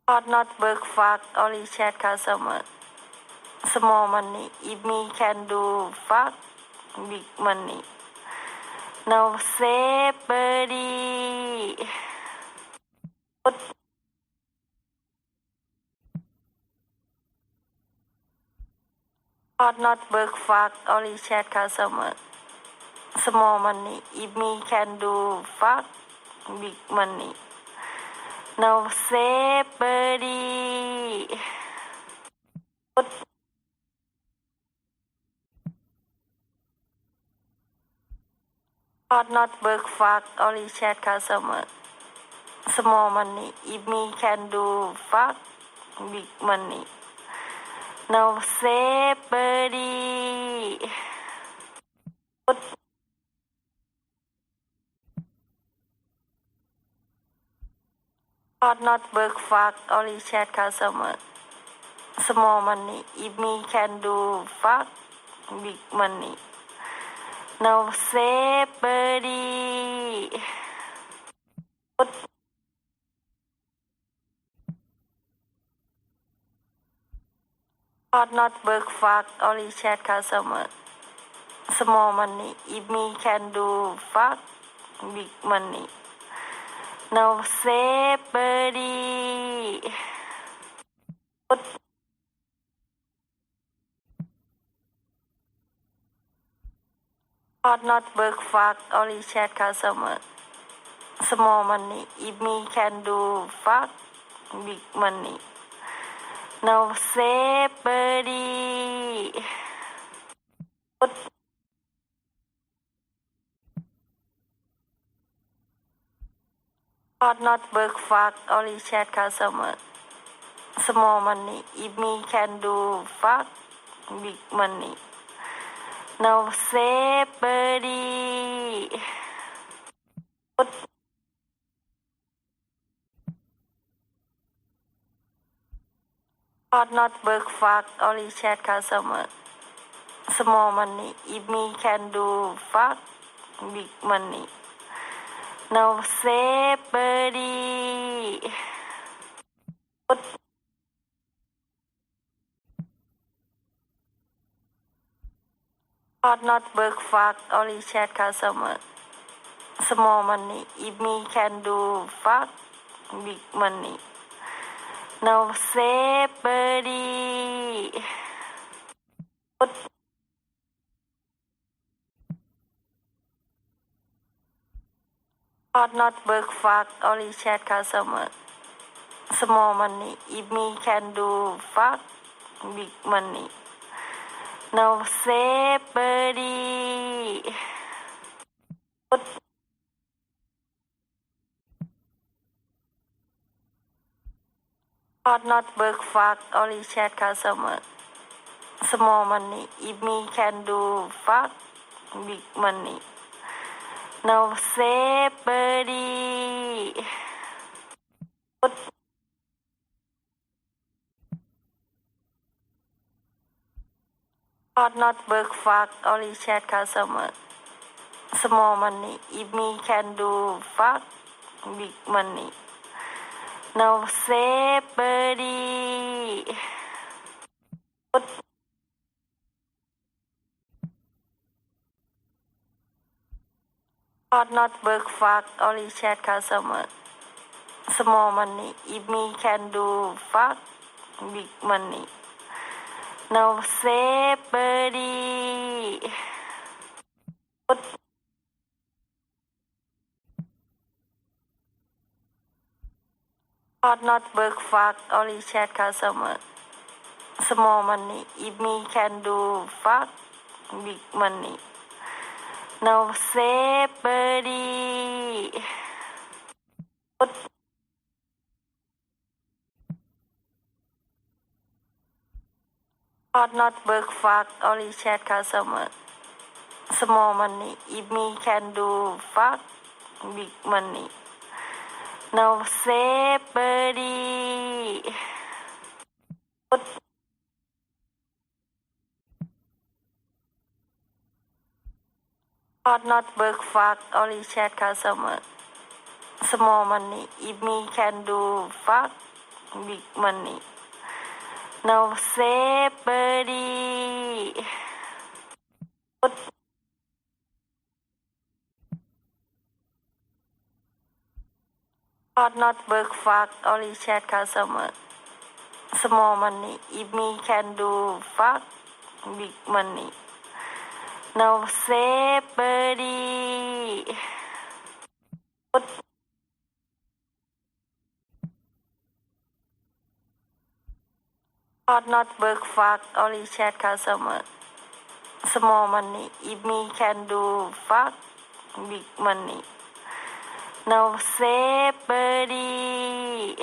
Hard not work fuck only chat customer. Small money. If me can do fuck big money. No say birdie. Hard not work fuck only chat customer. Small money. If me can do fuck big money. No say birdie. Hard not work fuck only chat customer. Small money. If me can do fuck big money. No say birdie. Hard not work fuck only chat customer. Small money. If me can do fuck big money. No say birdie. Hard not work fuck only chat customer. Small money. If me can do fuck big money. No say birdie. Hard not work fuck only chat customer. Small money. If me can do fuck big money. No say birdie. Hard not work fuck only chat customer. Small money. If me can do fuck big money. No say birdie. Hard not work fuck only chat customer. Small money. If me can do fuck big money. No say birdie. Hard not work fuck only chat customer. Small money. If me can do fuck big money. No say birdie. Hard not work fuck only chat customer. Small money. If me can do fuck big money. No say birdie. Hard not work fuck only chat customer. Small money. If me can do fuck big money. No say birdie. Hard not work fuck only chat customer. Small money. If me can do fuck big money. No say birdie. Hard not work fuck only chat customer. Small money. If me can do fuck big money. No say birdie. Hard not work fuck only chat customer. Small money. If me can do fuck big money. No say birdie. Hard not work fuck only chat customer. Small money. If me can do fuck big money. No say birdie. Hard not work fuck only chat customer. Small money. If me can do fuck big money. No save birdie. Not work fuck only chat customer. Small money. If me can do fuck big money. No save birdie. Not work fuck only chat customer. Small money. If me can do fuck big money. No save birdie.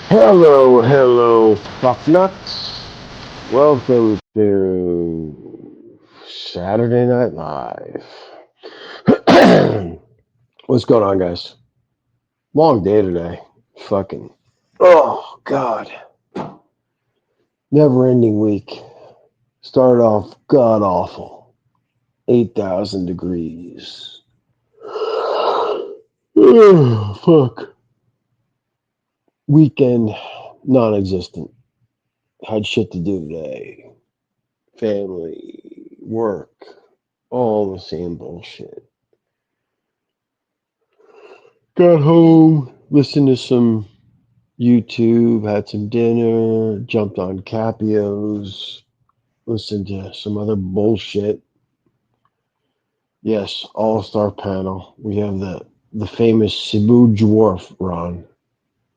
Hello, fucknuts. Welcome to Saturday Night Live. What's going on, guys? Long day today. Fucking. Oh, God. Never ending week. Started off god awful. 8,000 degrees. Oh, fuck. Weekend non existent. Had shit to do today. Family, work, all the same bullshit. Got home, listened to some YouTube, had some dinner, jumped on Capios, listened to some other bullshit. Yes, all-star panel. We have the famous Cebu Dwarf, Ron.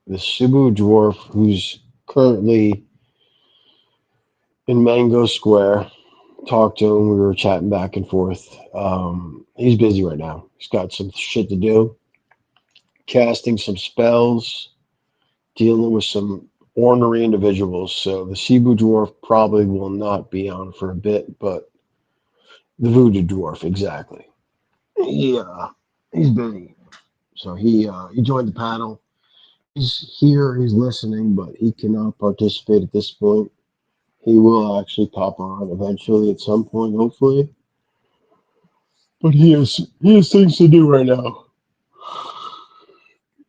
The Cebu Dwarf, who's currently in Mango Square. Talked to him. We were chatting back and forth. He's busy right now. He's got some shit to do, casting some spells, dealing with some ornery individuals. So the Cebu Dwarf probably will not be on for a bit, but the Voodoo Dwarf, exactly. He's busy. So he joined the panel. He's here, he's listening, but he cannot participate at this point. He will actually pop on eventually at some point, hopefully. But he has things to do right now.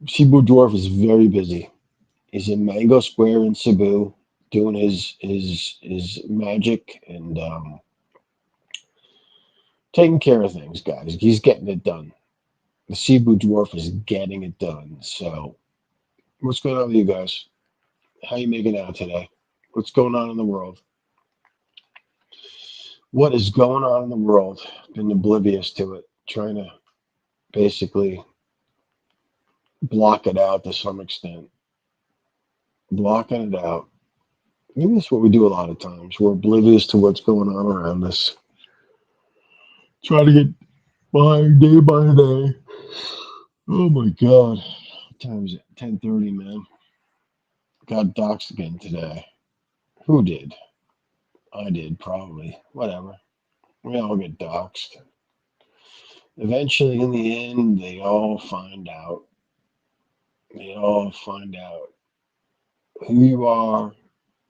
Cebu Dwarf is very busy. He's in Mango Square in Cebu doing his magic and taking care of things, guys. He's getting it done. The Cebu Dwarf is getting it done. So, what's going on with you guys? How you making out today? What's going on in the world? What is going on in the world? Been oblivious to it, trying to basically block it out to some extent. Blocking it out. Maybe that's what we do a lot of times. We're oblivious to what's going on around us. Try to get by day by day. Oh my God. What time is it? 10:30, man. Got doxxed again today. Who did? I did, probably. Whatever. We all get doxxed. Eventually, in the end, they all find out. They all find out who you are,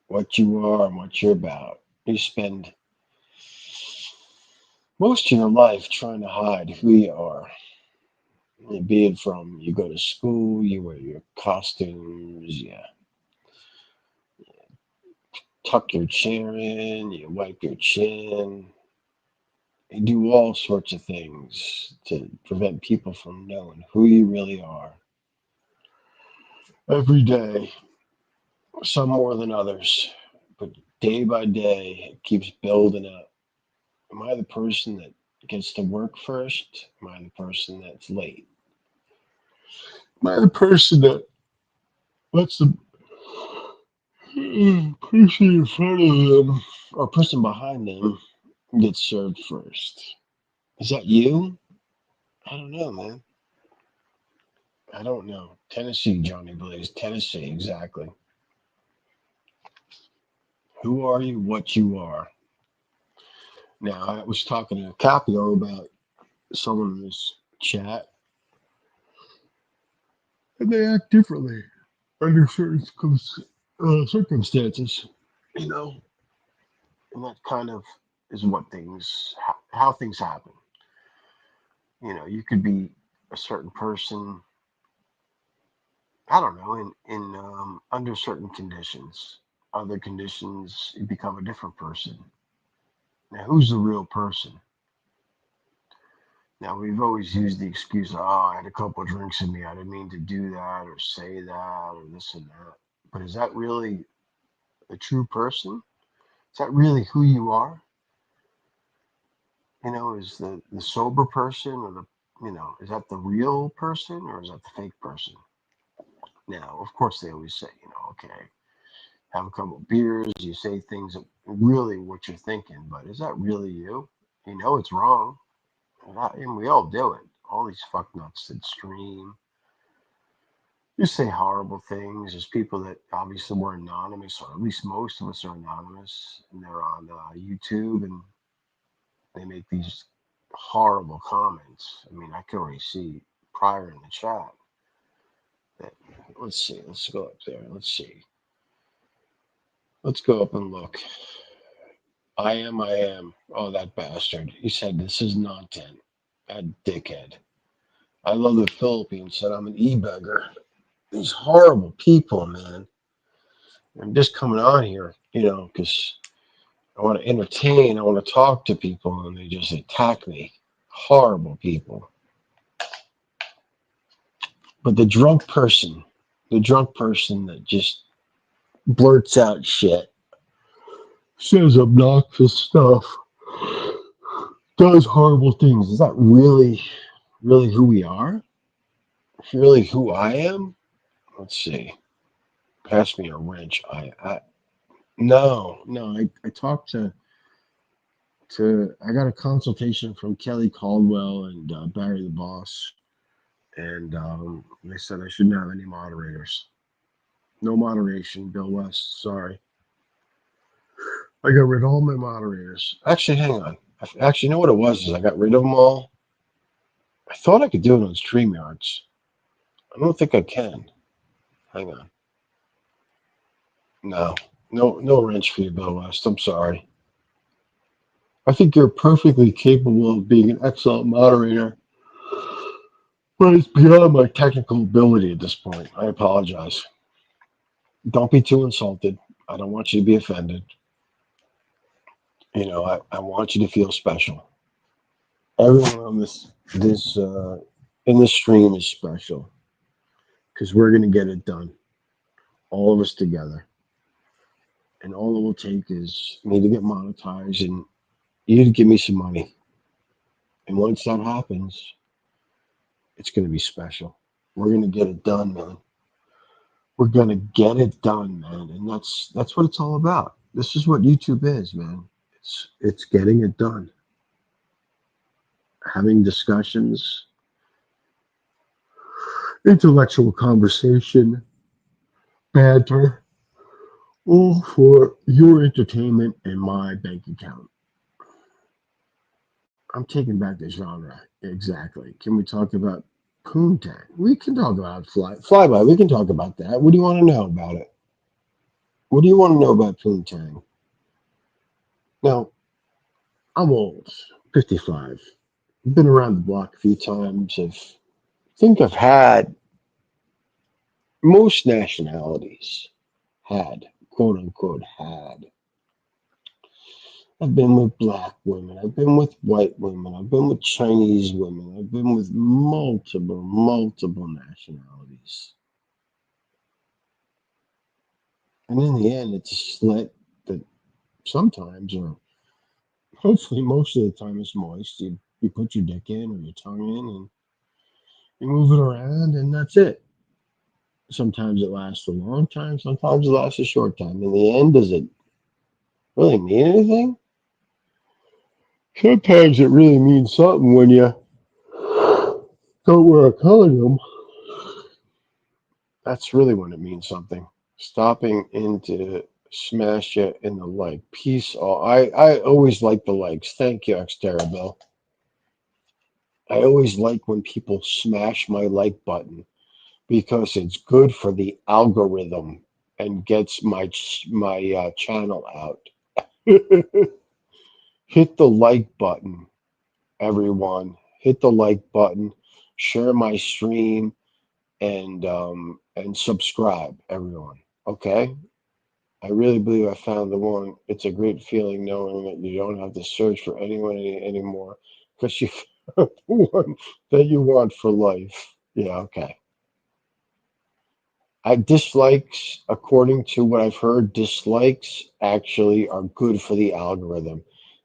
what you are, and what you're about. You spend most of your life trying to hide who you are. Be it from you go to school, you wear your costumes, you tuck your chair in, you wipe your chin, you do all sorts of things to prevent people from knowing who you really are. Every day, some more than others, but day by day, it keeps building up. Am I the person that gets to work first? Am I the person that's late? Am I the person that lets the person in front of them or person behind them get served first? Is that you? I don't know, man. I don't know. Tennessee, Johnny Blaze. Tennessee, exactly. Who are you? What you are. Now, I was talking to Capio about someone in this chat, and they act differently under certain circumstances, you know, and that kind of is what how things happen. You could be a certain person, I don't know, in under certain conditions. Other conditions, you become a different person. Now, who's the real person? Now, we've always used the excuse, oh, I had a couple of drinks in me. I didn't mean to do that or say that or this and that. But is that really a true person? Is that really who you are? Is the sober person or is that the real person or is that the fake person? Now, of course, they always say, okay, have a couple of beers, you say things that really what you're thinking, but is that really you? You know it's wrong. And we all do it. All these fucknuts that stream, you say horrible things. There's people that obviously were anonymous, or at least most of us are anonymous, and they're on YouTube and they make these horrible comments. I mean, I can already see prior in the chat that, let's see, let's go up there. Let's see. Let's go up and look. I am. Oh, that bastard. He said this is content. That dickhead. I love the Philippines, said I'm an e-beggar. These horrible people, man. I'm just coming on here, because I want to entertain, I want to talk to people, and they just attack me. Horrible people. But the drunk person that just blurts out shit, says obnoxious stuff, does horrible things. Is that really, really who we are? Really who I am? Let's see. Pass me a wrench. No. I talked to I got a consultation from Kelly Caldwell and Barry the Boss, and they said I shouldn't have any moderators. No moderation, Bill West. Sorry, I got rid of all my moderators. Actually, hang on. Actually, you know what it was? Is I got rid of them all. I thought I could do it on StreamYards. I don't think I can. Hang on. No wrench for you, Bill West. I'm sorry. I think you're perfectly capable of being an excellent moderator, but it's beyond my technical ability at this point. I apologize. Don't be too insulted. I don't want you to be offended. I want you to feel special. Everyone on this in this stream is special because we're gonna get it done, all of us together. And all it will take is me to get monetized and you to give me some money. And once that happens, it's gonna be special. We're gonna get it done, man. We're gonna get it done, man. And that's what it's all about. This is what YouTube is, man. It's getting it done. Having discussions, intellectual conversation, banter, all for your entertainment and my bank account. I'm taking back the genre. Exactly. Can we talk about Poontang? We can talk about Flyby. We can talk about that. What do you want to know about it? What do you want to know about Poontang? Now, I'm old. 55. I've been around the block a few times. Think I've had most nationalities had, quote unquote, had. I've been with black women. I've been with white women. I've been with Chinese women. I've been with multiple nationalities. And in the end, it's a slit that sometimes, or hopefully most of the time, is moist. You put your dick in or your tongue in and you move it around, and that's it. Sometimes it lasts a long time, sometimes it lasts a short time. In the end, does it really mean anything? Sometimes it really means something when you don't wear a condom. That's really when it means something. Stopping in to smash you in the leg. Peace. All. I always like the legs. Thank you, Xterra Bill. I always like when people smash my like button because it's good for the algorithm and gets my channel out. Hit the like button, everyone. Hit the like button. Share my stream and subscribe, everyone. Okay. I really believe I found the one. It's a great feeling knowing that you don't have to search for anyone anymore because you found the one that you want for life. Yeah, okay. I dislikes, according to what I've heard, dislikes actually are good for the algorithm.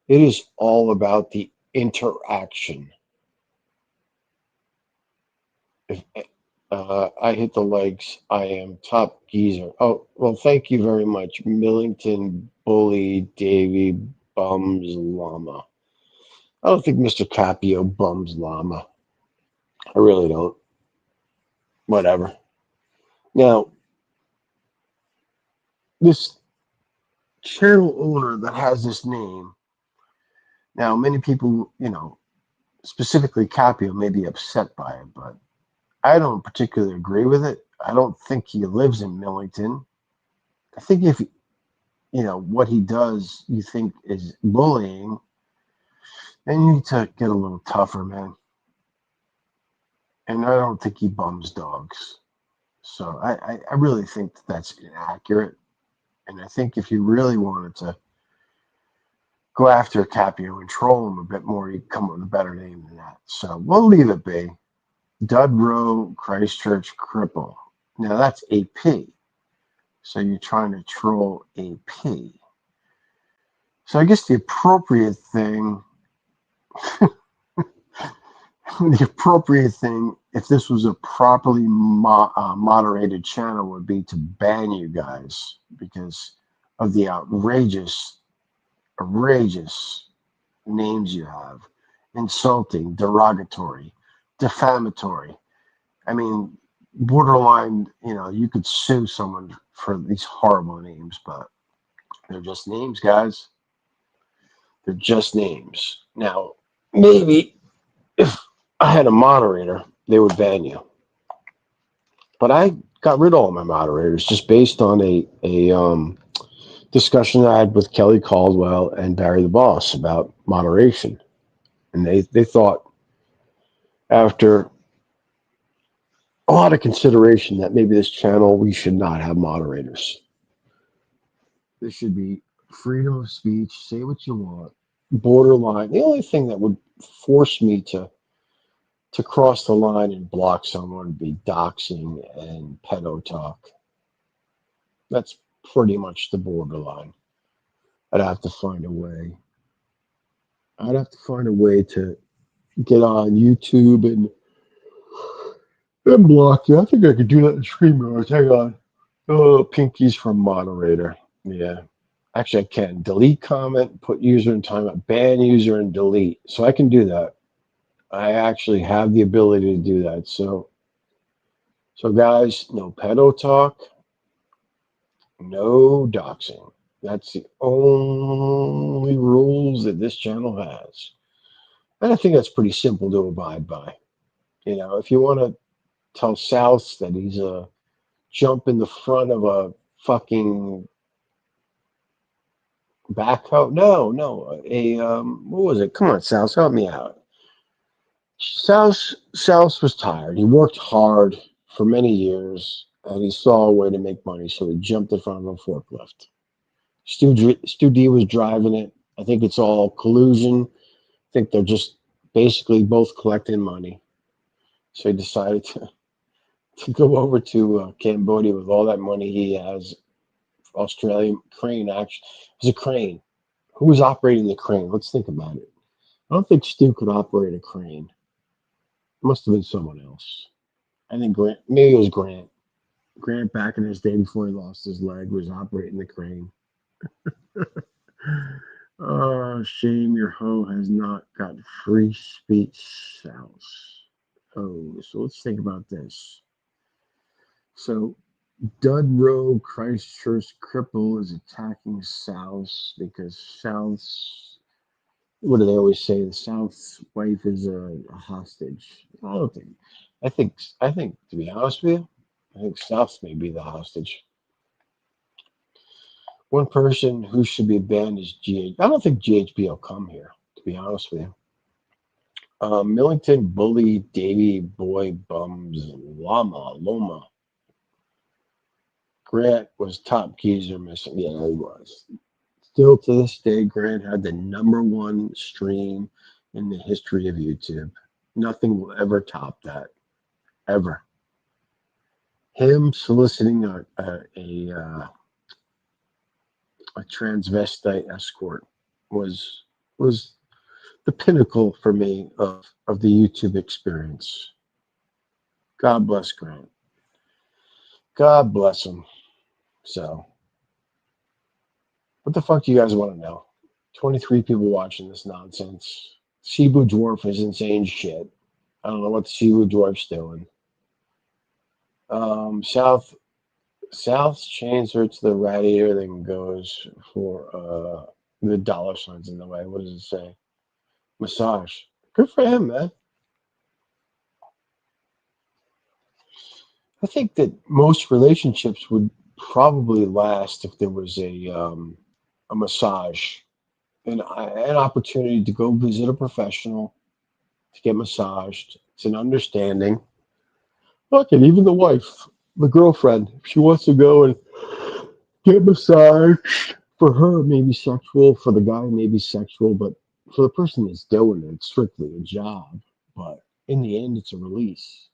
It is all about the interaction. If I hit the likes, I am top geezer. Oh, well, thank you very much, Millington Bully Davy Bums Llama. I don't think Mr. Capio bums llama. I really don't. Whatever. Now, this channel owner that has this name, now many people, specifically Capio may be upset by it, but I don't particularly agree with it. I don't think he lives in Millington. I think if what he does you think is bullying, then you need to get a little tougher, man. And I don't think he bums dogs. So I really think that's inaccurate. And I think if you really wanted to go after Capio and troll him a bit more, you come up with a better name than that. So we'll leave it be. Dudrow Christchurch Cripple. Now that's AP. So you're trying to troll AP. So I guess the appropriate thing, if this was a properly moderated channel, would be to ban you guys because of the outrageous names you have, insulting, derogatory, defamatory. I mean, borderline, you could sue someone for these horrible names, but they're just names, guys. They're just names. Now, maybe if I had a moderator, they would ban you. But I got rid of all my moderators just based on a discussion I had with Kelly Caldwell and Barry the Boss about moderation. And they thought after a lot of consideration that maybe this channel we should not have moderators. There should be freedom of speech, say what you want, borderline. The only thing that would force me to cross the line and block someone would be doxing and pedo talk. That's pretty much the borderline. I'd have to find a way. I'd have to find a way to get on YouTube and block you. I think I could do that in StreamYard. Hang on. Oh, Pinky's from moderator. Yeah. Actually, I can delete comment, put user in timeout, ban user, and delete. So I can do that. I actually have the ability to do that. So guys, no pedo talk, no doxing. That's the only rules that this channel has. And I think that's pretty simple to abide by. If you want to tell South that he's a jump in the front of a fucking Backhoe? No. What was it? Come on, South, help me out. South was tired. He worked hard for many years, and he saw a way to make money, so he jumped in front of a forklift. Stu D was driving it. I think it's all collusion. I think they're just basically both collecting money. So he decided to go over to Cambodia with all that money he has. Australian crane, actually. It was a crane. Who was operating the crane? Let's think about it. I don't think Stu could operate a crane. It must have been someone else. I think Grant, maybe it was Grant. Grant, back in his day before he lost his leg, was operating the crane. Oh, shame your hoe has not got free speech souse. Oh, so let's think about this. So, Dudrow Christchurch cripple is attacking South because South's, what do they always say? The South's wife is a hostage. I don't think. I think to be honest with you, I think South may be the hostage. One person who should be banned is GH. I don't think GHB will come here. To be honest with you, Millington bully Davy Boy Bums Loma. Grant was top geezer missing. Yeah, he was. Still to this day, Grant had the number one stream in the history of YouTube. Nothing will ever top that. Ever. Him soliciting a transvestite escort was was the pinnacle for me of the YouTube experience. God bless Grant. God bless him. So, what the fuck do you guys want to know? 23 people watching this nonsense. Cebu Dwarf is insane shit. I don't know what the Cebu Dwarf's doing. South chains her to the radiator, then goes for the dollar signs in the way. What does it say? Massage. Good for him, man. I think that most relationships would probably last if there was a massage, an opportunity to go visit a professional to get massaged. It's an understanding. Look, and even the wife, the girlfriend, if she wants to go and get massaged, for her, maybe sexual, for the guy, maybe sexual, but for the person that's doing it, it's strictly a job. But in the end, it's a release.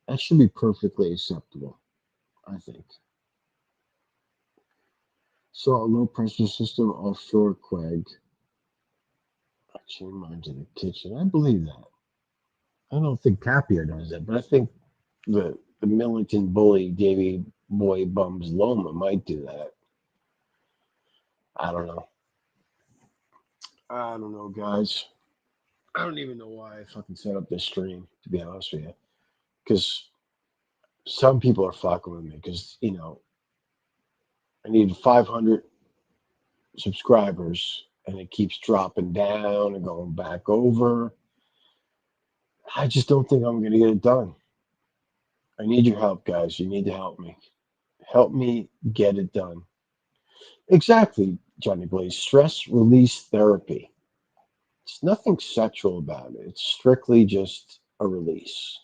That should be perfectly acceptable, I think. Saw a low pressure system offshore quag. I chain mine to the kitchen. I believe that. I don't think Capio does that, but I think the Millington bully Davy Boy Bums Loma might do that. I don't know. I don't know, guys. I don't even know why I fucking set up this stream, to be honest with you. Because some people are fucking with me. Because, I need 500 subscribers and it keeps dropping down and going back over. I just don't think I'm going to get it done. I need your help, guys. You need to help me. Help me get it done. Exactly, Johnny Blaze. Stress release therapy. It's nothing sexual about it. It's strictly just a release.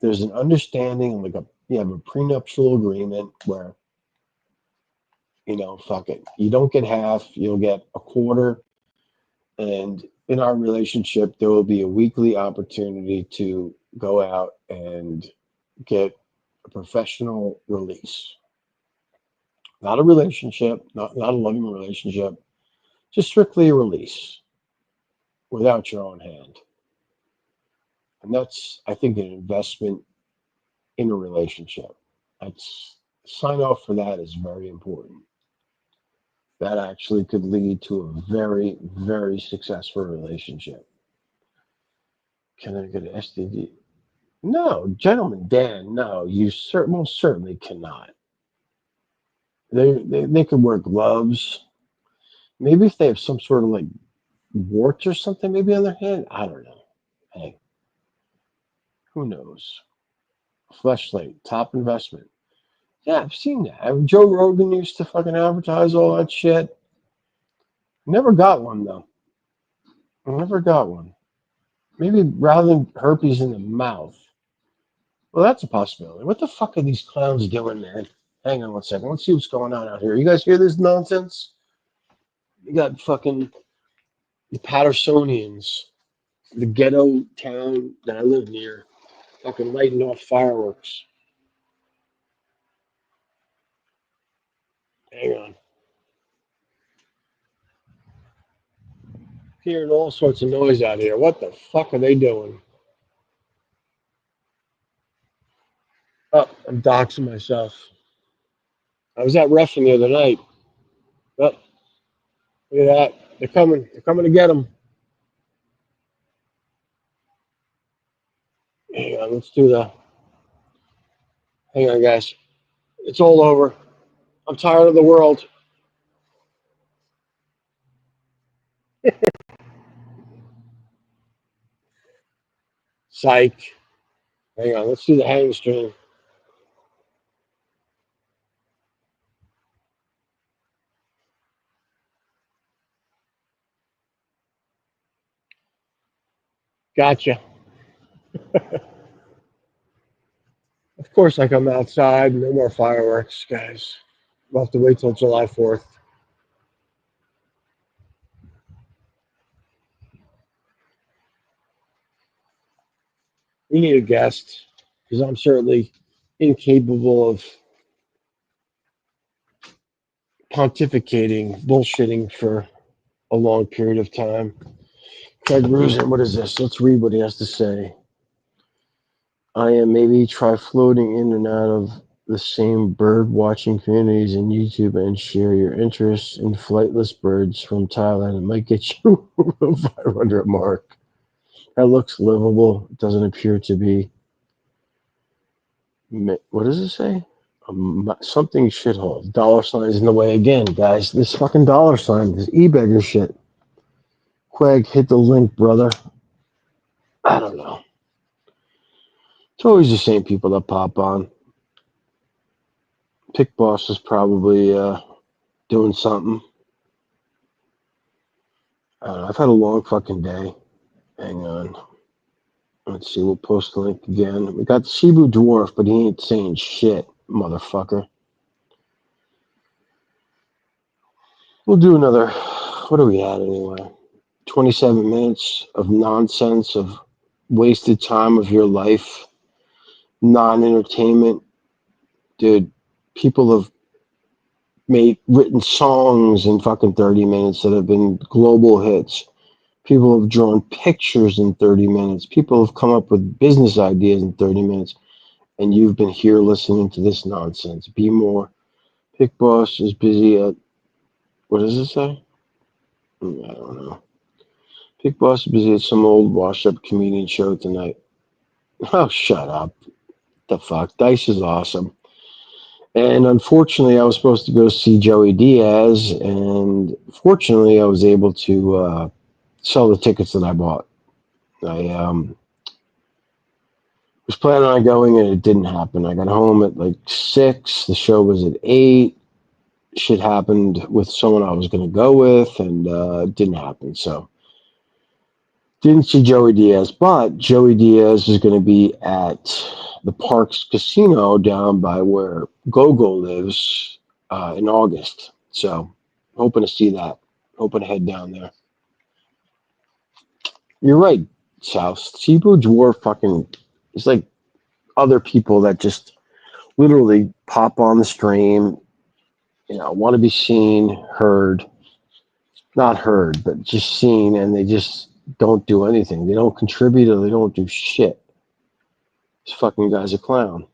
There's an understanding, like you have a prenuptial agreement where, fuck it. You don't get half, you'll get a quarter. And in our relationship, there will be a weekly opportunity to go out and get a professional release. Not a relationship, not a loving relationship, just strictly a release without your own hand. And that's, I think, an investment in a relationship. That's sign off for that is very important. That actually could lead to a very, very successful relationship. Can I get an STD? No, gentlemen, Dan, no, you most certainly cannot. They could wear gloves. Maybe if they have some sort of like warts or something, maybe on their hand. I don't know. Hey, who knows? Fleshlight, top investment. Yeah, I've seen that. Joe Rogan used to fucking advertise all that shit. Never got one though. I never got one. Maybe rather than herpes in the mouth. Well, that's a possibility. What the fuck are these clowns doing, man? Hang on one second. Let's see what's going on out here. You guys hear this nonsense? You got fucking the Pattersonians, the ghetto town that I live near, fucking lighting off fireworks. Hang on. Hearing all sorts of noise out here. What the fuck are they doing? Oh, I'm doxing myself. I was at Ruffin the other night. Oh, look at that. They're coming. They're coming to get them. Hang on. Let's do the. Hang on, guys. It's all over. I'm tired of the world. Psych. Hang on. Let's do the hang string. Gotcha. Of course, I come outside. No more fireworks, guys. We'll have to wait till July 4th. We need a guest because I'm certainly incapable of pontificating, bullshitting for a long period of time. Craig Rusin, what is this? Let's read what he has to say. I am maybe try floating in and out of the same bird watching communities in YouTube and share your interests in flightless birds from Thailand. It might get you a 500 mark. That looks livable. It doesn't appear to be. What does it say? Something shithole. Dollar signs in the way again, guys. This fucking dollar sign, this e-beggar shit. Quag, hit the link, brother. I don't know. It's always the same people that pop on. Pick Boss is probably doing something. I don't know. I've had a long fucking day. Hang on. Let's see. We'll post the link again. We got the Cebu Dwarf, but he ain't saying shit, motherfucker. We'll do another. What are we at anyway? 27 minutes of nonsense, of wasted time of your life, non-entertainment. Dude, people have written songs in fucking 30 minutes that have been global hits. People have drawn pictures in 30 minutes. People have come up with business ideas in 30 minutes. And you've been here listening to this nonsense. Be more. Pick Boss is busy at, what does it say? I don't know. Pick Boss is busy at some old washed-up comedian show tonight. Oh, shut up. The fuck? Dice is awesome. And unfortunately, I was supposed to go see Joey Diaz, and fortunately, I was able to sell the tickets that I bought. I was planning on going, and it didn't happen. I got home at like 6. The show was at 8. Shit happened with someone I was going to go with, and it didn't happen. So didn't see Joey Diaz, but Joey Diaz is going to be at the Parks Casino down by where Gogo lives in August. So hoping to see that. Hoping to head down there. You're right, South. Cebu Dwarf fucking is like other people that just literally pop on the stream, want to be seen, heard, not heard, but just seen, and they just don't do anything. They don't contribute or they don't do shit. This fucking guy's a clown.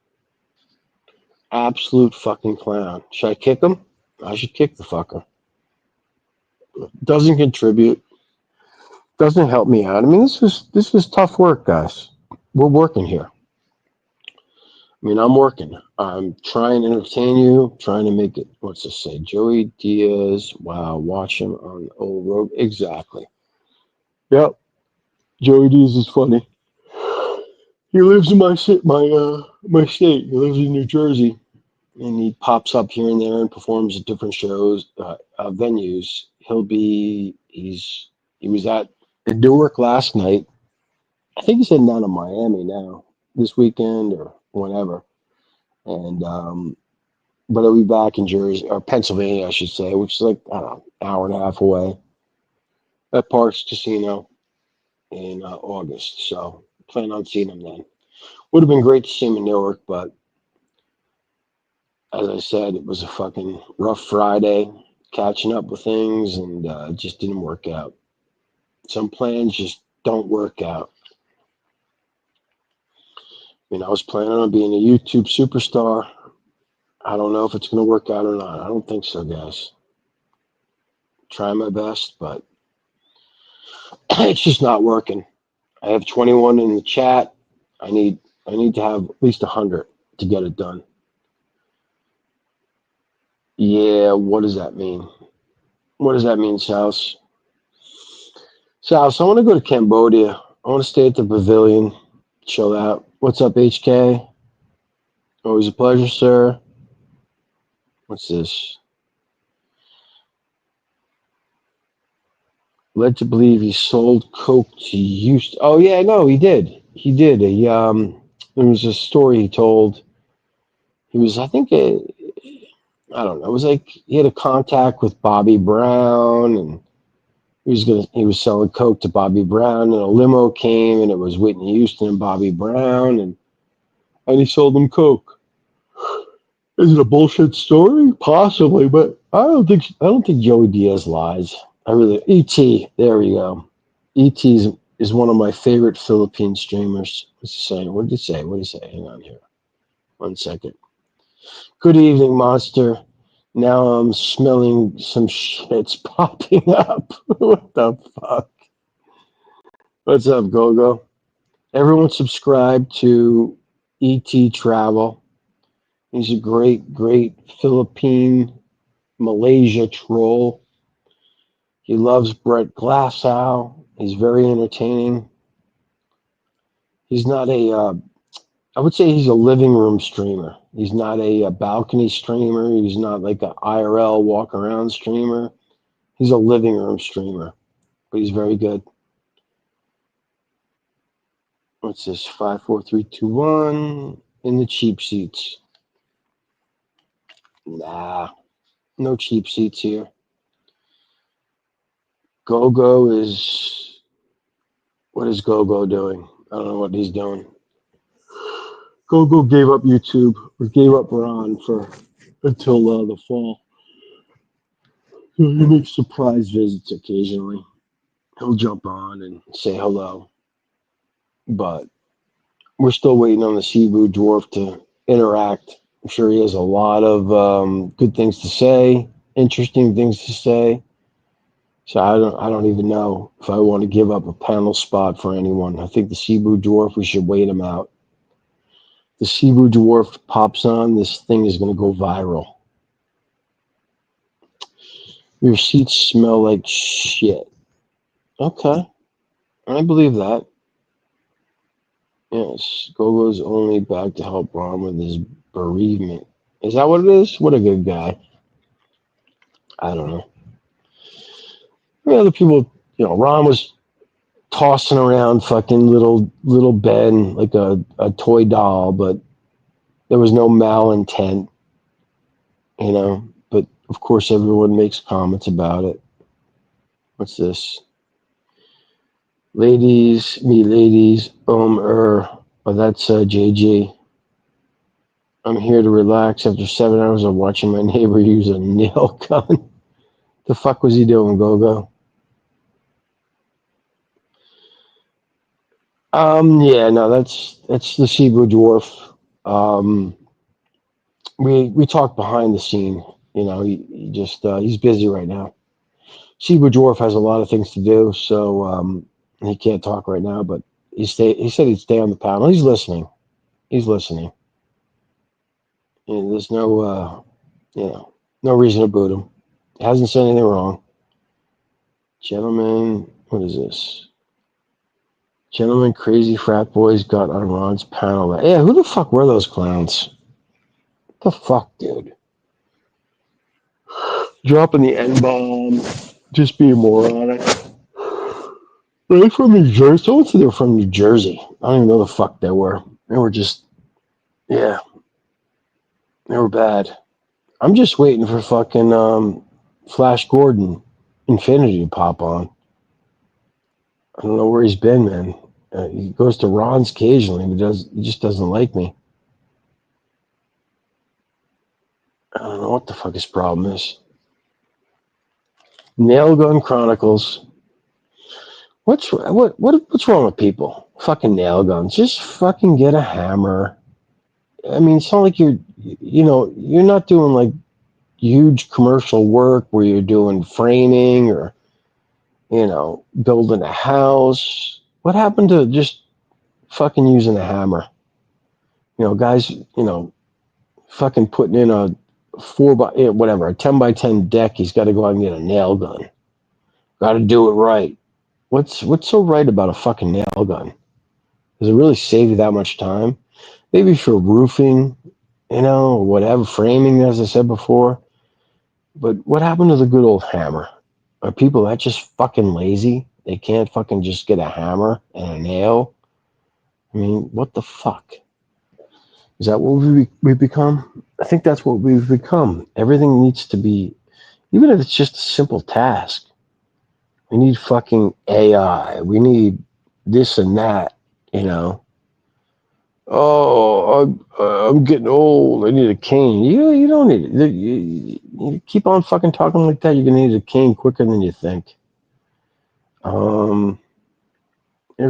Absolute fucking clown. Should I kick him? I should kick the fucker. Doesn't contribute. Doesn't help me out. I mean, this was tough work, guys. We're working here. I mean, I'm working. I'm trying to entertain you, trying to make it, what's this say? Joey Diaz. Wow, watch him on Old Road. Exactly. Yep. Joey Diaz is funny. He lives in my state. He lives in New Jersey, and he pops up here and there and performs at different shows, venues He was at Newark last night. I think he's heading down to Miami now this weekend or whenever. And but he'll be back in Jersey or Pennsylvania, I should say, which is like I don't know, hour and a half away at Parks Casino in August. So plan on seeing him then. Would have been great to see him in Newark, but as I said, it was a fucking rough Friday, catching up with things, and it just didn't work out. Some plans just don't work out. I was planning on being a YouTube superstar. I don't know if it's going to work out or not. I don't think so, guys. Try my best, but it's just not working. I have 21 in the chat. I need to have at least 100 to get it done. Yeah, what does that mean? What does that mean, Souse? Souse, I want to go to Cambodia. I want to stay at the pavilion, chill out. What's up, HK? Always a pleasure, sir. What's this? Led to believe he sold coke to Houston. Oh yeah, no, he did. He did. There was a story he told. He was, I think, I don't know. It was like he had a contact with Bobby Brown, and he was selling coke to Bobby Brown, and a limo came, and it was Whitney Houston and Bobby Brown, and he sold them coke. Is it a bullshit story? Possibly, but I don't think Joey Diaz lies. I really ET. There we go. ET is one of my favorite Philippine streamers. What's he saying? What did he say? What did he say? Hang on here. 1 second. Good evening, monster. Now I'm smelling some shit's popping up. What the fuck? What's up, Gogo? Everyone subscribe to ET Travel. He's a great, great Philippine Malaysia troll. He loves Brett Glasgow. He's very entertaining. He's not I would say he's a living room streamer. He's not a balcony streamer. He's not like an IRL walk around streamer. He's a living room streamer, but he's very good. What's this? 5, 4, 3, 2, 1. In the cheap seats. Nah, no cheap seats here. Gogo is. What is Gogo doing? I don't know what he's doing. Gogo gave up YouTube, or gave up Ron for until the fall. He makes surprise visits occasionally. He'll jump on and say hello, but we're still waiting on the Cebu dwarf to interact. I'm sure he has a lot of good things to say, interesting things to say. So I don't even know if I want to give up a panel spot for anyone. I think the Cebu dwarf, we should wait him out. The Cebu dwarf pops on, this thing is going to go viral. Your seats smell like shit. Okay, I believe that. Yes, Gogo's only back to help Ron with his bereavement. Is that what it is? What a good guy. I don't know. Other people, Ron was tossing around fucking little Ben like a toy doll, but there was no malintent, But of course, everyone makes comments about it. What's this? Ladies, me ladies, oh, that's JG. I'm here to relax after 7 hours of watching my neighbor use a nail gun. The fuck was he doing, Gogo? Yeah, no, that's the Cebu dwarf. We talked behind the scene. He just he's busy right now. Cebu dwarf has a lot of things to do, so he can't talk right now. But he said he'd stay on the panel. He's listening. He's listening. And there's no no reason to boot him. He hasn't said anything wrong. Gentlemen, what is this? Gentlemen, crazy frat boys got on Ron's panel. Yeah, who the fuck were those clowns? What the fuck, dude? Dropping the N-bomb. just being moronic. Are they from New Jersey? Someone said they were from New Jersey. I don't even know the fuck they were. They were just, yeah, they were bad. I'm just waiting for fucking Flash Gordon Infinity to pop on. I don't know where he's been, man. He goes to Ron's occasionally, but he just doesn't like me. I don't know what the fuck his problem is. Nail Gun Chronicles. What's wrong with people? Fucking nail guns. Just fucking get a hammer. I mean, it's not like you're not doing like huge commercial work where you're doing framing or, building a house. What happened to just fucking using a hammer? Guys, fucking putting in a 10 by 10 deck. He's got to go out and get a nail gun. Got to do it right. What's so right about a fucking nail gun? Does it really save you that much time? Maybe for roofing, or whatever, framing, as I said before. But what happened to the good old hammer? Are people that just fucking lazy? They can't fucking just get a hammer and a nail? I mean, what the fuck? Is that what we've become? I think that's what we've become. Everything needs to be, even if it's just a simple task. We need fucking AI. We need this and that, Oh, I'm getting old. I need a cane. You don't need it. You keep on fucking talking like that, you're going to need a cane quicker than you think. Here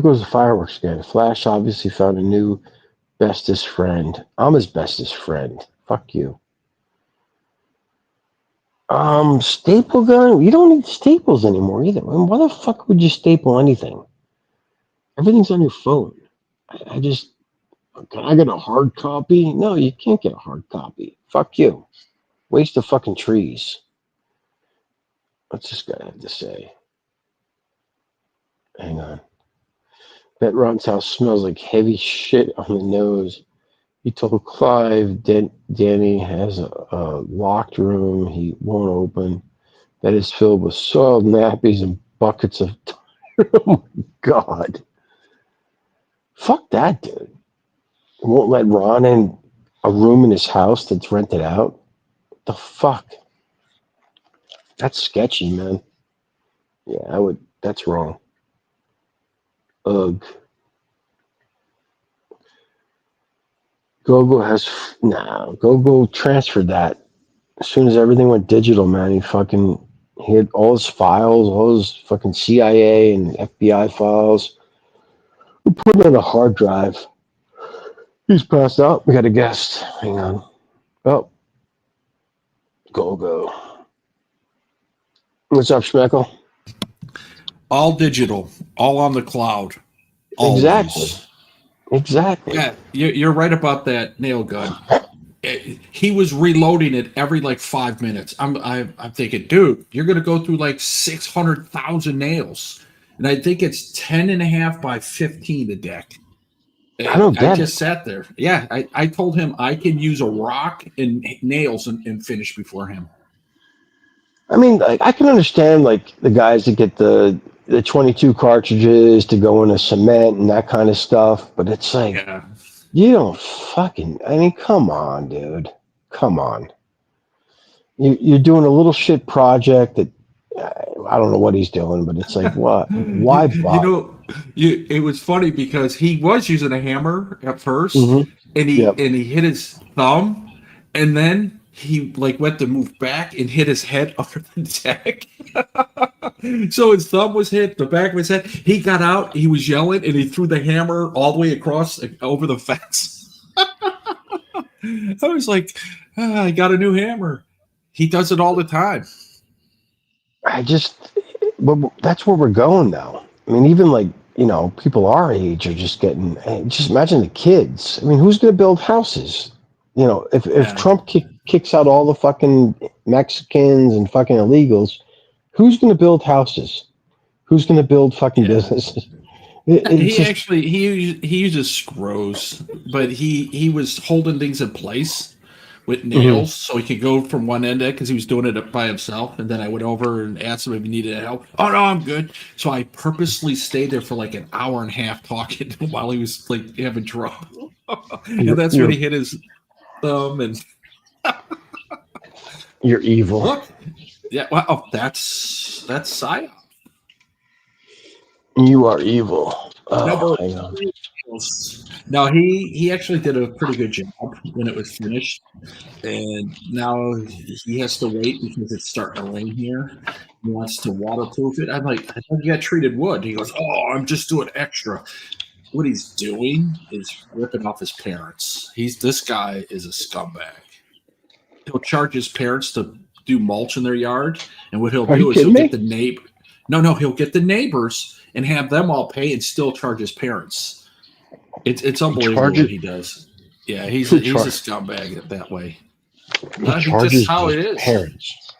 goes the fireworks again. Flash obviously found a new bestest friend. I'm his bestest friend. Fuck you. Staple gun? You don't need staples anymore either. I mean, why the fuck would you staple anything? Everything's on your phone. I got a hard copy? No, you can't get a hard copy. Fuck you. Waste of fucking trees. What's this guy have to say? Hang on. Bet Ron's house smells like heavy shit on the nose. He told Clive Danny has a locked room he won't open that is filled with soiled nappies and buckets of oh my god. Fuck that dude. Won't let Ron in a room in his house that's rented out? What the fuck? That's sketchy, man. Yeah, that's wrong. Ugh. Gogo transferred that. As soon as everything went digital, man, he had all his files, all his fucking CIA and FBI files. We put it on a hard drive. He's passed out. We got a guest. Hang on. Oh. Gogo. What's up, Schmeckle? All digital, all on the cloud. Always. Exactly. Yeah, you're right about that nail gun. He was reloading it every like 5 minutes. I'm thinking, dude, you're gonna go through like 600,000 nails, and I think it's 10.5 by 15 a deck. I don't get just sat there. Yeah, I told him I can use a rock and nails and finish before him. I mean, like, I can understand like the guys that get the 22 cartridges to go into cement and that kind of stuff, but it's like, you don't fucking. I mean, come on, dude. Come on. You're doing a little shit project that I don't know what he's doing, but it's like, what? Why bother? It was funny because he was using a hammer at 1st, Mm-hmm. and he hit his thumb, and then he like went to move back and hit his head under the deck. So his thumb was hit, the back of his head. He got out, he was yelling, and he threw the hammer all the way across over the fence. I was like, I got a new hammer. He does it all the time. That's where we're going now. I mean, even like, people our age are just getting, just imagine the kids. I mean, who's going to build houses? If Trump kicks out all the fucking Mexicans and fucking illegals, who's going to build houses? Who's going to build fucking businesses? He uses screws, but he was holding things in place. with nails so he could go from one end because he was doing it by himself. And then I went over and asked him if he needed help. Oh, no, I'm good. So I purposely stayed there for like an hour and a half talking to him while he was like having trouble. And that's when he hit his thumb. And you're evil. look, yeah, well, that's psyop. You are evil. Number Hang on. Now he actually did a pretty good job when it was finished, and now he has to wait because it's starting to rain here. He wants to waterproof it. I'm like, I thought you got treated wood. He goes, "Oh, I'm just doing extra." What he's doing is ripping off his parents. This guy is a scumbag. He'll charge his parents to do mulch in their yard, and what he'll do is he'll get the neighbor. No, he'll get the neighbors and have them all pay and still charge his parents. It's unbelievable what he does. Yeah, he's a scumbag that way. That's just how it is. Parents.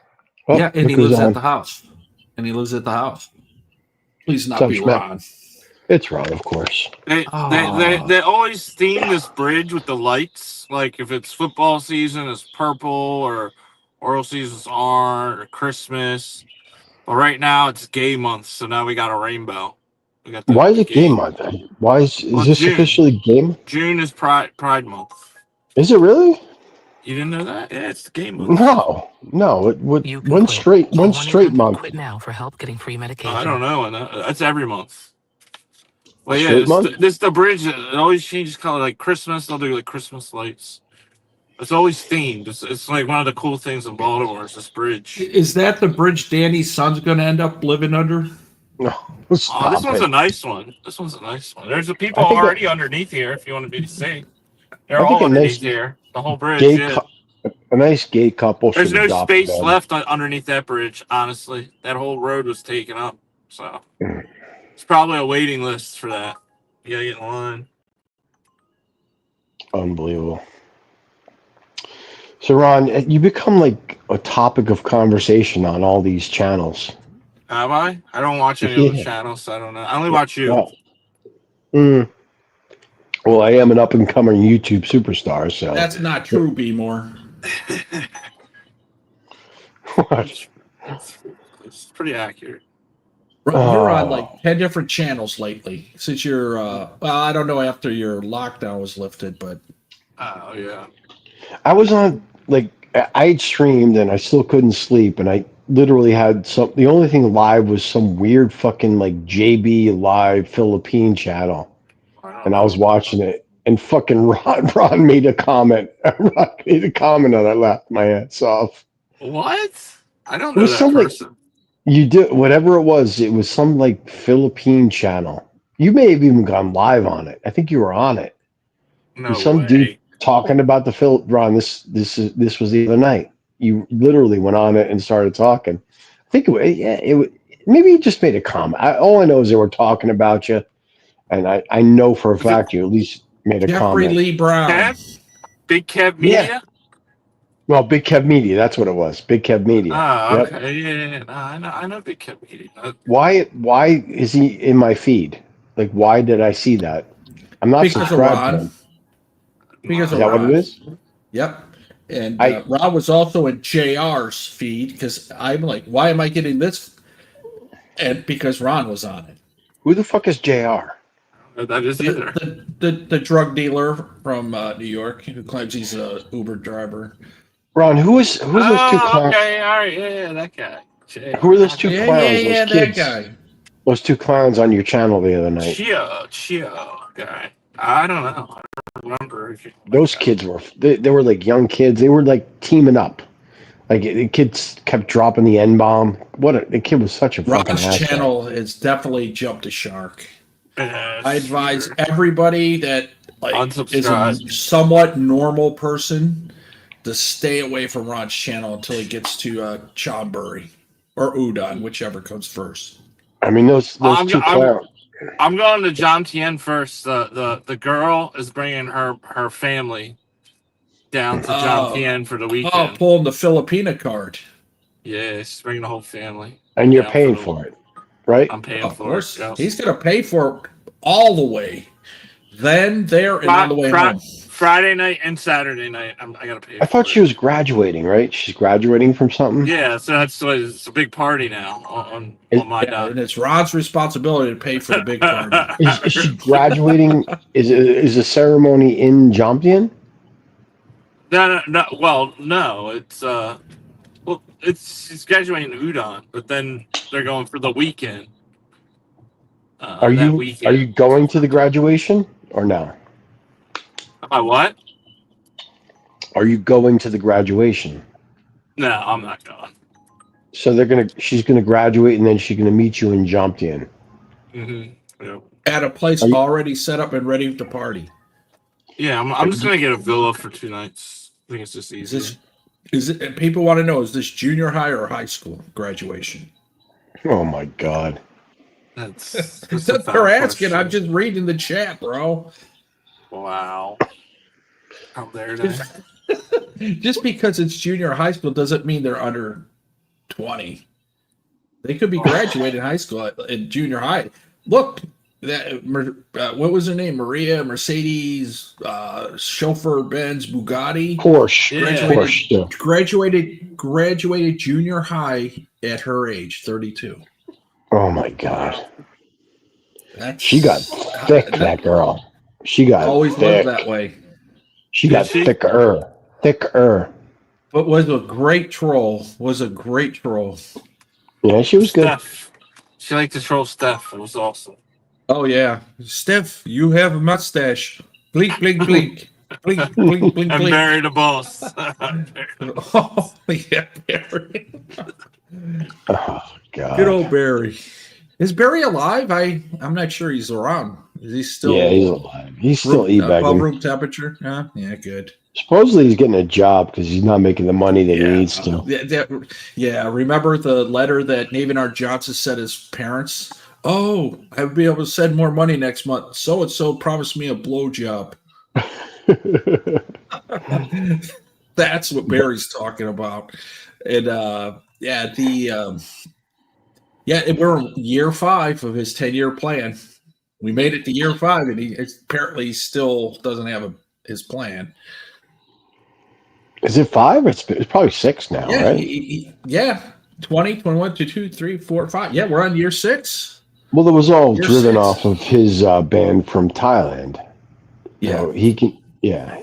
Oh, yeah, and he lives at the house. Please not be Ron. It's Ron, of course. They always theme this bridge with the lights. Like if it's football season, it's purple, or oral season's orange, or Christmas. But right now it's gay month, so now we got a rainbow. Why is it gay month? Why is this June. Officially gay? June is Pride Month. Is it really? You didn't know that? Yeah, it's the gay month. No. One straight month. Quit now for help getting free medication. I don't know. That's every month. Well, yeah, this the bridge. It always changes color. Like Christmas, they'll do like Christmas lights. It's always themed. It's like one of the cool things in Baltimore is this bridge. Is that the bridge Danny's son's going to end up living under? No. This one's a nice one. There's the people already underneath here. If you want to be safe, they're all underneath here. The whole bridge. A nice gay couple. There's no space left underneath that bridge. Honestly, that whole road was taken up. So it's probably a waiting list for that. You gotta get in line. Unbelievable. So, Ron, you become like a topic of conversation on all these channels. Have I? I don't watch any of the channels, so I don't know. I only watch you. Well, I am an up-and-coming YouTube superstar, so... That's not true, B-more. What? It's pretty accurate. You're on like 10 different channels lately since you're, I don't know after your lockdown was lifted, but... Oh, yeah. I was on, like, I had streamed and I still couldn't sleep, and I literally had the only thing live was some weird fucking, like, JB Live Philippine channel. And I was watching it, and fucking Ron made a comment. Ron made a comment on it. I laughed my ass off. What? I don't know that person. You did whatever it was. It was some like Philippine channel. You may have even gone live on it. I think you were on it. No some way. Dude talking about the Ron. This was the other night. You literally went on it and started talking. I think maybe you just made a comment. All I know is they were talking about you. And I know for a fact you at least made a comment. Jeffrey Lee Brown. Big Kev Media? Yeah. Well, Big Kev Media, that's what it was. Big Kev Media. Oh, okay. Yep. Yeah. I know Big Kev Media. Why is he in my feed? Like, why did I see that? I'm not subscribed to him. Because is that what it is? Yep. And Rob was also in JR's feed because I'm like, why am I getting this? And because Ron was on it. Who the fuck is JR? That is either. The drug dealer from New York who claims he's a Uber driver. Ron, who's those two clowns? Okay, all right, yeah, that guy. Who are those two clowns? Yeah, that guy. Those two clowns on your channel the other night. Chio guy. I don't know. I don't remember. Those kids they were like young kids. They were like teaming up. Like the kids kept dropping the N-bomb. The kid was such a fucking asshole. Ron's channel has definitely jumped the shark. I advise everybody that is a somewhat normal person to stay away from Ron's channel until he gets to Chonburi or Udon, whichever comes first. I mean, those two clowns. I'm going to John Tien first. The girl is bringing her family down to John Tien for the weekend. Oh, pulling the Filipina card. Yeah, she's bringing the whole family. And you're paying for it. Right? I'm paying for it. He's going to pay for it all the way. Then there and on the way home. Friday night and Saturday night. I gotta pay. I thought she was graduating, right? She's graduating from something. Yeah, so it's a big party now on my dime. And it's Rod's responsibility to pay for the big party. Is she graduating? Is the ceremony in Jomtien? No. Well, no. She's graduating in Udon, but then they're going for the weekend. Are you going to the graduation or no? What? Are you going to the graduation? No, I'm not going. So she's gonna graduate and then she's gonna meet you in Jomtien. Mm-hmm. Yep. At a place already set up and ready to party. Yeah, I'm just gonna get a villa for 2 nights. I think it's just easy. People want to know, is this junior high or high school graduation? Oh my God. That's they're asking. I'm just reading the chat, bro. Wow. Out there now. Just because it's junior high school doesn't mean they're under 20. They could be graduating high school in junior high. Look, what was her name? Maria Mercedes, chauffeur Benz Bugatti. Porsche. Graduated junior high at her age, 32. Oh my God. She got thick, that girl. She got always thick. Lived that way. She got thicker. But was a great troll. Yeah, she was good. Steph. She liked to troll Steph. It was awesome. Oh yeah, Steph, you have a mustache. Blink, blink, blink, blink, blink, blink. And Barry the boss. Oh yeah, Barry. Oh God. Good old Barry. Is Barry alive? I'm not sure he's around. Is he still? Yeah, he's alive. He's still above room temperature. Yeah, good. Supposedly he's getting a job because he's not making the money that he needs to. Yeah. Remember the letter that Navin Johnson sent his parents? Oh, I'll be able to send more money next month. So and so promised me a blowjob. That's what Barry's talking about. And we're in year 5 of his 10-year plan. We made it to year 5, and he apparently still doesn't have his plan. Is it 5? It's probably 6 now, right? 20, 21, 22, 3, 4, 5. Yeah, we're on year 6. Well, it was all driven off of his ban from Thailand. Yeah, so he can. Yeah,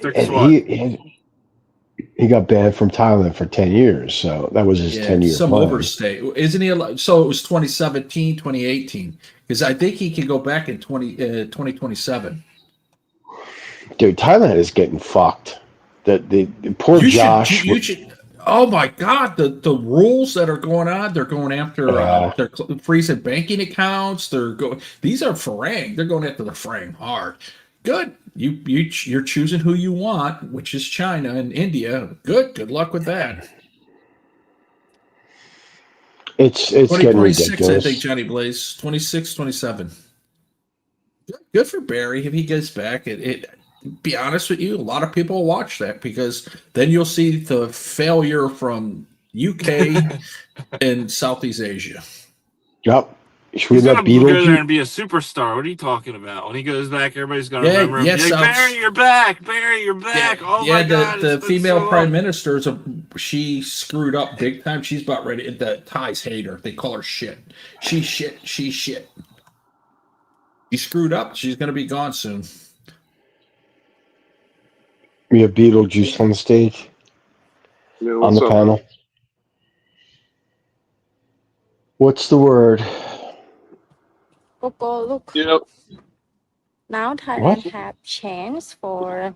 he got banned from Thailand for 10 years. So that was his 10-year some plan. overstay, isn't he? So it was 2017, 2018, because I think he can go back in 2027. Dude, Thailand is getting fucked. The poor Josh. Oh my God! The rules that are going on, they're going after. They're freezing banking accounts. These are Farang. They're going after the Farang hard. Good. You're choosing who you want, which is China and India. Good luck with that. It's getting ridiculous. I think Johnny Blaze 26, 27. Good for Barry if he gets back. Be honest with you, a lot of people will watch that because then you'll see the failure from UK and Southeast Asia. Yep. He's gonna go there and be a superstar. What are you talking about? When he goes back, everybody's gonna remember him. Yes, like, Barry, you're back. Barry, you're back. Oh my God! The female prime minister she screwed up big time. She's about ready. The Thais hate her. They call her shit. She's shit. She screwed up. She's gonna be gone soon. We have Beetlejuice on the stage. Yeah, on the panel. What's the word? Coco, look. Yep. Now Thailand have changed for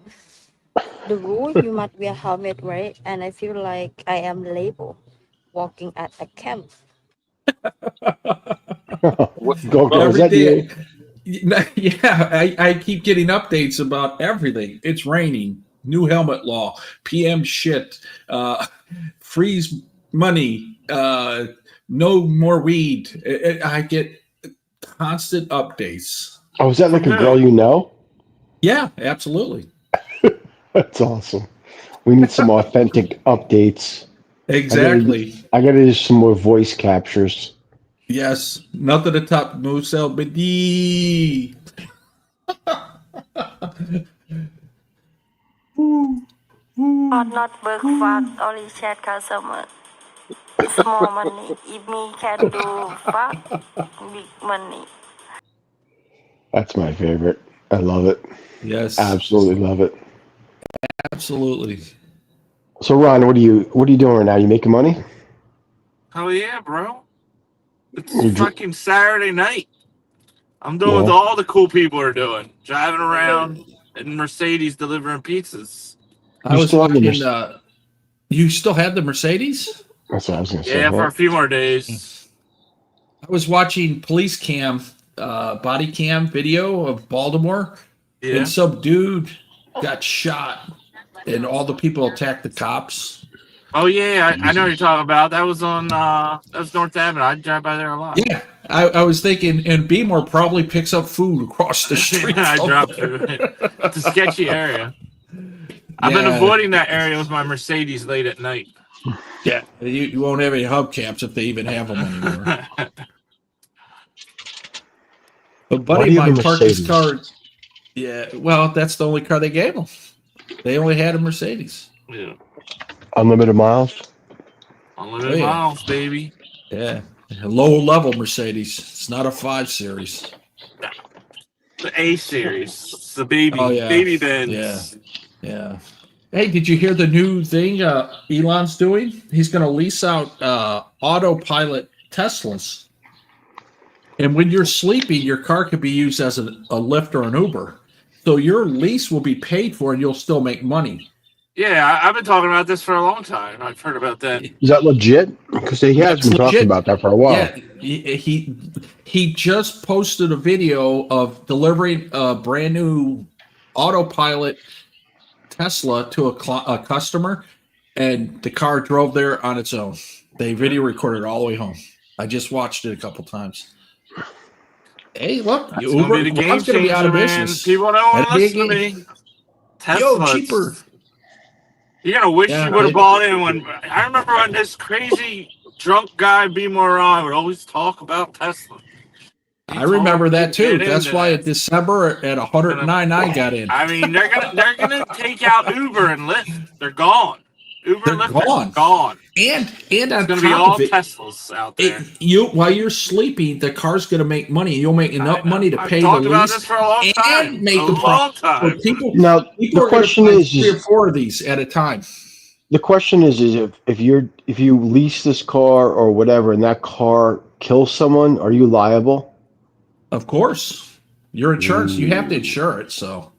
the rule. You must wear helmet, right? And I feel like I am labeled walking at a camp. Every day. Yeah, I keep getting updates about everything. It's raining. New helmet law. PM shit. Freeze money. No more weed. I get constant updates. Oh, is that like a girl you know? Yeah, absolutely. That's awesome. We need some authentic updates. Exactly. I gotta do some more voice captures. Yes. Nothing to top Musel Bidi. not work fuck only chat customer. Small money. If me can do fuck big money. That's my favorite. I love it. Yes, Absolutely love it. absolutely. So Ron, what are you doing right now? You making money? Hell yeah, bro. It's You dr- fucking Saturday night. I'm doing what Yeah. all the cool people are doing. Driving around in Mercedes delivering pizzas. I You was still have the watching. Mercedes? You still have the Mercedes? That's what I was gonna say. Yeah, for Yeah. a few more days. I was watching police cam, body cam video of Baltimore, Yeah. and some dude got shot, and all the people attacked the cops. Oh yeah, I know what you're talking about. That was on that was North Avenue. I drive by there a lot. Yeah, I was thinking, and Beemore probably picks up food across the street. I from drove there. through it. It's a sketchy area. I've been Yeah. avoiding that area with my Mercedes late at night. Yeah, you won't have any hubcaps if they even have them anymore. A Why buddy do of you have a mine parked his Mercedes? car. Yeah, well, that's the only car they gave him. They only had a Mercedes. Yeah. Unlimited miles? Unlimited Oh, yeah. miles, baby. Yeah, a low-level Mercedes. It's not a 5 Series. The A series. It's the baby. Oh, yeah. Baby Benz. Yeah. Hey, did you hear the new thing Elon's doing? He's going to lease out autopilot Teslas. And when you're sleeping, your car could be used as a Lyft or an Uber. So your lease will be paid for and you'll still make money. Yeah, I've been talking about this for a long time. I've heard about that. Is that legit? Because he has That's been talking legit. about that for a while. Yeah, he just posted a video of delivering a brand new autopilot Tesla to a customer, and the car drove there on its own. They video recorded it all the way home. I just watched it a couple times. Hey, look, That's Uber, gonna be the game Uber's going to be out of changer, business. man. People don't want to That'd be a listen to me. Yo, Teslas. cheaper. You're gonna wish Yeah, you would have it- bought in when I remember when this crazy drunk guy B Moron would always talk about Tesla. I remember that too. Get That's into why that. at December at 109 I got in. I mean, they're gonna take out Uber and Lyft. They're gone. Uber They're and Lyft gone. are gone. And on It's gonna be top all of it, Teslas out there. while you're sleeping, the car's going to make money. You'll make enough money to I've pay the talked about lease this for a long time. and make A the long profit. time. So people Now, are the gonna question buy is, 3 or 4 of these at a time. the question is if you lease this car or whatever, and that car kills someone, are you liable? Of course, your insurance, you have to insure it. So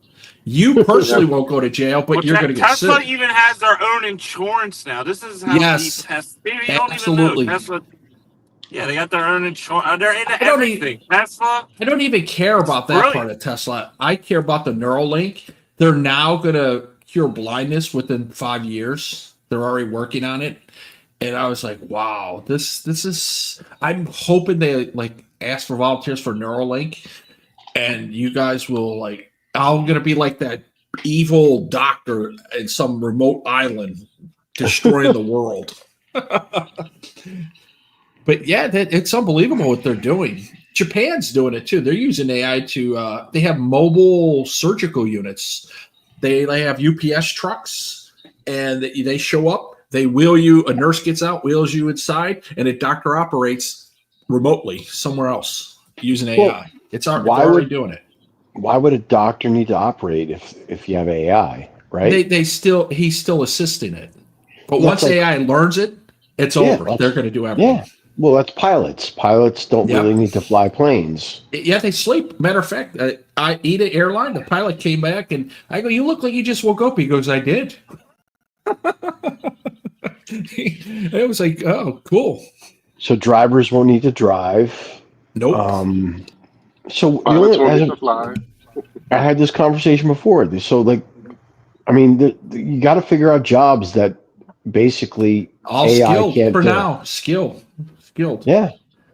you personally won't go to jail, but you're going to get Tesla sued. even has their own insurance now. This is how Yes. deep Tesla. You don't even Absolutely. know Tesla. Yeah, they got their own insurance. They're into don't everything. Tesla. I don't even care about that Brilliant. part of Tesla. I care about the Neuralink. They're now going to cure blindness within 5 years. They're already working on it. And I was like, wow, this is, I'm hoping they like ask for volunteers for Neuralink, and you guys will like, I'm going to be like that evil doctor in some remote island destroying the world. But yeah, it's unbelievable what they're doing. Japan's doing it too. They're using AI to, they have mobile surgical units. They have UPS trucks, and they show up. They wheel you. A nurse gets out, wheels you inside, and a doctor operates remotely somewhere else using AI. Well, It's they're why already would- doing it. Why would a doctor need to operate if you have AI, right? He's still assisting it, but That's once like- AI learns it, it's Yeah, over. that's- They're going to do everything. Yeah. Well, that's pilots. Pilots don't Yeah. really need to fly planes. Yeah, they sleep. Matter of fact, I eat an airline. The pilot came back, and I go, "You look like you just woke up." He goes, "I did." It was like, oh, cool. So drivers won't need to drive. Nope. So Pilots won't need to fly. I had this conversation before. So, like, I mean, you got to figure out jobs that basically All AI skilled can't for do. now. Skilled. Yeah.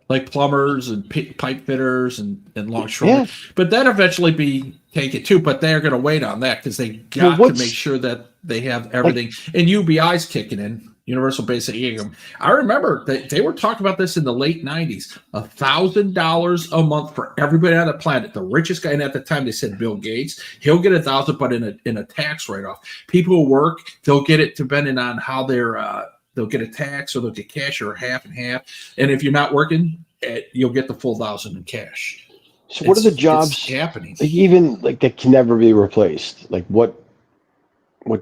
Like plumbers and pipe fitters and longshoremen. Yeah. But that eventually be taken too. But they're going to wait on that because they got to what's- make sure that they have everything. And UBI's kicking in. universal basic income. I remember they were talking about this in the late 90s. $1,000 a month for everybody on the planet. The richest guy, and at the time they said Bill Gates, he'll get $1,000, but in a tax write-off. People who work, they'll get it depending on how they'll get a tax, or they'll get cash, or half and half. And if you're not working, you'll get the full 1,000 in cash. So what are the jobs happening? Like, even like that can never be replaced? Like what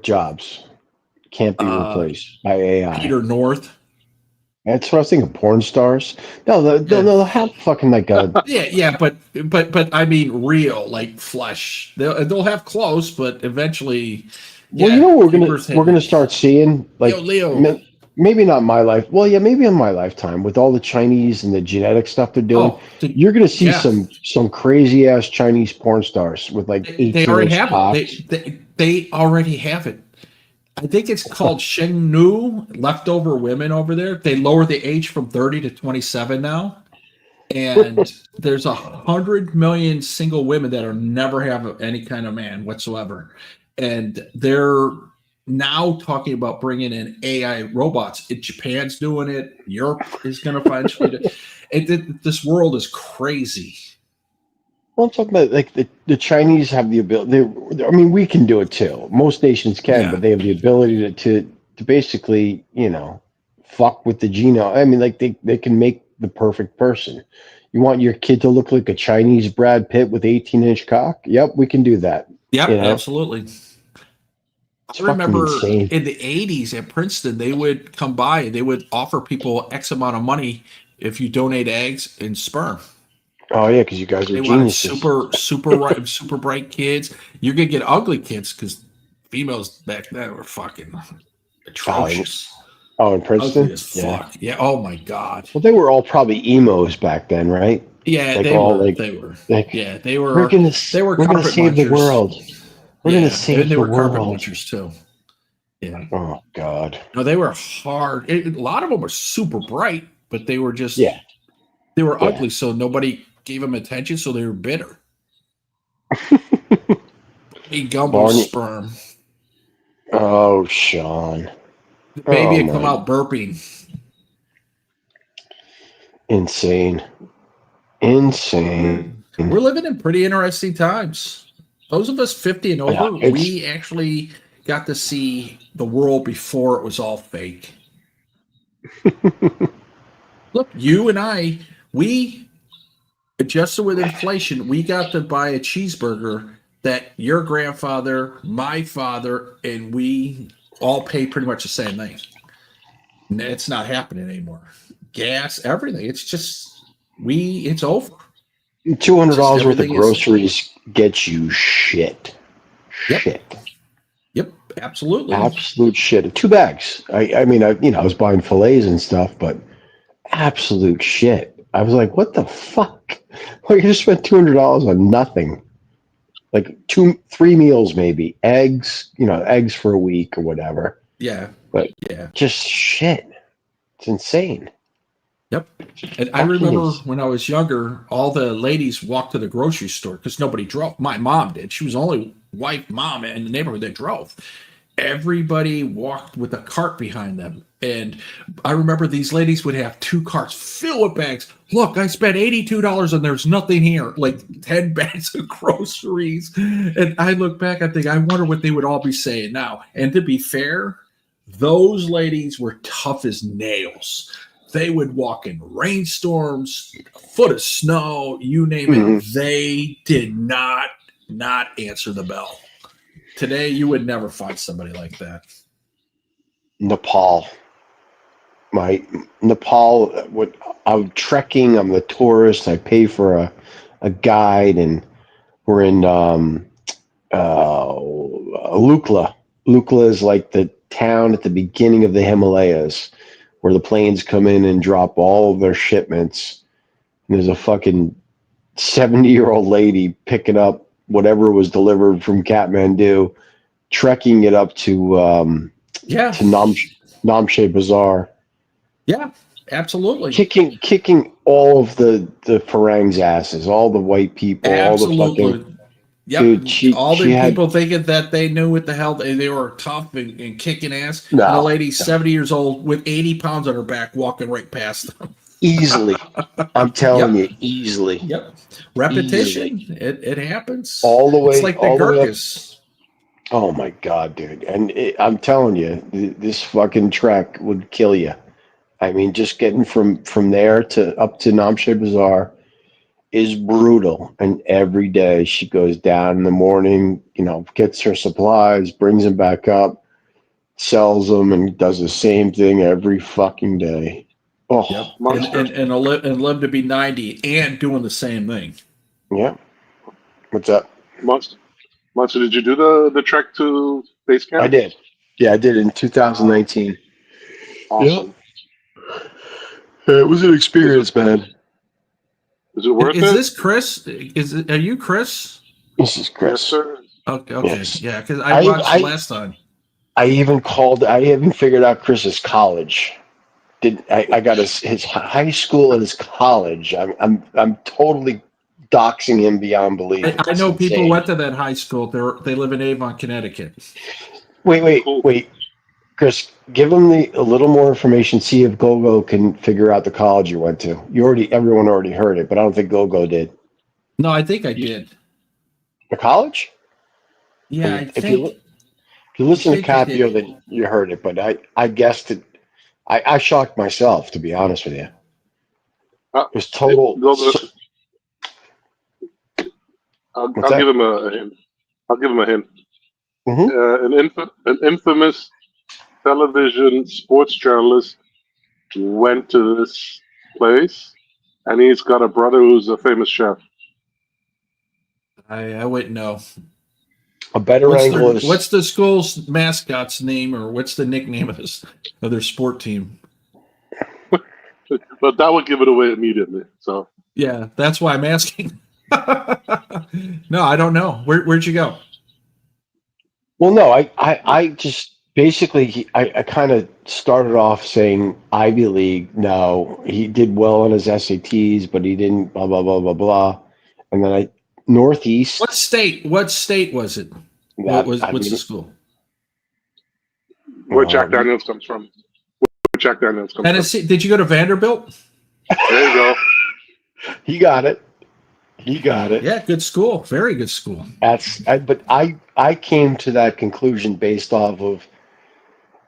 jobs can't be replaced by AI? Peter North. That's what I was thinking. Porn stars? No, they'll have fucking like a yeah, but I mean real, like flesh. They'll have clothes, but eventually. Well, you know what we're gonna start seeing, like Leo. Maybe not my life. Well, yeah, maybe in my lifetime, with all the Chinese and the genetic stuff they're doing, you're gonna see some crazy ass Chinese porn stars with like 18 they already have pops. They already have it. I think it's called Shengnu, leftover women over there. They lower the age from 30 to 27 now. And there's 100 million single women that are never have any kind of man whatsoever. And they're now talking about bringing in AI robots. Japan's doing it. Europe is going to eventually do it. This world is crazy. Well, I'm talking about like the Chinese have the ability. I mean, we can do it too. Most nations can, but they have the ability to basically, fuck with the genome. I mean, like they can make the perfect person. You want your kid to look like a Chinese Brad Pitt with 18-inch cock? Yep, we can do that. Yep, absolutely. It's I remember insane. In the 80s at Princeton, they would come by and they would offer people X amount of money if you donate eggs and sperm. Oh yeah, because you guys are geniuses. Super bright kids. You're gonna get ugly kids because females back then were fucking atrocious. Oh, in Princeton? Ugly as fuck. Yeah. Oh my god. Well, they were all probably emos back then, right? Yeah, like they were. Yeah, they were. We're gonna carpet save the world. We're gonna save the world. They were carpet munchers too. Yeah. Oh god. No, they were hard. A lot of them were super bright, but they were just they were ugly, so nobody gave them attention, so they were bitter. A gumbo sperm. Oh, Sean. The baby had come out burping. Insane. We're living in pretty interesting times. Those of us 50 and over, we actually got to see the world before it was all fake. Look, you and I, we adjusted with inflation. We got to buy a cheeseburger that your grandfather, my father, and we all pay pretty much the same thing. It's not happening anymore. Gas, everything. It's just it's over. $200 worth of groceries gets you shit. Yep, absolutely. Absolute shit. 2 bags. I mean, I was buying fillets and stuff, but absolute shit. I was like, what the fuck? Like, I just spent $200 on nothing. Like 2-3 meals, maybe. Eggs, eggs for a week or whatever. Yeah. But just shit. It's insane. Yep. And I remember when I was younger, all the ladies walked to the grocery store because nobody drove. My mom did. She was the only white mom in the neighborhood that drove. Everybody walked with a cart behind them. And I remember these ladies would have 2 carts filled with bags. Look, I spent $82 and there's nothing here. Like 10 bags of groceries. And I look back, I think, I wonder what they would all be saying now. And to be fair, those ladies were tough as nails. They would walk in rainstorms, a foot of snow, you name it. They did not answer the bell. Today, you would never find somebody like that. Nepal. I'm trekking. I'm the tourist. I pay for a guide, and we're in Lukla. Lukla is like the town at the beginning of the Himalayas, where the planes come in and drop all of their shipments. And there's a fucking 70-year-old lady picking up whatever was delivered from Kathmandu, trekking it up to Namche Bazaar. Yeah, absolutely. Kicking all of the Farang's asses, all the white people, absolutely. all the fucking Yep. Dude, All she the had people thinking that they knew what the hell they were tough and kicking ass. And the no, lady's 70 years old with 80 pounds on her back walking right past them. easily. I'm telling Yep. you, easily, Yep. easily, Repetition. It happens. all the It's way, like the all the way up. Gurkhas. Oh my god, dude! And I'm telling you, this fucking trek would kill you. I mean, just getting from there to up to Namche Bazaar is brutal. And every day she goes down in the morning, gets her supplies, brings them back up, sells them, and does the same thing every fucking day. Oh, Yep. Monster. And live to be 90 and doing the same thing. yeah. What's up? Monster. Did you do the trek to base camp? I did. Yeah, I did it in 2019. Awesome. It was an experience, man. Is it worth Is it? this Chris? Are you Chris? This is Chris. Yes, sir. Okay. Yes. Yeah, because I watched last time. I haven't figured out Chris's college. I got his high school and his college. I'm totally doxing him beyond belief. I It's know people insane. went to that high school. They live in Avon, Connecticut. Cool. Wait, Chris, give him a little more information. See if Gogo can figure out the college you went to. Everyone already heard it, but I don't think Gogo did. No, I think I did. The college? Yeah, I If you think. listen to I think I Capio, did. then you heard it. But I guessed it. I shocked myself, to be honest with you. Uh, It was total. I'll What's that? give him a hint. I'll give him a hint. Mhm. An infamous television sports journalist went to this place, and he's got a brother who's a famous chef. I wouldn't know. A better angle is What's the school's mascot's name, or what's the nickname of their sport team? But that would give it away immediately. So Yeah, that's why I'm asking. No, I don't know. Where'd you go? well. No, I just basically I kind of started off saying Ivy League. No, he did well on his SATs, but he didn't. Blah blah blah blah blah. And then Northeast. What state? What state was it? What's the school? where Jack Daniels comes from. Tennessee. Did you go to Vanderbilt? There you go. He got it. He got it. Yeah, good school. Very good school. But I came to that conclusion based off of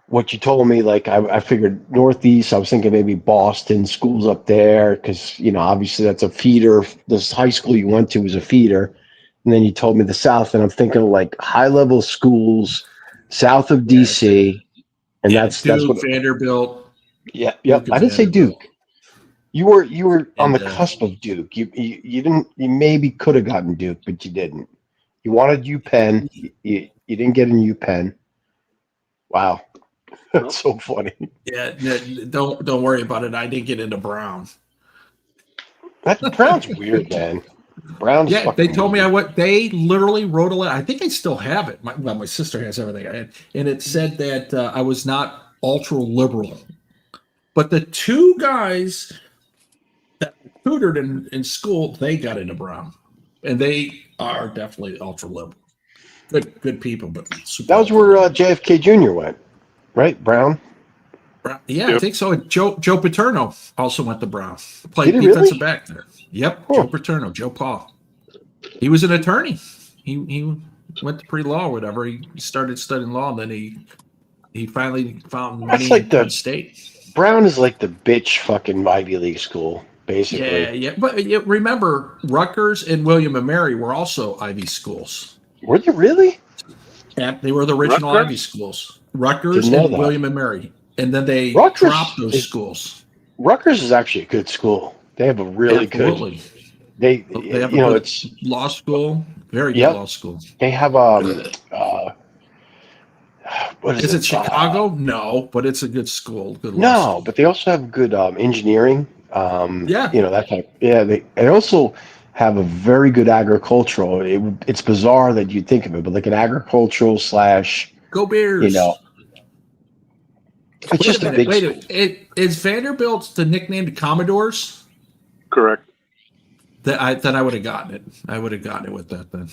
what you told me. Like I figured Northeast. I was thinking maybe Boston schools up there because obviously that's a feeder. This high school you went to was a feeder, and then you told me the South, and I'm thinking like high level schools south of DC, and that's what Vanderbilt. Yeah, Duke I didn't say Vanderbilt. Duke. You were on And, the cusp of Duke. You didn't. You maybe could have gotten Duke, but you didn't. You wanted UPenn. You didn't get in UPenn. Wow, that's so funny. Yeah, don't worry about it. I didn't get into Brown. That Brown's weird, man. Brown's Yeah, they fucking told me weird. they literally wrote a letter. I think I still have it. My sister has everything I had, and it said that I was not ultra liberal, but the two guys that were tutored in school, they got into Brown, and they are definitely ultra liberal. Good people, but super That was where JFK Jr. went, right? Brown. Yeah, Yep. I think so. Joe Paterno also went to Brown. Played Did he defensive really? back there. Yep, Huh. Joe Paterno, Joe Paul. He was an attorney. He went to pre-law or whatever. He started studying law, and then he finally found That's money like in the- Penn State. Brown is like the bitch fucking Ivy League school, basically. Yeah. But remember, Rutgers and William and Mary were also Ivy schools. Were they really? And they were the original Rutgers? Ivy schools. Rutgers Didn't know and that. William and Mary. And then they Rutgers dropped those is- schools. Rutgers is actually a good school. They have a really Absolutely. good. They have a good it's law school. Very good Yep. law school. they have what Is it Chicago? No, but it's a good school. Good law No, school. but they also have good engineering. Yeah. That type. Yeah, they also have a very good agricultural. It's bizarre that you'd think of it, but like an agricultural / Go Bears. it's Wait just a a minute. big. Wait. Is Vanderbilt the nickname to Commodores? Correct. Then I would have gotten it. I would have gotten it with that then.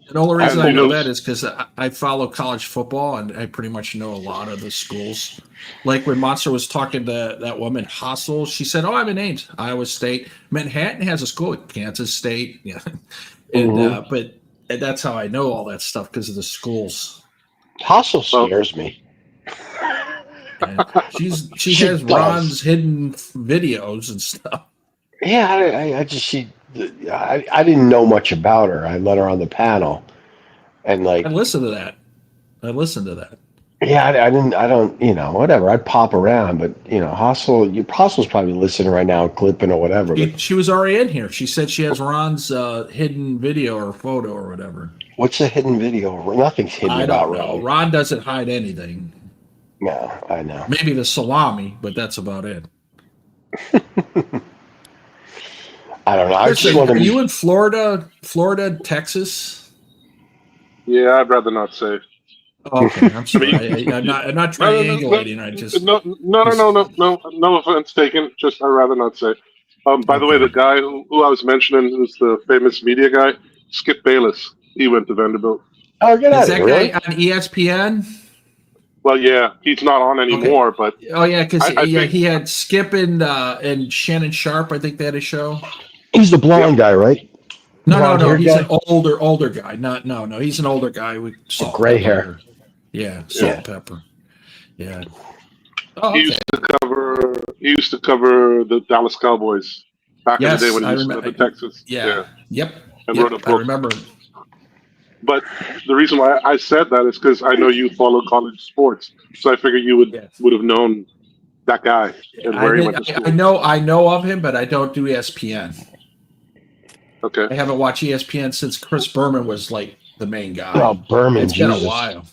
And the only reason I He know knows. that is because I follow college football and I pretty much know a lot of the schools. Like when Monster was talking to that woman, Hossel, she said, "Oh, I'm in Ames, Iowa State. Manhattan has a school, Kansas State." Yeah, and but and that's how I know all that stuff because of the schools. Hustle Well, scares me. And she She has does. Ron's hidden videos and stuff. Yeah, I just I didn't know much about her. I let her on the panel, and I like, listened to that. I listened to that. yeah, I didn't, I don't, whatever. I'd pop around, but Hustle's probably listening right now, clipping or whatever. But She was already in here. She said she has Ron's hidden video or photo or whatever. what's the hidden video? Nothing's hidden I about don't know. Ron. Ron doesn't hide anything. No, I know. Maybe the salami, but that's about it. I don't know. I Chris, just want are to. you in Florida, Texas? yeah, I'd rather not say. Okay, I'm I sorry. mean, I'm not no, no, no, triangulating. I just no offense taken. Just I'd rather not say. By the way, okay. the guy who I was mentioning, who's the famous media guy, Skip Bayless. He went to Vanderbilt. Oh, get Is out of that here! guy Really? on ESPN? Well, yeah, he's not on Okay. anymore, but Oh yeah, because I think he had Skip and Shannon Sharp. I think they had a show. He's the yep, blonde guy, right? No. Blonde-haired He's an guy. older guy. No. He's an older guy with Oh, salt gray pepper hair. hair. Yeah, salt yeah. and pepper. Yeah. Oh, He okay. used to cover the Dallas Cowboys back in the day Yes, when he I used to live remember. in Texas. Yeah. Yeah, Yep. and wrote a I book. remember. But the reason why I said that is because I know you follow college sports, so I figured you Yes. would have known that guy and I where he did. went to I school. know of him, but I don't do ESPN. Okay. I haven't watched ESPN since Chris Berman was like the main guy. Oh, Berman, It's been a Jesus. while.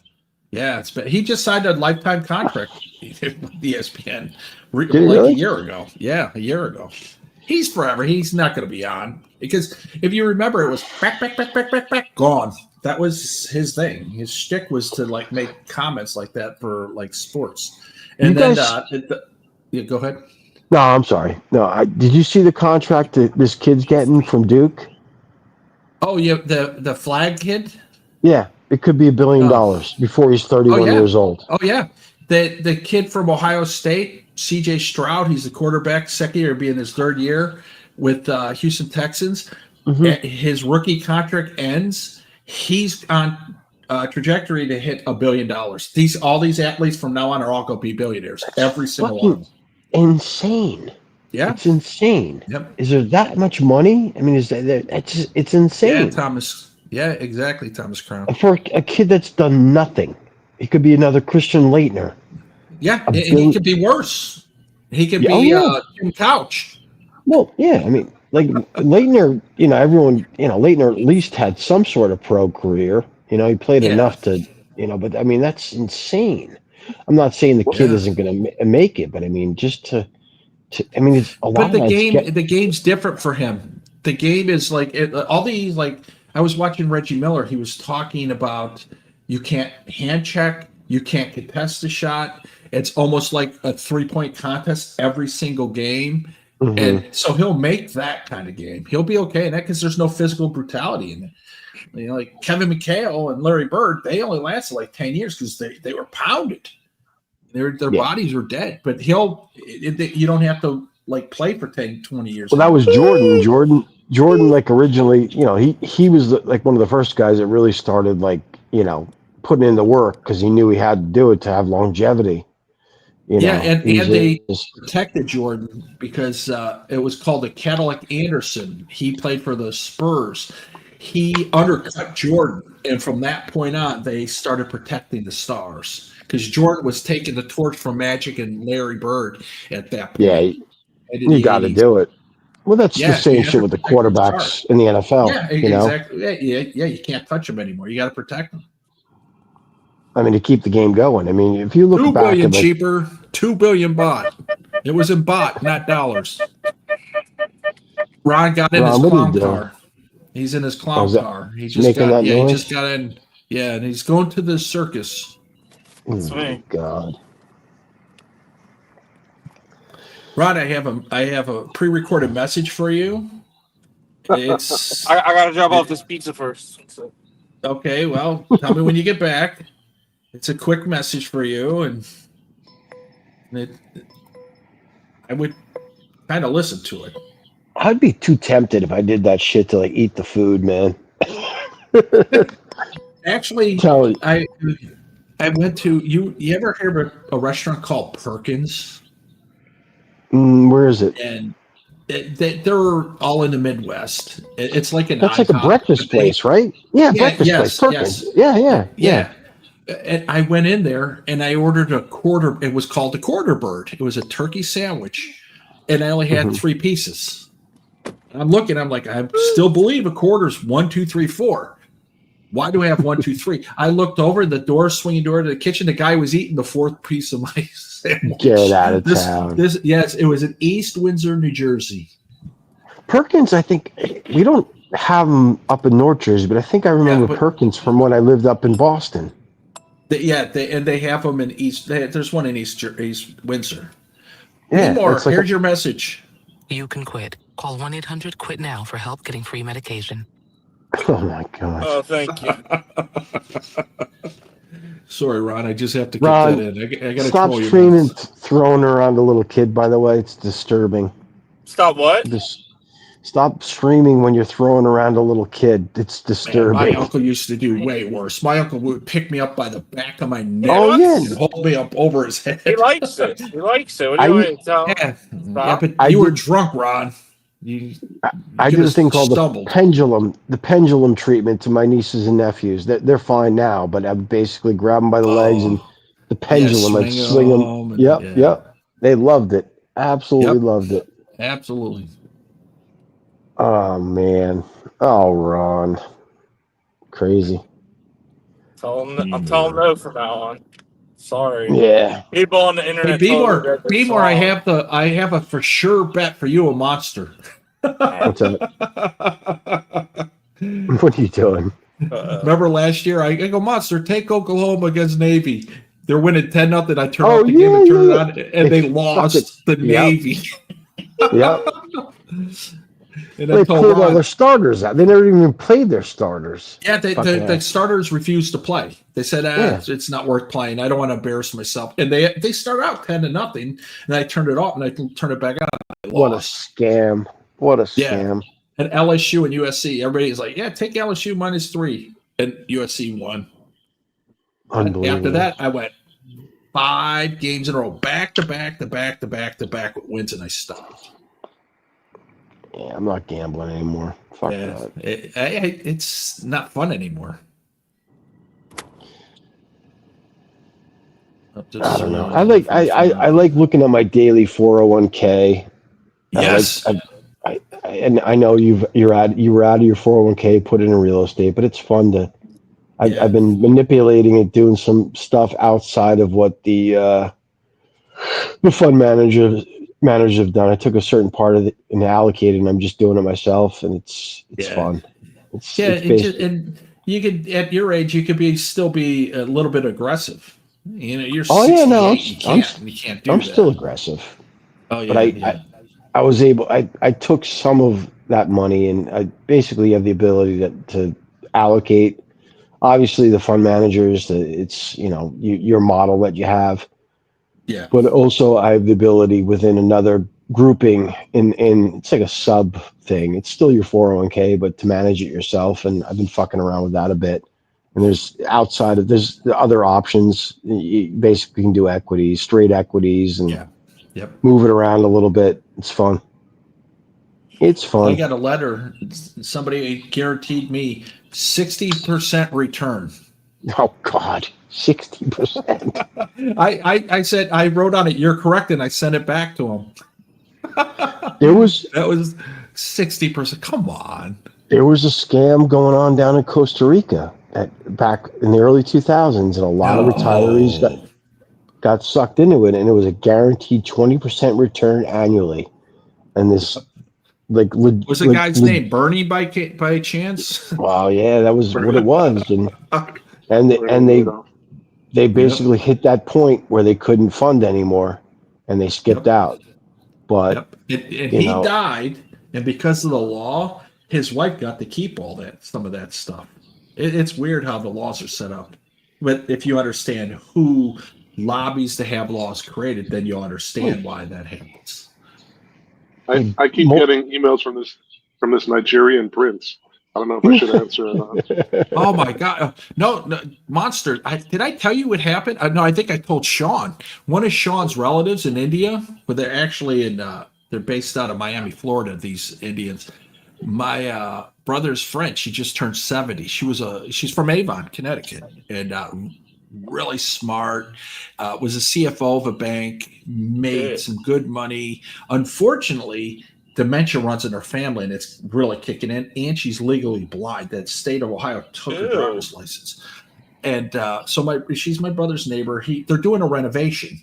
Yeah, it's been. He just signed a lifetime contract with ESPN Did he like a really? year ago. Yeah, a year ago. He's forever. He's not going to be on because if you remember, it was back, gone. That was his thing. His shtick was to like make comments like that for like sports. And You then, guys. yeah, go ahead. No, I'm sorry. No, did you see the contract that this kid's getting from Duke? Oh, yeah, the flag kid. Yeah, it could be $1 billion Oh, before he's oh 31 yeah, years old. oh yeah. The kid from Ohio State, C.J. Stroud. He's the quarterback, second year, being his third year with Houston Texans. Hmm. His rookie contract ends. He's on trajectory to hit $1 billion. All these athletes from now on are all going to be billionaires. Every single one of Fucking them. insane. Yeah. It's insane. Yep. Is there that much money? I mean, it's Yeah, insane. Thomas. Yeah, exactly, Thomas Crown. And for a kid that's done nothing, he could be another Christian Leitner. Yeah, A and he bill- could be worse. He could Yeah, oh, be yeah. Tim Couch. Well, yeah. I mean, like Leitner, everyone, Leitner at least had some sort of pro career. He played Yeah, enough to, but I mean, that's insane. I'm not saying the kid yeah. isn't going to make it, but I mean, just I mean, it's a lot But of that. the game's different for him. The game is like all these like I was watching Reggie Miller. He was talking about you can't hand check, you can't contest a shot. It's almost like a 3-point contest every single game. Mhm. And so he'll make that kind of game. He'll be okay in that because there's no physical brutality in it. Like Kevin McHale and Larry Bird, they only lasted like 10 years because they were pounded. Their Yeah. bodies were dead. But you don't have to like play for 10, 20 years. Well, that was Jordan. Jordan, like originally, he was like one of the first guys that really started like, putting in the work because he knew he had to do it to have longevity. Yeah, and they just protected Jordan because it was called the Cadillac Anderson. He played for the Spurs. He undercut Jordan, and from that point on, they started protecting the stars because Jordan was taking the torch from Magic and Larry Bird at that point. yeah, you got to do it. Well, that's the same shit with the quarterbacks in the NFL. Yeah, exactly. Yeah, you can't touch them anymore. You got to protect them. I mean, to keep the game going. I mean, if you look $2 back billion at like, cheaper, $2 billion bought. It was in bought, not dollars. Ron got in his what are you clown doing? car. He's in his clown car. He just making got that noise? he just got in. Yeah, and he's going to the circus. That's oh me. my God. Ron, I have a pre-recorded message for you. It's I gotta drop off this pizza first. So. Okay, well, tell me when you get back. It's a quick message for you, and I would kind of listen to it. I'd be too tempted if I did that shit to like eat the food, man. Actually, Tell you. I went to you. You ever hear of a restaurant called Perkins? Where is it? And they're all in the Midwest. It's like an That's like a IHOP. breakfast place, right? Yeah, breakfast place. Perkins. Yes. Yeah. And I went in there and I ordered a quarter. It was called a quarter bird. It was a turkey sandwich, and I only had 3 pieces. I'm looking. I'm like, I still believe a quarter's 1, 2, 3, 4. Why do I have 1, 2, 3? I looked over the door, swinging door to the kitchen. The guy was eating the 4th piece of my sandwich. Get out of town. Yes, it was in East Windsor, New Jersey. Perkins, I think we don't have them up in North Jersey, but I think I remember Perkins from when I lived up in Boston. They have them in East. There's one in East Windsor. Yeah, More. Here's your message. You can quit. Call 1-800-QUIT now for help getting free medication. Oh my God. Oh, thank you. Sorry, Ron. I just have to get Ron, that in. I got to stop troll you. streaming, throwing around a little kid. By the way, it's disturbing. Stop what? Just stop streaming when you're throwing around a little kid. It's disturbing. Man, my uncle used to do way worse. My uncle would pick me up by the back of my neck and hold me up over his head. He likes it. He likes it. What do you want to tell him? But you were drunk, Ron. I did a thing called the pendulum treatment to my nieces and nephews. They're fine now, but I would basically grab them by the legs and the pendulum and swing them. Yep. They loved it. Absolutely loved it. Absolutely. Oh man. Oh, Ron. Crazy. I'm telling no from now on. Sorry. Yeah. People on the internet. Hey, be more. I have a for sure bet for you, a monster. What's up? What are you doing? Remember last year? I go, Monster, take Oklahoma against Navy. They're winning 10-0. I turn off the game and turn it on, and they lost the Navy. Yep. And they pulled all their starters out. They never even played their starters. Yeah, the starters refused to play. They said, it's not worth playing. I don't want to embarrass myself. And they start out 10-0, and I turned it off, and I turned it back on. What a scam. What a scam. And LSU and USC, everybody's like, take LSU -3. And USC won. Unbelievable. After that, I went 5 games in a row, back to back with wins, and I stopped. Yeah, I'm not gambling anymore. Fuck that. It's not fun anymore. I don't know. I like looking at my daily 401k. Yes. And I know you were out of your 401k, put it in real estate, but it's fun to. I've been manipulating it, doing some stuff outside of what the fund managers have done. I took a certain part of it and allocated, and I'm just doing it myself, and it's fun. And you could, at your age, you could still be a little bit aggressive. You're. You can't do I'm that. still aggressive. Oh yeah. But I was able. I took some of that money, and I basically have the ability to allocate. Obviously, the fund managers, it's your model that you have. Yeah. But also, I have the ability within another grouping in it's like a sub thing. It's still your 401k, but to manage it yourself. And I've been fucking around with that a bit. And there's the other options. You basically can do equities, straight equities, and move it around a little bit. It's fun. It's fun. I got a letter. Somebody guaranteed me 60% return. Oh God, 60%. I said, I wrote on it, "You're correct," and I sent it back to him. That was 60%. Come on. There was a scam going on down in Costa Rica back in the early 2000s, and a lot of retirees got sucked into it, and it was a guaranteed 20% return annually. And this, was the guy's name Bernie by chance? Well, yeah, that was what it was, and they basically hit that point where they couldn't fund anymore, and they skipped out. But he died, and because of the law, his wife got to keep some of that stuff. It's weird how the laws are set up. But if you understand who lobbies to have laws created, then you'll understand why that happens. I keep getting emails from this Nigerian prince. I don't know if I should answer or not. Oh my God! No, monster! Did I tell you what happened? No, I think I told Sean. One of Sean's relatives in India, but they're actually they're based out of Miami, Florida. These Indians. My brother's friend. She just turned 70. She's from Avon, Connecticut, and really smart. Was a CFO of a bank. Made some good money. Unfortunately, dementia runs in her family, and it's really kicking in. And she's legally blind. That state of Ohio took her driver's license, and so she's my brother's neighbor. They're doing a renovation,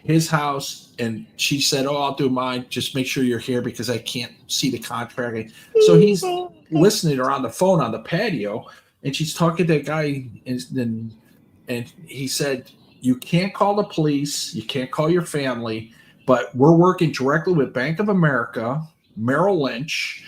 his house, and she said, "Oh, I'll do mine. Just make sure you're here because I can't see the contract." So he's listening to her on the phone on the patio, and she's talking to that guy, and he said, "You can't call the police. You can't call your family." But we're working directly with Bank of America, Merrill Lynch,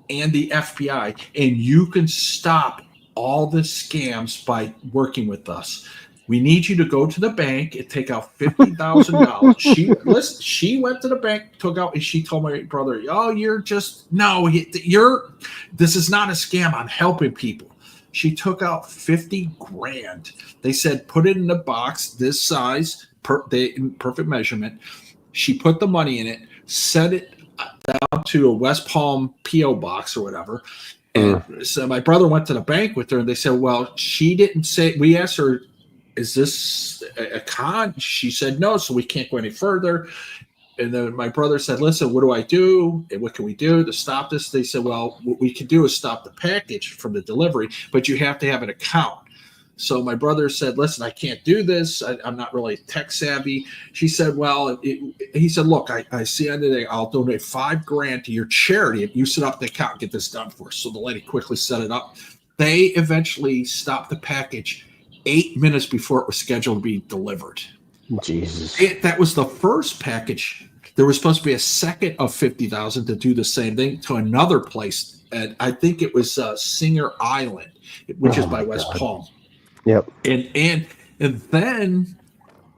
and the FBI, and you can stop all the scams by working with us. We need you to go to the bank and take out $50,000. She went to the bank, took out, and she told my brother, "Oh, this is not a scam. I'm helping people." She took out 50 grand. They said, put it in a box this size, perfect measurement. She put the money in it, set it down to a West Palm P.O. box or whatever. And so my brother went to the bank with her, and they said, well, she didn't say, we asked her, is this a con? She said no, so we can't go any further. And then my brother said, listen, what do I do? And what can we do to stop this? They said, well, what we can do is stop the package from the delivery, but you have to have an account. So my brother said, listen, I can't do this. I'm not really tech savvy. She said, well, he said, look, I see on today, I'll donate $5,000 to your charity if you set up the account and get this done for us. So the lady quickly set it up. They eventually stopped the package 8 minutes before it was scheduled to be delivered. Jesus. That was the first package. There was supposed to be a second of 50,000 to do the same thing to another place. And I think it was Singer Island, which is by West Palm. Yep. And then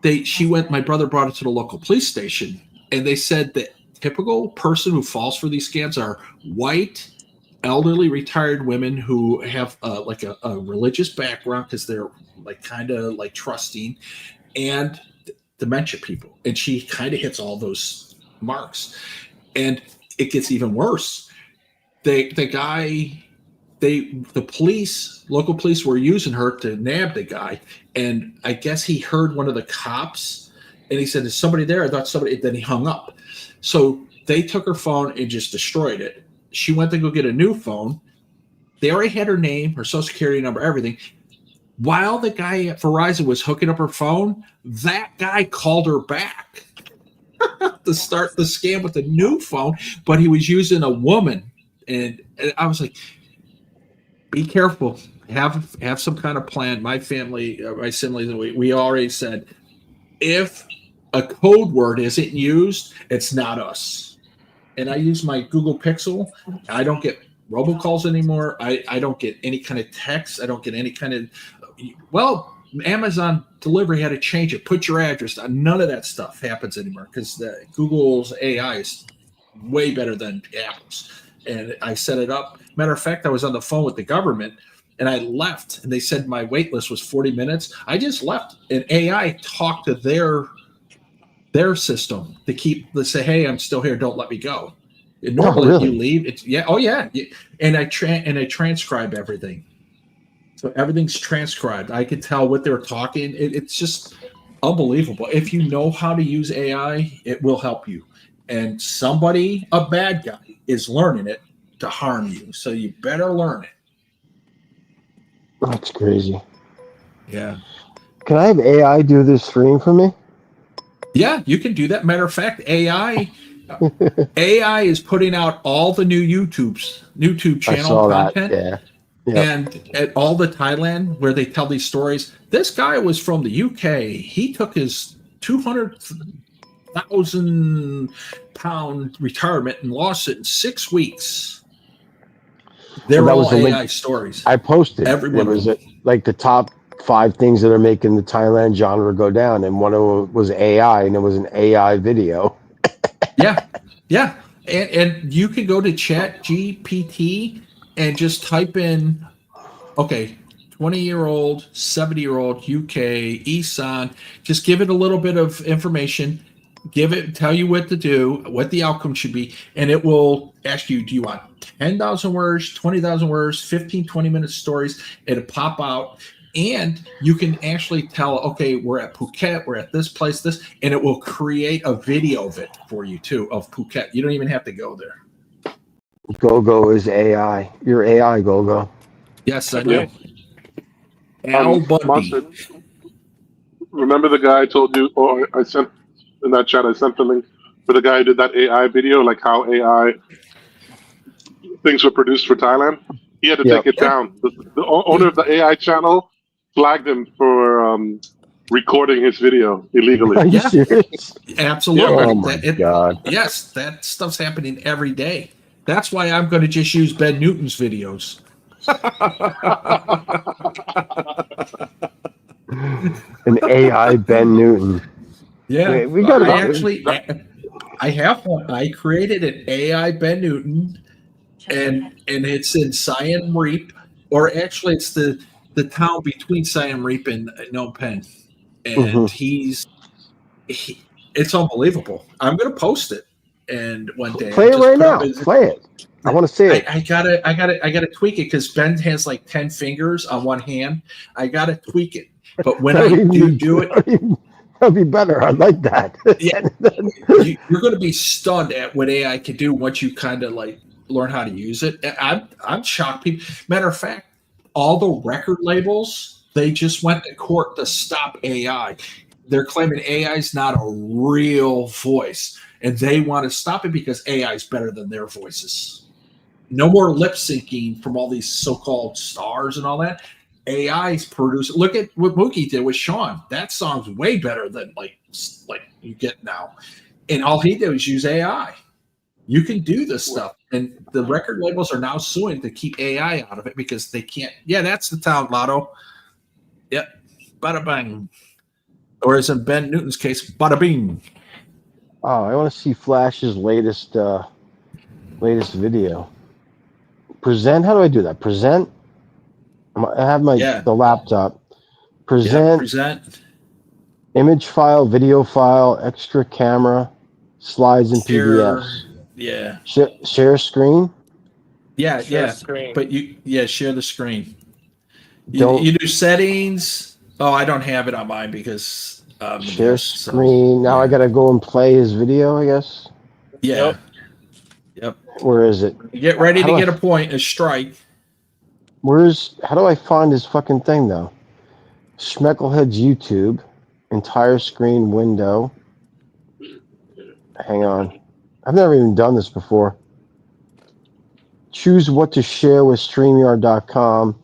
my brother brought it to the local police station, and they said that typical person who falls for these scams are white, elderly, retired women who have like a religious background because they're like kind of like trusting, and dementia people. And she kind of hits all those marks, and it gets even worse. Local police were using her to nab the guy. And I guess he heard one of the cops and he said, is somebody there? I thought somebody, then he hung up. So they took her phone and just destroyed it. She went to go get a new phone. They already had her name, her social security number, everything. While the guy at Verizon was hooking up her phone, that guy called her back to start the scam with a new phone, but he was using a woman. And I was like, be careful. Have some kind of plan. My family, my siblings, we already said, if a code word isn't used, it's not us. And I use my Google Pixel. I don't get robocalls anymore. I don't get any kind of text. I don't get any kind of, well, Amazon delivery had to change it. Put your address. None of that stuff happens anymore because Google's AI is way better than Apple's. And I set it up. Matter of fact, I was on the phone with the government and I left, and they said my wait list was 40 minutes. I just left, and AI talked to their system to say, hey, I'm still here. Don't let me go. And normally really? You leave. It's and I transcribe everything. So everything's transcribed. I could tell what they were talking. It's just unbelievable. If you know how to use AI, it will help you. And somebody, a bad guy, is learning it to harm you. So you better learn it. That's crazy. Yeah. Can I have AI do this stream for me? Yeah, you can do that. Matter of fact, AI is putting out all the new YouTube channel content. That. Yeah. And at all the Thailand where they tell these stories. This guy was from the UK. He took his 200,000 pound retirement and lost it in 6 weeks. They're that was all the link AI stories. I posted. Every It one of was them. like the top 5 things that are making the Thailand genre go down, and one of them was AI, and it was an AI video. Yeah, yeah, and you can go to Chat GPT and just type in, okay, 20-year-old, 70-year-old UK Isan. Just give it a little bit of information. Tell you what to do, what the outcome should be, and it will ask you, do you want 10,000 words, 20,000 words, 15, 20-minute stories? It'll pop out, and you can actually tell, okay, we're at Phuket, we're at this place, and it will create a video of it for you too, of Phuket. You don't even have to go there. Gogo is AI. You're AI, Gogo. Yes, I know. Yeah. Al Bundy. Monster, remember the guy I told you, or I sent in that chat, I sent the link for the guy who did that AI video, like how AI things were produced for Thailand? He had to Yep. take it down. The owner of the AI channel flagged him for recording his video Are illegally. you Yeah. serious? Absolutely. Oh my God. Yes, that stuff's happening every day. That's why I'm going to just use Ben Newton's videos. An AI Ben Newton. Yeah, We got I about actually, I have one. I created an AI Ben Newton, and it's in Siam Reap, or actually, it's the town between Siam Reap and Phnom Penh, and it's unbelievable. I'm going to post it, and one day I play it just right put up now. Play it. I want to see it. I gotta tweak it because Ben has like 10 fingers on one hand. I gotta tweak it, but when I do it, That'd be better. I like that. yeah, you're going to be stunned at what AI can do once you kind of like learn how to use it. I'm shocked. People, matter of fact, all the record labels, they just went to court to stop AI. They're claiming AI is not a real voice, and they want to stop it because AI is better than their voices. No more lip syncing from all these so-called stars and all that. AI's producing. Look at what Mookie did with Sean. That song's way better than like you get now. And all he did was use AI. You can do this stuff, and the record labels are now suing to keep AI out of it because they can't. Yeah, that's the town, Lotto. Yep, bada bang. Or as in Ben Newton's case, bada bing. Oh, I want to see Flash's latest video. Present. How do I do that? Present. I have the laptop. Present. Image file, video file, extra camera, slides and PDFs. Yeah. Share screen. Yeah. Screen. But share the screen. Don't you do settings. Oh, I don't have it on mine because share screen. Now I gotta go and play his video, I guess. Yeah. Yep. Where is it? Get ready to get a point, a strike. How do I find his fucking thing though? Smeckleheads YouTube, entire screen window. Hang on. I've never even done this before. Choose what to share with StreamYard.com.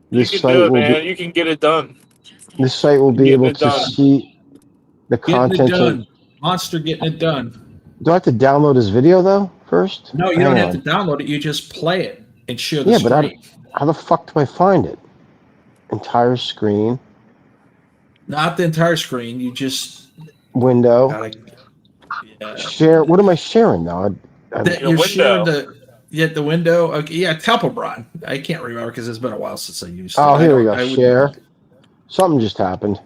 This You can site do it, will man. You can get it done. This site will be able to see the content. Getting it done. Monster getting it done. Do I have to download his video though first? No, you don't have to download it. You just play it and share the screen. But how the fuck do I find it? Entire screen. Not the entire screen. You just window. Share. What am I sharing now? You're sharing the window. Okay, yeah, Telpabron. I can't remember because it's been a while since I used it. Oh, here we go. Share. Something just happened.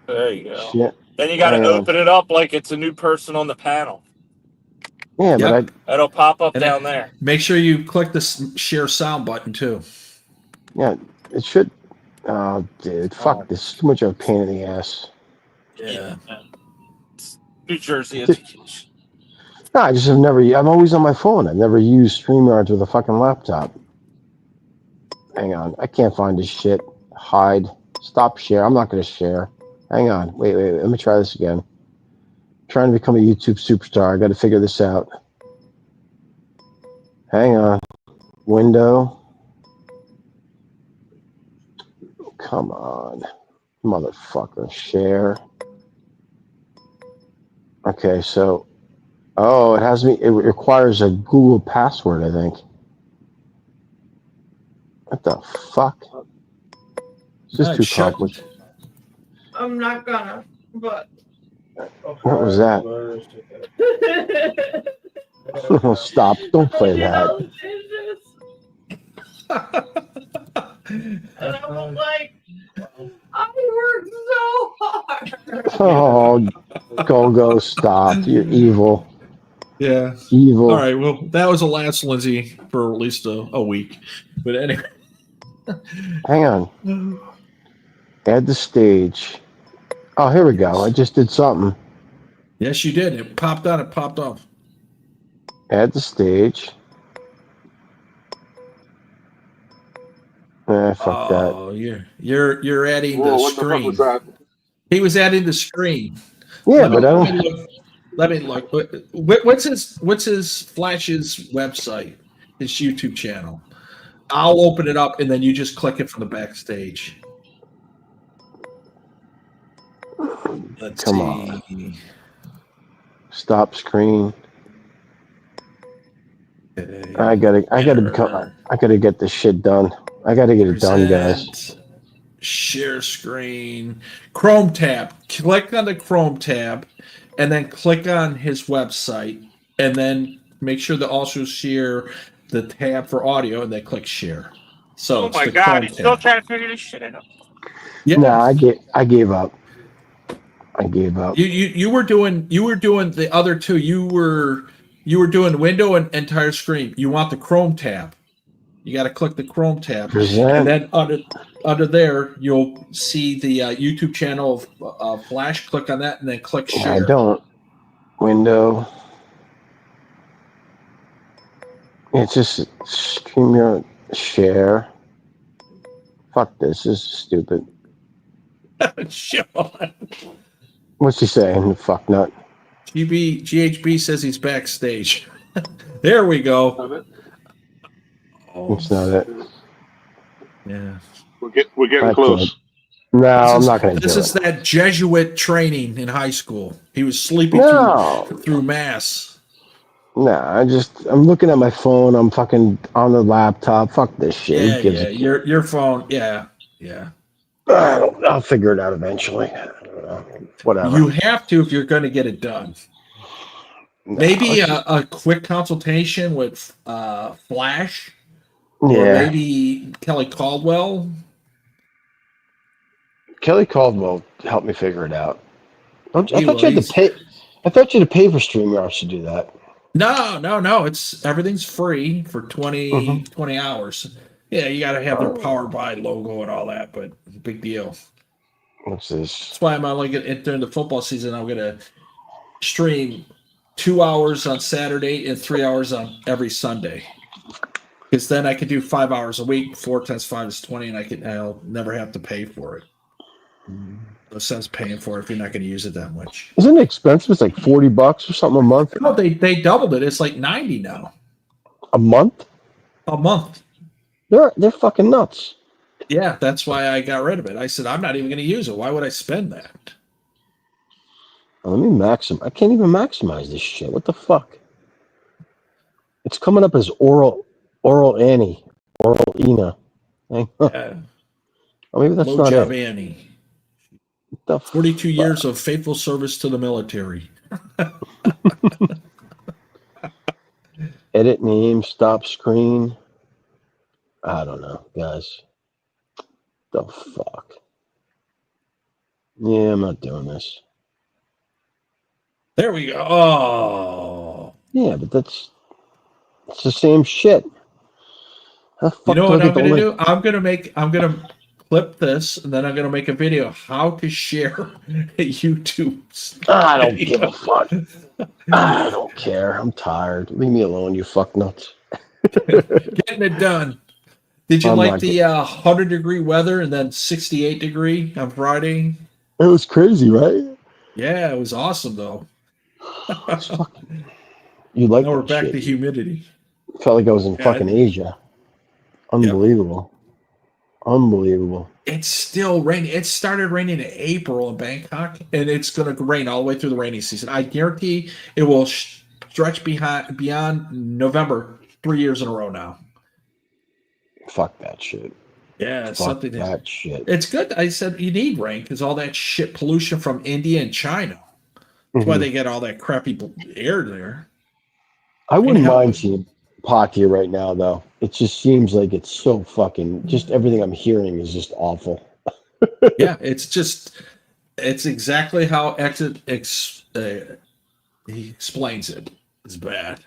There you go. Shit. Then you got to open it up like it's a new person on the panel. Yeah, but it'll pop up down there. Make sure you click the share sound button too. Yeah, it should. Oh, dude, fuck this. Too much of a pain in the ass. Yeah. New Jersey education. No, I just have never. I'm always on my phone. I've never used StreamYard with a fucking laptop. Hang on, I can't find this shit. Hide. Stop share. I'm not going to share. Hang on. Wait. Let me try this again. I'm trying to become a YouTube superstar. I got to figure this out. Hang on. Window. Come on. Motherfucker. Share. Okay, so. Oh, it requires a Google password, I think. What the fuck? This is too Shut. complicated. I'm not gonna, but. What was that? Stop! Don't play that. And I was like, I worked so hard. Oh, go! Stop! You're evil. Yeah. Evil. All right. Well, that was the last Lindsay for at least a week. But anyway. Hang on. Add the stage. Oh, here we go. I just did something. Yes, you did. It popped on. It popped off. Add the stage. Fuck that. Oh, you're adding Whoa, the what the fuck screen. was that? He was adding the screen. Yeah, but I don't. Let me look. What's his Flash's website? His YouTube channel. I'll open it up and then you just click it from the backstage. Let's Come see. on. Stop screen. I gotta get this shit done. I gotta get it done, guys. Share screen. Chrome tab. Click on the Chrome tab and then click on his website and then make sure to also share the tab for audio and then click share. So Oh my God, he's still trying to figure this shit out. Yeah. No, I gave up. I gave up. You were doing the other two. You were doing window and entire screen. You want the Chrome tab. You got to click the Chrome tab, and then under there you'll see the YouTube channel of Flash. Click on that, and then click share. I don't. Window. It's just stream your share. Fuck this. This is stupid. Sean. What's he saying? Fuck nut. GHB says he's backstage. There we go. It's not it. Yeah. We're getting close. No, I'm not going to do it. This is that Jesuit training in high school. He was sleeping through mass. No, I'm looking at my phone. I'm fucking on the laptop. Fuck this shit. Yeah. Your phone. Yeah. I'll figure it out eventually. I don't know. Whatever. You have to if you're going to get it done. Maybe a quick consultation with Flash. Or maybe Kelly Caldwell. Kelly Caldwell helped me figure it out. I thought you had to pay. I thought you had to pay for StreamYard to do that. No. Everything's free for 20 hours. Yeah, you got to have their Powered By logo and all that, but big deal. What's this? That's why I'm only during the football season. I'm going to stream 2 hours on Saturday and 3 hours on every Sunday. Because then I could do 5 hours a week. 4 times 5 is 20, and I'll never have to pay for it. No sense paying for it if you're not going to use it that much. Isn't it expensive? It's like $40 or something a month. No, they doubled it. It's like $90 now. A month? A month. They're fucking nuts. Yeah, that's why I got rid of it. I said I'm not even going to use it. Why would I spend that? Let me maximize. I can't even maximize this shit. What the fuck? It's coming up as oral Annie, oral Ina. Yeah. Oh, maybe that's Low not job, it. Annie. 42 years of faithful service to the military. Edit name, stop screen. I don't know, guys. The fuck? Yeah, I'm not doing this. There we go. Oh. Yeah, but it's the same shit. You know what I'm going to do? I'm going to clip this, and then I'm going to make a video how to share YouTube. I don't give a fuck. I don't care. I'm tired. Leave me alone, you fuck nuts. Getting it done. Did you like the 100-degree weather and then 68-degree on Friday? It was crazy, right? Yeah, it was awesome, though. You like now we're that back shit. to humidity. Felt like I was in fucking Asia. Unbelievable. Yep. Unbelievable. It's still raining. It started raining in April in Bangkok, and it's going to rain all the way through the rainy season. I guarantee it will stretch beyond November 3 years in a row now. Fuck that shit. Yeah, Fuck something that shit. It's good. I said you need rain because all that shit pollution from India and China. That's why they get all that crappy air there. I wouldn't Anyhow, mind seeing Patia right now, though. It just seems like it's so fucking. Just everything I'm hearing is just awful. yeah, it's exactly how he explains it. It's bad.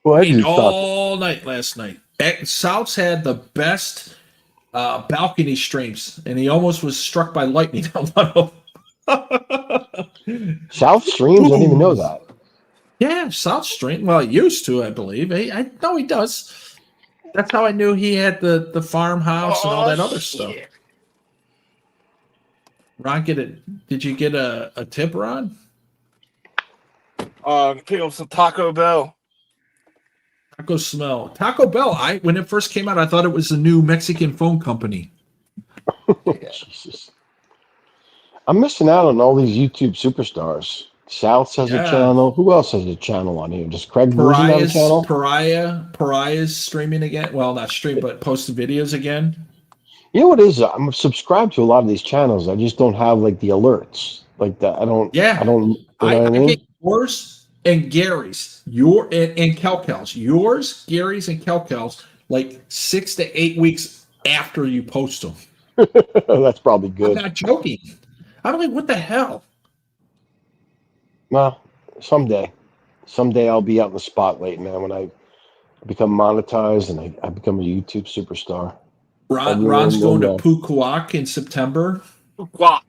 Well, I Rained just thought. all night last night. South's had the best balcony streams, and he almost was struck by lightning on one of them. South Streams? I didn't even know that. Yeah, South Stream. Well, he used to, I believe. I know he does. That's how I knew he had the farmhouse and all that other stuff. Ron, did you get a tip, Ron? Pick up some Taco Bell. Taco Bell. When it first came out, I thought it was a new Mexican phone company. Jesus. I'm missing out on all these YouTube superstars. South has a channel. Who else has a channel on here? Does Craig Bougie have a channel? Pariah's streaming again. Well, not stream, but posting videos again. You know what it is? I'm subscribed to a lot of these channels. I just don't have like the alerts. Like that. I don't. Yeah. You know what I mean? Get yours and Gary's. And Kelkel's. Yours, Gary's, and Kelkel's like 6 to 8 weeks after you post them. That's probably good. I'm not joking. I'm like, what the hell? Well, someday I'll be out in the spotlight, man. When I become monetized and I become a YouTube superstar. Ron's going to Pukwak in September. Pukwak.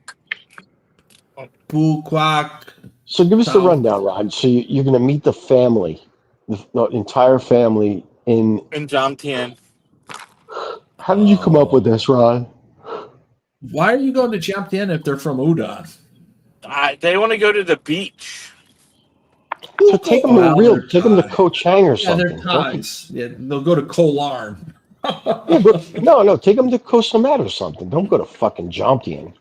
So give us the rundown, Ron. So you're going to meet the family, the entire family in Jomtien. How did you come up with this, Ron? Why are you going to Jomtien if they're from Udon? They want to go to the beach. So take them to Koh Chang or something. Yeah, they're ties. Yeah, they'll go to Koh Larn. No, take them to Koh Samet or something. Don't go to fucking Jomtien.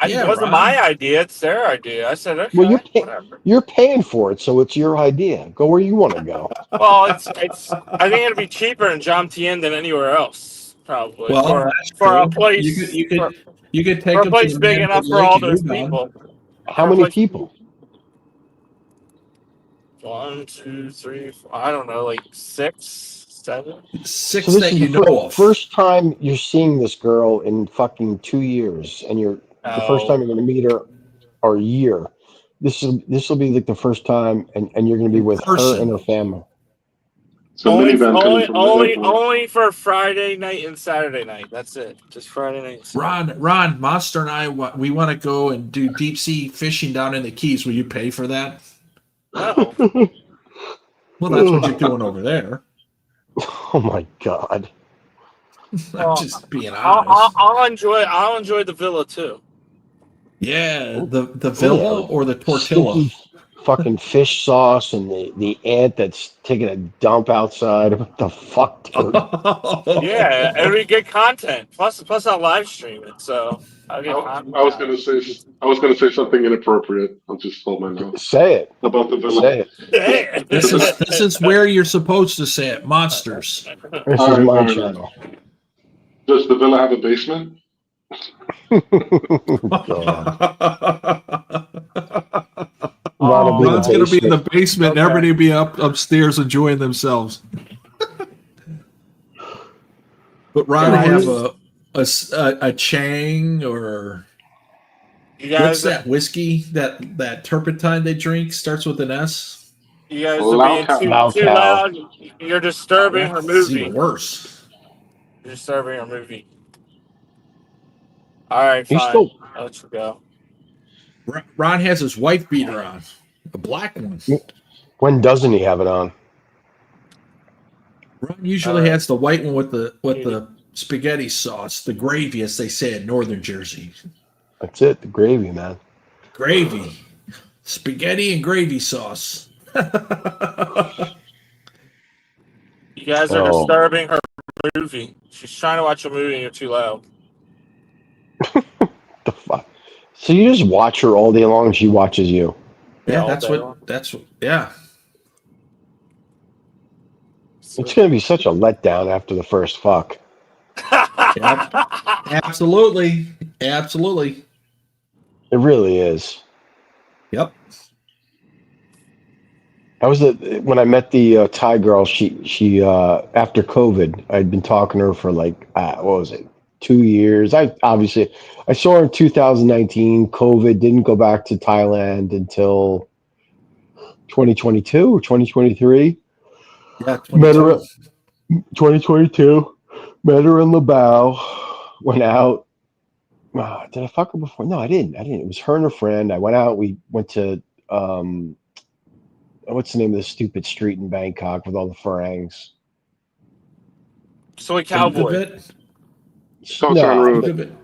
It wasn't my idea. It's their idea. I said, okay, well, whatever. You're paying for it, so it's your idea. Go where you want to go. Well, it's. I think it'll be cheaper in Jomtien than anywhere else, probably. Well, for a place, you could take for a them place to big enough for all those people. How many people? 1, 2, 3, 4, I don't know, like 6, 7. 6 so this that is you the know of. First time you're seeing this girl in fucking 2 years, and the first time you're going to meet her, or a year. This will be like the first time, and you're going to be with her and her family. So only for Friday night and Saturday night. That's it. Just Friday night. And Saturday. Ron, Monster, and I we want to go and do deep sea fishing down in the Keys. Will you pay for that? No. Well, that's what you're doing over there. Oh my God! I'm just being honest. I'll enjoy the villa too. Yeah, the villa or the tortilla. Fucking fish sauce and the ant that's taking a dump outside. What the fuck, dude? Yeah, it'll be good content. Plus I'll live stream it. So I was gonna say something inappropriate. I'll just hold my mouth. Say it about the villa. Say it. This is where you're supposed to say it. Monsters. This is my channel. Does the villa have a basement? Ron's going to be in the basement, and everybody will be upstairs enjoying themselves. But Ron have a Chang or what's that whiskey that turpentine they drink starts with an S? You guys are being too loud. You're disturbing her movie. It's even worse. You're disturbing her movie. All right, fine. I'll let you go. Ron has his wife beater on, a black one. When doesn't he have it on? Ron usually has the white one with the spaghetti sauce, the gravy, as they say in Northern Jersey. That's it, the gravy, man. Gravy, spaghetti and gravy sauce. You guys are disturbing her movie. She's trying to watch a movie and you're too loud. The fuck? So you just watch her all day long and she watches you? Yeah, that's what. Yeah. It's going to be such a letdown after the first fuck. Yep. Absolutely. Absolutely. It really is. Yep. I was when I met the Thai girl. She after COVID, I'd been talking to her for like what was it, 2 years. I saw her in 2019. COVID didn't go back to Thailand until 2022 or 2023. Yeah, Met 22. her 2022. Met her in Labao. Went out. Did I fuck her before? No, I didn't. It was her and her friend. I went out. We went to what's the name of the stupid street in Bangkok with all the Farangs? Soy Cowboy. Khao San No, Road.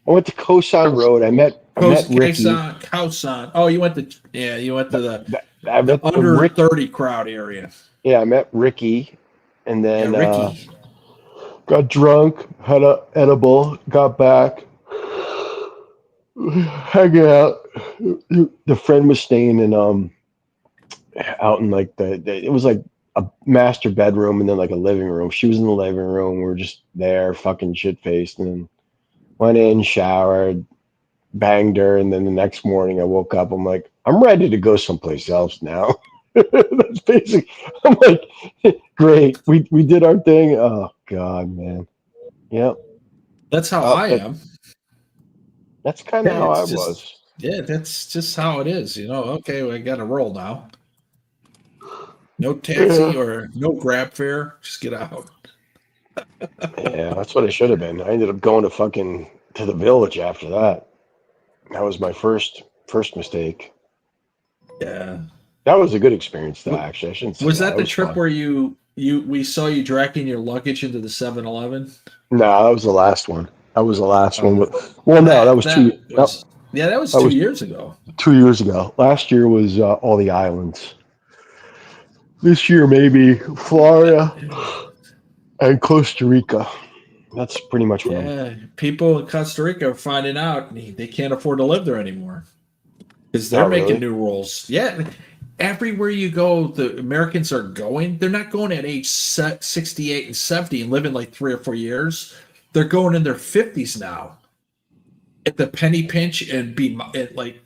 I went to Koh San Road. I met Ricky. Khao-san. Oh, you went to I the met under 30 crowd area. Yeah, I met Ricky, and Yeah, then Ricky. got drunk, had a edible, got back, hanging out. The friend was staying in out in like it was like a master bedroom and then like a living room. She was in the living room. We were just there, fucking shit faced, and then went in, showered, banged her, and then the next morning I woke up. I'm like, I'm ready to go someplace else now. That's basic. I'm like, great. We did our thing. Oh God, man. Yep. That's how I am. That's kind of how I it's just, was. Yeah, that's just how it is. Okay, we got to roll now. No taxi or no grab fare. Just get out. Yeah, that's what it should have been. I ended up going to the village after that. That was my first mistake. Yeah. That was a good experience, though. Actually, I shouldn't say Was that. that the Was trip fun. where we saw you dragging your luggage into the 7-Eleven? No, that was the last one. That was the last one. Oh, Well, no, that was two. That was That 2 was years ago. 2 years ago. Last year was all the islands. This year, maybe Florida and Costa Rica. That's pretty much what I'm. Yeah, people in Costa Rica are finding out they can't afford to live there anymore because Oh, they're making really? new rules. Yeah, everywhere you go, the Americans are going. They're not going at age 68 and 70 and living like 3 or 4 years. They're going in their 50s now at the penny pinch and be like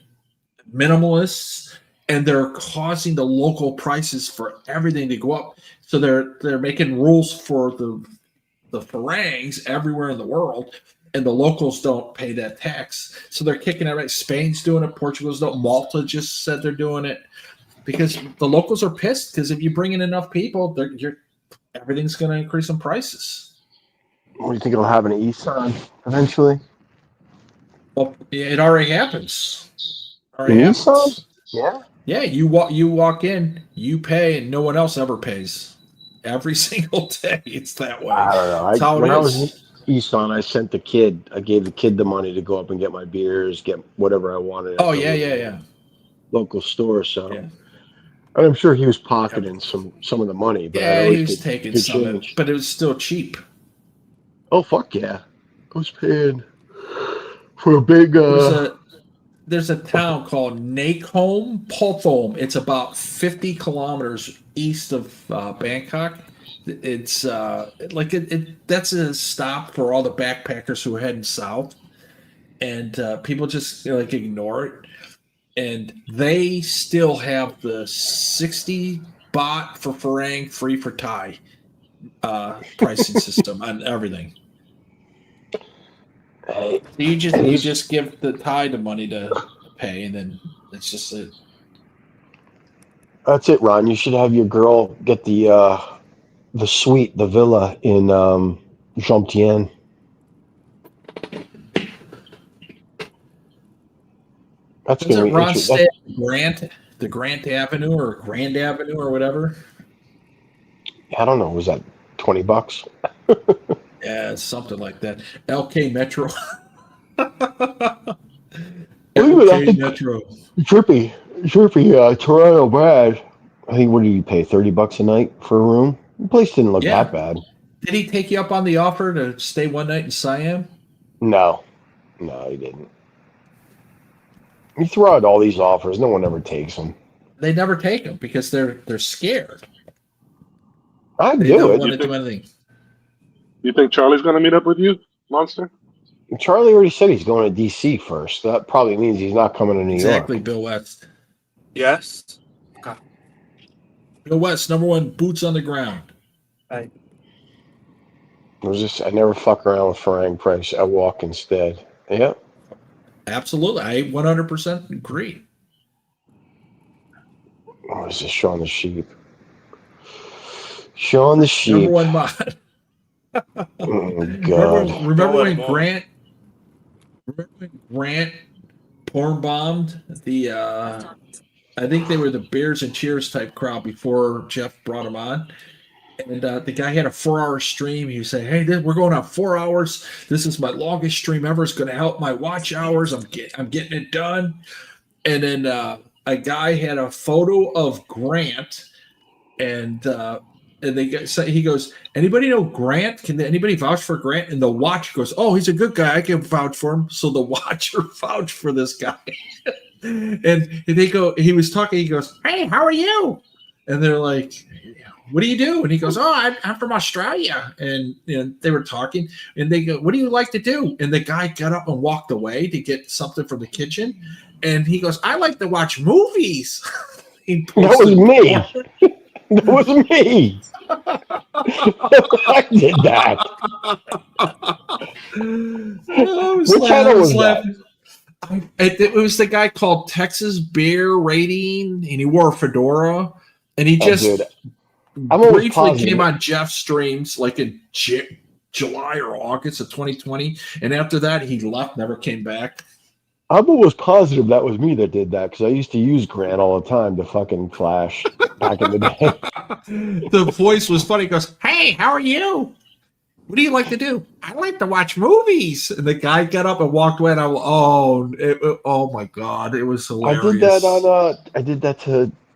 minimalists, and they're causing the local prices for everything to go up. So they're making rules for the Farangs everywhere in the world, and the locals don't pay that tax. So they're kicking it right. Spain's doing it. Portugal's doing it. Malta just said they're doing it because the locals are pissed because if you bring in enough people, everything's going to increase in prices. What do you think it'll have an Nissan eventually? Well, it already happens. Nissan? Yeah. Yeah, you walk in, you pay, and no one else ever pays. Every single day, it's that way. I don't know. That's how When it I is. was in Nissan, I gave the kid the money to go up and get my beers, get whatever I wanted. Oh yeah. Local store. So Yeah. I'm sure he was pocketing some of the money, but I'd Yeah, he always was get taking good some of it, change. but it was still cheap. Oh fuck yeah! I was paying for a big. There's a town called Nakhon Pathom. It's about 50 kilometers east of Bangkok. It's that's a stop for all the backpackers who are heading south, and people just ignore it. And they still have the 60 baht for Farang, free for Thai pricing system on everything. Hey, So you just give the Thai the money to pay, and then it's just it. that's it, Ron. You should have your girl get the suite, the villa in Jomtien. That's Was it gonna be Ron interesting. stay the Grant Avenue or Grand Avenue or whatever? I don't know. Was that $20? Yeah, something like that. LK Metro. Believe it, I LK think Metro. Chirpy, Toronto Brad. I think what do you pay? $30 a night for a room? The place didn't look that bad. Did he take you up on the offer to stay one night in Siam? No, he didn't. You throw out all these offers, no one ever takes them. They never take them because they're scared. I'd They do don't it. want to do anything. You think Charlie's gonna meet up with you, Monster? Charlie already said he's going to DC first. That probably means he's not coming to New Exactly, York. Bill West. Yes. Bill West, number one, boots on the ground. I never fuck around with Farang Price. I walk instead. Yep. Absolutely. I 100% agree. Oh, is this Shaun the Sheep? Shaun the Sheep. Number one mod. Oh, God. Remember when Grant porn bombed the I think they were the Bears and Cheers type crowd before Jeff brought him on. And the guy had a 4-hour stream. He was saying, "Hey, we're going on 4 hours. This is my longest stream ever. It's going to help my watch hours. I'm getting it done." And then a guy had a photo of Grant, and he goes, "Anybody know Grant? Can anybody vouch for Grant?" And the watcher goes, "Oh, he's a good guy. I can vouch for him." So the watcher vouched for this guy. And they go, he was talking. He goes, "Hey, how are you?" And they're like, "What do you do?" And he goes, "Oh, I'm from Australia." And they were talking, and they go, "What do you like to do?" And the guy got up and walked away to get something from the kitchen. And he goes, "I like to watch movies." That was me. That was me. I did that. Which channel was that? It was the guy called Texas Bear Rating, and he wore a fedora, and he just briefly came on Jeff's streams like in July or August of 2020, and after that he left, never came back. I'm almost positive that was me that did that because I used to use Grant all the time to fucking flash back in the day. The voice was funny. He goes, "Hey, how are you? What do you like to do?" "I like to watch movies." And the guy got up and walked away, and oh my God, it was hilarious. I did that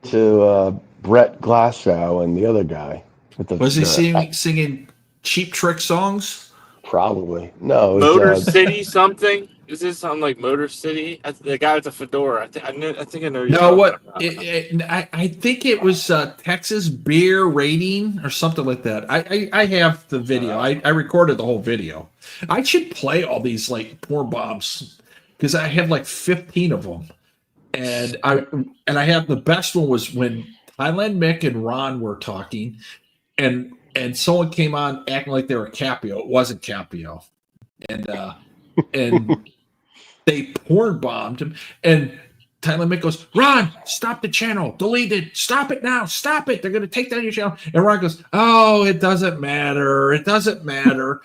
to Brett Glasgow and the other guy. Was he singing Cheap Trick songs? Probably. No. Motor City something? Is this something like Motor City? The guy with the fedora. I think I know. No, what? I think it was Texas Beer Rating or something like that. I have the video. I recorded the whole video. I should play all these like porn bombs because I have like 15 of them, and I have the best one was when Thailand Mick and Ron were talking, and someone came on acting like they were Capio. It wasn't Capio, and they porn bombed him. And Tyler Mick goes, "Ron, stop the channel. Delete it. Stop it now. Stop it. They're going to take down your channel." And Ron goes, "Oh, it doesn't matter. It doesn't matter."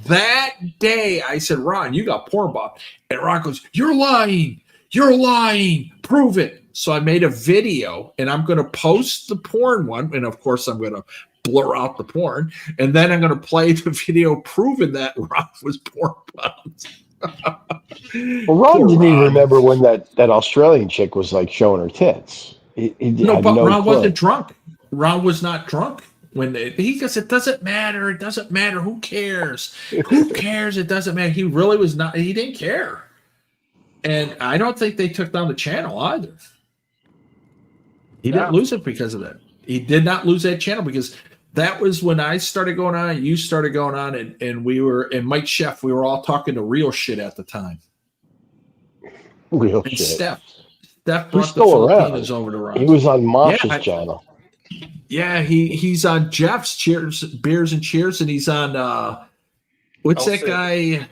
That day, I said, "Ron, you got porn bombed." And Ron goes, "You're lying. You're lying. Prove it." So I made a video, and I'm going to post the porn one. And, of course, I'm going to blur out the porn. And then I'm going to play the video proving that Ron was porn bombed. Well, Ron didn't even remember when that Australian chick was like showing her tits. Ron wasn't drunk. Ron was not drunk when he goes, "It doesn't matter. It doesn't matter. Who cares? Who cares? It doesn't matter." He really was not. He didn't care. And I don't think they took down the channel either. He didn't lose it because of that. He did not lose that channel because that was when I started going on, you started going on, and we were, and Mike Chef, we were all talking to real shit at the time. Real and shit. Steph brought the Filipinos over to Ron. He was on Mosh's channel. Yeah, he's on Jeff's Beers and Cheers, and he's on what's LC. That guy?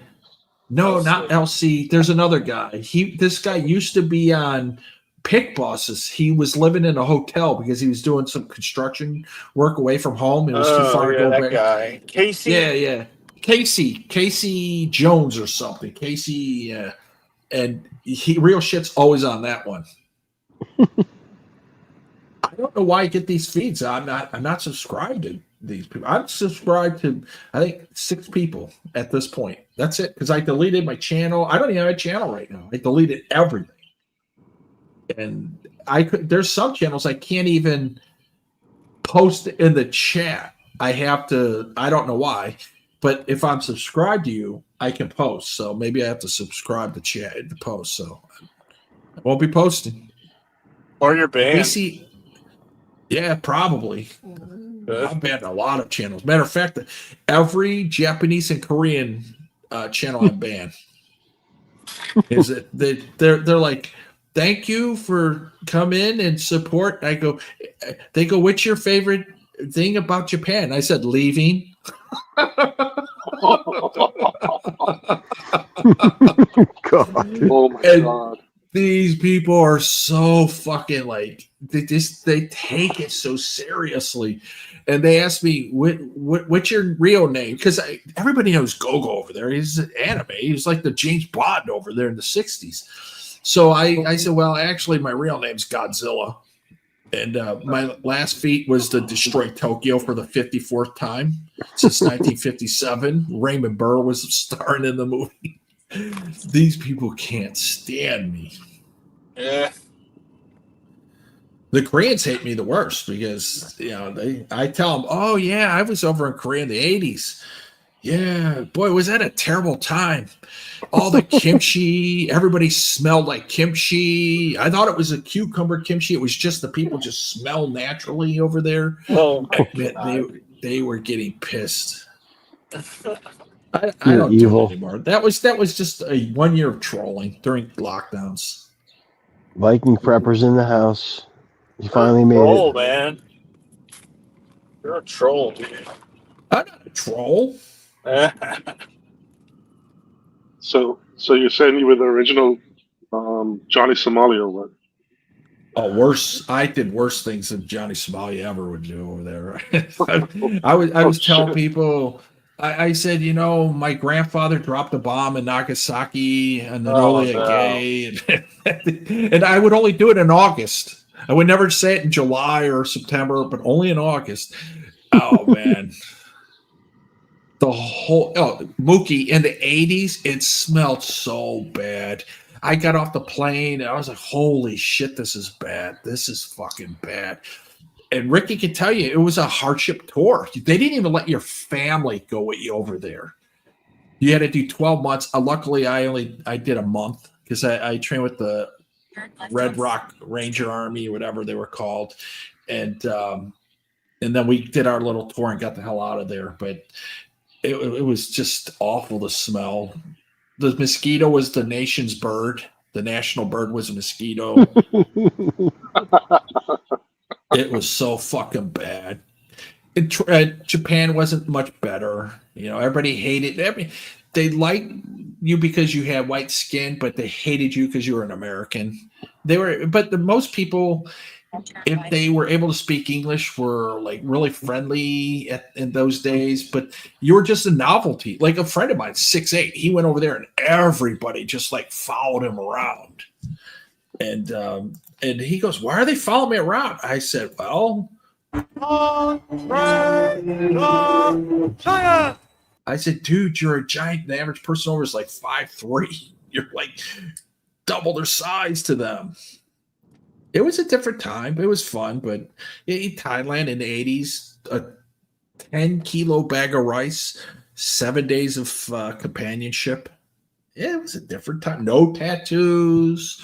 No, LC. Not LC. There's another guy. This guy used to be on Pick Bosses. He was living in a hotel because he was doing some construction work away from home. It was too far to go back. Guy. Casey. Yeah. Casey Jones or something. Casey, and real shit's always on that one. I don't know why I get these feeds. I'm not subscribed to these people. I'm subscribed to I think 6 people at this point. That's it because I deleted my channel. I don't even have a channel right now. I deleted everything. And there's some channels I can't even post in the chat. I have to, I don't know why, but if I'm subscribed to you, I can post. So maybe I have to subscribe to chat to post. So I won't be posting. Or you're banned. Yeah, probably. I'm banned on a lot of channels. Matter of fact, every Japanese and Korean channel I'm banned. Is it they're like, thank you for come in and support. They go, what's your favorite thing about Japan? I said, leaving. God. Oh my And god. these people are so fucking like they take it so seriously, and they ask me what's your real name, because everybody knows Gogo over there. He's an anime. He's like the James Bond over there in the '60s. So I said, well, actually, my real name's Godzilla, and my last feat was to destroy Tokyo for the 54th time since 1957. Raymond Burr was starring in the movie. These people can't stand me. Yeah. The Koreans hate me the worst because, I tell them, oh yeah, I was over in Korea in the 80s. Yeah, boy, was that a terrible time. All the kimchi, everybody smelled like kimchi. I thought it was a cucumber kimchi. It was just the people just smell naturally over there. Oh my Man, they were getting pissed. I You're don't evil. do it anymore. That was just a 1 year of trolling during lockdowns. Viking preppers in the house. You finally You're a made troll, it. man. You're a troll, dude. I'm not a troll. So you're saying you were the original Johnny Somalia, what? Oh, worse! I did worse things than Johnny Somalia ever would do over there. I was telling people. I said, my grandfather dropped a bomb in Nagasaki and Enola Gay, and I would only do it in August. I would never say it in July or September, but only in August. Oh man, the whole Mookie in the 80s, it smelled so bad. I got off the plane and I was like, holy shit, this is bad. This is fucking bad. And Ricky can tell you, it was a hardship tour. They didn't even let your family go with you over there. You had to do 12 months. Luckily, I did a month because I trained with the Red Rock Ranger Army, whatever they were called. And then we did our little tour and got the hell out of there. But it was just awful to smell. The mosquito was the nation's bird. The national bird was a mosquito. It was so fucking bad. Japan wasn't much better. Everybody hated. They liked you because you had white skin, but they hated you because you were an American. Most people, if they were able to speak English, were like really friendly in those days. But you were just a novelty. Like a friend of mine, 6'8", he went over there and everybody just like followed him around. And he goes, why are they following me around? I said, well, I said, dude, you're a giant. The average person over is like 5'3". You're like double their size to them. It was a different time. It was fun, but in Thailand in the 80s, a 10-kilo bag of rice, 7 days of companionship. It was a different time. No tattoos.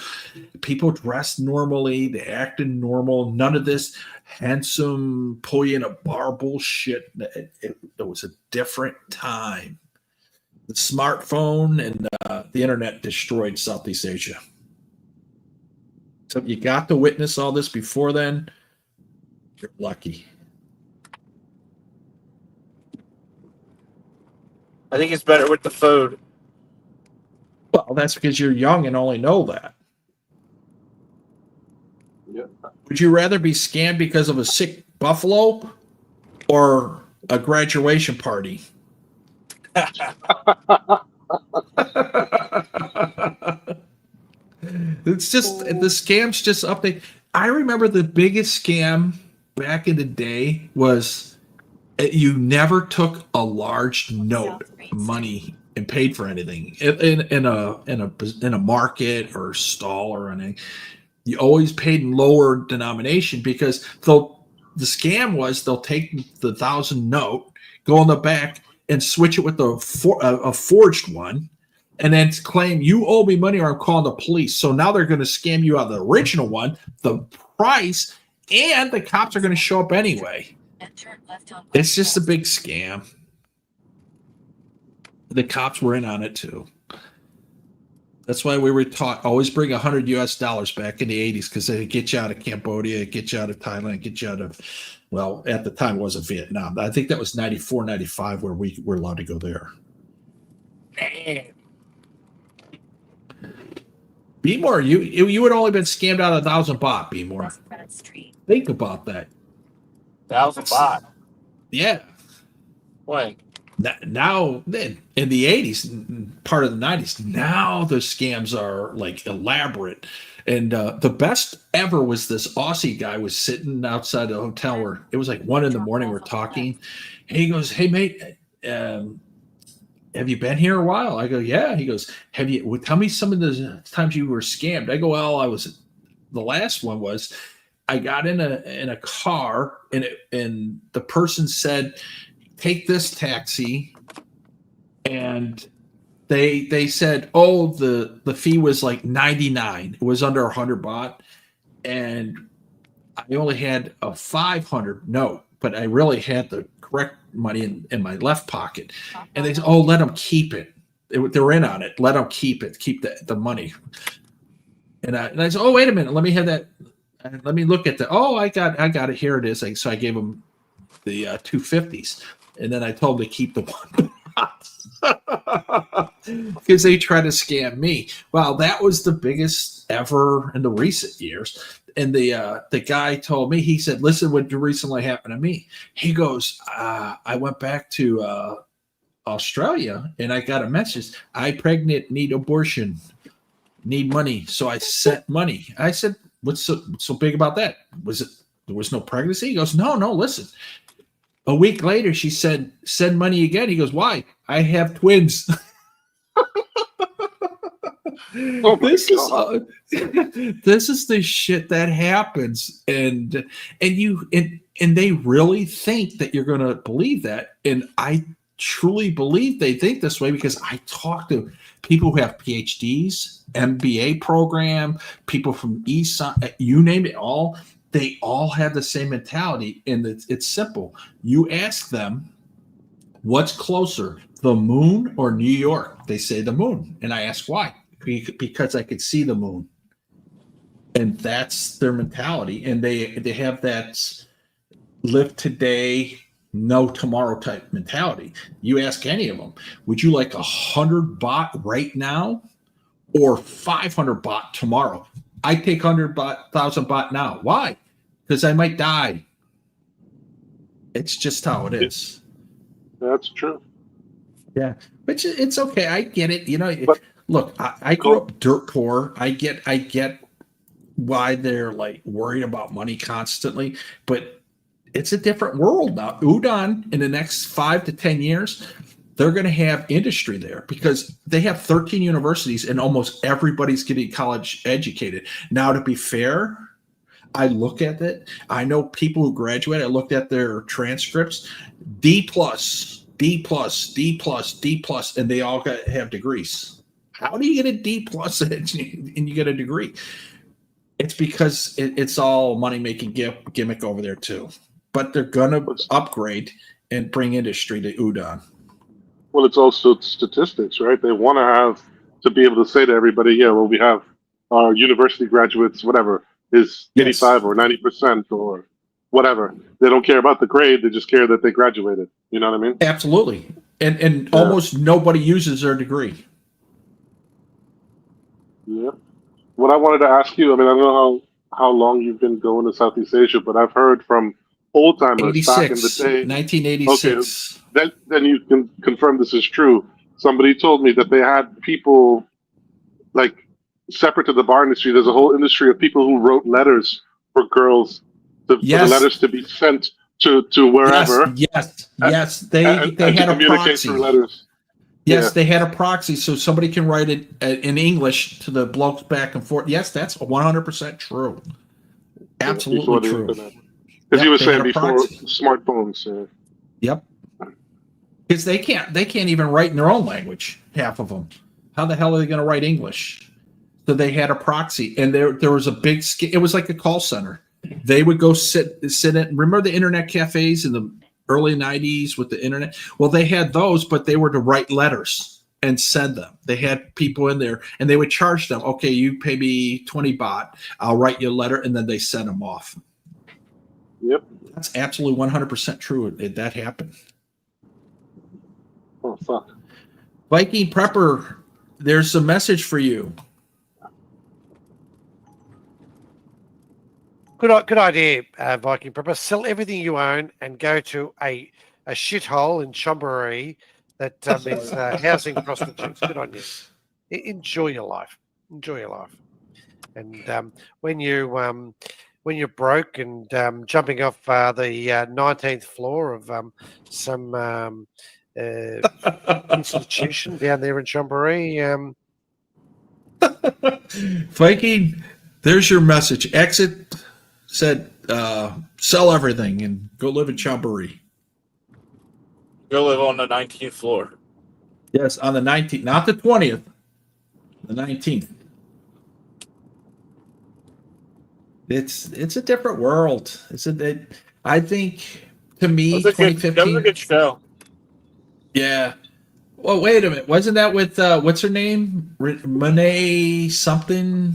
People dressed normally. They acted normal. None of this handsome, pull you in a bar bullshit. It was a different time. The smartphone and the internet destroyed Southeast Asia. So if you got to witness all this before then, you're lucky. I think it's better with the food. Well, that's because you're young and only know that. Yeah. Would you rather be scammed because of a sick buffalo or a graduation party? It's just the scams just update. I remember the biggest scam back in the day was you never took a large note of money and paid for anything in a market or stall or anything. You always paid in lower denomination because the scam was they'll take the 1,000 note, go on the back and switch it with a forged one, and then claim you owe me money or I'm calling the police. So now they're going to scam you out of the original one, the price, and the cops are going to show up anyway. It's just a big scam. The cops were in on it too. That's why we were taught always bring $100 back in the 80s because they get you out of Cambodia, get you out of Thailand, get you out of, well, at the time it wasn't Vietnam. I think that was 94, 95 where we were allowed to go there. B-more, you had only been scammed out 1,000 baht, B-more. Think about that. 1,000 baht. Yeah. When? Now, then in the 80s, part of the 90s, now the scams are like elaborate. And the best ever was this Aussie guy was sitting outside the hotel where it was like 1 a.m. We're talking. And he goes, "Hey, mate, have you been here a while?" I go, "Yeah." He goes, tell me some of the times you were scammed. I go, "Well, the last one was I got in a car and the person said, 'Take this taxi,' and they said, 'Oh, the fee was like 99. It was under 100 baht, and I only had a 500 note, but I really had the correct money in my left pocket.' And they said, 'Oh, let them keep it.' They were in on it. Let them keep it. Keep the money." And I said, "Oh, wait a minute. Let me have that. Let me look at that. Oh, I got it. Here it is." So I gave them the 250s. And then I told them to keep the one because they tried to scam me. Well, that was the biggest ever in the recent years. And the guy told me, he said, "Listen, what recently happened to me." He goes, "I went back to Australia and I got a message. I pregnant, need abortion, need money. So I sent money." I said, "What's so big about that? There was no pregnancy?" He goes, No, listen. A week later, she said, "Send money again." He goes, "Why? I have twins." Oh This is the shit that happens, and they really think that you're going to believe that, and I truly believe they think this way because I talk to people who have PhDs, MBA program, people from East Side, you name it, all. They all have the same mentality, and it's simple. You ask them, "What's closer, the moon or New York?" They say the moon. And I ask why. Because I could see the moon. And that's their mentality. And they have that live today, no tomorrow type mentality. You ask any of them, "Would you like 100 baht right now or 500 baht tomorrow?" I take 100 baht, 1,000 baht now. Why? Because I might die. It's just how it is. That's true. Yeah, but it's okay. I get it. But Look, I grew up dirt poor. I get why they're like worried about money constantly, but it's a different world now. Udon in the next 5 to 10 years, they're going to have industry there because they have 13 universities and almost everybody's getting college educated. Now, to be fair, I look at it. I know people who graduate. I looked at their transcripts, D plus, D plus, D plus, D plus, and they all have degrees. How do you get a D plus and you get a degree? It's because it's all money making gimmick over there too. But they're gonna upgrade and bring industry to Udon. Well, it's also statistics, right? They want to be able to say to everybody, "Yeah, well, we have our university graduates, whatever, is 85 or 90% or whatever." They don't care about the grade; they just care that they graduated. You know what I mean? Absolutely, and almost nobody uses their degree. Yeah. What I wanted to ask you, I mean, I don't know how long you've been going to Southeast Asia, but I've heard from old timers back in the day. 1986. Okay, then you can confirm this is true. Somebody told me that they had people like separate to the bar industry. There's a whole industry of people who wrote letters for girls for the letters to be sent to wherever. Yes. They and had to a communicate proxy. through letters. Yes, they had a proxy, so somebody can write it in English to the blokes back and forth. Yes, that's 100% true. Absolutely true. Because you were saying before smartphones. Yep. Because they can't even write in their own language. Half of them. How the hell are they going to write English? So they had a proxy, and there was a big. It was like a call center. They would go sit in. Remember the internet cafes in the early 90s with the internet? Well, they had those, but they were to write letters and send them. They had people in there, and they would charge them. Okay, you pay me 20 baht. I'll write you a letter, and then they send them off. Yep. That's absolutely 100% true. That happened. Oh, fuck. Viking Prepper, there's a message for you. Good idea, Viking Prepper. Sell everything you own and go to a shithole in Chambéry that is housing prostitutes. Good on you. Enjoy your life. Enjoy your life. And when you're broke and jumping off the 19th floor of some institution down there in Chambéry, Viking, there's your message. Exit said, sell everything and go live in Chambéry. Go live on the 19th floor. Yes, on the 19th, not the 20th, the 19th. It's a different world. I think, to me, 2015. That was a good show. Yeah. Well, wait a minute. Wasn't that with what's her name? Monet something?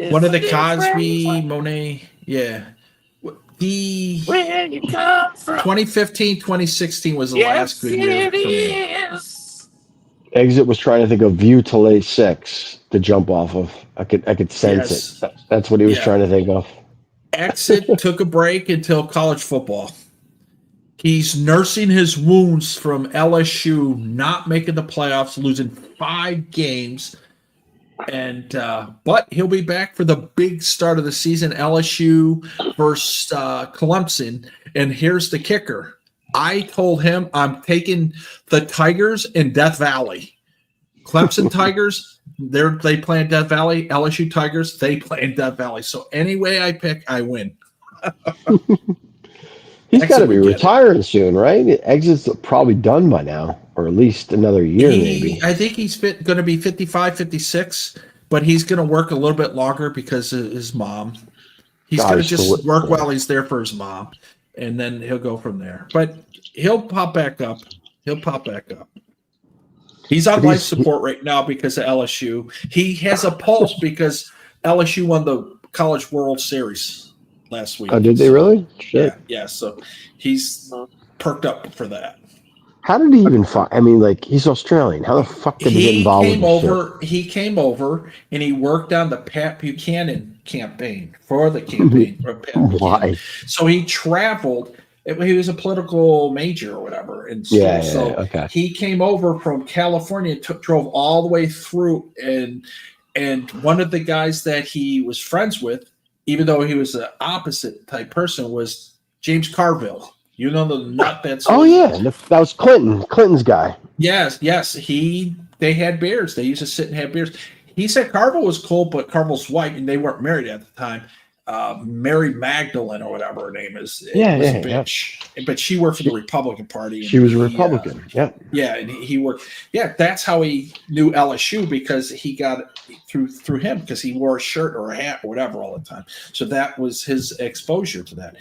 One of the Cosby, Monet. Yeah. Where you come from? 2015, 2016 was the last good year for me. Exit was trying to think of View to Late 6 to jump off of. I could sense it. That's what he was trying to think of. Exit took a break until college football. He's nursing his wounds from LSU not making the playoffs, losing 5 games. And but he'll be back for the big start of the season, LSU versus Clemson. And here's the kicker. I told him I'm taking the Tigers in Death Valley. Clemson Tigers, they play in Death Valley. LSU Tigers, they play in Death Valley. So any way I pick, I win. He's got to be retiring soon, right? Exit's probably done by now, or at least another year, maybe. I think he's going to be 55, 56, but he's going to work a little bit longer because of his mom. He's going to just work while he's there for his mom, and then he'll go from there. But he'll pop back up. He's on life support right now because of LSU. He has a pulse because LSU won the College World Series last week. Oh, did they really? Shit. Yeah. So he's perked up for that. How did he even find? I mean, like, he's Australian. How the fuck did he get involved with this shit? He came over and he worked on the Pat Buchanan campaign for the campaign. Why? So he traveled. He was a political major or whatever in school. Okay. He came over from California, drove all the way through, and one of the guys that he was friends with, even though he was an opposite type person, was James Carville. You know the nut that's... Oh, yeah. That was Clinton's guy. Yes. They had beers. They used to sit and have beers. He said Carville was cool, but Carville's wife, and they weren't married at the time, Mary Magdalene or whatever her name is. Was a bitch. Yeah. But she worked for the Republican Party. She was a Republican. Yeah. And he worked. Yeah, that's how he knew LSU, because he got it through him, because he wore a shirt or a hat or whatever all the time. So that was his exposure to that.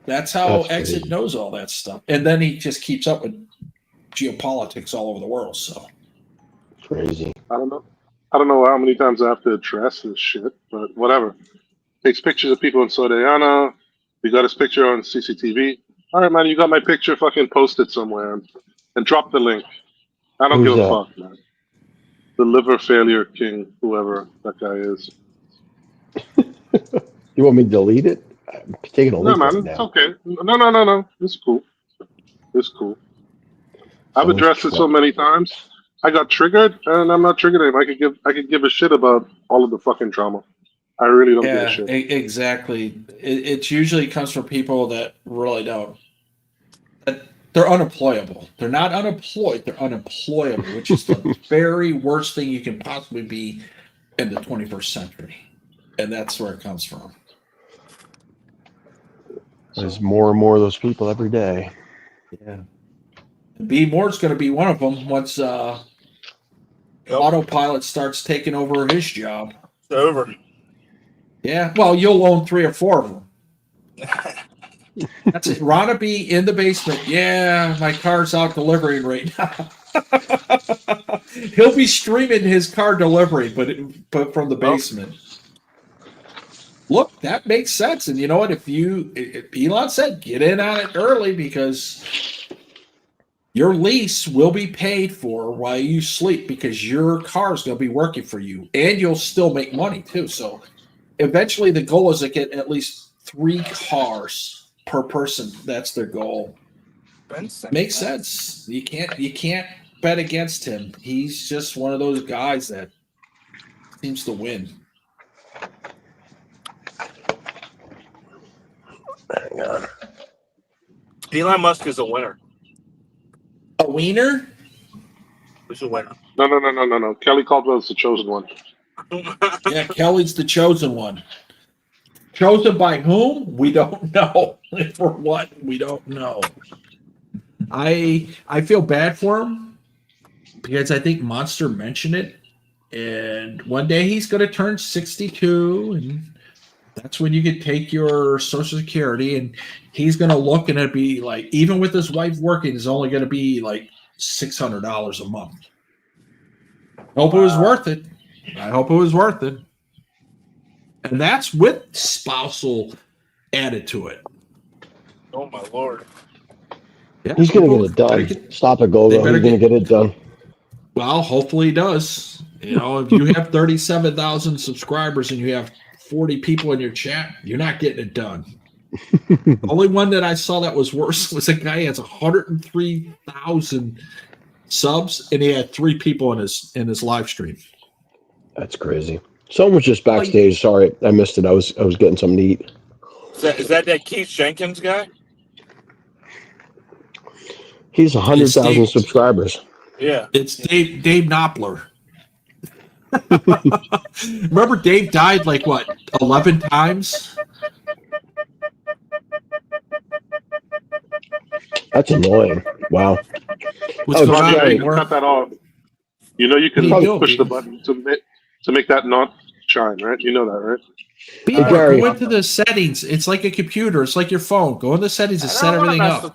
That's how Exit knows all that stuff. And then he just keeps up with geopolitics all over the world. So crazy. I don't know how many times I have to address this shit, but whatever. Takes pictures of people in Soriana. You got his picture on CCTV. All right, man, you got my picture. Fucking post it somewhere and drop the link. I don't give a fuck, man. The liver failure king, whoever that guy is. You want me to delete it? I'm taking a link. No, man, it's okay. No. It's cool. I've addressed it so many times. I got triggered, and I'm not triggered anymore. I could give a shit about all of the fucking drama. I really don't give a shit. Exactly. It usually comes from people that really don't. They're unemployable. They're not unemployed. They're unemployable, which is the very worst thing you can possibly be in the 21st century. And that's where it comes from. There's more and more of those people every day. Yeah. B. Moore's going to be one of them once autopilot starts taking over his job. It's over. Yeah, well, you'll own 3 or 4 of them. That's it. Ron will be in the basement. Yeah, my car's out delivering right now. He'll be streaming his car delivery, but from the basement. Look, that makes sense. And you know what? If Elon said, get in on it early because your lease will be paid for while you sleep because your car is going to be working for you, and you'll still make money too. So eventually, the goal is to get at least 3 cars per person. That's their goal. Makes sense. You can't bet against him. He's just one of those guys that seems to win. Hang on. Elon Musk is a winner. A wiener? Who's a winner? No. Kelly Caldwell's the chosen one. Yeah, Kelly's the chosen one. Chosen by whom? We don't know. For what? We don't know. I feel bad for him because I think Monster mentioned it, and one day he's going to turn 62, and that's when you could take your Social Security, and he's going to look and it'd be like, even with his wife working, it's only going to be like $600 a month. Hope it was worth it. I hope it was worth it. And that's with spousal added to it. Oh my Lord. Yeah, he's going to get it done. Stop it, Gogo. He's going to get it done. Well, hopefully he does. You know, if you have 37,000 subscribers and you have 40 people in your chat, you're not getting it done. The only one that I saw that was worse was a guy who has 103,000 subs and he had 3 people in his live stream. That's crazy. Someone was just backstage. Sorry, I missed it. I was getting something to eat. Is that Keith Jenkins guy? He's 100,000 subscribers. Yeah. It's Dave Knopfler. Remember Dave died like what, 11 times? That's annoying. Wow. What's going on? You can cut that off. You know you can push the button to make that not shine, right? You know that, right? Go into the settings. It's like a computer. It's like your phone. Go in the settings and set everything up.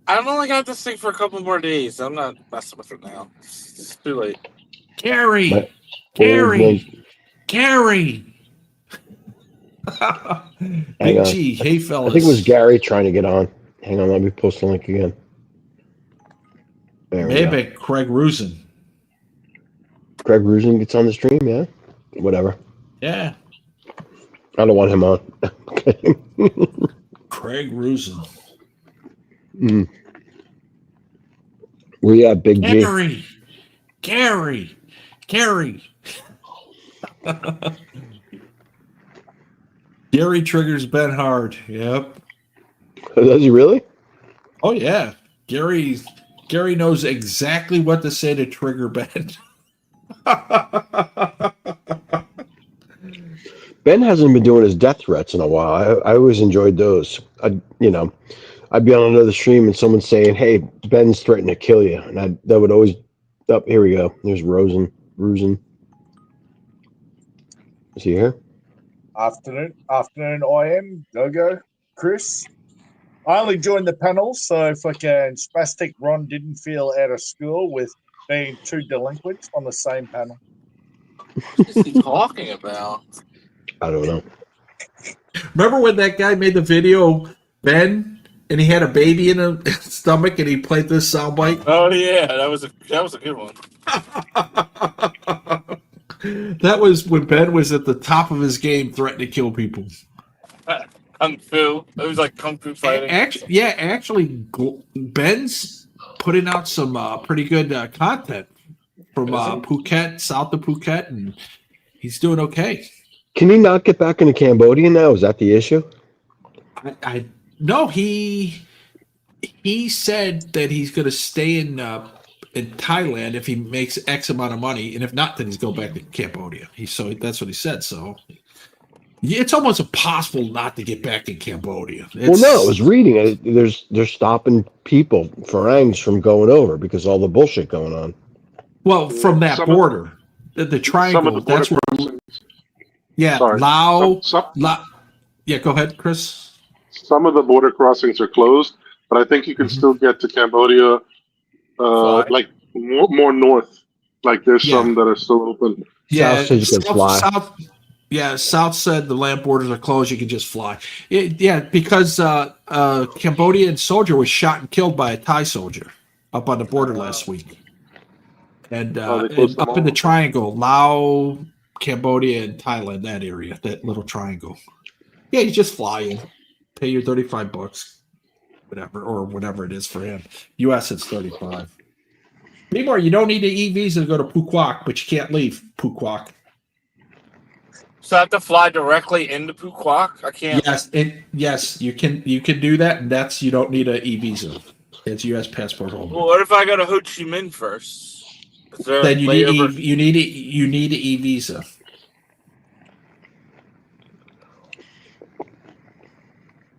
I've only got this thing for a couple more days. I'm not messing with it now. It's too late. Gary. Big G. Hey, fellas. I think it was Gary trying to get on. Hang on, let me post the link again. Maybe Craig Rusin. Craig Rusin gets on the stream, yeah? Whatever. Yeah. I don't want him on. Craig Rusin. Where you at, Big G? Gary. Gary triggers Ben hard. Yep. Does he really? Oh yeah. Gary knows exactly what to say to trigger Ben. Ben hasn't been doing his death threats in a while. I always enjoyed those. I'd be on another stream and someone saying, "Hey, Ben's threatening to kill you," and that would always. Oh, here we go. There's Rusin. Is he here? Afternoon, IM, Gogo, Chris. I only joined the panel, so fucking Spastic Ron didn't feel out of school with being 2 delinquents on the same panel. What is he talking about? I don't know. Remember when that guy made the video, Ben, and he had a baby in his stomach, and he played this soundbite? Oh yeah, that was a good one. That was when Ben was at the top of his game, threatening to kill people. Kung Fu. It was like Kung Fu fighting. Actually, Ben's putting out some pretty good content from Phuket, south of Phuket, and he's doing okay. Can he not get back into Cambodia now? Is that the issue? No, he said that he's going to stay in Thailand if he makes X amount of money, and if not, then he's going back to Cambodia. So that's what he said. So it's almost impossible not to get back in Cambodia. Well, no, I was reading it. They're stopping people, Farangs, from going over because all the bullshit going on. Well, from that border, the triangle. That's where. Yeah, Sorry. Lao. Some Yeah, go ahead, Chris. some of the border crossings are closed, but I think you can Mhm. still get to Cambodia, Fly. like more north. Like there's Yeah, some that are still open. South yeah. says you can fly. South said the land borders are closed. You can just fly. Yeah, because Cambodian soldier was shot and killed by a Thai soldier up on the border last week, and, They closed them up in the all. triangle, Laos, Cambodia, and Thailand, that area, that little triangle. Yeah, you just fly in, pay your $35, whatever, or whatever it is for him. U.S. it's 35. Anymore, you don't need an e-visa to go to Phuquoc, but you can't leave Phuquoc. So I have to fly directly into Phuquoc? I can't. Yes, you can do that, and that's you don't need an e-visa. It's U.S. passport holder. Well, what if I go to Ho Chi Minh first? Is there a Then you need layover? you need an e-visa.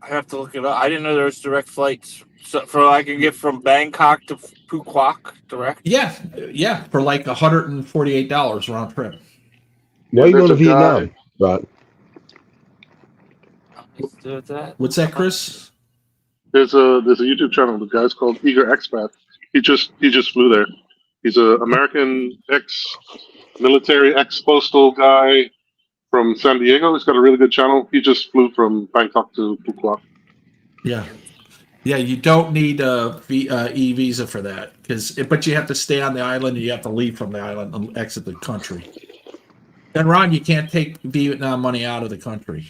I have to look it up. I didn't know there was direct flights. So I can get from Bangkok to Phuquoc direct. Yeah, for like $148 round trip. Why are you going to Vietnam, Rod? Let's do that. What's that, Chris? There's a YouTube channel. The guy's called Eager Expat. He just flew there. He's a American ex-military, ex-postal guy from San Diego. He's got a really good channel. He just flew from Bangkok to Phuquoc. Yeah, you don't need a e-visa for that but you have to stay on the island and you have to leave from the island and exit the country. And Ron, you can't take Vietnam money out of the country.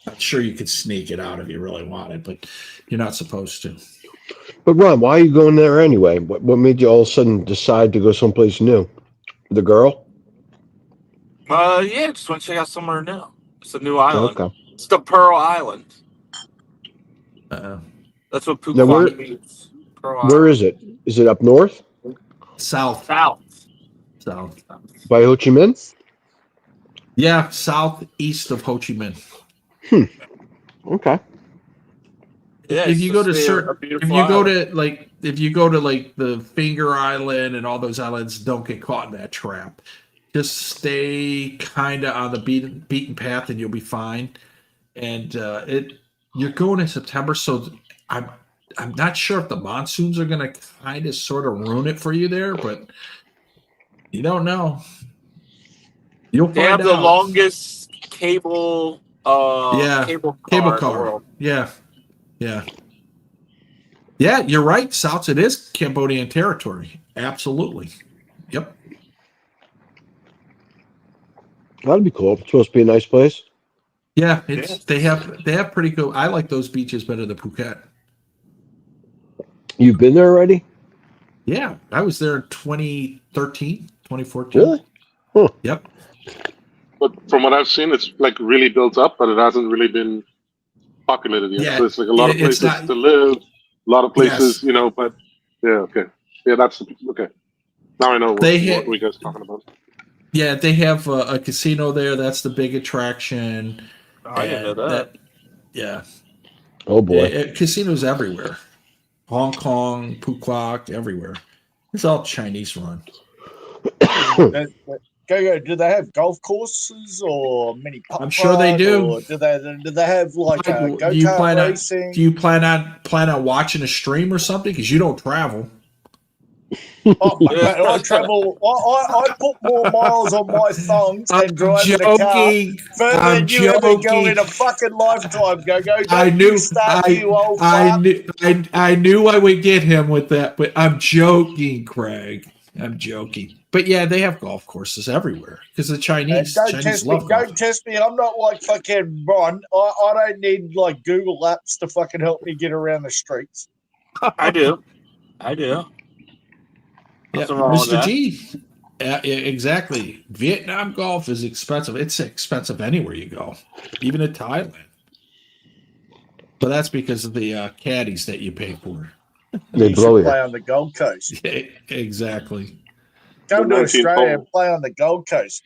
I'm sure you could sneak it out if you really wanted, but you're not supposed to. But Ron, why are you going there anyway? What made you all of a sudden decide to go someplace new? The girl? Yeah, just want to check out somewhere new. It's a new island. Okay. It's the Pearl Island. That's what Phuquoc means. Where is it? Is it up north? South. South. By Ho Chi Minh? Yeah, southeast of Ho Chi Minh. Okay. Yeah, If you go to like the Finger Island and all those islands, don't get caught in that trap. Just stay kind of on the beaten path, and you'll be fine. And you're going in September, so I'm not sure if the monsoons are going to kind of sort of ruin it for you there, but you don't know. You'll find out. They have the longest cable cable car. Yeah. You're right, South. It is Cambodian territory. Absolutely. Yep. That'd be cool. It's supposed to be a nice place. Yeah, they have pretty cool. I like those beaches better than Phuket. You've been there already? Yeah, I was there in 2013, 2014. Really? Huh. Yep. But from what I've seen, it's like really built up, but it hasn't really been populated yet. Yeah, So it's like a lot of places to live, a lot of places, but yeah, okay. Yeah, okay. Now I know what you guys are talking about. Yeah, they have a casino there. That's the big attraction. I didn't know that. Yeah. Oh, boy. Casinos everywhere. Hong Kong, Phuquoc, everywhere. It's all Chinese run. Do they have golf courses or mini putt? I'm sure they do. Or do they have like go-kart racing? Do you plan on watching a stream or something? Because you don't travel. I travel. I put more miles on my thumbs and drive in a car further than you ever go in a fucking lifetime. Go. I knew I would get him with that, but I'm joking, Craig. I'm joking. But yeah, they have golf courses everywhere because the Chinese love golf. Don't test me. I'm not like fucking Ron. I don't need like Google apps to fucking help me get around the streets. I do. Yeah, Mr. G. Exactly. Vietnam golf is expensive. It's expensive anywhere you go, even in Thailand. But that's because of the caddies that you pay for. They blow you. Play on the Gold Coast. Exactly. Go to Australia and play on the Gold Coast.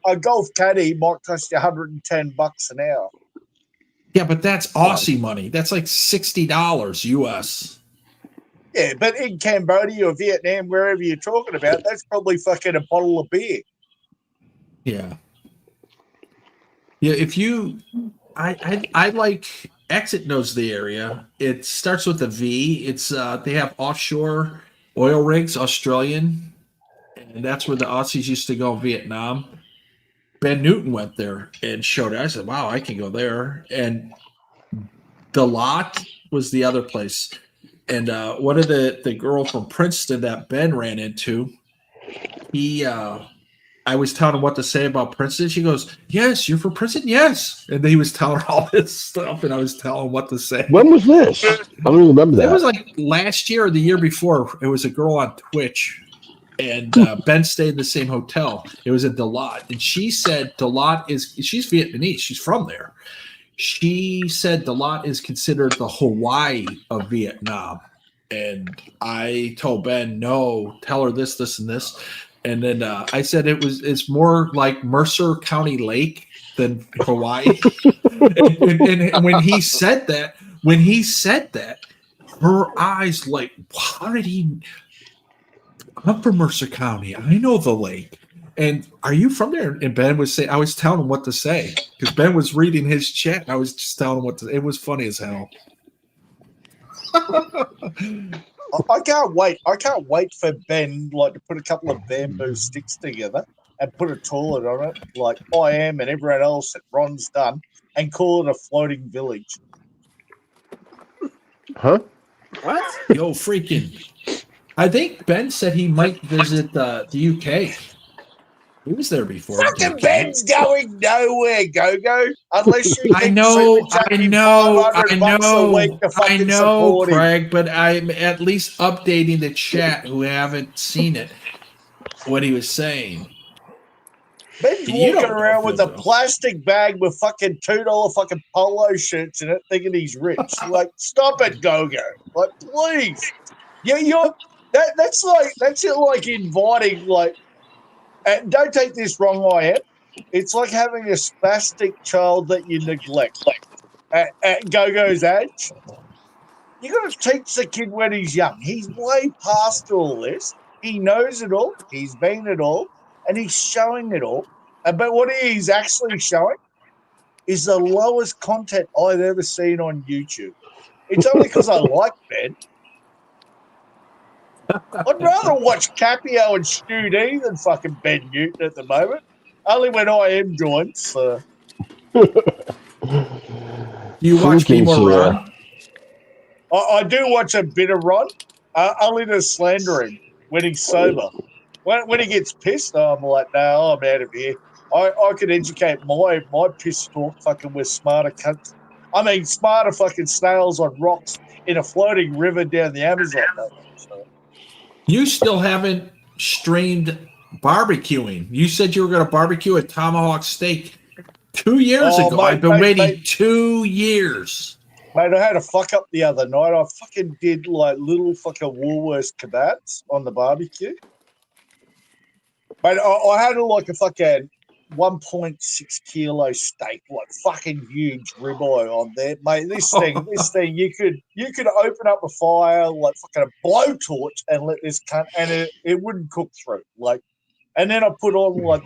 A golf caddy might cost you $110 an hour. Yeah, but that's Aussie money. That's like $60 US. Yeah, but in Cambodia or Vietnam, wherever you're talking about, that's probably fucking a bottle of beer. Yeah. Yeah, if you, I like Exit knows the area. It starts with a V. It's they have offshore oil rigs, Australian, and that's where the Aussies used to go in Vietnam. Ben Newton went there and showed it. I said, "Wow, I can go there." And the lot was the other place. And one of the girl from Princeton that Ben ran into, he I was telling him what to say about Princeton. She goes, "Yes, you're from Princeton, yes." And then he was telling her all this stuff, and I was telling him what to say. When was this? I don't even remember It was that. like last year or the year before. It was a girl on Twitch, and Ben stayed in the same hotel. It was at Dalat, and she said Dalat is she's Vietnamese. She's from there. She said Dalat is considered the Hawaii of Vietnam. And I told Ben, no, tell her this, this, and this. And then I said it's more like Mercer County Lake than Hawaii. and when he said that, her eyes like, how did he? I'm from Mercer County. I know the lake. And are you from there? And Ben was saying, I was telling him what to say because Ben was reading his chat. And I was just telling him what to. It was funny as hell. I can't wait. I can't wait for Ben to put a couple of bamboo sticks together and put a toilet on it, like I am and everyone else that Ron's done, and call it a floating village. Huh? What? Yo, freaking! I think Ben said he might visit the UK. He was there before. Fucking Ben's going nowhere, Go-Go, unless you I keep know, $500 a week to fucking support him. Craig, but I'm at least updating the chat who haven't seen it. What he was saying. Ben's You walking don't know around if with he'll a go. plastic bag with fucking $2 fucking polo shirts in it, thinking he's rich. Like, stop it, Go-Go. Like, please. You're that's it. Like inviting and don't take this wrong, I am. It's like having a spastic child that you neglect. At Go-Go's age, you got to teach the kid when he's young. He's way past all this. He knows it all. He's been it all, and he's showing it all. But what he's actually showing is the lowest content I've ever seen on YouTube. It's only because I like Ben. I'd rather watch Capio and Stu D than fucking Ben Newton at the moment. Only when I am joined. So. You watch me more Ron? I do watch a bit of Ron, only to slander him when he's sober. When he gets pissed, I'm like, no, I'm out of here. I could educate my piss talk fucking with smarter cunts. I mean, smarter fucking snails on rocks in a floating river down the Amazon. So. You still haven't streamed barbecuing. You said you were going to barbecue a tomahawk steak 2 years ago. I've been waiting 2 years. Mate, I had a fuck up the other night. I fucking did like little fucking Woolworths kebabs on the barbecue. Mate, I had like a fucking 1.6 kilo steak, like fucking huge ribeye on there, mate. This thing, you could open up a fire like fucking a blowtorch and let this cunt, and it wouldn't cook through. Like, and then I put on like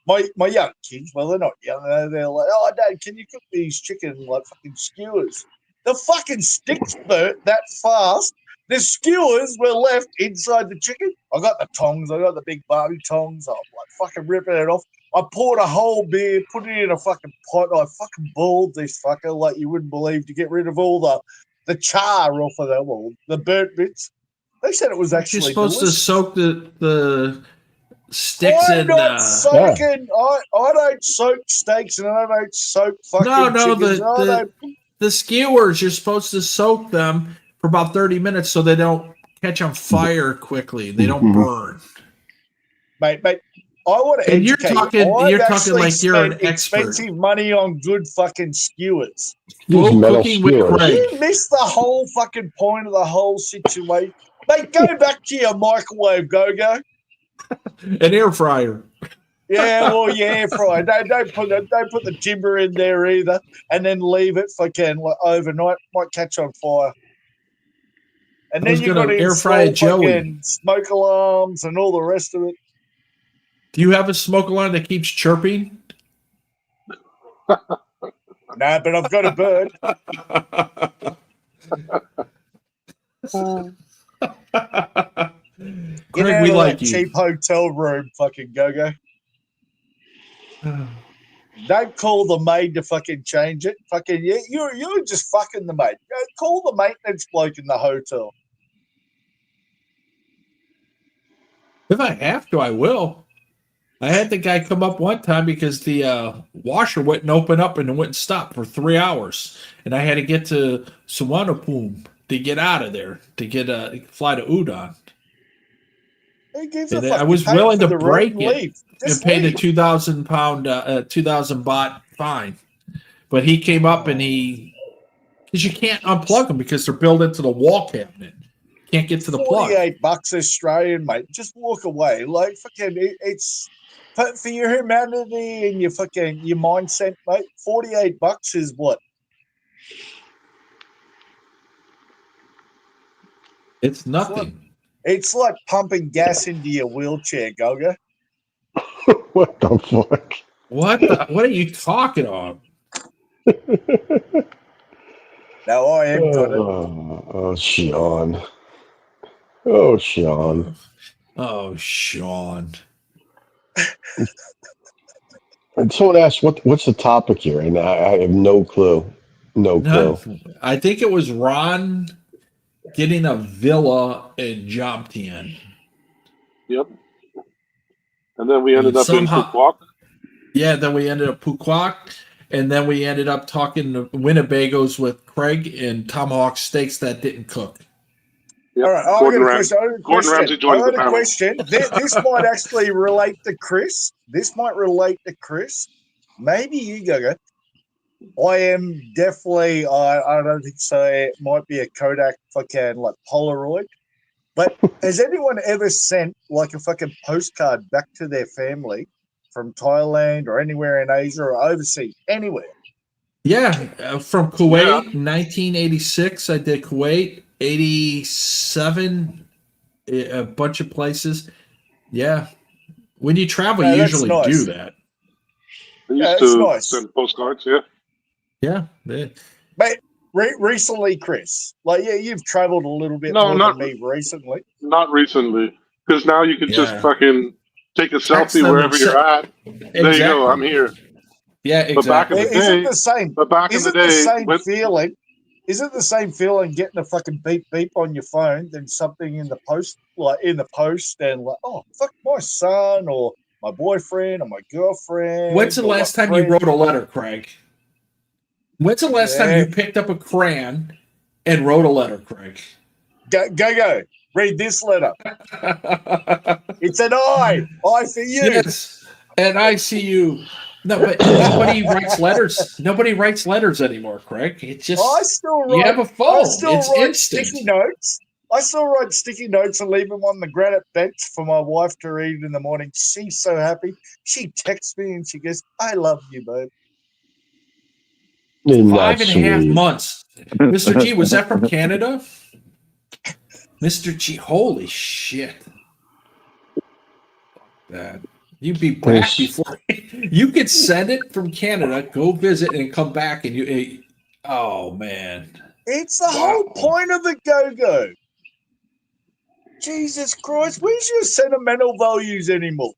my young kids. Well, they're not young. They're like, oh, Dad, can you cook these chicken like fucking skewers? The fucking sticks burnt that fast. The skewers were left inside the chicken. I got the tongs. I got the big Barbie tongs. I'm like fucking ripping it off. I poured a whole beer, put it in a fucking pot. I fucking boiled this fucker like you wouldn't believe to get rid of all the char off of them, all the burnt bits. They said it was actually You're supposed delicious. to soak the sticks I'm in. not soaking. I don't soak steaks and I don't soak fucking chickens. The skewers, you're supposed to soak them for about 30 minutes so they don't catch on fire quickly. They don't burn. Mate, I want to educate you. You're talking like you're an expert. Expensive money on good fucking skewers. Full cooking with Craig. You missed the whole fucking point of the whole situation. Mate, go back to your microwave, Go-Go. An air fryer. Yeah, well, yeah, air fryer. Don't put the timber in there either, and then leave it fucking overnight. Might catch on fire. And then you got to air fry fucking smoke alarms and all the rest of it. Do you have a smoke alarm that keeps chirping? Nah, but I've got a bird. Get Craig, out we of like that you. cheap hotel room, fucking go-go. Don't call the maid to fucking change it. Fucking you're just fucking the maid. Call the maintenance bloke in the hotel. If I have to, I will. I had the guy come up one time because the washer wouldn't open up and it wouldn't stop for 3 hours, and I had to get to Suvarnabhumi to get out of there to get fly to Udon. Who gives a And fuck? I You was pay willing for to the room, break it leave. and Just pay the leave. 2,000 pound, 2,000 baht fine. But he came up and because you can't unplug them because they're built into the wall cabinet. Can't get to the plug. $48 Australian, mate. Just walk away. Like fucking, it's for your humanity and your mindset, mate. $48 is what? It's nothing. It's like pumping gas into your wheelchair, Goga. What the fuck? What are you talking about? No, I am got it. Oh, Sean. Oh, Sean. Oh, Sean. And someone asked, what's the topic here? And I have no clue. No clue. I think it was Ron getting a villa in Jomtien. Yep. And then we ended up in Phuket. Yeah, then we ended up Phuket, and then we ended up talking to Winnebagos with Craig and tomahawk steaks that didn't cook. Yep. All right, Gordon Ramsay joins the panel. Question. This might actually relate to Chris. Maybe you, Goga. I am definitely. I don't think so. It might be a Kodak fucking like Polaroid. But has anyone ever sent like a fucking postcard back to their family from Thailand or anywhere in Asia or overseas, anywhere? Yeah, from Kuwait, 1986. I did Kuwait, 87, a bunch of places. Yeah. When you travel, you usually do that. I used to send postcards, Yeah. But recently, Chris, like, yeah, you've traveled a little bit more than me recently. Not recently, because now you can just fucking take a selfie wherever you're at. Exactly. There you go, I'm here. Yeah, exactly. But back in the day, is it the same? But back in the day, feeling? Is it the same feeling getting a fucking beep beep on your phone than something in the post, and like, oh fuck, my son or my boyfriend or my girlfriend? When's the last time you wrote a letter, Craig? When's the last time you picked up a crayon and wrote a letter, Craig? Go. Read this letter. It's an I for you. Yes, and I see you. No, but nobody writes letters. Nobody writes letters anymore, Craig. It's just you have a phone. It's instant. Sticky notes. I still write sticky notes and leave them on the granite bench for my wife to read in the morning. She's so happy. She texts me and she goes, "I love you, babe." 5.5 months. Mr. G, was that from Canada? Mr. G, holy shit. That. You'd be back before you could send it from Canada, go visit, and come back, and you. Oh man, it's the whole point of the go-go. Jesus Christ, where's your sentimental values anymore?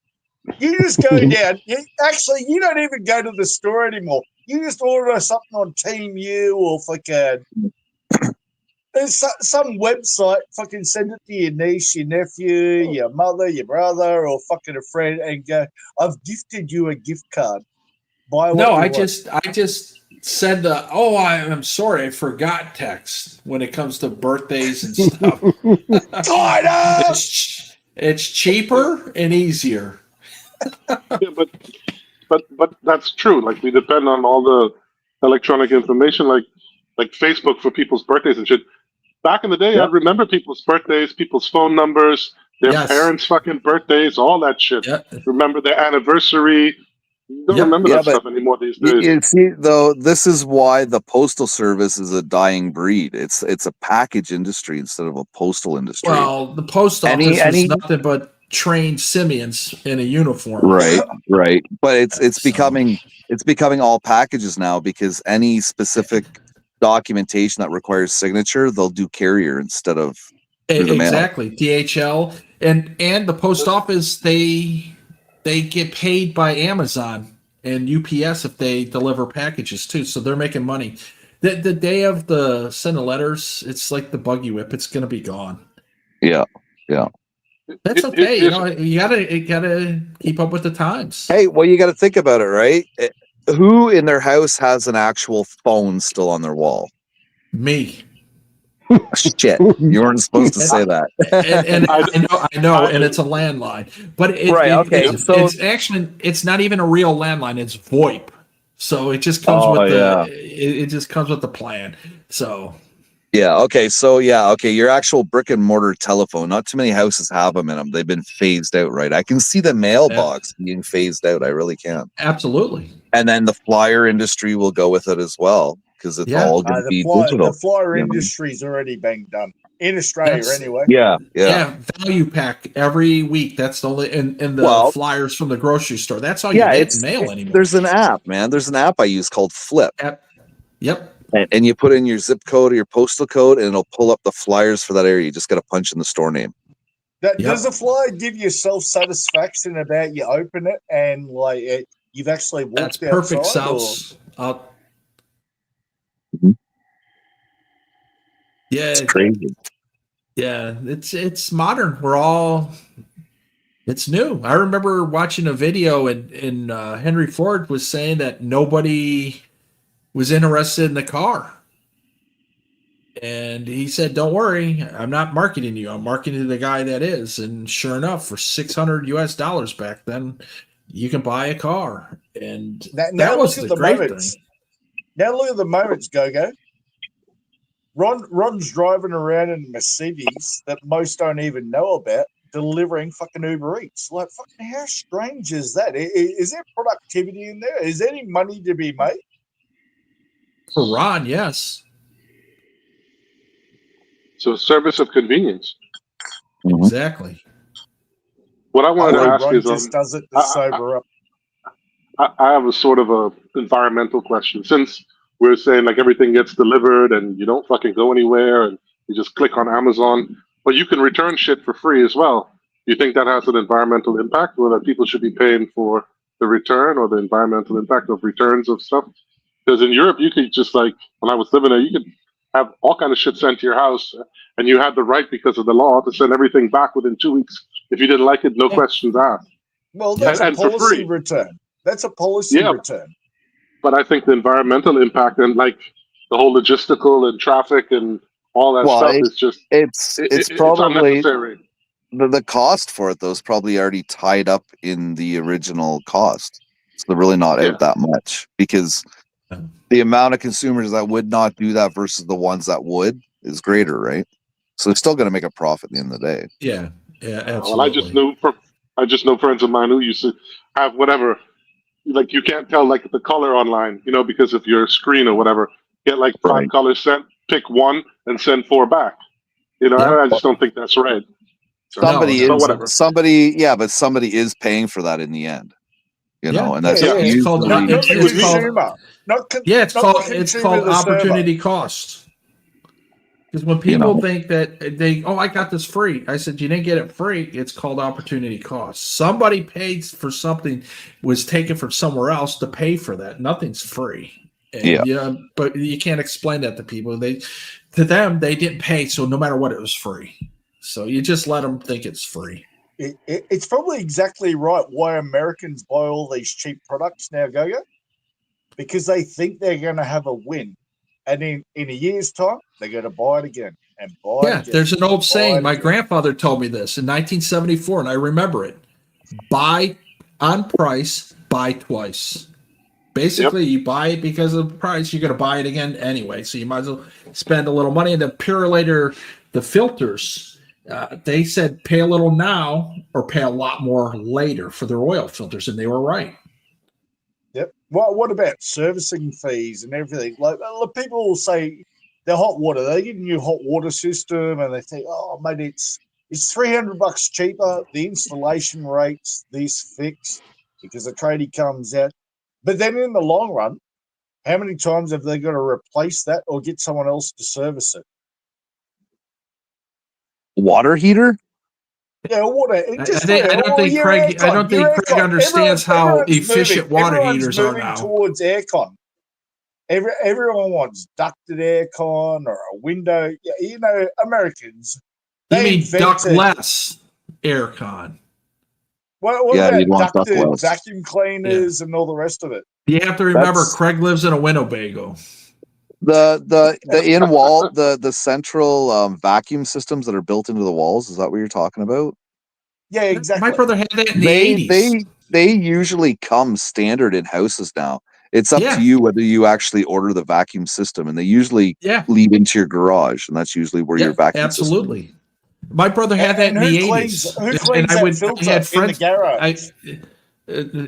You just go down. You don't even go to the store anymore. You just order something on Team U or fucking some website. Fucking send it to your niece, your nephew, your mother, your brother, or fucking a friend, and go, "I've gifted you a gift card." I just said the I'm sorry, I forgot text when it comes to birthdays and stuff. It's cheaper and easier. Yeah, but that's true. Like, we depend on all the electronic information, like Facebook for people's birthdays and shit. Back in the day, I remember people's birthdays, people's phone numbers, their parents' fucking birthdays, all that shit. Remember their anniversary. You don't remember that stuff anymore these days. You see, though, this is why the postal service is a dying breed. It's a package industry instead of a postal industry. Well, the post office is nothing but trained simians in a uniform. Right. But it's So- becoming all packages now, because any specific documentation that requires signature, they'll do carrier instead of through the mail. Exactly, DHL and the post office, they get paid by Amazon and UPS if they deliver packages too, so they're making money. The day of the send of letters, it's like the buggy whip; it's going to be gone. Yeah. That's okay. You gotta keep up with the times. Hey, well, you got to think about it, right? Who in their house has an actual phone still on their wall? Me. Shit, you weren't supposed to say that. And I know, and it's a landline, but it's actually, it's not even a real landline. It's VoIP, so it just comes with it just comes with the plan. So okay, your actual brick and mortar telephone. Not too many houses have them in them. They've been phased out, right? I can see the mailbox being phased out. I really can. Absolutely. And then the flyer industry will go with it as well, because it's all going to be digital. The flyer industry's already being done in Australia, anyway. Yeah. Value pack every week. That's the only and the flyers from the grocery store. That's all you get in mail anymore. There's an app, man. There's an app I use called Flip. Yep. And you put in your zip code or your postal code, and it'll pull up the flyers for that area. You just got to punch in the store name. Does the flyer give you self-satisfaction about you open it and you've actually walked outside? That's perfect, South. Yeah, it's crazy. Yeah, it's modern. It's new. I remember watching a video and Henry Ford was saying that nobody was interested in the car. And he said, "Don't worry, I'm not marketing you. I'm marketing the guy that is." And sure enough, for $600 back then, you can buy a car. And that was the great thing. Now look at the moments, Go. Ron's driving around in a Mercedes that most don't even know about, delivering fucking Uber Eats. Like, fucking, how strange is that? Is there productivity in there? Is there any money to be made? For Ron, yes. So, service of convenience. Exactly. What I wanted to ask Ron is, just does it to sober up. I have a sort of a environmental question. Since we're saying like everything gets delivered and you don't fucking go anywhere and you just click on Amazon, but you can return shit for free as well. Do you think that has an environmental impact, or that people should be paying for the return or the environmental impact of returns of stuff? Because in Europe, you could just when I was living there, you could have all kind of shit sent to your house, and you had the right, because of the law, to send everything back within 2 weeks. If you didn't like it, no questions asked. Well, that's a policy return. That's a policy return. But I think the environmental impact and the whole logistical and traffic and all that stuff is just it's probably unnecessary. The cost for it though is probably already tied up in the original cost. So they're really not out that much, because the amount of consumers that would not do that versus the ones that would is greater, right? So they're still going to make a profit at the end of the day. Yeah, absolutely. Well, I just know friends of mine who used to have whatever. You can't tell the color online, because of your screen or whatever. Get 5 colors sent, pick one and send 4 back. I just don't think that's right. So, somebody is paying for that in the end. And that's it's called it's called opportunity cost. Because when people think that I got this free, I said, you didn't get it free. It's called opportunity cost. Somebody paid for something, was taken from somewhere else to pay for that. Nothing's free. And, but you can't explain that to people. To them, they didn't pay, so no matter what, it was free. So you just let them think it's free. It's probably exactly right why Americans buy all these cheap products now, Go-Go, because they think they're going to have a win. And in a year's time, they're going to buy it again and buy it again. There's an old saying. My grandfather told me this in 1974, and I remember it. Buy on price, buy twice. Basically, you buy it because of the price. You're going to buy it again anyway, so you might as well spend a little money. And the Purolator, the filters, they said pay a little now or pay a lot more later for their oil filters, and they were right. Yep. Well, what about servicing fees and everything? People will say the hot water, they get a new hot water system and they think, oh, mate, it's It's $300 cheaper. The installation rates this fixed because the tradie comes out. But then in the long run, how many times have they got to replace that or get someone else to service it? Water heater? Yeah, water. I don't think Craig understands how efficient water heaters are now. Towards aircon. Everyone wants ducted aircon or a window. You know, Americans. You mean ductless aircon? What Yeah, about you'd want ducted ductless. vacuum cleaners and all the rest of it? You have to remember, Craig lives in a Winnebago. The in wall, the central vacuum systems that are built into the walls. Is that what you're talking about? Yeah, exactly. My brother had that in the 80s. They usually come standard in houses now. It's up to you whether you actually order the vacuum system, and they usually lead into your garage, and that's usually where your vacuum absolutely. system. My brother had that in the 80s. Who cleans that filter in the garage?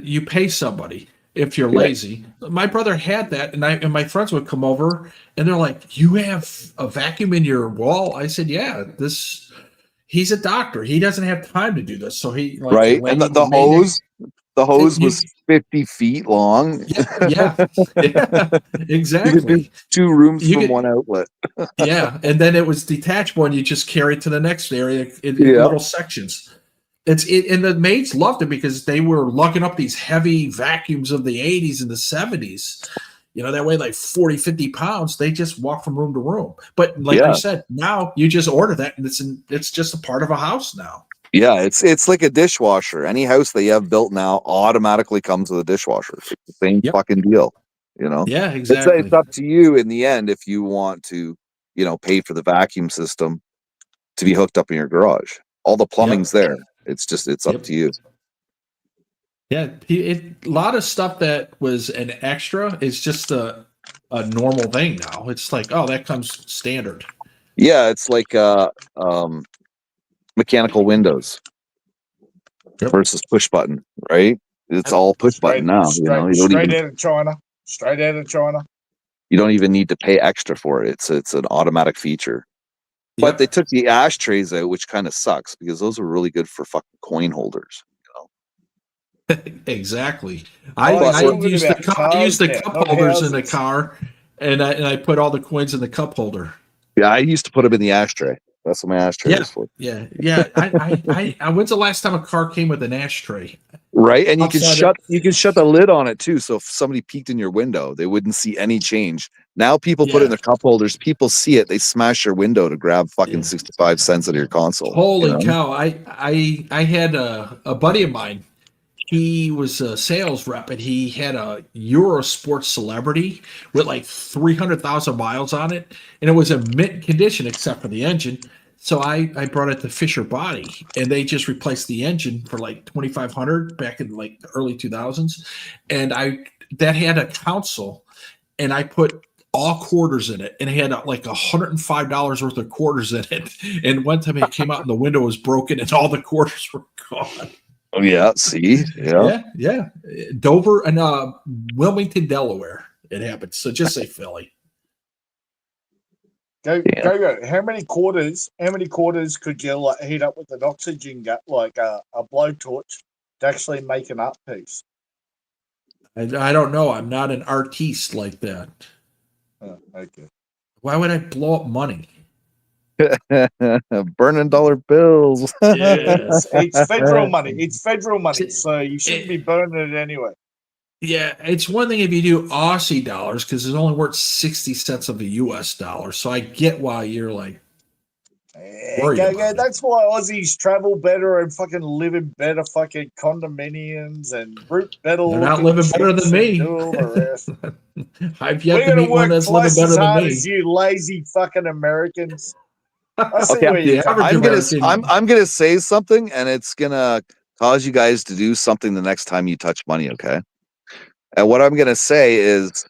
You pay somebody if you're lazy. My brother had that, and my friends would come over, and they're like, "You have a vacuum in your wall?" I said, "Yeah, this." He's a doctor. He doesn't have time to do this, so he And the hose was 50 feet long. Yeah, exactly. You could do 2 rooms from one outlet. Yeah, and then it was detachable, and you just carry it to the next area in little sections. And the maids loved it because they were lugging up these heavy vacuums of the 80s and the 70s. You know, that weighed like 40, 50 pounds. They just walk from room to room. But like you said, now you just order that, and it's just a part of a house now. Yeah, it's like a dishwasher. Any house that you have built now automatically comes with a dishwasher. It's the same fucking deal. You know? Yeah, exactly. It's up to you in the end if you want to, pay for the vacuum system to be hooked up in your garage. All the plumbing's there. It's up to you. Yeah, a lot of stuff that was an extra is just a normal thing now. It's like, oh, that comes standard. Yeah, it's like mechanical windows versus push button, right? It's all push button now. Straight out of China. Straight out of China. You don't even need to pay extra for it. It's an automatic feature. But they took the ashtrays out, which kind of sucks because those are really good for fucking coin holders. Exactly. I use the cup holders in the car, and I put all the coins in the cup holder. Yeah, I used to put them in the ashtray. That's what my ashtray is for. Yeah. When's the last time a car came with an ashtray? Right, and you can shut the lid on it too. So if somebody peeked in your window, they wouldn't see any change. Now people put it in their cup holders. People see it. They smash your window to grab fucking 65 cents out of your console. Holy cow! I had a buddy of mine. He was a sales rep, and he had a Eurosport Celebrity with like 300,000 miles on it, and it was in mint condition except for the engine. So I brought it to Fisher Body, and they just replaced the engine for like $2,500 back in like the early 2000s, and that had a console, and I put all quarters in it, and it had like $105 worth of quarters in it. And one time it came out, and the window was broken, and all the quarters were gone. Oh yeah, see, yeah. Dover and Wilmington, Delaware. It happened. So just say Philly. Go. How many quarters could you heat up with an oxygen gut, like a blowtorch, to actually make an art piece? I don't know. I'm not an artiste like that. Oh, okay. Why would I blow up money? Burning dollar bills. It's federal money. It's federal money, so you shouldn't be burning it anyway. Yeah, it's one thing if you do Aussie dollars because it's only worth 60 cents of a US dollar. So I get why you're like worried about it. That's why Aussies travel better and fucking live in better fucking condominiums and root better. They're not living better than me. I've yet to meet one that's living better than me. As you lazy fucking Americans. Okay, I'm gonna say something, and it's gonna cause you guys to do something the next time you touch money. Okay, and what I'm gonna say is,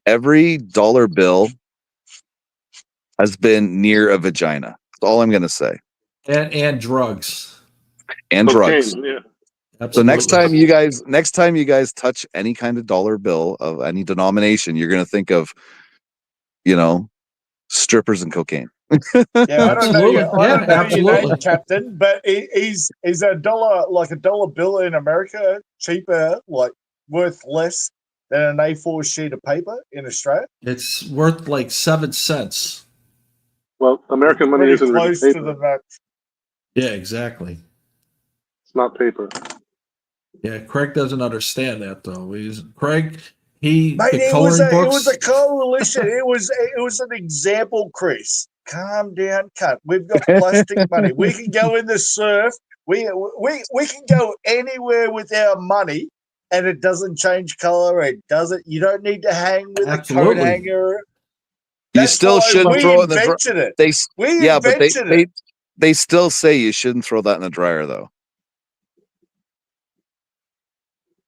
every dollar bill has been near a vagina. That's all I'm gonna say. And drugs. And drugs. Yeah. Absolutely. So next time you guys touch any kind of dollar bill of any denomination, you're gonna think of, strippers and cocaine. Yeah, I don't know Absolutely. your, I Yeah, don't know your name, absolutely. Captain, but is a dollar, like a dollar bill in America, cheaper, like worth less than an A4 sheet of paper in Australia? It's worth like 7 cents. Well, American money Pretty isn't really close to paper. the Yeah, exactly. It's not paper. Yeah, Craig doesn't understand that though. Craig, he Mate, get it was coloring a books. coalition. It was an example, Chris. Calm down, cunt. We've got plastic money. We can go in the surf. We can go anywhere with our money, and it doesn't change color. It doesn't. You don't need to hang with a coat Absolutely. hanger. You That's still why shouldn't we throw it in the dryer. invented it. They We yeah, but invented it. they still say you shouldn't throw that in the dryer though.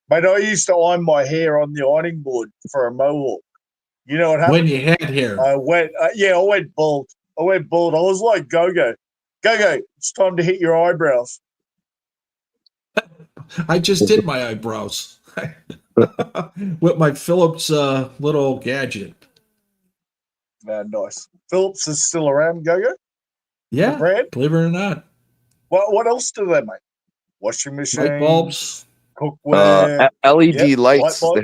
Mate, I used to iron my hair on the ironing board for a mohawk. You know what happened? When you had hair. I went bald. I went bald. I was like Go-Go. Go-Go, it's time to hit your eyebrows. I just did my eyebrows with my Philips little gadget. Nice. Phillips is still around, Go-Go? Yeah, The brand? believe it or not. What else do they make? Washing machine, Light bulbs. cookware. LED Yep, lights. light bulbs.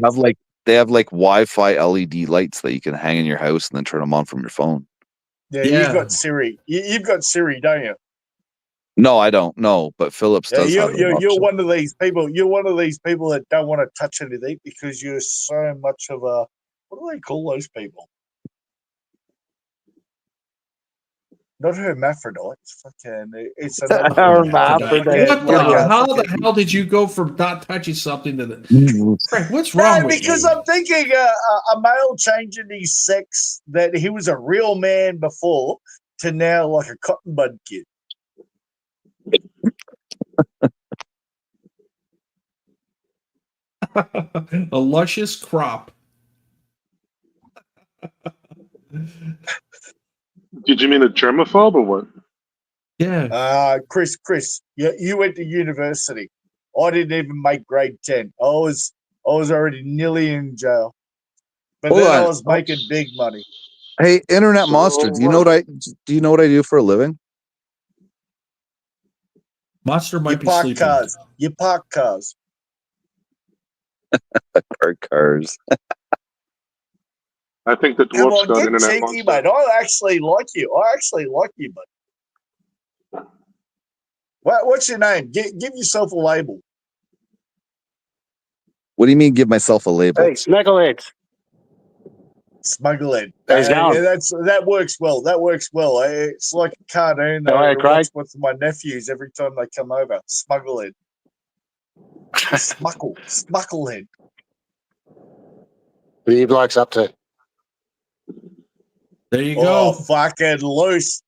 They have like Wi-Fi LED lights that you can hang in your house and then turn them on from your phone. Yeah, Yeah. you've got Siri. You've got Siri, don't you? No, I don't know, but Philips Yeah, does have that you're option. one of these people. You're one of these people that don't want to touch anything because you're so much of a, what do they call those people? Not hermaphrodites. Fucking, it's another Hermaphrodite. What Good one. how the hell did you go from not touching something to the Craig, what's No, wrong with because you? I'm thinking a male changing his sex, that he was a real man before to now like a cotton bud kid. A luscious crop. Did you mean a germaphobe or what? Yeah. Chris, you went to university. I didn't even make grade 10. I was already nearly in jail. But Hold then I on. was making big money. Hey, Internet So Monster, do you know what I do for a living? Monster You might be park sleeping. cars. You park cars. Park cars. I think the Come dwarf's on, got get internet cheeky, monster. mate. I actually like you. But what's your name? Give yourself a label. What do you mean give myself a label? Hey, Smeckleheads. Smugglehead. How's it going? That works well. That works well. It's like a cartoon that How are you, I Craig? watch with my nephews every time they come over. Smugglehead. Smugglehead. What are you blokes up to? There you Oh, go. fucking loose,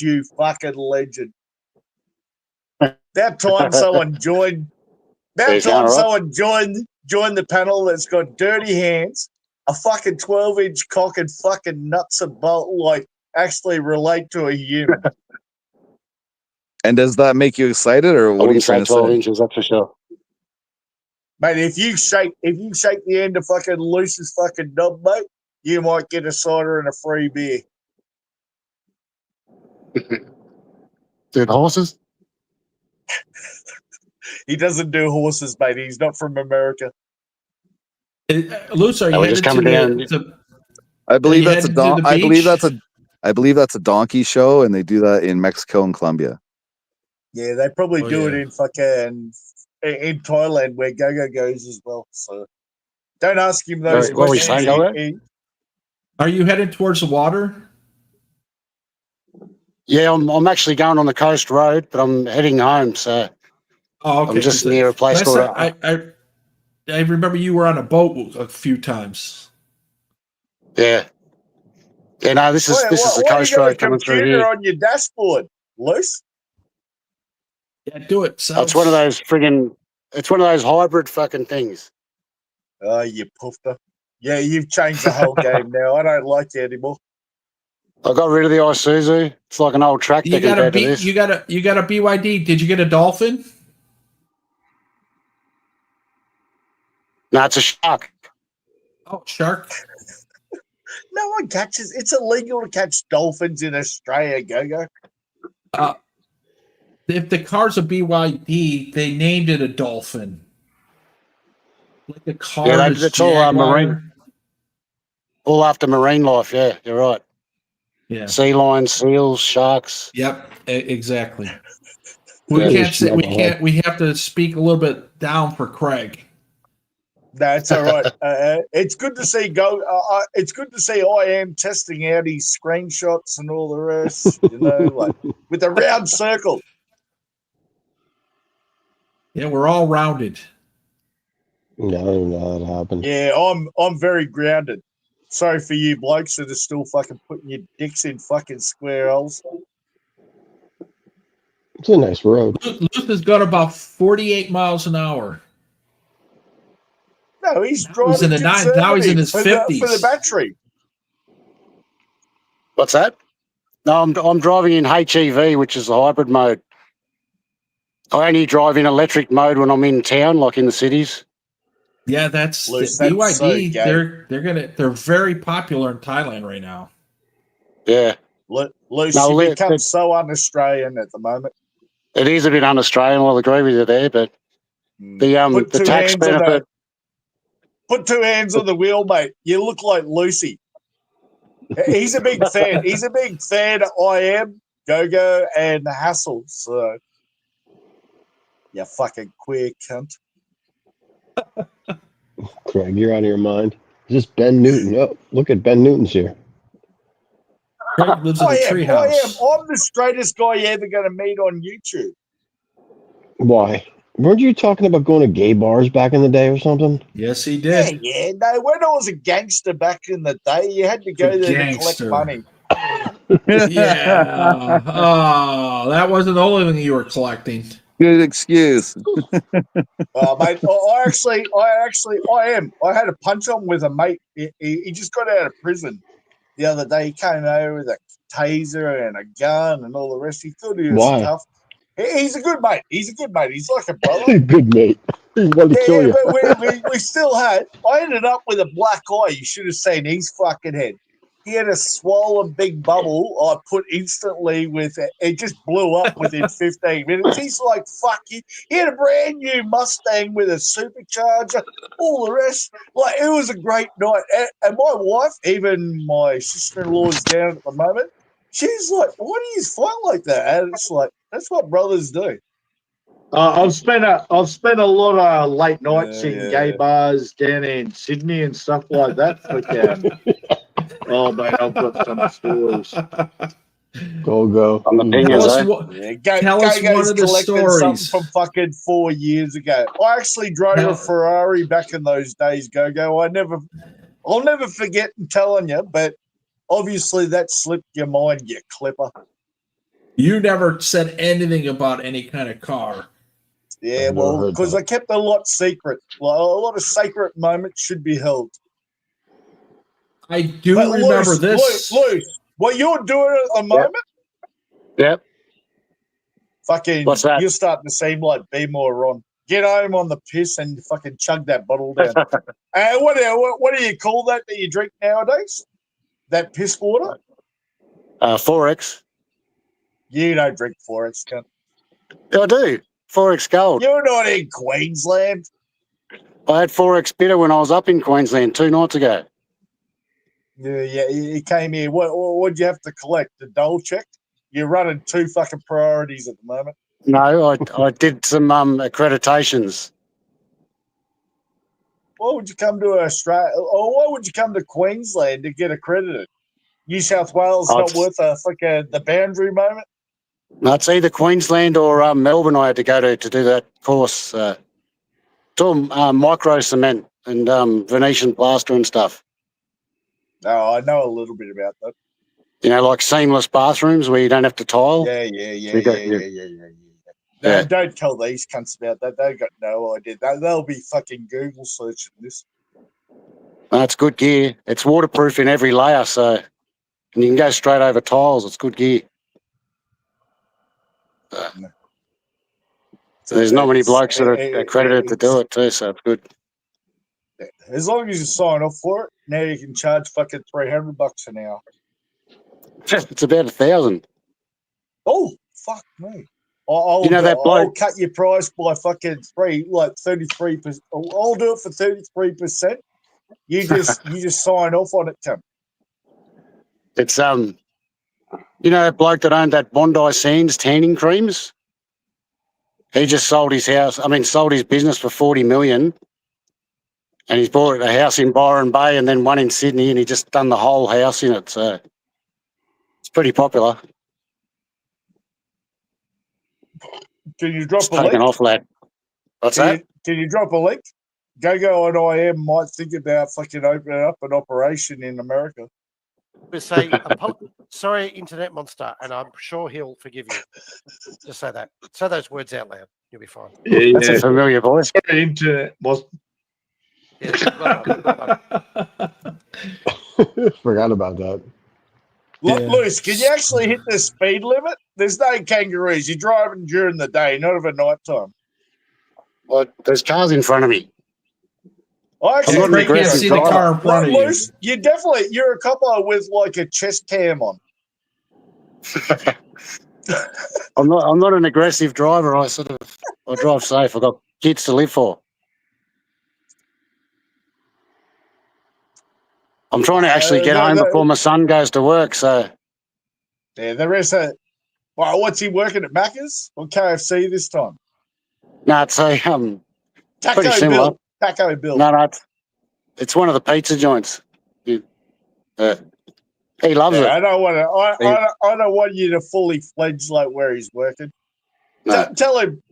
you fucking legend. That time someone joined. That He's going time all right. someone joined the panel that's got dirty hands, a fucking 12-inch cock, and fucking nuts and bolt, like actually relate to a human. And does that make you excited, or I what are you wouldn't say trying to 12 say? inches, that's for sure. Mate, if you shake the end of fucking Luce's fucking knob, mate, you might get a cider and a free beer. Dude, horses? He doesn't do horses, mate. He's not from America. Luce, are you We're just headed coming to down. I believe you that's a headed to the I believe beach? that's a donkey show, and they do that in Mexico and Colombia. Yeah, they probably Oh, do it yeah. in fucking in Thailand where Go-Go goes as well. So don't ask him those What were you questions. saying, Go-Go? Are you headed towards the water? Yeah, I'm actually going on the coast road, but I'm heading home, so Oh, okay. I'm just near a place Last called... time I remember you were on a boat a few times. yeah. Yeah, no, this is the Why coast you got a road coming through computer here. on your dashboard, Luce? Yeah, do it. It's one of those it's one of those hybrid fucking things. Oh, you poofter. Yeah, you've changed the whole game now. I don't like you anymore. I got rid of the Isuzu. It's like an old tractor You got a compared to this. you got a BYD. Did you get a dolphin? No, it's a shark. Oh, shark. No one catches. It's illegal to catch dolphins in Australia, Go-Go. If the car's a BYD, they named it a dolphin. Like a car Yeah, is it's all marine, Jaguar. all after marine life. Yeah, you're right. Yeah. Sea lions, seals, sharks. Yep. Exactly. Yeah. We can't Fish, say we knucklehead. can't. We have to speak a little bit down for Craig. That's all right. It's good to see it's good to see I am testing out his screenshots and all the rest. You know, like with the round circle. Yeah, we're all rounded. No, I don't know how that happened. Yeah, I'm very grounded. Sorry for you blokes that are still fucking putting your dicks in fucking square holes. It's a nice road. Luke has got about 48 miles an hour. No, he's Now he's in driving the now he's in conservative his for 50s. the battery. What's that? No, I'm driving in HEV, which is the hybrid mode. I only drive in electric mode when I'm in town, like in the cities. Yeah, that's Luce, the that's so BYD. gay. They're very popular in Thailand right now. Yeah. Luce, No, you become so un-Australian at the moment. It is a bit un-Australian. I'll agree with you there, but the tax benefit. Put two hands on the wheel, mate. You look like Lucy. He's a big fan. He's a big fan of I Am, Go-Go, and the Hassle. So, you fucking queer cunt. Craig, you're out of your mind. Is this Ben Newton? Oh, look at Ben Newton's here. Craig lives in a treehouse. I am. I'm the straightest guy you're ever going to meet on YouTube. Why? Weren't you talking about going to gay bars back in the day or something? Yes, he did. Yeah. No, when I was a gangster back in the day, you had to go there to collect money. Yeah. Oh, that wasn't the only thing you were collecting. Good excuse. Mate, I am. I had a punch on with a mate. He just got out of prison the other day. He came over with a taser and a gun and all the rest. He thought he was Why? tough. He's a good mate. He's like a brother. Good mate. He wanted to kill you. But we still had. I ended up with a black eye. You should have seen his fucking head. He had a swollen big bubble. I put instantly with it. It just blew up within 15 minutes. He's like, fuck you. He had a brand new Mustang with a supercharger, all the rest. Like, it was a great night. And my wife, even my sister-in-law's down at the moment, she's like, why do you fight like that? And it's like, that's what brothers do. I've spent a lot of late nights in gay bars down in Sydney and stuff like that. Oh, mate, I've got some stories. Go. On the pingers, Tell us one of the stories. Something from fucking 4 years ago. I actually drove a Ferrari back in those days, Go. I'll never forget telling you, but obviously that slipped your mind, you clipper. You never said anything about any kind of car. Yeah, well, because I kept a lot secret. Well, a lot of sacred moments should be held. I do remember this. Luce, what you're doing at the moment? Yep. Fucking, what's that? You're starting to seem like B more Ron. Get home on the piss and fucking chug that bottle down. What do you call that you drink nowadays? That piss water? 4X. You don't drink 4X, cunt. I do. 4X Gold. You're not in Queensland. I had 4X bitter when I was up in Queensland 2 nights ago. Yeah, you came here. What'd you have to collect? The dole check? You're running 2 fucking priorities at the moment. No, I did some accreditations. Why would you come to Australia? Or why would you come to Queensland to get accredited? New South Wales not worth the boundary moment? No, it's either Queensland or Melbourne I had to go to do that course. It's all micro cement and Venetian plaster and stuff. Oh, I know a little bit about that. You know, like seamless bathrooms where you don't have to tile. Yeah. Don't tell these cunts about that. They've got no idea. They'll be fucking Google searching this. It's good gear. It's waterproof in every layer, so and you can go straight over tiles. It's good gear. So there's not many blokes that are accredited to do it too, so it's good. As long as you sign up for it, now you can charge fucking $300 an hour. It's about 1,000. Oh, fuck me. I'll You know that I'll bloke- cut your price by fucking 33%. I'll do it for 33%. You just sign off on it, Tim. It's you know that bloke that owned that Bondi Sands tanning creams? He just sold his house. I mean, sold his business for 40 million, and he's bought a house in Byron Bay and then one in Sydney, and he just done the whole house in it. So it's pretty popular. Can you drop It's a link? taken off, lad. What's that? Can you drop a link? Go and IM might think about fucking opening up an operation in America. We say, sorry, Internet Monster, and I'm sure he'll forgive you. Just say that. Say those words out loud. You'll be fine. Yeah, That's a familiar voice. Sorry, internet was. Yeah, well done. Forgot about that. Luce, can you actually hit the speed limit? There's no kangaroos. You're driving during the day, not over night time. Well, there's cars in front of me. I actually I'm not an think aggressive see the driver. car in front of you. Luce, you're a couple with like a chest cam on. I'm not an aggressive driver. I drive safe. I've got kids to live for. I'm trying to actually get home before my son goes to work. So Yeah, there is a. Well, what's he working at Macca's or KFC this time? no, it's a pretty similar. Taco Bill. No, it's one of the pizza joints. He loves it. I don't want to. I don't want you to fully fledge like where he's working. No. Tell him.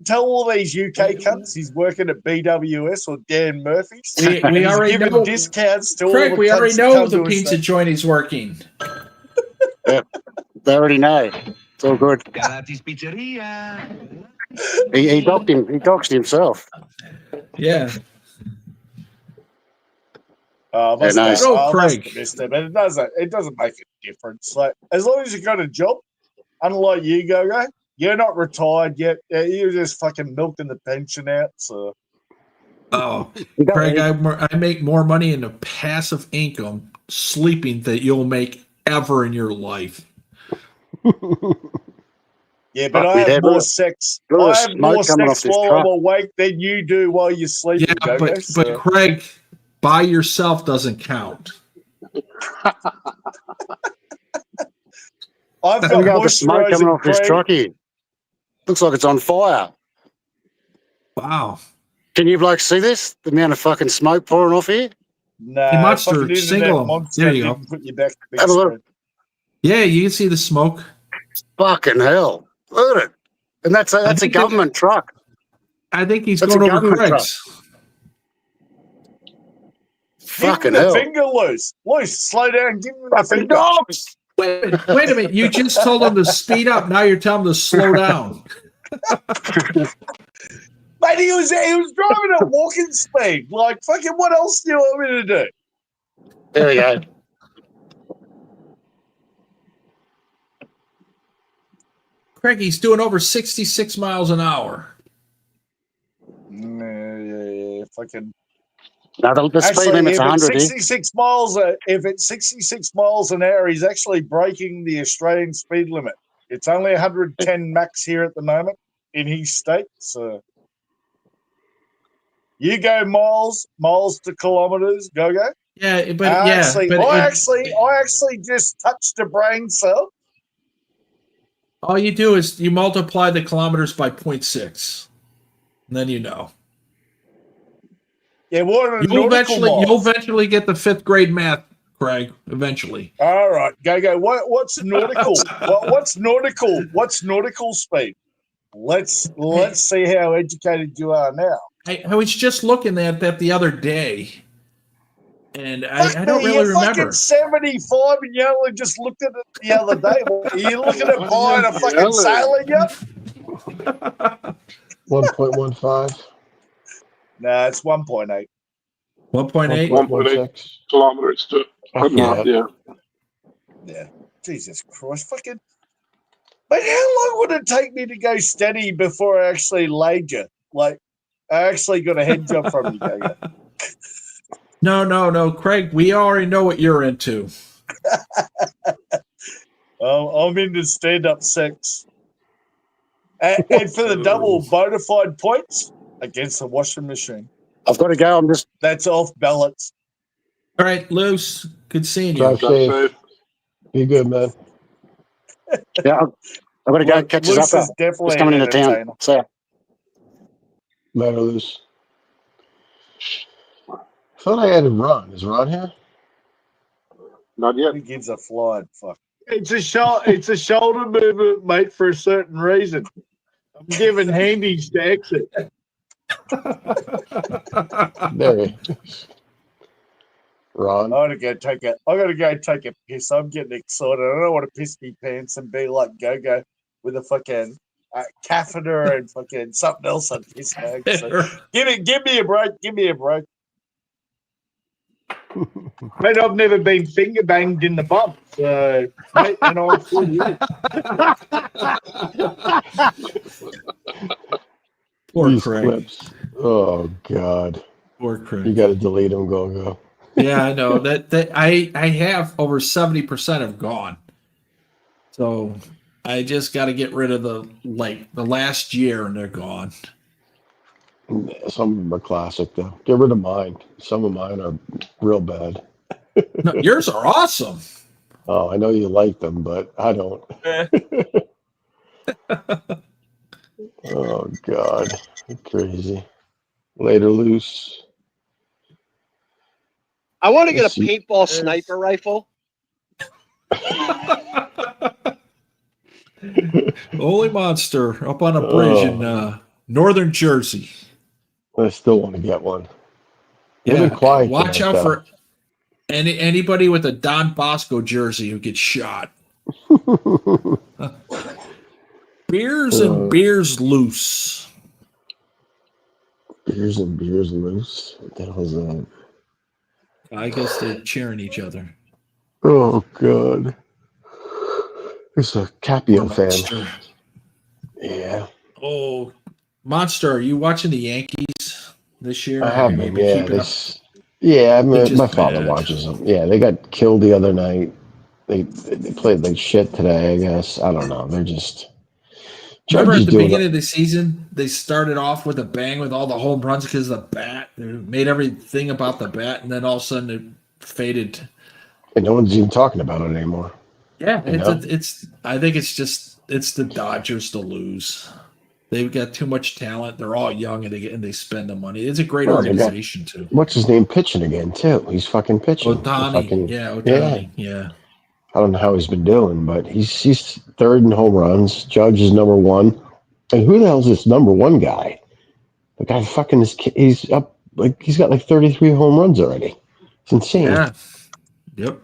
Tell all these UK cunts he's working at BWS or Dan Murphy's. We and he's already giving know. discounts to all Craig, the we cunts already that know come the to us pizza saying, joint is working. Yep. They already know. It's all good. He docked him. He doxed himself. Yeah. Oh, Yeah, nice. Craig. But it doesn't make a difference. Like as long as you got a job, unlike you, Go, you're not retired yet. You're just fucking milking the pension out. So, Oh, Craig, I make more money in a passive income sleeping than you'll make ever in your life. yeah, but I have more sex. I have more sex while I'm awake than you do while you're sleeping. Yeah, but Craig, by yourself doesn't count. I've got the smoke coming off this truck here. Looks like it's on fire. Wow. Can you blokes see this? The amount of fucking smoke pouring off here? Nah, Hey, Monster, single. There you go. Put you back to the Have a look. Yeah, you can see the smoke. Fucking hell. Look at it. And that's a government truck. I think he's That's going a over government Craig's. Fucking give him hell. the finger loose. Loose, slow down, give him the Fucking finger. dogs. Wait a minute. You just told him to speed up. Now you're telling him to slow down. Mate, he was driving at walking speed. Like, fucking what else do you want me to do? There we go. Craig, he's doing over 66 miles an hour. Yeah, fucking. No, the speed limit's 100 here. 66 miles. If it's 66 miles an hour, he's actually breaking the Australian speed limit. It's only 110 max here at the moment in his state. So you go miles to kilometers. Go. Yeah, but I yeah, actually just touched a brain cell. all you do is you multiply the kilometers by 0.6, and then you know. Yeah, what are You'll nautical eventually get the 5th grade math, Craig. Eventually. All right, go. What's nautical? What's nautical? What's nautical speed? Let's see how educated you are now. I was just looking at that the other day, and I don't really you're remember. Fucking 75, and you only just looked at it the other day. Are you looking at buying a fucking sailing yacht? 1.15. No, it's 1.8. 1.8? 1.8 kilometers to Yeah. Jesus Christ. Fucking. But how long would it take me to go steady before I actually laid you? Like, I actually got a head job from you, Gaga. No, Craig. We already know what you're into. I'm into stand-up sex. And for the double bona fide points, against the washing machine. I've got to go. I'm just. That's off balance. All right, Luce. Good seeing you. Drive safe. Be good, man. Yeah, I've got to go. Look, Catch Luce us up. is definitely Just coming an into town. entertainer. See ya. Later, Luce. I thought I added Ron. Is Ron here? Not yet. Who gives a flying fuck? It's a shoulder movement, mate, for a certain reason. I'm giving handies to exit. There he is. Ron. I gotta go take a piss. I'm getting excited. I don't want to piss me pants and be like Go-Go with a fucking catheter and fucking something else on piss bag. So give me a break. Give me a break. Mate, I've never been finger banged in the bum. So, mate, and I'm 40 years. Poor These Craig. clips. Oh, God. Poor Craig. You got to delete them, Go. Yeah, I know. That I have over 70% have gone. So I just got to get rid of the last year and they're gone. Some of them are classic, though. Get rid of mine. Some of mine are real bad. No, yours are awesome. Oh, I know you like them, but I don't. Oh, God. Crazy. Later, Luce. I want to get a Let's see. paintball sniper rifle. Holy monster up on a bridge in northern Jersey. I still want to get one. They've Yeah, been quiet watch tonight, out though. for anybody with a Don Bosco jersey who gets shot. Beers and beers loose. Beers and beers loose. What the hell is that? I guess they're cheering each other. Oh, God. It's a Capio fan. Monster. Yeah. Oh, Monster, are you watching the Yankees this year? I have Are been, you yeah. keeping up? Yeah, They're my just father bad. watches them. Yeah, they got killed the other night. They played like shit today, I guess. I don't know. They're just... Remember Judge at is the doing beginning of the season, they started off with a bang with all the home runs because of the bat. They made everything about the bat, and then all of a sudden it faded. And no one's even talking about it anymore. Yeah, You know? it's. I think it's the Dodgers to lose. They've got too much talent. They're all young, and they spend the money. It's a great Well, they got- organization too. What's his name pitching again, too? He's fucking pitching. Ohtani. Yeah. I don't know how he's been doing, but he's third in home runs. Judge is number one. And who the hell's this number one guy? The guy fucking he's up he's got 33 home runs already. It's insane. Yeah. Yep.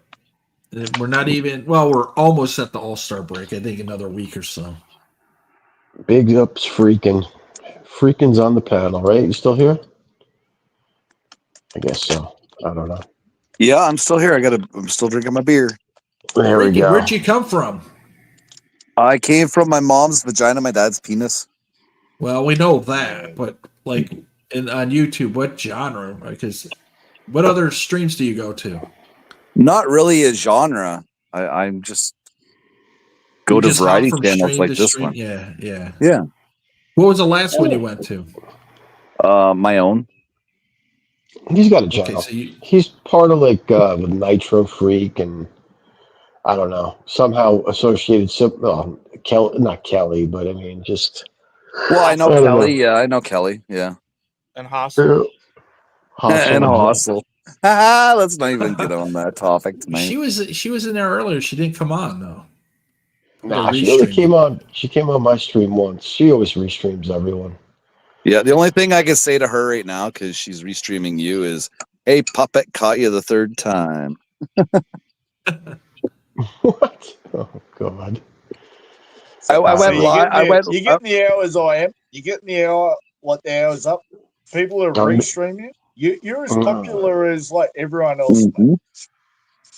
We're not even. Well, we're almost at the All-Star break. I think another week or so. Big ups, Freaking. Freaking's on the panel, right? You still here? I guess so. I don't know. Yeah, I'm still here. I'm still drinking my beer. There we go. Where'd you come from? I came from my mom's vagina, my dad's penis. Well, we know that, but on YouTube, what genre? Because what other streams do you go to? Not really a genre. I'm just go to variety channels like this one. Yeah. What was the last one you went to? My own. He's got a channel. Okay, so he's part of the Nitro Freak, and I don't know, somehow associated. Not Kelly, but I mean, just. Well, I know Kelly. Yeah, I know Kelly. Yeah. And Hostel. And Hostel. Let's not even get on that topic tonight. She was in there earlier. She didn't come on though. Nah, she only came on. She came on my stream once. She always restreams everyone. Yeah, the only thing I can say to her right now, because she's restreaming you, is, "Hey, puppet, caught you the third time." What? Oh God! I went live. You getting the hours I am. You getting the hour the hours up. People are restreaming you. You're as popular as everyone else. Mm-hmm.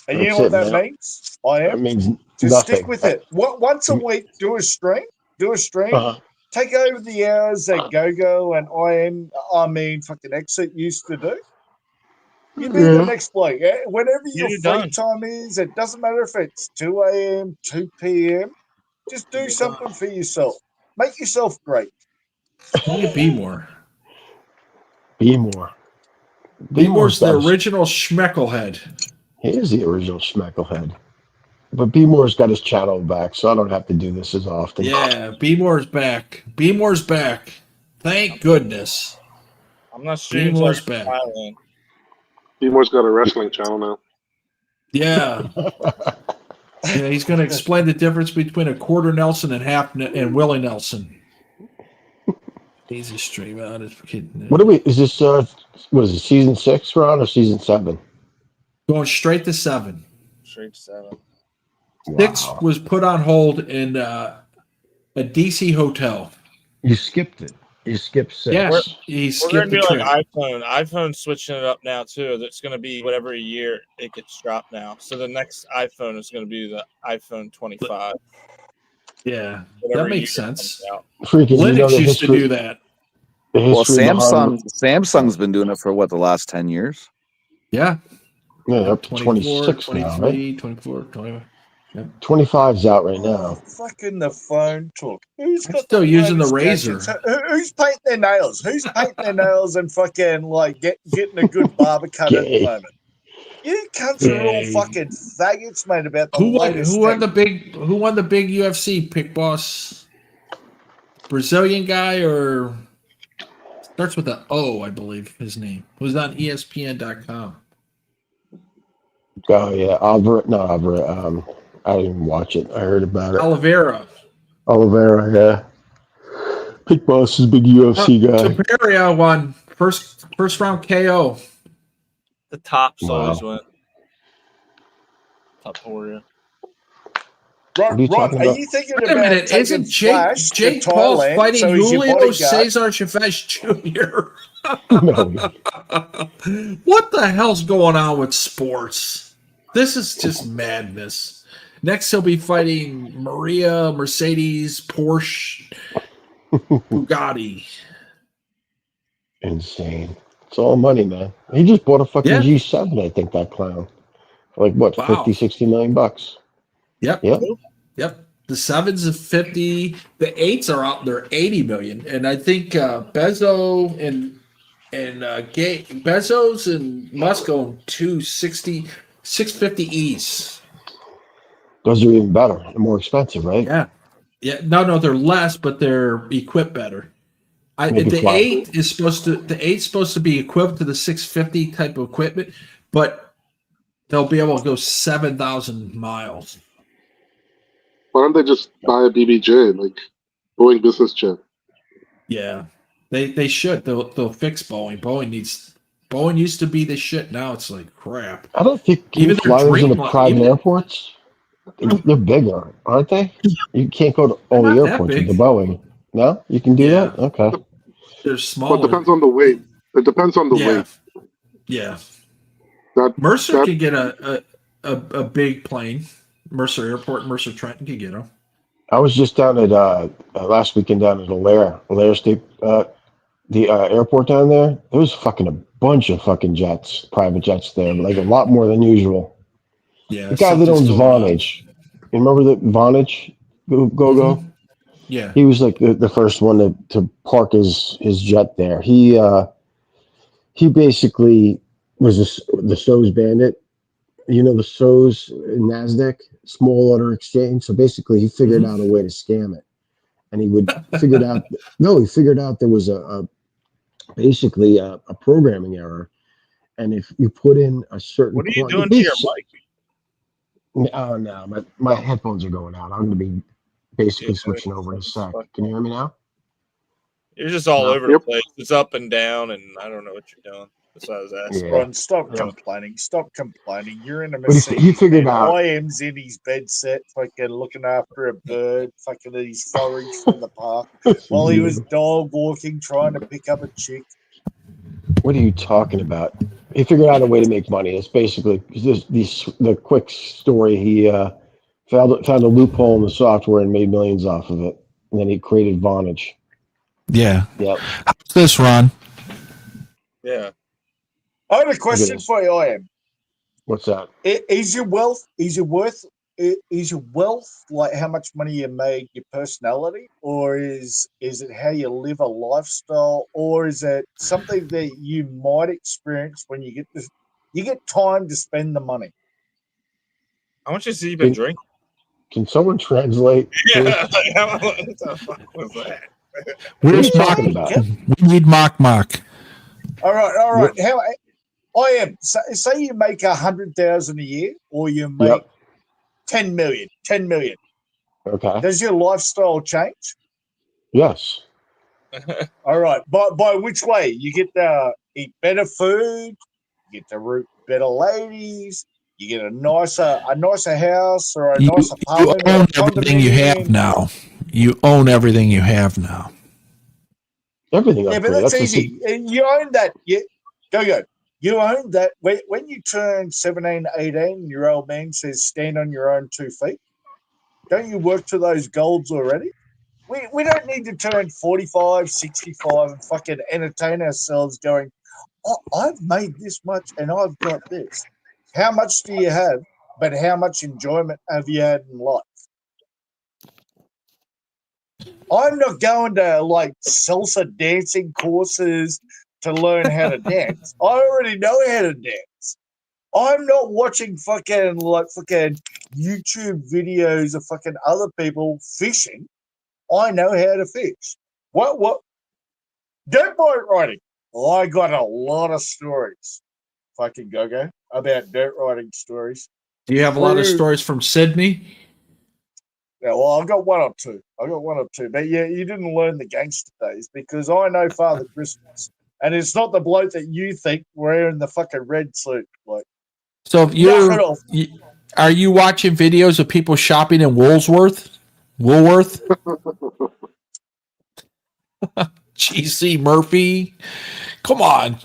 And you know what that means? I am. That means to nothing. stick with it. Once a week, do a stream. Take over the hours that Go-Go and fucking Exit used to do. You be the next bloke. Whenever Get your it free done. time is, it doesn't matter if it's 2 a.m., 2 p.m., just do something for yourself. Make yourself great. Look at Be More. Be More. Be More's the got his- original Schmecklehead. He is the original Smecklehead. But B Moore's got his channel back, so I don't have to do this as often. Yeah, Be More's back. Be More's back. Thank goodness. I'm not streaming Be till I More's get to back. Thailand. Seymour's got a wrestling channel now. Yeah. Yeah, he's going to explain the difference between a quarter Nelson and and Willie Nelson. Easy stream out. What are we? Is this? What is it? Season 6, Ron, or season 7? Going straight to 7. Straight to 7. Wow. 6 was put on hold in a DC hotel. You skipped it. You skipped 6. Yes, he We're skipped gonna the do trip. like iPhone. iPhone's switching it up now too. That's gonna be whatever year it gets dropped now. So the next iPhone is gonna be the iPhone 25. Yeah, Whatever that makes year it sense. comes out. Freaking, you know Linux the used to history. do that. The Well, history behind. Samsung's been doing it for what, the last 10 years? Yeah. Yeah, up to 24, 26 now, right? 23, 24, 25. Yep. 25's out right now. Fucking the phone took. Who's I'm got still using the latest razor. gadgets? Who's painting their nails? Who's painting their nails and fucking like getting a good barber cut at the Gay. moment? You cunts are all Gay. fucking faggots, mate, about the Who won latest the big UFC pick, boss? Brazilian guy, or starts with an O, I believe his name. It was on ESPN.com. Oh yeah, not Alvarez. I didn't even watch it. I heard about it. Oliveira. Yeah. Big Boss is a big UFC guy. Superia won first round KO. The tops Wow. always win. Top Warrior. Ron, are you thinking Wait a about minute, taking isn't Flash Jake to Paul Thailand fighting so he's your Julio bodyguard? Cesar Chavez Jr.? No. What the hell's going on with sports? This is just madness. Next, he'll be fighting Maria, Mercedes, Porsche, Bugatti. Insane. It's all money, man. He just bought a fucking Yeah. G7, I think, that clown. Like, what, Wow. 50, 60 million bucks? Yep. Yep. Yep. The 7s are 50. The 8s are out there 80 million. And I think Bezos and Musk own 650Es. Those are even better and more expensive, right? Yeah. Yeah. No, they're less, but they're equipped better. Make it The fly. 8 is supposed to be equipped to the 650 type of equipment, but they'll be able to go 7,000 miles. Why don't they just buy a BBJ, like Boeing business jet? Yeah, they should. They'll fix Boeing. Boeing used to be the shit. Now it's like crap. I don't think Even you their fly those in the dream- private even- airports. They're bigger, aren't they? You can't go to all They're the not that airports with big. the Boeing. No? You can do Yeah. that? Okay. They're But smaller. it depends on the weight. It depends on the yeah, weight. yeah. That Mercer that- could get a big plane. Mercer Airport, Mercer Trenton could get them. I was just down at last weekend down at Alaire State, the airport down there. There was fucking a bunch of fucking jets, private jets there, like a lot more than usual. Yeah, The guy that owns something's going on. Vonage, you remember the Vonage go? Mhm. Yeah. He was like the first one to park his jet there. He basically was the SOS bandit. You know the SOS NASDAQ, small order exchange. So basically, he figured out a way to scam it, and he figured out. No, he figured out there was basically a programming error, and if you put in a certain. What are you doing to your mic? Oh no, my headphones are going out. I'm going to be basically switching over in a sec. Can you hear me now? You're just all No. over the place. It's up and down, and I don't know what you're doing. That's what I was asking. Yeah. Ron, stop Yeah. complaining. Stop complaining. You're in a But he Mercedes. figured bed. out- IM's in his bed set, fucking looking after a bird, fucking at his forage from the park, while he was dog walking, trying to pick up a chick. What are you talking about? He figured out a way to make money. It's basically the quick story. He found a loophole in the software and made millions off of it. And then he created Vonage. Yeah. Yep. How's this, Ron? Yeah. I have a question this. for you, I am. What's that? Is your wealth like how much money you made, your personality, or is it how you live a lifestyle, or is it something that you might experience when you get time to spend the money? How much has he been drinking? Can someone translate? Yeah, Please? like, what the fuck was that? What are you Where's Mock? talking about? We need Mock. All right. What? How I am. Say you make 100,000 a year, or you make Yep. 10 million. 10 million. Okay. Does your lifestyle change? Yes. All right. By which way? You get to eat better food. You get to root better ladies. You get a nicer house or a nice You apartment or own a everything you have condominium. now. You own everything you have now. Everything Yeah, but upgrade. that's That's easy. You own that. Go. You own that. When you turn 17, 18, your old man says stand on your own 2 feet. Don't you work to those goals already? We don't need to turn 45, 65 and fucking entertain ourselves going, oh, I've made this much and I've got this. How much do you have, but how much enjoyment have you had in life? I'm not going to like salsa dancing courses to learn how to dance. I already know how to dance. I'm not watching fucking YouTube videos of fucking other people fishing. I know how to fish. What? Dirt bike riding. I got a lot of stories. Fucking go about dirt riding stories. Do you have a lot of stories from Sydney? Yeah, well, I've got one or two. But yeah, you didn't learn the gangster days because I know Father Christmas. And it's not the bloke that you think wearing the fucking red suit. Like, So if are you watching videos of people shopping in Woolworth? GC Murphy? Come on.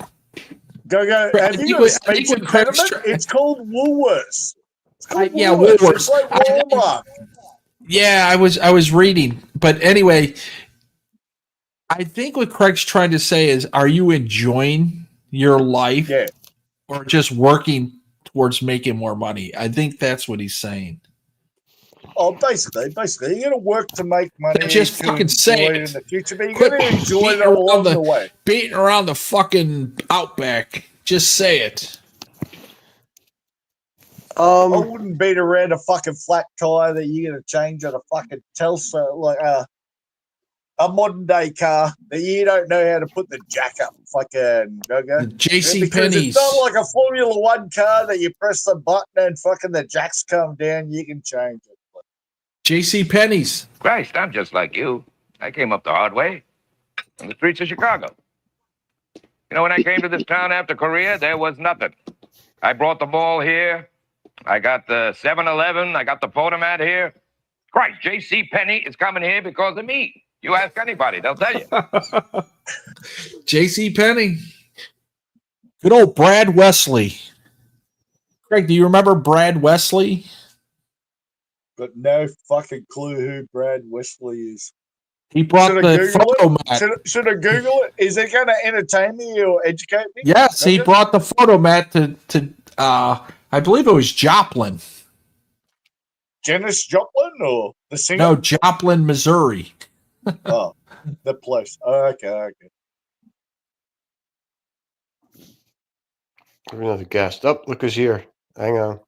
Go. Have you got a speech impediment? It's called Woolworths. It's called Woolworths. It's like Walmart. Yeah, I was reading. But anyway, I think what Craig's trying to say is, are you enjoying your life or just working towards making more money? I think that's what he's saying. Oh, basically, you're going to work to make money. Just to fucking say enjoy it in the future, but you're going to enjoy it around along the way. Beating around the fucking outback. Just say it. I wouldn't beat around a fucking flat tire that you're going to change on a fucking Tesla, like a modern day car that you don't know how to put the jack up. Fucking go. JC Because Penney's. it's not like a Formula One car that you press the button and fucking the jacks come down. You can change it. JC Penney's. Christ, I'm just like you. I came up the hard way on the streets of Chicago. You know, when I came to this town after Korea, there was nothing. I brought the mall here. I got the 7-Eleven. I got the photomat here. Christ, J.C. Penney is coming here because of me. You ask anybody, they'll tell you. J.C. Penney. Good old Brad Wesley. Craig, do you remember Brad Wesley? Got no fucking clue who Brad Wesley is. He brought the photo mat. Should I Google it? Is it going to entertain me or educate me? Yes, he brought the photo mat to I believe it was Joplin. Janis Joplin or the singer? No, Joplin, Missouri. Oh, the place. Oh, okay. Another guest. Oh, look who's here. Hang on.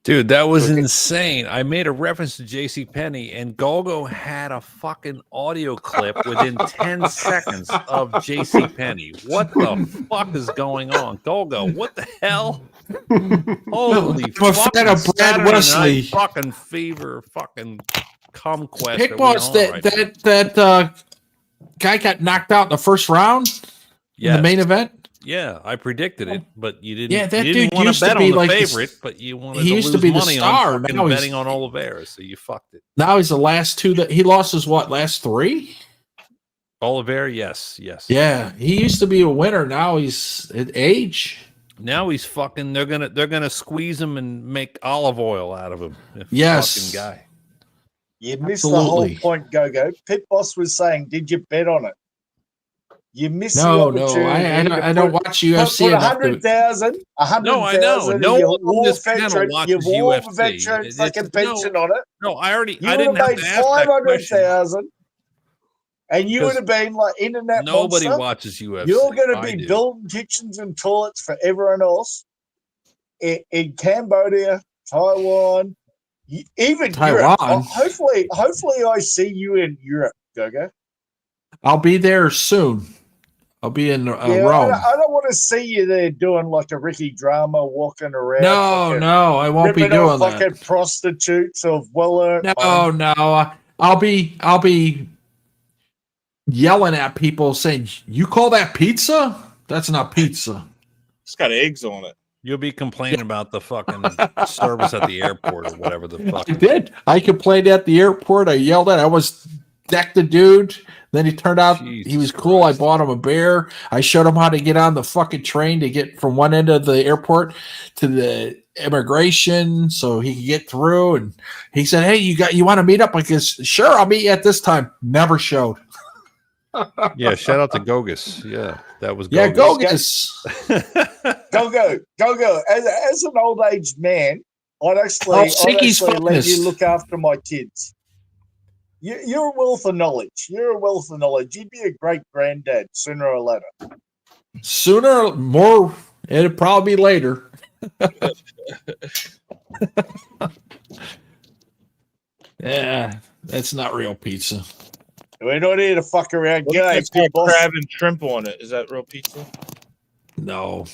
Dude, that was insane. I made a reference to JC Penney, and Golgo had a fucking audio clip within 10 seconds of JC Penney. What the fuck is going on? Golgo, what the hell? Holy I'm a fan of Brad Wesley. Fucking fever, fucking cum quest. Pick Boss, that guy got knocked out in the first round in the main event. Yeah, I predicted it, but you didn't. Yeah, that you dude didn't want used to bet to be on the like favorite, but you wanted he to used lose to be the money star. on fucking Now betting on Oliveira, so you fucked it. Now he's the last two that he lost his last three? Oliveira, yes. Yeah, he used to be a winner. Now he's at age. Now he's fucking. They're gonna squeeze him and make olive oil out of him. Yes, fucking guy. You missed the whole point, Go. Pit Boss was saying, "Did you bet on it?" You miss the No, opportunity. I don't watch UFC put enough to. 100,000 No, I know. No your one on this war panel veteran, your watches war UFC. veteran fucking pension on it. No, I You would didn't have have made to ask that question 500,000, and you would because have been like internet nobody monster. watches UFC. You're going to I be do. building kitchens and toilets for everyone else in Cambodia, Taiwan, even Europe. Taiwan. Hopefully, I see you in Europe, Gogo. I'll be there soon. I'll be in Yeah, Rome. I don't want to see you there doing like a Ricky drama, walking around. No, I won't be ripping on doing that. fucking prostitutes of well-earned money. No. I'll be yelling at people saying, "You call that pizza? That's not pizza. It's got eggs on it." You'll be complaining about the fucking service at the airport or whatever the fuck. I did. I complained at the airport. I yelled at. I was decked the dude. Then he turned out he was cool. I bought him a beer. I showed him how to get on the fucking train to get from one end of the airport to the immigration so he could get through. And he said, "Hey, you want to meet up?" I guess, "Sure, I'll meet you at this time." Never showed. Yeah, shout out to Gogus. Yeah, that was Gogus. Yeah, Gogus. Go. As an old aged man, I'd actually let you look after my kids. You're a wealth of knowledge. You'd be a great granddad sooner or later. Sooner, more. It'll probably be later. Yeah, that's not real pizza. We're not here to fuck around. It's got crab and shrimp on it. Is that real pizza? No.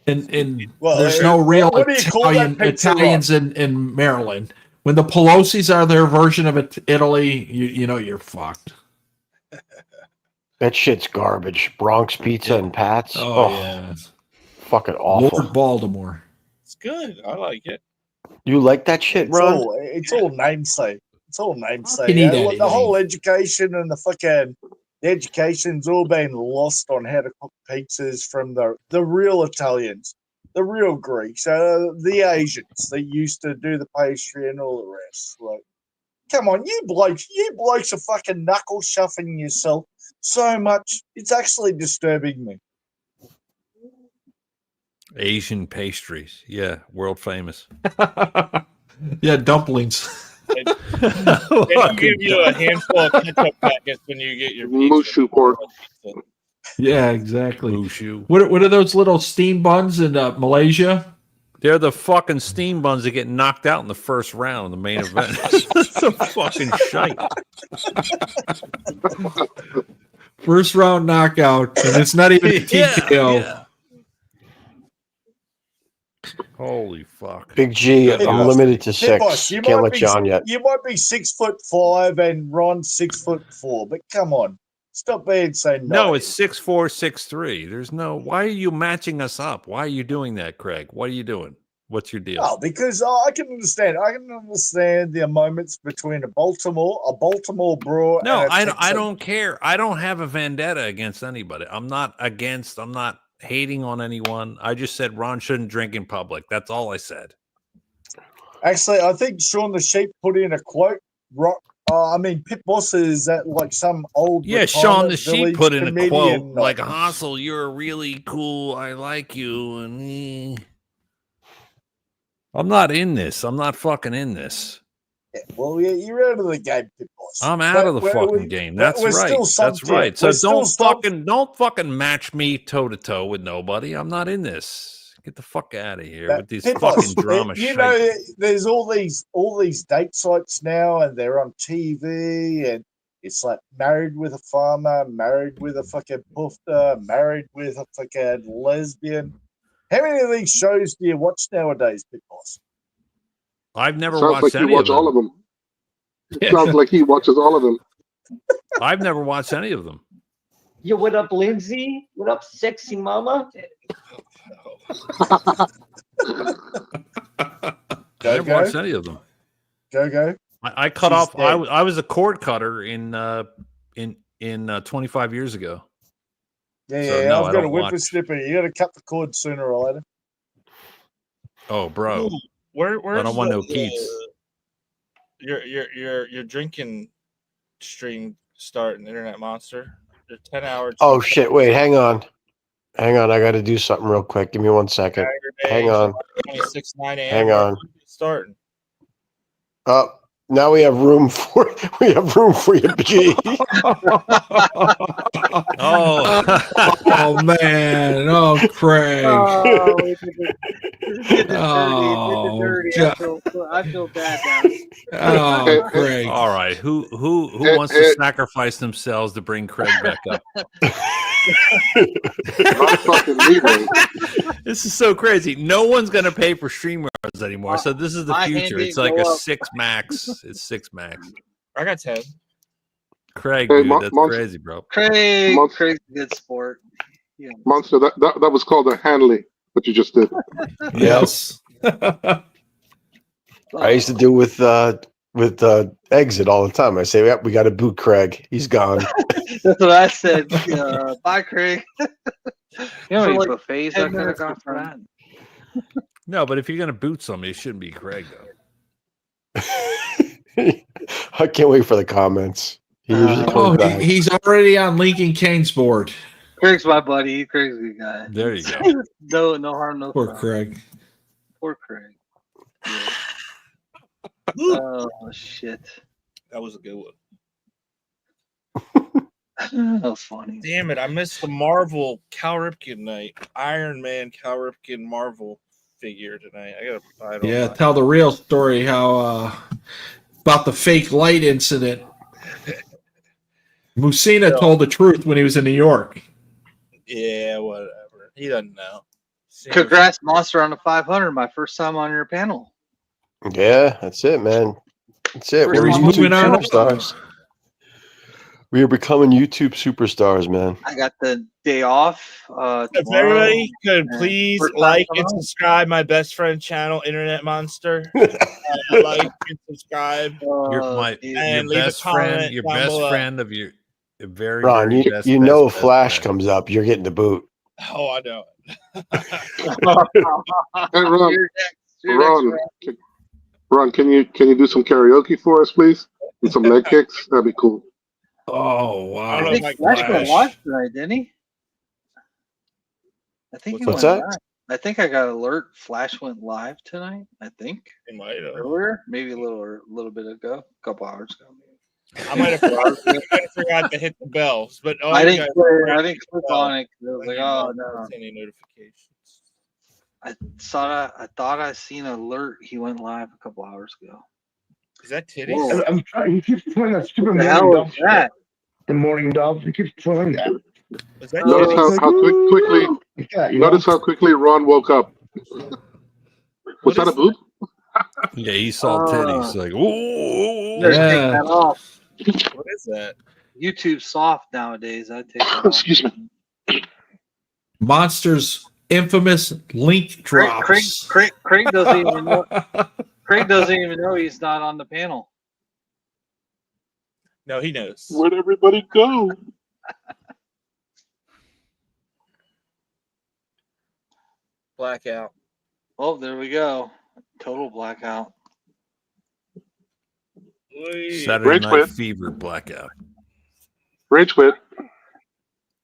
And well, there's no real what do you call that pizza, Italians in Maryland. When the Pelosi's are their version of Italy, you know you're fucked. That shit's garbage. Bronx pizza and Pat's. Oh yeah, fucking awful. Lord Baltimore. It's good. I like it. You like that shit, Ron? It's all namesake. It's all namesake. Can eat The whole education and the education's all been lost on how to cook pizzas from the real Italians, the real Greeks, the Asians that used to do the pastry and all the rest. Like, come on, you blokes are fucking knuckle shuffling yourself so much. It's actually disturbing me. Asian pastries. Yeah, world famous. Yeah, dumplings. They don't give you a handful of ketchup packets when you get your Mushu pork. Yeah, exactly. Mushu. What are those little steam buns in Malaysia? They're the fucking steam buns that get knocked out in the first round in the main event. It's a fucking shite. First round knockout, and it's not even a TKO. Yeah. Holy fuck. Big G, I'm limited to 6. Boss, Can't let you on yet. You might be 6'5" and Ron's 6'4", but come on. Stop being so nice. No, it's 6'4", 6'3". There's no. Why are you matching us up? Why are you doing that, Craig? What are you doing? What's your deal? Oh, because I can understand. I can understand the moments between a Baltimore bro. No, and I don't care. I don't have a vendetta against anybody. I'm not hating on anyone. I just said Ron shouldn't drink in public. That's all I said. Actually, I think Sean the Sheep put in a quote. Pit Boss is at like some old. Yeah, Sean the Sheep put in a quote like, like, "Hassel, you're really cool. I like you." And I'm not in this. I'm not fucking in this. Yeah, well, yeah, you're out of the game, Pit Boss. I'm out of the fucking game. That's right. That's right. So don't fucking match me toe to toe with nobody. I'm not in this. Get the fuck out of here with these fucking drama shit. You know, there's all these date sites now, and they're on TV, and it's like married with a farmer, married with a fucking poofter, married with a fucking lesbian. How many of these shows do you watch nowadays, Pit Boss? I've never Sounds watched like any you watch of them. all of them. It sounds like he watches all of them. I've never watched any of them. Yo, what up, Lindsay? What up, sexy mama? I never watched any of them. Go. I cut off. I was a cord cutter in 25 years ago. Yeah, no, I've got a whippersnipper. You got to cut the cord sooner or later. Oh, bro. Where's I don't want no Keats. Your drinking stream starting, Internet Monster. The 10-hour. Oh shit! Wait, hang on. I got to do something real quick. Give me 1 second. Hang on. 26:09 a.m. Hang on. Starting. Oh, now we have room for you, G. Oh man! Oh, Craig! Oh, we did the Oh, dirty. God. I feel bad now. Oh, Craig! All right, who wants to sacrifice themselves to bring Craig back up? This is so crazy. No one's gonna pay for StreamYards anymore. So this is the My hand future. didn't It's like go a up. 6 max. It's 6 max. I got 10. Craig, Hey, dude, that's crazy, bro. Monster. Craig's a good sport. Yeah. Monster, that was called a Hanley, what you just did. Yes. I used to do with Exit all the time. I say, "Yep, we got to boot Craig. He's gone." That's what I said. Bye, Craig. You know, For any like buffets 10 I could have minutes gone for before. that. No, but if you're gonna boot somebody, it shouldn't be Craig though. I can't wait for the comments. He usually comes back. He's already on Lincoln Kane's board. Craig's my buddy. Craig's a good guy. There you go. No harm, no Poor foul. Craig. Poor Craig. Yeah. Oh shit. That was a good one. That was funny. Damn it! I missed the Marvel Cal Ripken night. Iron Man Cal Ripken Marvel figure tonight. I gotta buy it. Yeah, online. tell the real story how about the fake light incident. Musina told the truth when he was in New York. Yeah, whatever. He doesn't know. Congrats, Monster, on the 500. My first time on your panel. Yeah, that's it, man. That's it. We're We're moving YouTube on up. superstars. We are becoming YouTube superstars, man. I got the day off. If Tomorrow. everybody could And please first time like coming and on. subscribe my best friend channel, Internet Monster. Like and subscribe. Your leave a best comment friend, your down best below. friend of your very, Ron, very you best. know if best Flash friend. comes up, you're getting the boot. Oh, I know. Hey, Ron, You're next, Ron, can you do some karaoke for us, please? And some leg kicks? That'd be cool. Oh wow! I think Flash went live tonight, didn't he? I think he What's went that? live. I think I got an alert. Flash went live tonight. I think It might have. earlier, maybe a little bit ago, a couple hours ago. Maybe. I might have forgot to hit the bells, but I didn't. I I didn't click on it 'cause I was like, oh no. Any notifications? I thought I seen an alert. He went live a couple hours ago. Is that Whoa. titties? I'm trying. He keeps playing that stupid What the morning hell dove is that? The morning dove. He keeps playing that. Is that Notice titties? how quickly. Yeah, you know? Notice how quickly Ron woke up. Was that a boob? Yeah, he saw titties. Like, ooh, Better take Yeah. that off. What is that? YouTube's soft nowadays. I take that off. Excuse me. Monster's infamous link drops. Craig doesn't even know. Craig doesn't even know he's not on the panel. No, he knows. Where'd everybody go? Blackout. Oh, there we go. Total blackout. Saturday Rage Night quit. Fever blackout. Rage quit.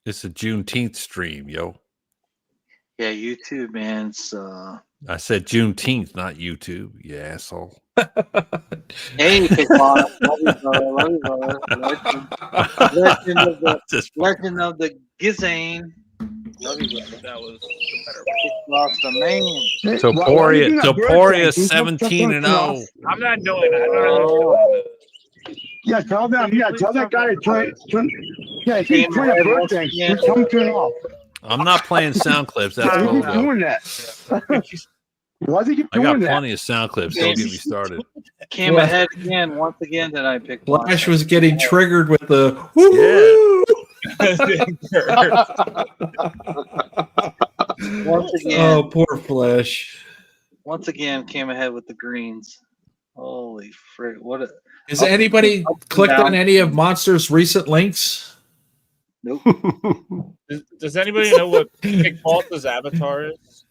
It's a Juneteenth stream, yo. Yeah, YouTube, man. It's I said Juneteenth, not YouTube. You asshole. hey, Big Boss. Love you, brother. Legend of the Legend of the Gizane. Love you, brother. That was Lost a man. Toporia 17 and 0. I'm not doing that. Yeah, tell them. Yeah, tell that guy to turn. Yeah, if he's playing a birthday, just tell him to turn it off. I'm not playing sound clips. That's Why cool. is he doing that? Why does he keep I got doing that? plenty of sound clips. Don't get me started. Came Well, ahead again, once again tonight, Big Boss. Flash was getting triggered with the Once again. Oh, poor Flash. Once again, came ahead with the greens. Holy frick! What a Has anybody clicked on any of Monster's recent links? Nope. Does anybody know what Big Boss's avatar is?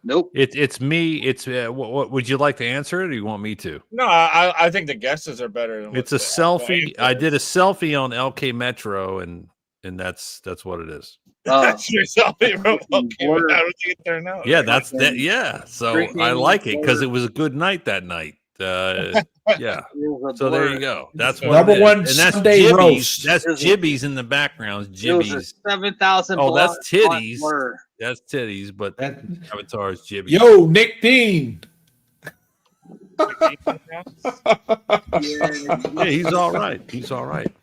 Nope. It's me. It's what would you like to answer it, or you want me to? No, I think the guesses are better. Than It's a selfie. I did a selfie on LK Metro, and and that's what it is. That's your zombie robot. Okay, well, how did it turn out? Yeah, that's that. Yeah, so I like it because it was a good night that night. Yeah. So there you go. That's what Number it is. one And that's Sunday Jibbies. roast. That's Jibbies in the background. It was a Jibbies. 7,000. Oh, that's titties. blur. That's titties, but Avatar is Jibbies. Yo, Nick Dean. Yeah, he's all right. He's all right.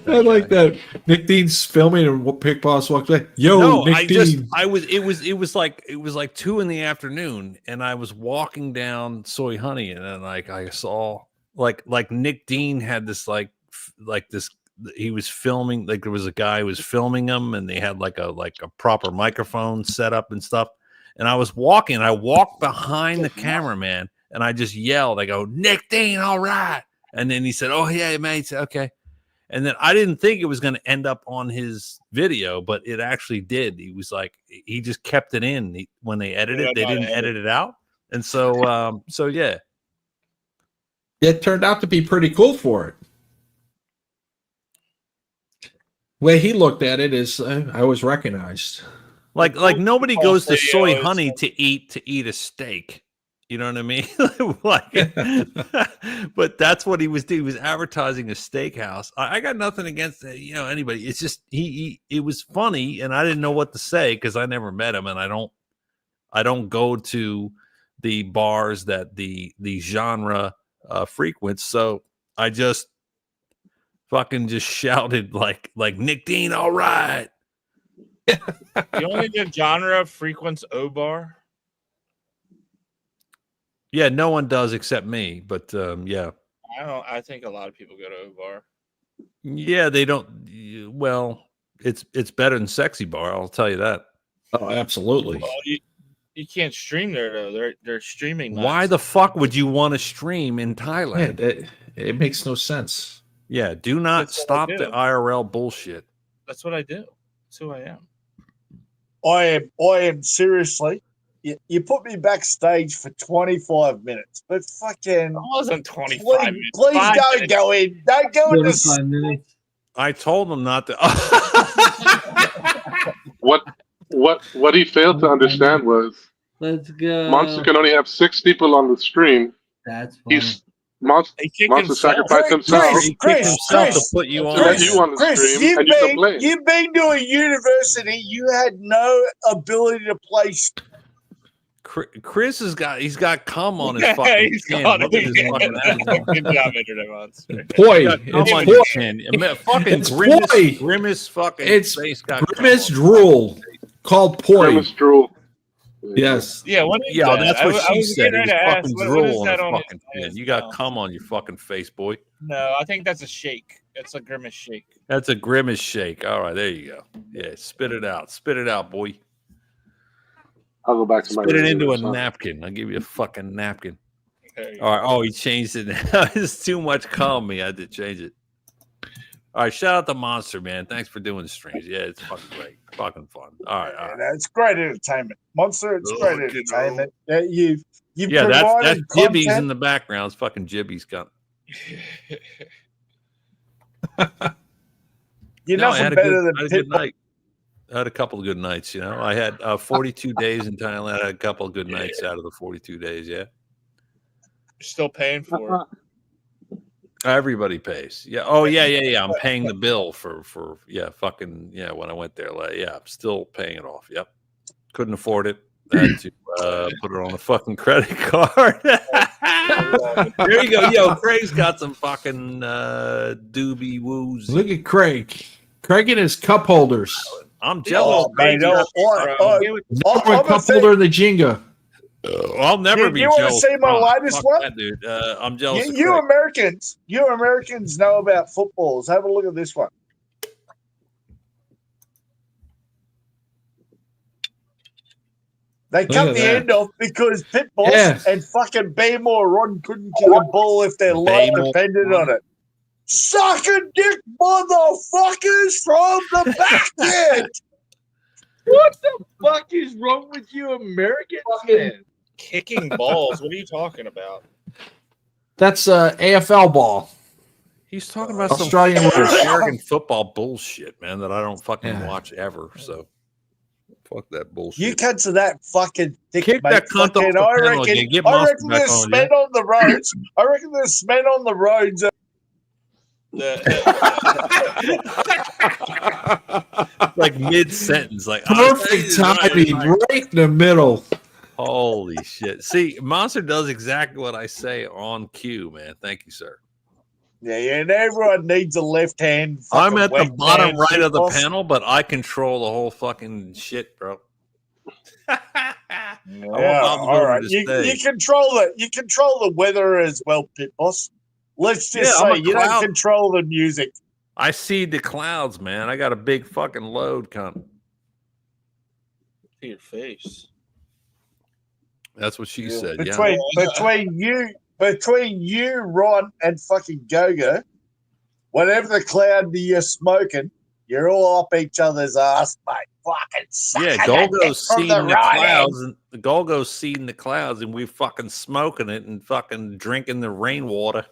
I like that. Nick Dean's filming and Pick Boss walks away. Yo, No, Nick Dean. it was like 2 p.m, and I was walking down Soy Honey, and then like I saw like Nick Dean had this like this. He was filming, like there was a guy who was filming him, and they had like a proper microphone set up and stuff. And I was walking, and I walked behind the cameraman, and I just yelled. I go, Nick Dean, all right. And then he said, oh yeah, mate. Said, okay. And then I didn't think it was going to end up on his video, but it actually did. He was like, he just kept it in. When they edited it, they didn't edit it out. And so, yeah. It turned out to be pretty cool for it. Way he looked at it is, I was recognized. Like nobody goes to Soy Honey to eat a steak. You know what I mean? But that's what he was doing. He was advertising a steakhouse. I got nothing against anybody. It's just it was funny, and I didn't know what to say because I never met him, and I don't go to the bars that the genre frequents. So I just fucking just shouted like Nick Dean, all right. The only good genre frequents O-Bar. Yeah, no one does except me, but yeah. I think a lot of people go to O-Bar. Yeah, they don't. Well, it's better than Sexy Bar. I'll tell you that. Oh, absolutely. Well, you can't stream there though. They're streaming. Why the fuck would you want to stream in Thailand? It makes no sense. Yeah, do not That's what stop I the do. IRL bullshit. That's what I do. That's who I am. I am seriously. You put me backstage for 25 minutes, but fucking. It wasn't 25 minutes. Please don't minutes. go in. Don't go in this. 25 minutes. I told them not to. What he failed to understand was Let's go. Monster can only have 6 people on the stream. That's funny. Monster sacrificed himself. Chris, to put you on. Chris, you've been to a university. You had no ability to play. Chris he's got cum on his fucking He's chin. got Look at his fucking ass. Good job, Internet Monster. Boy, Got cum it's on boy. your chin. Fucking It's grimace, boy. grimace fucking It's face got cum Grimace on it. drool called poi. Grimace drool. Yes. Yeah, what is Yeah, that? that's what I she was said. getting It was ready to ask, fucking what is drool on that his on his fucking face? chin. You got cum on your fucking face, boy. No, I think that's a shake. It's a grimace shake. That's a grimace shake. All right, there you go. Yeah, spit it out. Spit it out, boy. I'll go back to my. Spit it into a regular napkin. I'll give you a fucking napkin. There you All right. Oh, he changed it now. It's too much cum me. I had to change it. All right. Shout out to Monster, man. Thanks for doing the streams. Yeah, it's fucking great. Fucking fun. All right. All right. It's great entertainment. Monster, it's great entertainment. You've Yeah, that's provided Jibbies content. in the background. It's fucking Jibbies got. You're No, I nothing had a better good, than I had a good Pitbull. night. I had a couple of good nights. I had 42 days in Thailand. I had a couple of good nights out of the 42 days. Yeah. You're still paying for it. Everybody pays. Yeah. Oh yeah. I'm paying the bill for when I went there. Yeah, I'm still paying it off. Yep. Couldn't afford it. I had to put it on a fucking credit card. There you go. Yo, Craig's got some fucking doobie woos. Look at Craig. Craig and his cup holders. I'm jealous. Man, Never a cup holder in the Jenga. I'll never be you want to jealous. see my Oh, latest fuck one? that, dude. I'm jealous. of You Craig. Americans know about footballs. Have a look at this one. They Look cut at the that. end off because Pitbull Yeah. and fucking Baymore Ron couldn't kick a ball if their life Baymore depended on it. Suck a dick, motherfuckers, from the back end. What the fuck is wrong with you Americans, man? Kicking balls. What are you talking about? That's AFL ball. He's talking about some Australian winners. American football bullshit, man, that I don't fucking watch ever. So fuck that bullshit. You cut to that fucking thick, Kick mate. that cunt off the panel again. Get I Monster reckon back there's on, men on the roads. I reckon there's men on the roads. Like mid sentence, like Perfect timing, right in the middle. Holy shit! See, Monster does exactly what I say on cue, man. Thank you, sir. Yeah, and everyone needs a left hand. I'm at the bottom man, right of the boss. panel, but I control the whole fucking shit, bro. Yeah, all right. You control the weather as well, Pit Boss. Let's just I'm say a you cloud- don't control the music. I see the clouds, man. I got a big fucking load coming. To your face. That's what she said. Between you, Ron, and fucking Gogo, whatever the cloud that you're smoking, you're all up each other's ass, mate. Fucking suck Yeah, it Golgo's from seeing the right clouds, end. and Golgo's seeing the clouds, and we're fucking smoking it and fucking drinking the rainwater.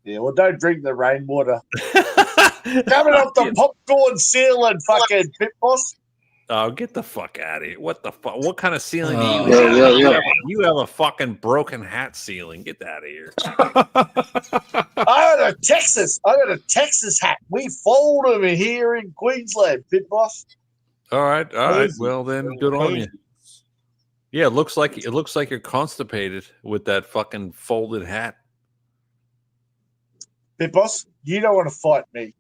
Yeah, well, don't drink the rainwater. Coming off the popcorn ceiling, fucking Pit Boss. Oh, get the fuck out of here! What the fuck? What kind of ceiling do you Yeah, have? yeah. You have a fucking broken hat ceiling. Get out of here! I got a Texas hat. We fold them here in Queensland, Pit Boss. All right. Crazy. Well, then, good on you. Yeah, it looks like you're constipated with that fucking folded hat. Pit Boss, you don't want to fight me.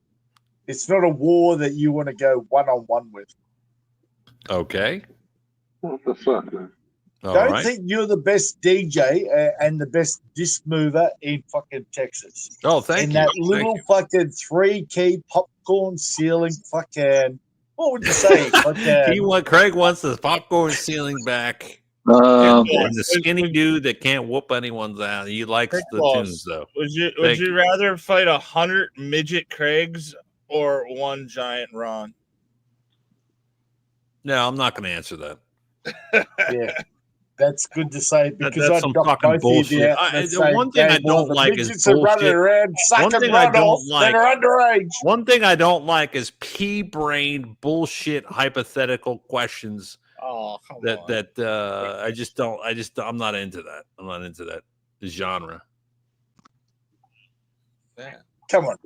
It's not a war that you want to go one-on-one with. Okay. What the fuck, man? Don't think you're the best DJ and the best disc mover in fucking Texas. Oh, thank in you. that Thank little fucking 3-key popcorn ceiling fucking, what would you say? Craig wants the popcorn ceiling back. Um, and the skinny dude that can't whoop anyone's ass. He likes the tunes, though. Would Thank you rather fight 100 midget Craigs or one giant Ron? No, I'm not going to answer that. Yeah, that's good to say because that's some fucking bullshit. The one thing I don't like is bullshit. One thing I don't like. They're underage. One thing I don't like is pea-brained bullshit hypothetical questions. Oh, come on. I'm not into that. I'm not into that genre. Come on,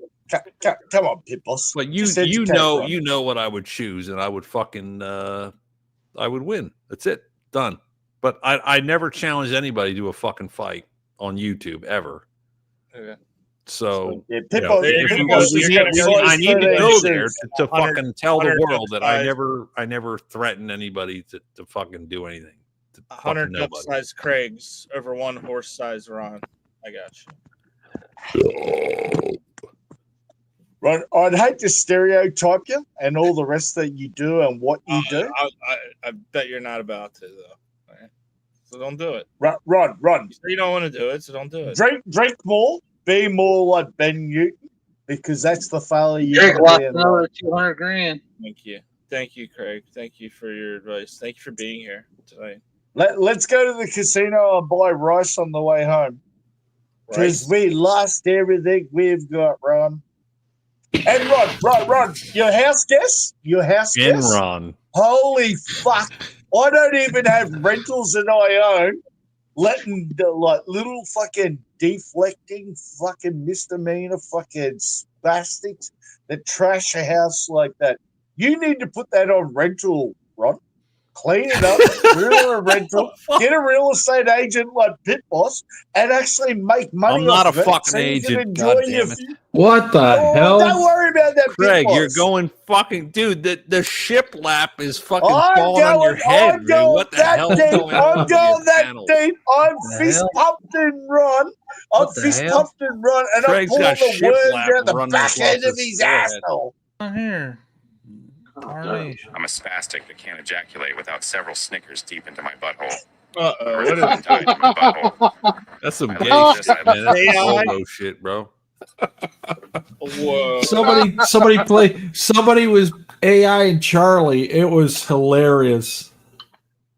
Pit Boss. But you know what I would choose, and I would fucking I would win. That's it, done. But I never challenged anybody to a fucking fight on YouTube ever. Okay. So yeah, I need to go there to fucking tell the world that I never threatened anybody to fucking do anything. 100 cup-sized Craigs over one horse-sized Ron. I got you. Right, I'd hate to stereotype you and all the rest that you do and what you do. I bet you're not about to, though. All right? So don't do it. Run. You don't want to do it, so don't do it. Drink more. Be more like Ben Newton because that's the fella you Drink want like to be. another 200 grand. Thank you, Craig. Thank you for your advice. Thank you for being here tonight. Let's go to the casino and buy rice on the way home because we lost everything we've got, Ron. And Ron, your house guest? Enron. Holy fuck. I don't even have rentals that I own. Letting the little fucking deflecting fucking misdemeanor fucking spastics that trash a house like that. You need to put that on rental, Ron. Clean it up, put it on a rental, get a real estate agent like Pit Boss, and actually make money. I'm not off a of it fucking so you can agent. enjoy God your damn it. What the hell? Don't worry about that, Craig, Pit you're Boss. going fucking, dude. The shiplap is fucking falling on your head, man. What the hell is going on? I'm going that deep. I'm fist pumped and run. I'm fist pumped and run, and I'm Craig's pulling got the worms shiplap out the running back across end of his his forehead. asshole. Here. I'm a spastic that can't ejaculate without several Snickers deep into my butthole. Uh-oh. What is tied to my butthole? That's some I gay love shit, this, I man. love That's this. homo shit, bro. Whoa. Somebody was AI and Charlie. It was hilarious.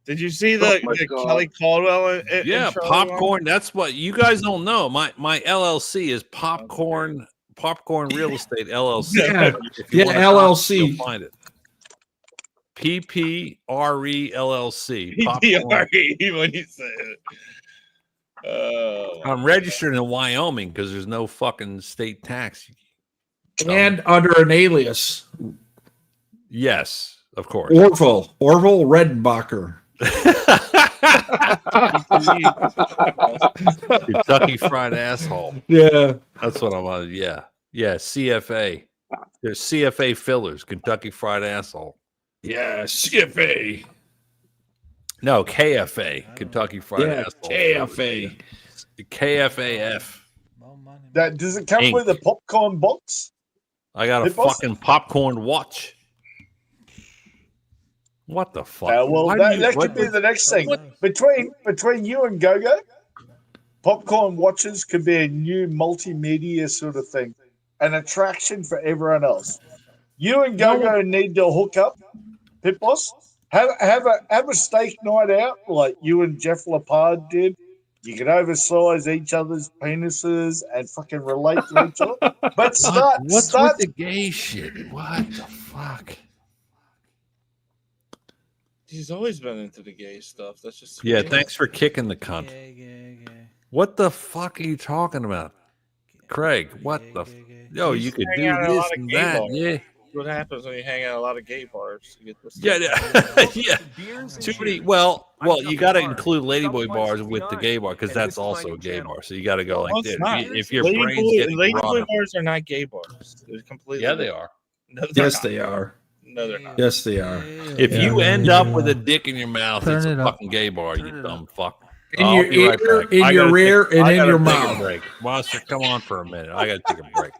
Did you see the Kelly Caldwell Yeah, intro? popcorn. That's what you guys don't know. My LLC is Popcorn Real Estate LLC. Yeah, If you want to LLC. you'll find it. PPRE LLC. PPRE when you say it. I'm registered in Wyoming because there's no fucking state tax. And under an alias. Yes, of course. Orville Redenbacher. Kentucky Fried Asshole. Yeah. That's what I'm on. Yeah. Yeah. CFA. There's CFA fillers, Kentucky Fried Asshole. Yeah, CFA. No, KFA, Kentucky Fried Asshole. KFA. KFAF. That does it come with a popcorn box? I got a fucking popcorn watch. What the fuck? Well, that could be the next thing. Between you and Gogo, popcorn watches could be a new multimedia sort of thing, an attraction for everyone else. You and Gogo need to hook up, Pit Boss. Have a steak night out like you and Jeff Lepard did. You can oversize each other's penises and fucking relate to each other. But What's with the gay shit? What the fuck? He's always been into the gay stuff. That's just Thanks for kicking the cunt. What the fuck are you talking about, Craig? What the? Yo, you could do this and that. Yeah. What happens when you hang out at a lot of gay bars? You get this yeah. Too many. Well, you got to include ladyboy bars with the gay bar because that's also a gay bar. So you got to go like this. If your brain's getting ladyboy bars are not gay bars. They're completely. Yeah, they are. No, yes, they are. No, they're not. Yes, they are. If you end up with a dick in your mouth, it's a fucking gay bar. You dumb fuck. In your ear, in your rear, and in your mouth. Monster, come on for a minute. I got to take a break.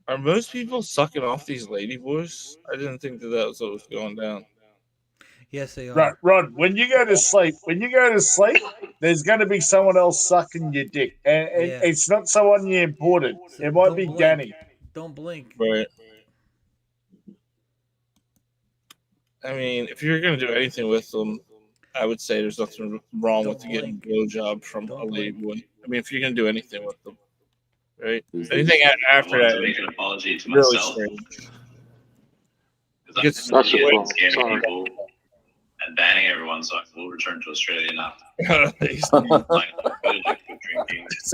Are most people sucking off these ladyboys? I didn't think that was what was going down. Yes, they are. Right, Rod. When you go to sleep, there's going to be someone else sucking your dick, and it's not someone you imported. It might be Danny. Don't blink. Right. I mean, if you're going to do anything with them, I would say there's nothing wrong with getting a blowjob from a ladyboy. I mean, if you're going to do anything with them. Right. Anything after that? Make an apology to really myself. Strange. That's scanning people and banning everyone, so I will return to Australia now. Drinking. It's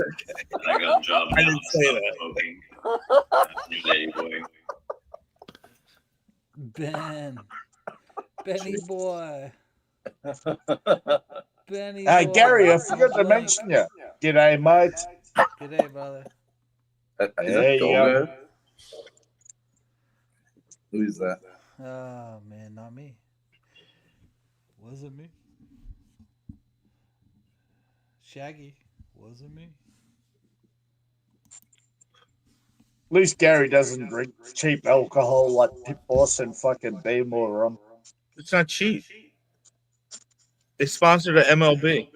okay. And I got a job. I didn't say that. Smoking. New lady boy. Benny boy. Benny boy. Hey, Gary, I forgot to mention you. G'day, mate. G'day, brother. There you go. Who is that? Oh man, not me. Wasn't me. Shaggy, wasn't me. At least Gary doesn't drink cheap alcohol like Pit Boss and fucking Beam or rum. It's not cheap. They sponsored the MLB.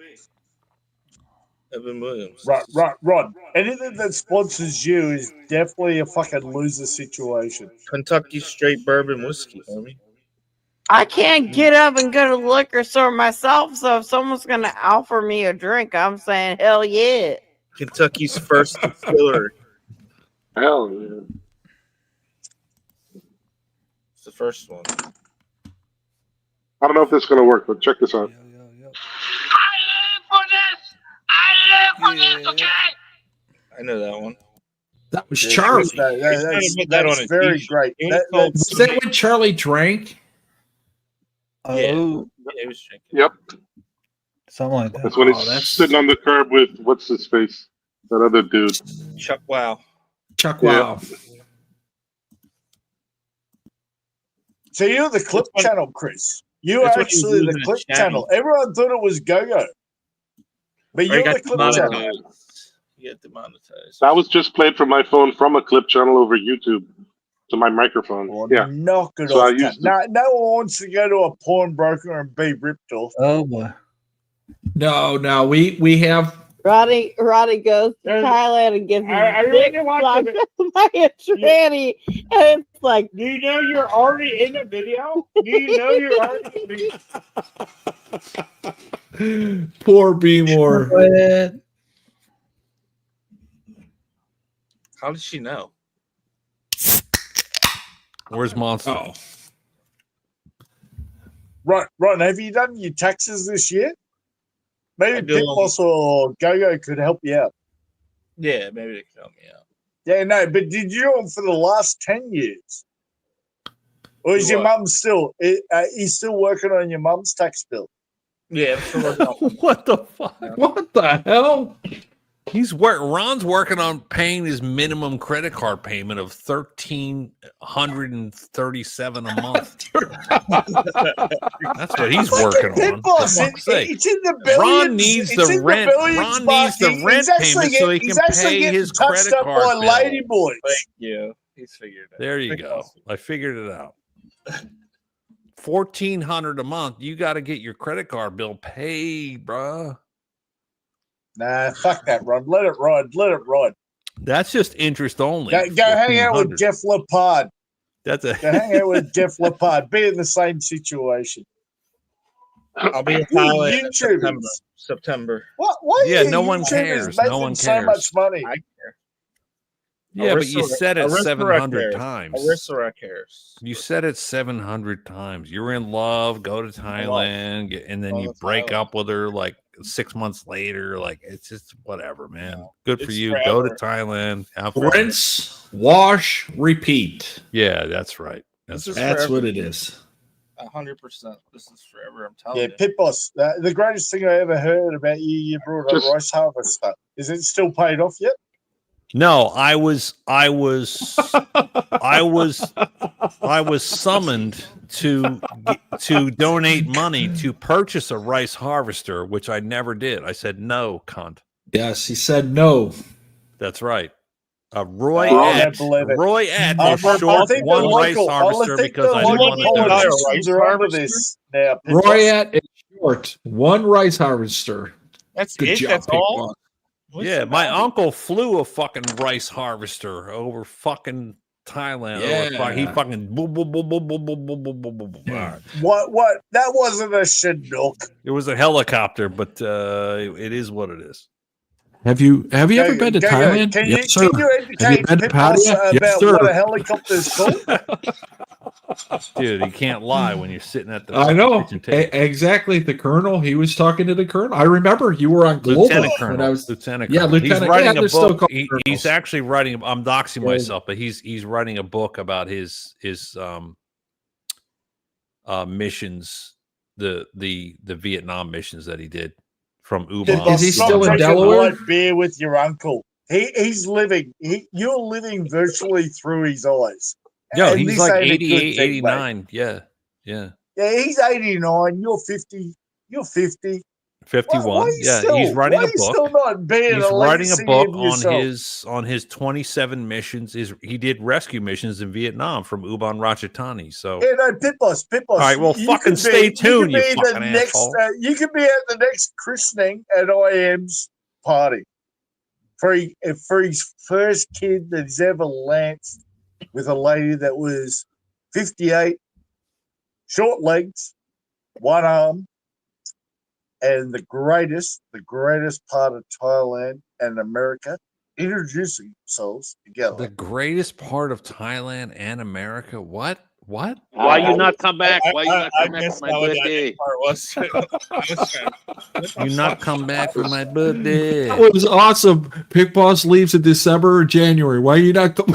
Evan Williams. Right. Rod. Anything that sponsors you is definitely a fucking loser situation. Kentucky straight bourbon whiskey, homie. I can't get up and go to the liquor store myself, so if someone's going to offer me a drink, I'm saying, hell yeah. Kentucky's first distillery. Hell yeah. It's the first one. I don't know if this is going to work, but check this out. I know that one. That was Charlie. That's very great. Was that when Charlie drank? Oh, yeah, he was drinking. Yep. Something like that. That's when he's sitting on the curb with what's his face? That other dude. Chuck Wow. Chuck Wow. So you're the clip channel, Chris. You are actually the clip channel. Everyone thought it was Go-Go. But you're the clip channel. You get demonetized. That was just played from my phone from a clip channel over YouTube to my microphone. Well, yeah. Knock it So off. I used No one wants to go to a pawnbroker and be ripped off. Oh boy. No. We have Roddy goes to Thailand and gets his dick sucked by a tranny, and it's like, do you know you're already in the video? Do you know you're already in the Poor B-More. How did she know? Where's Monster? Oh. Ron, have you done your taxes this year? Maybe I do. Pit Boss or Go-Go could help you out. Yeah, maybe they can help me out. Yeah, no, but did you do them for the last 10 years? Or is your mum still, he's still working on your mum's tax bill? Yeah, I'm still working on What the fuck? What the hell? Ron's working on paying his minimum credit card payment of $1,337 a month. That's what he's working on. For Boss, fuck's sake. it's in the billions. Ron needs the rent. Ron needs the rent payment so he can pay his credit card bill. Ladyboys. Thank you. He's figured it out. There you go. I figured it out. $1,400 a month. You got to get your credit card bill paid, bruh. Nah, fuck that, Ron. Let it ride. Let it ride. That's just interest only. Go hang out with Jeff Lepard. Go hang out with Jeff Lepard. Be in the same situation. I'll be in Thailand in September. What? Why? Yeah, no one cares. No one so cares. much money. I care. Yeah, but you said it 700 times. Aristocrat cares. You said it 700 times. You're in love, go to Thailand, and then you break up with her like 6 months later. Like, it's just whatever, man. Good for you. Go to Thailand. Have fun. Rinse, wash, repeat. Yeah, that's right. That's what it is. 100%. This is forever. I'm telling Yeah, you. Pit Boss. The greatest thing I ever heard about you, you brought up rice harvester. Is it still paid off yet? No, I was summoned to donate money to purchase a rice harvester, which I never did. I said no, cunt. Yes, he said no. That's right. Roy at short one rice harvester because I didn't want to donate. This now, Roy at is short one rice harvester. That's good it. job, That's Pig all. Boss. Yeah, my uncle flew a fucking rice harvester over fucking Thailand. Yeah. He fucking boom, boom, boom, boom, boom, boom, boom, boom, boom, boom, boom. Yeah. What? That wasn't a Chinook. It was a helicopter, but it is what it is. Have you ever been to Thailand? Can Yes, you sir. educate Have you been to Pit Boss Pattaya? about Yes, sir. what a helicopter's called? Dude, you can't lie when you're sitting at the I know kitchen table. exactly. The colonel, he was talking to the colonel. I remember you were on Global Lieutenant when I Colonel. was Lieutenant yeah, Colonel. Lieutenant. He's writing they're a still book. called He's colonels. actually writing. I'm doxing myself, but he's writing a book about his missions, the Vietnam missions that he did from Ubon. Is he still in Delaware? Beer with your uncle. He's living. You're living virtually through his eyes. Yeah, And he's this like ain't a good 88, thing, 89. mate. Yeah. Yeah, he's 89. You're 50. You're 50. 51. Why He's writing a book. Still not being He's a writing a legacy book of on yourself? his 27 missions. He did rescue missions in Vietnam from Ubon Ratchathani. So Yeah, no, Pit Boss. all right, well, you fucking could stay tuned, you could be fucking the next, asshole. you could be at the next christening at IM's party for his first kid that he's ever lanced with a lady that was 58, short legs, one arm, and the greatest part of Thailand and America introducing themselves together. The greatest part of Thailand and America. What? Why you not come back? Why you not come back missed for my how that birthday? part was. You not come back for my birthday? That was awesome. Pig Boss leaves in December or January. Why are you not coming?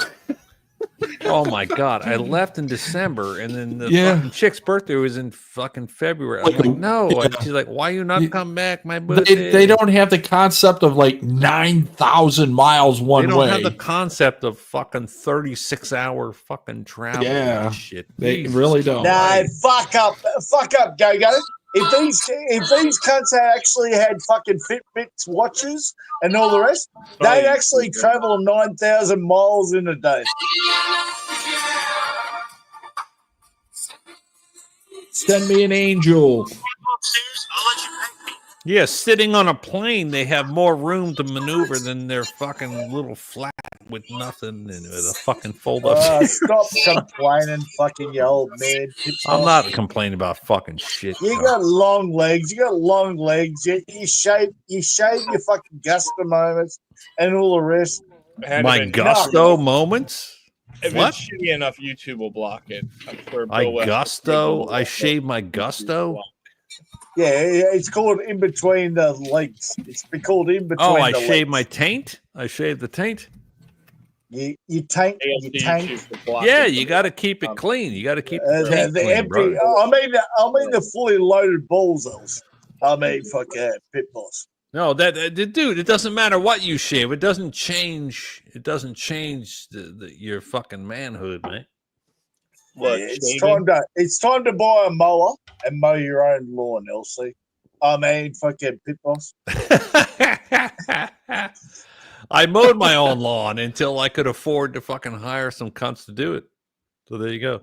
Oh my god! I left in December, and then the Yeah. fucking chick's birthday was in fucking February. I'm like, no. Yeah. And she's like, why you not come back? My birthday. They don't have the concept of like 9,000 miles one They don't way. have the concept of fucking 36-hour fucking travel. Yeah. And shit. They Jesus really don't. No, fuck up, Go-Go. If these cunts had actually had fucking Fitbits watches and all the rest, they'd actually travel 9,000 miles in a day. Send me an angel. Yeah, sitting on a plane, they have more room to maneuver than their fucking little flat with nothing and with a fucking fold-up. Stop complaining, fucking you old man. Pit I'm boss. not complaining about fucking shit. You no. got long legs. You got long legs. You shave your fucking gusto moments and all the rest. My gusto moments? If What? it's shitty enough, YouTube will block it. I'm sure I Bill West. gusto? I shave my gusto? Yeah, it's called in between the legs. It's been called in between. Oh, I the shave legs. my taint? I shave the taint? You taint. Yeah, you got to keep it clean. You got to keep the taint the clean, empty. bro. I mean the fully loaded balls. I mean, fuck yeah, pit boss. No, dude, it doesn't matter what you shave. It doesn't change. It doesn't change your fucking manhood, man. What? It's time to buy a mower and mow your own lawn, LC. I mean, fucking pit boss. I mowed my own lawn until I could afford to fucking hire some cunts to do it. So there you go.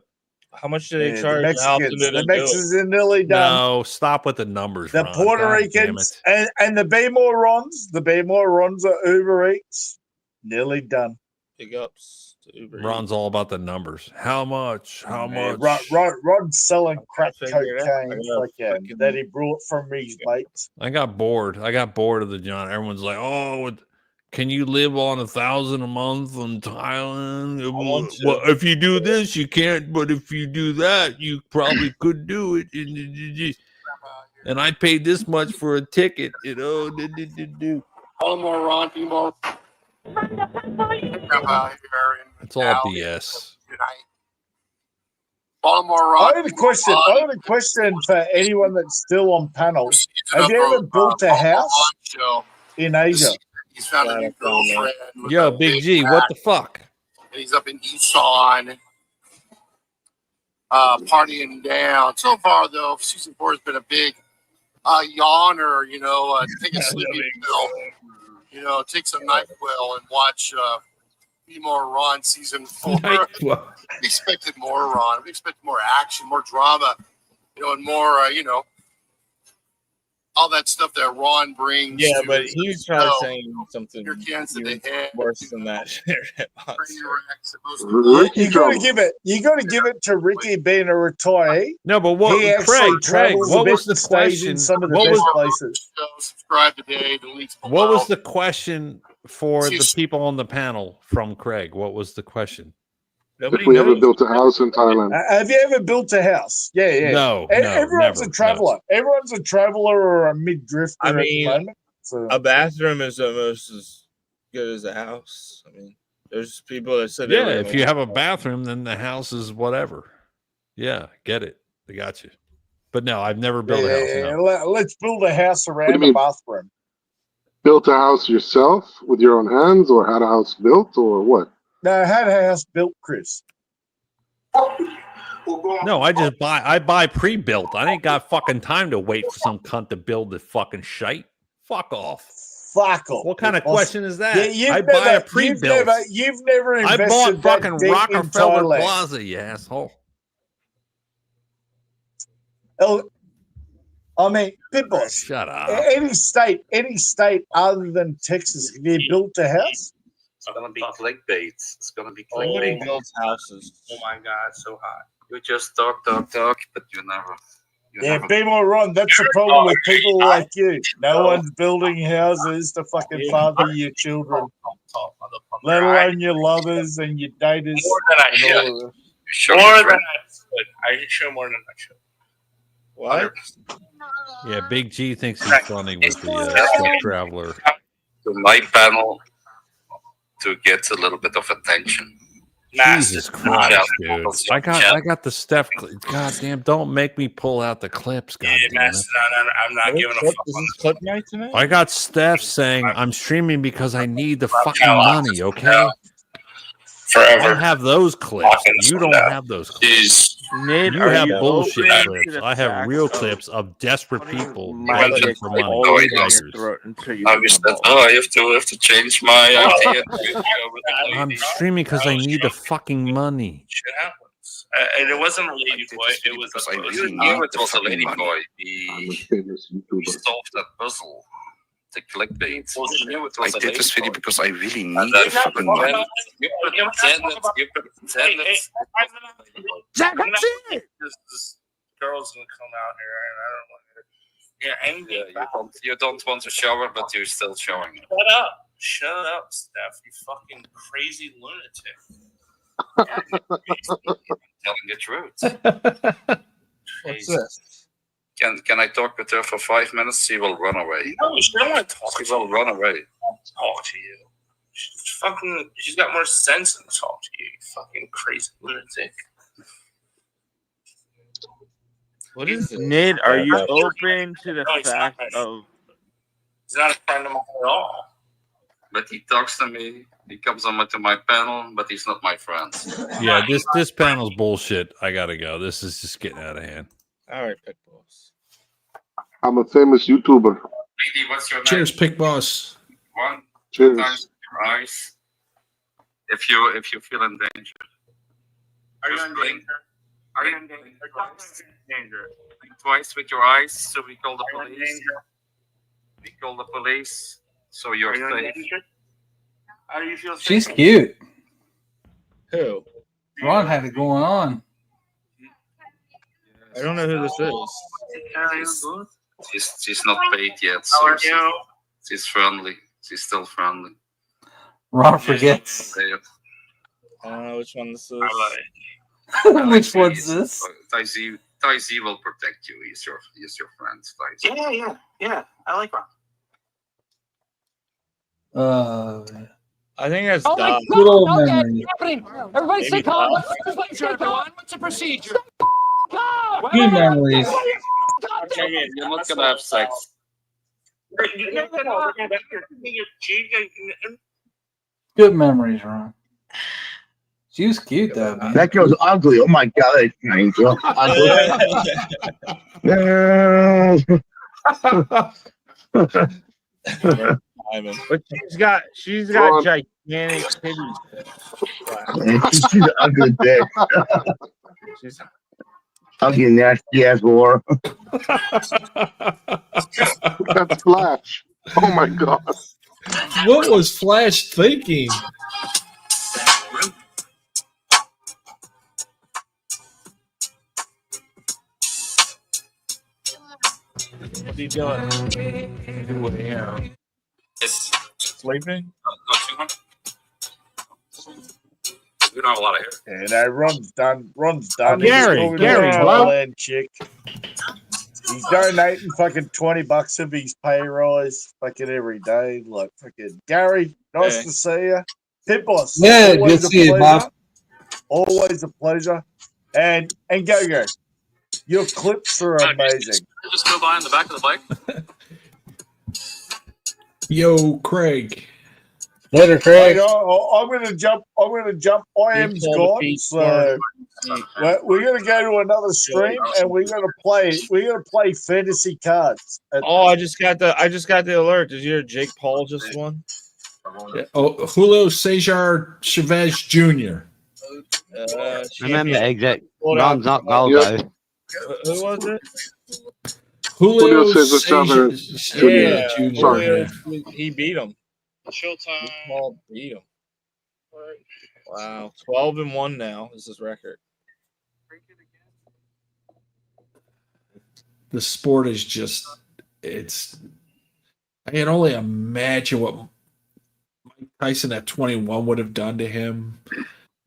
How much do they Yeah, charge? the Mexicans are nearly done. No, stop with the numbers. The Ron. Puerto God Ricans and the B Morons are Uber Eats, nearly done. Big ups to Uber. Ron's all about the numbers. How much? How much? Rod's selling crack figure it out. cocaine that he brought from his mates. I got bored. I got bored of the John. Everyone's like, "Oh, can you live on $1,000 a month in Thailand? Well, if you do this, you can't. But if you do that, you probably could do it." And I paid this much for a ticket. You know, All more Ron, more. it's all BS. Baltimore I have a question. I have a question for anyone that's still on panel. Have you ever built a house in Asia? He's found a new girlfriend. Yo, Big G, what the fuck? And he's up in Isan, partying down. So far, though, season 4 has been a big yawner. You know, take a sleeping pill. You know, take some NyQuil and watch be more Ron season 4. We expected more Ron. We expected more action, more drama. You know, and more. You know, all that stuff that Ron brings. Yeah, to but his he's show. probably saying something Your cans that they had, worse than that. You got to give it. You got to give it to Ricky being a retiree. No, but what, he Craig? travels What a was bit the and stays question? in some of the What best was places. Subscribe today. The links below. What was the question for the people on the panel from Craig? What was the question? If we ever built a house in Thailand. Have you ever built a house? Yeah. No, Everyone's never, a traveler. Everyone's a traveler or a mid-drifter I mean, at the moment. So. a bathroom is almost as good as a house. I mean, there's people that said, Yeah, if you have a bathroom, then the house is whatever. Yeah, get it. I got you. But no, I've never built a house. No. Let's build a house around the bathroom. Built a house yourself with your own hands, or had a house built, or what? No, I had a house built, Chris. No, I buy pre-built. I ain't got fucking time to wait for some cunt to build the fucking shite. Fuck off. Fuck off. What kind of question is that? Yeah, I buy a pre-built. You've never I invested bought that fucking deep Rockefeller in Thailand. Plaza, you asshole. I mean, pit boss. Shut up. Any state other than Texas, have you built a house? It's gonna be clickbait. It's gonna be Nobody clickbait. builds houses. Oh my god, so hot. You just talk, but you never. Yeah, be more wrong. That's the problem with people like you. No one's building houses to fucking father your children, let alone your lovers and your daters. More than I should. More than I should. I should show more than I should. What? Yeah, Big G thinks he's funny with the Stuff Traveler. To my panel to get a little bit of attention. Jesus Christ, dude! I got the Steph. Goddamn! Don't make me pull out the clips, goddamn it. I'm not giving a fuck. Is this clip night tonight? I got Steph saying I'm streaming because I need the fucking money. Okay. Forever. I have those clips. You don't have those clips. Ned, You are have you bullshit open clips. to I the have fact real of clips of desperate people my begging dick for money. always down your throat until you I get wish the that. ball? Oh, I have to change my idea. I'm streaming because I need the fucking money. Shit happens. And it wasn't a lady boy. It was a. You knew it was a lady boy. He solved that puzzle. The clickbait. I did this video because I really need the fucking money. You pretend it's Jack, that's it. this girl's gonna come out here, and I don't want to hear anything. You don't want to show her, but you're still showing it. Shut up, Steph. You fucking crazy lunatic. Telling the truth. What's this? Can I talk with her for 5 minutes? She will run away. No, she don't want to talk. She will run away. Talk to you. She's got more sense than to talk to you. You fucking crazy lunatic. What is this? Ned, are you open to the fact of? He's not a friend of mine at all. But he talks to me. He comes on to my panel, but he's not my friend. Yeah, this panel's bullshit. I gotta go. This is just getting out of hand. All right, Pit Boss. I'm a famous YouTuber. Lady, what's your name? Cheers, Pick Boss. One. Cheers. Sometimes your eyes. If you feel in danger. Are you just in blink. danger? Are you in danger? Blink twice with your eyes, so we call the police. We call the police, so you're safe. How do you feel? She's cute. Who? Ron had it going on. I don't know who this is. She's not paid yet. How are So you? she's friendly. She's still friendly. Ron forgets. I don't know which one this is. Which one's this? Taisi will protect you. He's your friend. Taisi. Yeah. I like Ron. I think that's Oh Dom. good old memory. Everybody stay Maybe calm. Dom. Everybody stay calm. What's the procedure? Good memories. You're not gonna have sex. Good memories, Ron. She was cute though, man. That girl's ugly. Oh my god, that's an angel. But she's got gigantic titties. She's an ugly bitch. She's Ugly, nasty ass whore. That's Flash. Oh my god. What was Flash thinking? What are you doing? Sleeping? We don't have a lot of hair. Yeah, no, Ron's done. Ron's done. Gary, He's talking Gary, to a hello? Thailand chick. He's donating fucking $20 of his pay rise fucking every day. Like fucking Gary, nice Hey. to see you. Pit Boss. Yeah, always good to see you, Bob. Always a pleasure. And Go, your clips are amazing. Just go by in the back of the bike. Yo, Craig. Later, Craig. I'm gonna jump. I am's gone, so we're gonna go to another stream and we're gonna play fantasy cards. Oh, I just got the alert. Did you hear Jake Paul just won? Oh, Julio Cesar Chavez Jr. Remember, exit. Hold on. Ron's not gold though. Who was it? Julio Cesar Chavez Chavez Yeah, Jr. Sorry. He beat him. Showtime. Paul beat him. Wow, 12-1 now is his record. The sport is just—it's. I can only imagine what Mike Tyson at 21 would have done to him.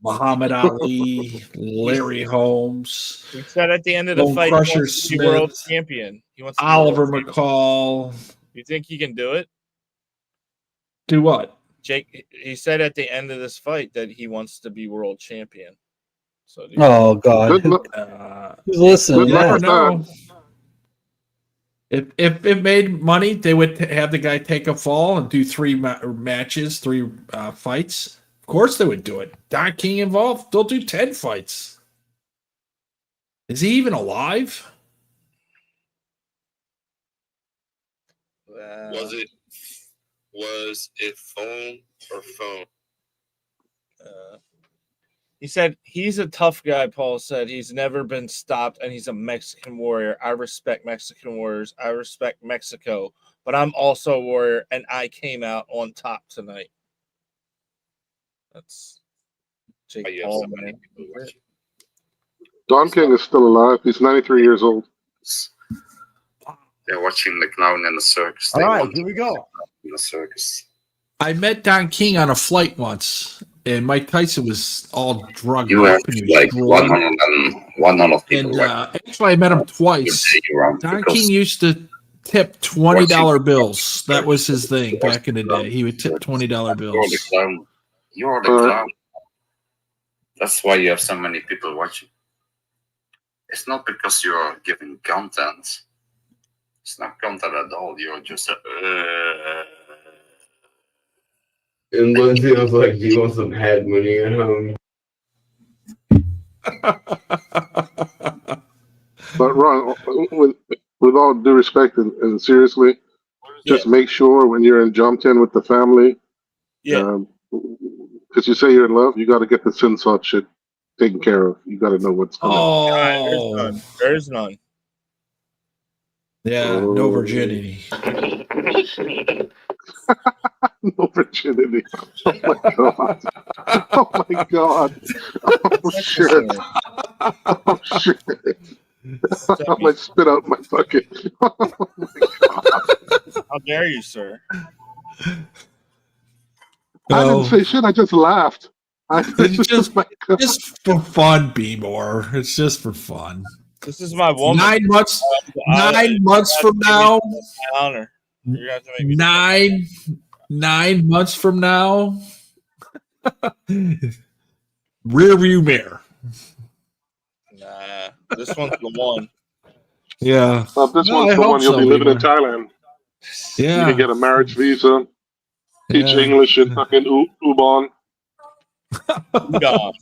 Muhammad Ali, Larry Holmes. He said at the end of the Bone fight, Crusher he wants to be Smith, world champion. He wants to be Oliver world champion. McCall. You think he can do it? Do what? Jake, he said at the end of this fight that he wants to be world champion. So Oh God. Who's listening? You never to that? know. If it made money, they would have the guy take a fall and do three matches, three fights. Of course, they would do it. Don King involved, they'll do 10 fights. Is he even alive? Was it phone or phone? He said he's a tough guy. Paul said he's never been stopped, and he's a Mexican warrior. I respect Mexican warriors. I respect Mexico, but I'm also a warrior, and I came out on top tonight. That's Jake Paul, man. Don King is still alive. He's 93 years old. They're watching the clown in the circus. All right, here we go. In the circus. I met Don King on a flight once, and Mike Tyson was all drugged You have up. And he was like drunk. 100 people. And watching. actually, I met him twice. Don King used to tip $20 bills. That was his thing back in the day. He would tip $20 You're the bills. clown. You're the clown. That's why you have so many people watching. It's not because you're giving content. It's not content at all. You're just And Lindsay was like, "Do you want some head when you get home?" But Ron, with all due respect and seriously, just make sure when you're in Jumpton with the family, because you say you're in love, you got to get the sin salt shit taken care of. You got to know what's going on. There's none. Yeah, no virginity. No virginity. Oh my god. Oh my god. Oh shit. Oh shit. I might spit out my bucket. Oh my god. How dare you, sir? I didn't say shit. I just laughed. It's just for fun, B more. It's just for fun. This is my woman. 9 months. 9 months from now. Honor. You're gonna have to make me 9 months from now. Rear view mirror. Nah, this one's the one. Yeah. Well, this one's the one you'll be living in Thailand. Yeah. You can get a marriage visa. Teach English in fucking Ubon. Udon.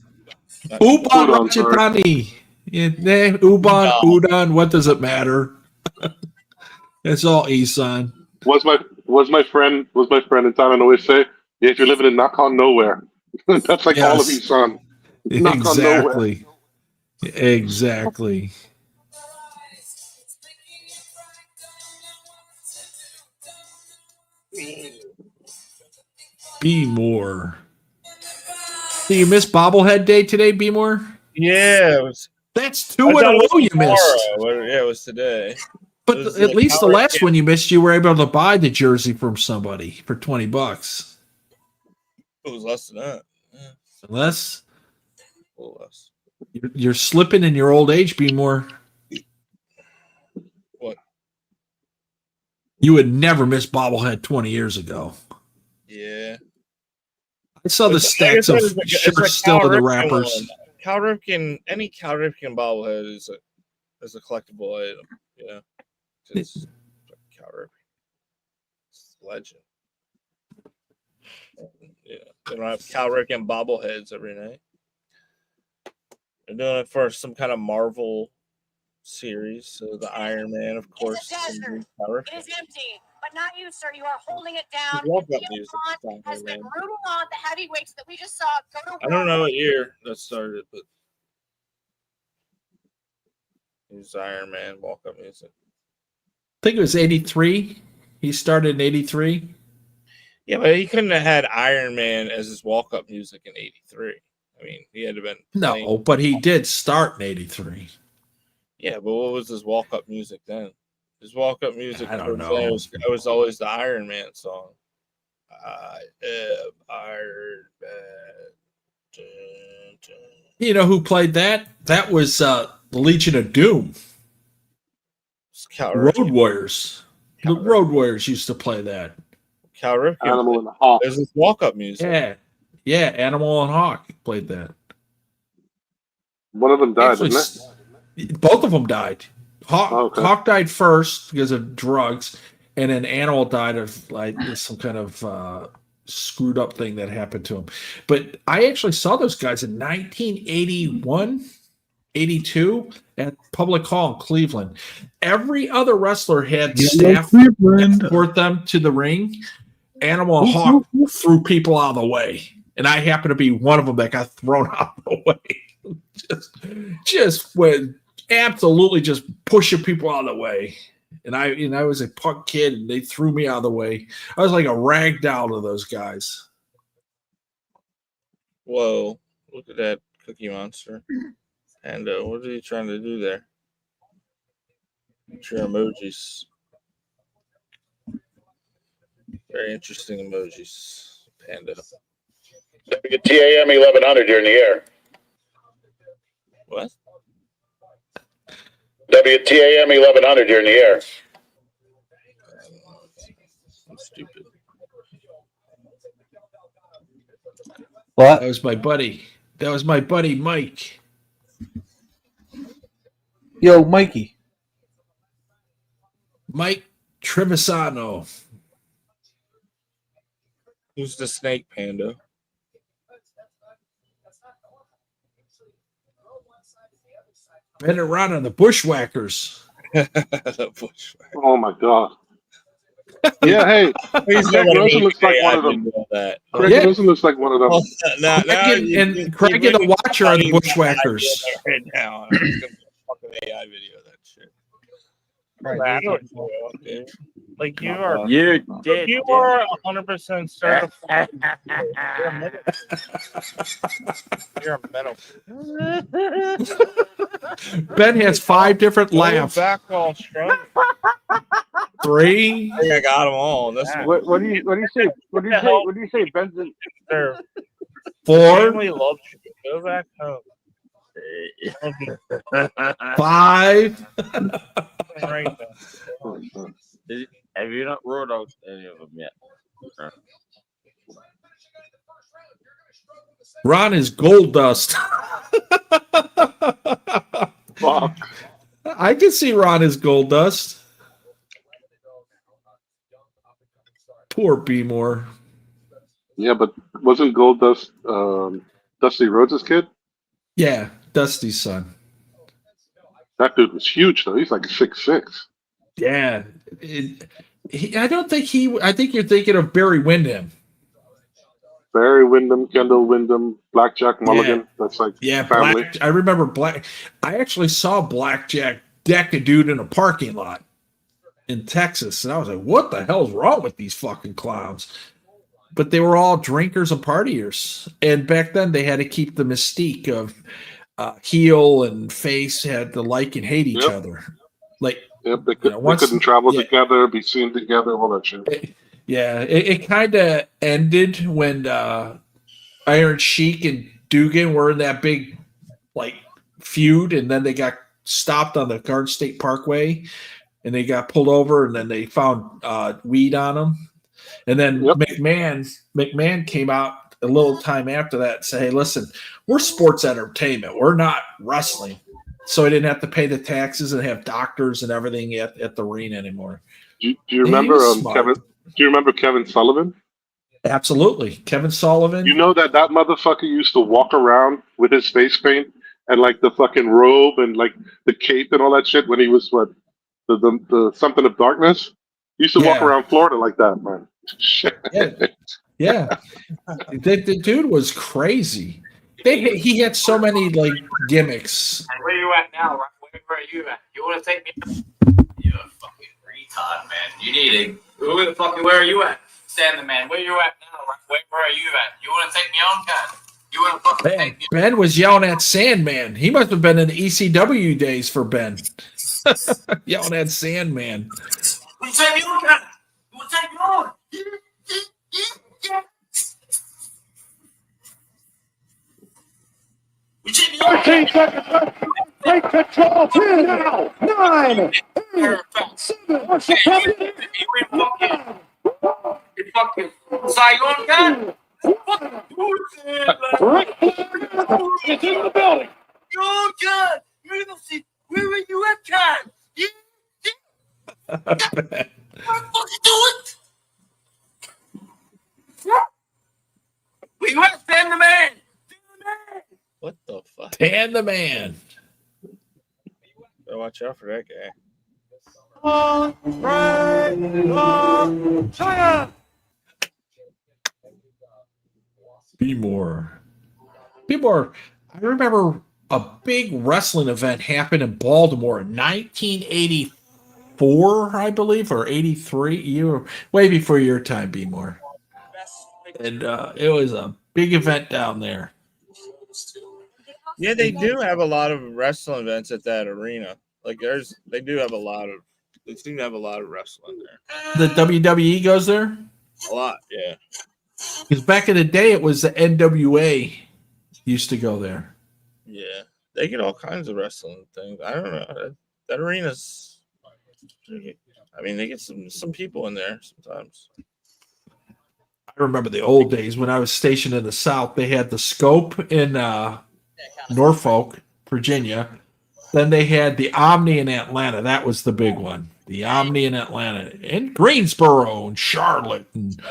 Ubon Ratchetani. Ubon, Udon, what does it matter? It's all Isan. Was my friend in Thailand always say, yeah, if you're living in Nakhon nowhere. That's like all of Isan. Exactly. Exactly. Be more. Do you miss Bobblehead Day today, Be more? Yeah, it was. That's 2 in a row you missed. Yeah, it was today. But at least the last one you missed, you were able to buy the jersey from somebody for $20. It was less than that. Yeah. Less? A little less. You're slipping in your old age, Be more. What? You would never miss Bobblehead 20 years ago. Yeah. I saw the stats of shirts still in the wrappers. Cal Ripken, any Cal Ripken bobblehead is a collectible item. Yeah. It's Cal Ripken. It's a legend. Yeah. They don't have Cal Ripken bobbleheads every night. They're doing it for some kind of Marvel series. So the Iron Man, of course. It is empty, but not you, sir. You are holding it down. Love that Neil music. Bond has been rooting on the heavyweights that we just saw go to war. I don't know what year that started, but it was Iron Man walk-up music. I think it was 83. He started in 83. Yeah, but he couldn't have had Iron Man as his walk-up music in 83. I mean, he had to have been No, but he did start in 83. Yeah, but what was his walk-up music then? His walk-up music, I don't know. It was always the Iron Man song. I am Iron Man. You know who played that? That was the Legion of Doom. Road Warriors. The Road Warriors used to play that. Cal Ripken. Animal and Hawk. There's his walk-up music. Yeah, Animal and Hawk played that. One of them died, didn't it? Both of them died. Hawk died first because of drugs, and then Animal died of like some kind of screwed up thing that happened to him. But I actually saw those guys in 1981, 82 at Public Hall in Cleveland. Every other wrestler had staff escort them to the ring. Animal and Hawk threw people out of the way. and I happen to be one of them that got thrown out of the way. just when absolutely just pushing people out of the way. And I was a punk kid, and they threw me out of the way. I was like a rag doll to those guys. Whoa! Look at that Cookie Monster. And what are you trying to do there? Your emojis. Very interesting emojis, Panda. TAM 1100, you're in the air. What? WTAM 1100, you're in the air. I'm stupid. What? That was my buddy. That was my buddy, Mike. Yo, Mikey. Mike Trevisano. Who's the snake, Panda? Been around on the Bushwhackers. The Bushwhackers. Oh my god. Yeah, hey, Craig Rosen looks like one of them. Craig Rosen looks like one of them. Craig and the Watcher are the Bushwhackers. Right now, I'm just gonna fucking AI video that shit. I know what you do. Like you are, You did. you are 100% certified. You're a mental. Ben has 5 different laughs. Back all strong. 3. I think I got them all. That's What do you say? What do you say? What do you say, Benson? 4. Family loves you. Go back home. 5. Right there. Have you not wrote out any of them yet? Ron is gold dust. Fuck. I can see Ron as gold dust. Poor Beemore. Yeah, but wasn't Goldust Dusty Rhodes' kid? Yeah, Dusty's son. That dude was huge though. He's like 6'6". Yeah. I don't think I think you're thinking of Barry Windham. Barry Windham, Kendall Windham, Blackjack Mulligan. Yeah. That's like Yeah, family. I remember I actually saw Blackjack deck a dude in a parking lot in Texas, and I was like, what the hell's wrong with these fucking clowns? But they were all drinkers and partiers. And back then they had to keep the mystique of heel and face had to like and hate each other. Like, they couldn't travel together, be seen together, all that shit. It kind of ended when Iron Sheik and Dugan were in that big like feud, and then they got stopped on the Garden State Parkway, and they got pulled over, and then they found weed on them, and then McMahon came out a little time after that and said, "Hey, listen, we're sports entertainment. We're not wrestling." So he didn't have to pay the taxes and have doctors and everything at the arena anymore. Do you remember Kevin? Do you remember Kevin Sullivan? Absolutely, Kevin Sullivan. You know that motherfucker used to walk around with his face paint and like the fucking robe and like the cape and all that shit when he was the something of darkness. He used to walk around Florida like that, man. Shit. Yeah. The dude was crazy. He had so many like gimmicks. And where you at now? Where are you at? You want to take me? You're a fucking retard, man. You need to. Where are you at? Stand the man. Where you at now? Where are you at? You want to take me on, kind? You want to fucking take me? Ben was yelling at Sandman. He must have been in the ECW days for Ben. Yelling at Sandman. You take me on, kind? You want to take me on? You take me on. 13 seconds left. Take control. 10 now. 9, 8, 7. What's the time? You fucking Saigon guy? It's in the building. Oh, God. You're going to see. Where are you at, God? What fucking do it? We want to stand the man. What the fuck? Tan the man. Better watch out for that guy. Be more. I remember a big wrestling event happened in Baltimore in 1984, I believe, or 83. You were way before your time, Be more. And it was a big event down there. Yeah, they do have a lot of wrestling events at that arena. Like they do have a lot of. They seem to have a lot of wrestling there. The WWE goes there? A lot, yeah. Because back in the day, it was the NWA used to go there. Yeah, they get all kinds of wrestling things. I don't know. That arena's. I mean, they get some people in there sometimes. I remember the old days when I was stationed in the South. They had the Scope in Norfolk, Virginia. Then they had the Omni in Atlanta. That was the big one. The Omni in Atlanta, and Greensboro, and Charlotte, and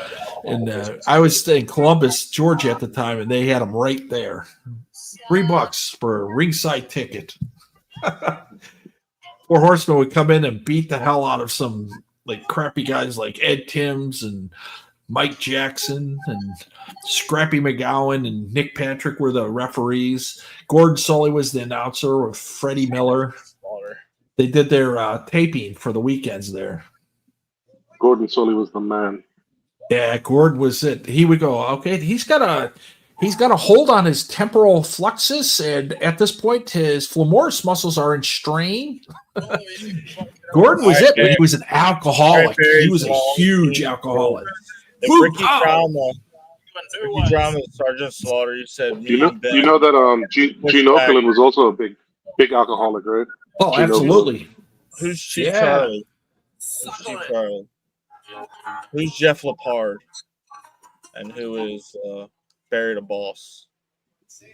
I was in Columbus, Georgia at the time, and they had them right there. $3 for a ringside ticket. Four Horsemen would come in and beat the hell out of some like crappy guys like Ed Timms and Mike Jackson and Scrappy McGowan and Nick Patrick were the referees. Gordon Sully was the announcer with Freddie Miller. They did their taping for the weekends there. Gordon Sully was the man. Yeah, Gordon was it. He would go, okay, he's got a hold on his temporal flexus, and at this point, his femoris muscles are in strain. Gordon was it, but he was an alcoholic. He was a huge alcoholic. Ricky Drama, Sergeant Slaughter. You said you know that Gene Okerlund was also a big alcoholic, right? Oh, Gene absolutely. Okerlund. Who's Chief Charlie? Who's Jeff Lepard? And who is Barry the Boss?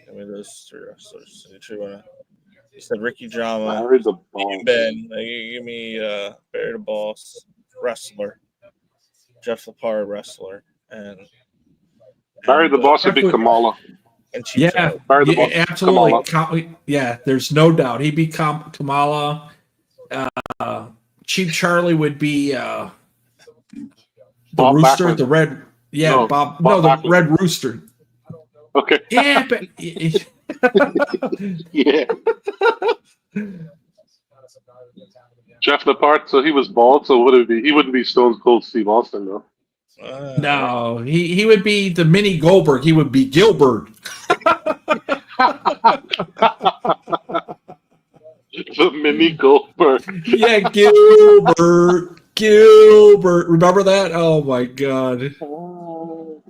I mean, those three wrestlers. You said Ricky Drama. Barry the Boss. Ben. Give me Barry the Boss, wrestler. Jeff Lepard, wrestler. And Barry the Boss would be Kamala. And Chief Charlie. Barry the Boss. Absolutely. There's no doubt. He'd be Kamala. Chief Charlie would be the Bob Rooster, Backlund. the red. Yeah, No, Bob. Bob No, the Backlund. Red Rooster. Okay. Yeah, but yeah. Jeff Lepard, so he was bald, so would it be? He wouldn't be Stone Cold Steve Austin, though. No, he would be the mini Goldberg. He would be Gilbert. The mini Goldberg. Yeah, Gilbert. Remember that? Oh my God. What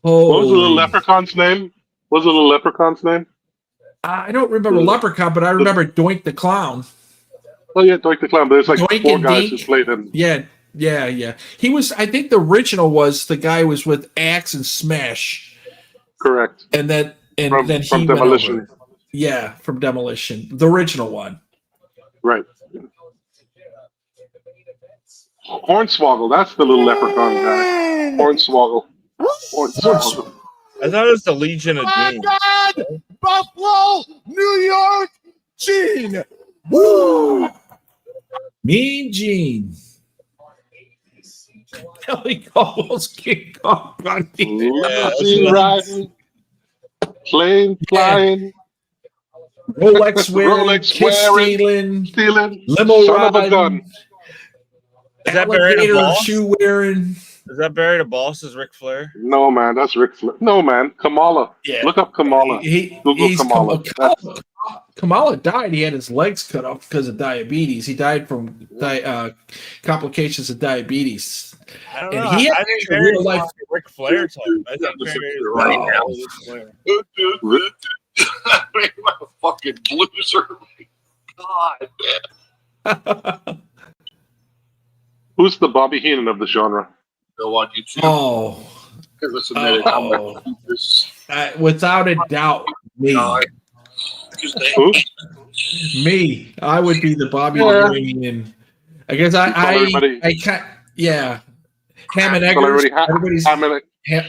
was the little leprechaun's name? I don't remember Leprechaun, but I remember Doink the Clown. Oh yeah, Doink the Clown. But there's like Doink four and guys Dink. who played him. Yeah. He was. I think the original was the guy who was with Axe and Smash. Correct. And then he from went Demolition. over. Yeah, from Demolition, the original one. Right. Hornswoggle, that's the little leprechaun guy. Hornswoggle. I thought it was the Legion of Doom. God! Buffalo, New York, Gene. Woo! Mean Gene. Kelly almost kicked off. Limousine riding, plane flying, Rolex wearing, kiss stealing, limo son of a riding, gun. Is that Barry the alligator Boss? shoe wearing. Is that Barry the Boss? Is Ric Flair? No, man, that's Ric Flair. No, man, Kamala. Yeah. Look up Kamala. Google Kamala. Kamala died. He had his legs cut off because of diabetes. He died from complications of diabetes. I don't And know. he had I think a Barry real life. was Ric Flair type. I think Barry is Right right now. now. I'm a fucking loser. God. Who's the Bobby Heenan of the genre? Go on YouTube. Oh, Give us a minute. I'm gonna do this. without a doubt, me. Who? Me. I would be the Bobby Yeah. Heenan. I guess everybody- I can't. Yeah. Ham and Tell Eggers. everybody Everybody's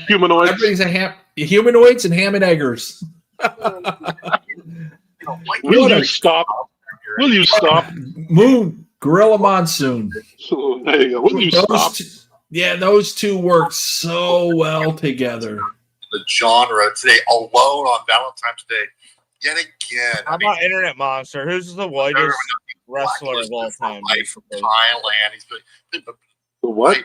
humanoids. Everybody's humanoids and ham and Eggers. Will you stop? Will you stop? Moon, Gorilla Monsoon. There you go. Will you stop? Those two work so well together. the genre today alone on Valentine's Day. Yet again, How about Internet Monster? Who's the whitest wrestler of all time? Basically, Thailand. He's been what?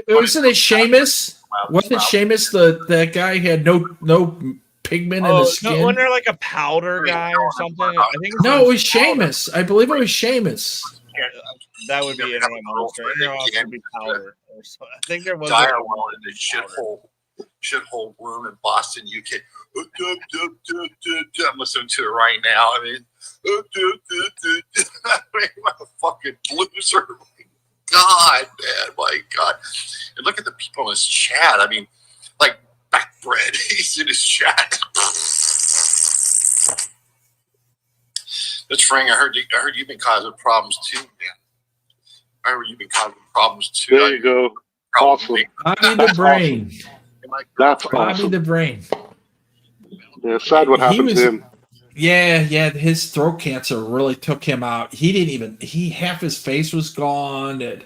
Wasn't it Sheamus? Wasn't Sheamus that guy who had no pigment in his skin? wasn't there like a powder guy or something? I think No, it was Sheamus. I believe it was Sheamus. That would be Internet Monster. Internet Monster would be powder. Or something. I think there was dialogue in the shithole room in Boston, UK. I'm listening to it right now. I mean, I'm a fucking loser. God, man, my God. And look at the people in this chat. I mean, like Backbread, he's in his chat. That's Frank. I heard you've been causing problems too, man. I heard you've been causing problems too. There you go. Awesome. Bobby the Brain. That's Bobby awesome. the Brain. Yeah, sad what happened to him. Yeah, his throat cancer really took him out. Half his face was gone. And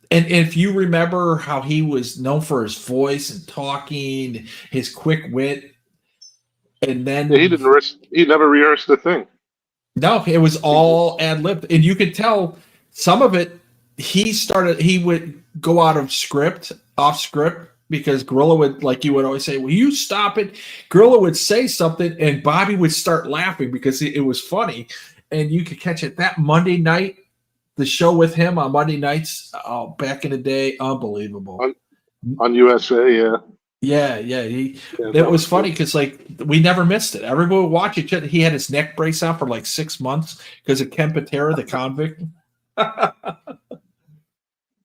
if you remember how he was known for his voice and talking, his quick wit, and then he never rehearsed the thing. No, it was all ad lib, and you could tell some of it. He would go off script, because Gorilla would, like you would always say, "Will you stop it?" Gorilla would say something, and Bobby would start laughing because it was funny, and you could catch it. That Monday night, the show with him on Monday nights, back in the day, unbelievable. On USA, yeah. Yeah. It was funny because we never missed it. Everybody would watch it. He had his neck brace out for like 6 months because of Ken Patera, the convict.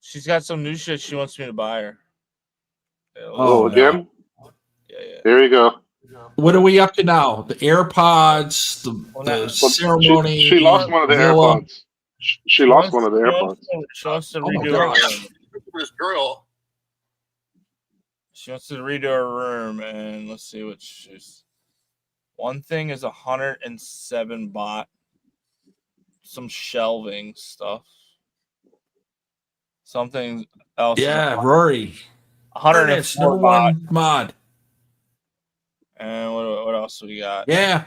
She's got some new shit she wants me to buy her. Oh, again? Yeah. There you go. What are we up to now? The AirPods, the ceremony. She lost one of the AirPods. She lost one of the AirPods. She wants to redo her room. This girl. She wants to redo her room, and let's see what she's. One thing is 107 baht. Some shelving stuff. Something else. Yeah, Rory. 104 1 mod. And what else we got? Yeah.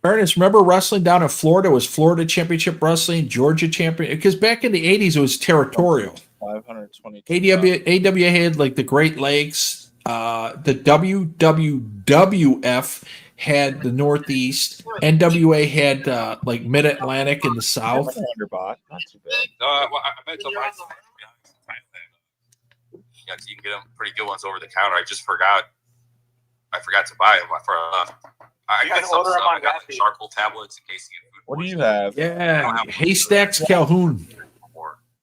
Ernest, remember wrestling down in Florida? It was Florida Championship Wrestling, Georgia Champion. Because back in the 80s, it was territorial. 522. AWA had like the Great Lakes. The WWF had the Northeast. NWA had like Mid-Atlantic in the South. 100 baht. Not too bad. I bet to buy some. Yeah, you can get them pretty good ones over the counter. I forgot to buy them. I got some stuff. I got like charcoal tablets in case you get food. What do you have? Yeah, Haystacks Calhoun.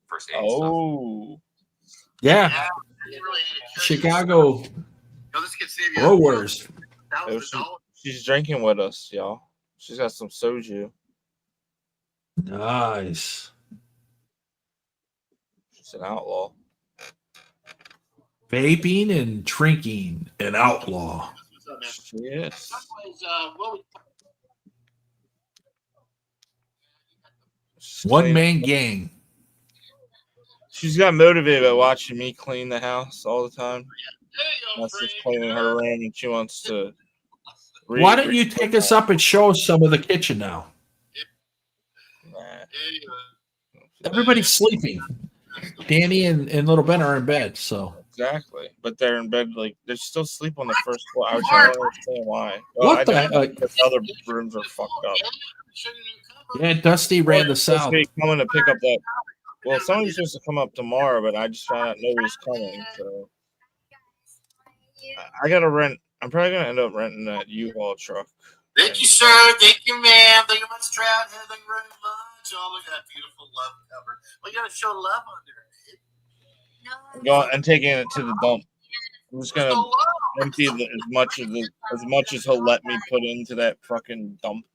First aid stuff. Yeah. Chicago Brewers. She's drinking with us, y'all. She's got some soju. Nice. She's an outlaw. Vaping and drinking, an outlaw. Yes. One-man gang. She's got motivated by watching me clean the house all the time. That's just cleaning her room, and she wants to. Why don't you take us up and show us some of the kitchen now? Everybody's sleeping. Danny and Little Ben are in bed, so. Exactly, but they're in bed they still asleep on the first floor. I don't understand why. What the heck? The other rooms are fucked up. Yeah, Dusty ran the south. Coming to pick up that. Well, somebody's supposed to come up tomorrow, but I just found out nobody's coming. So I gotta rent. I'm probably gonna end up renting that U-Haul truck. Thank you, sir. Thank you, ma'am. Thank you much, Trout. Thank you very much. Oh, look at that beautiful love cover. We gotta show love under it. I'm taking it to the dump. I'm just gonna empty as much as he'll let me put into that fucking dump.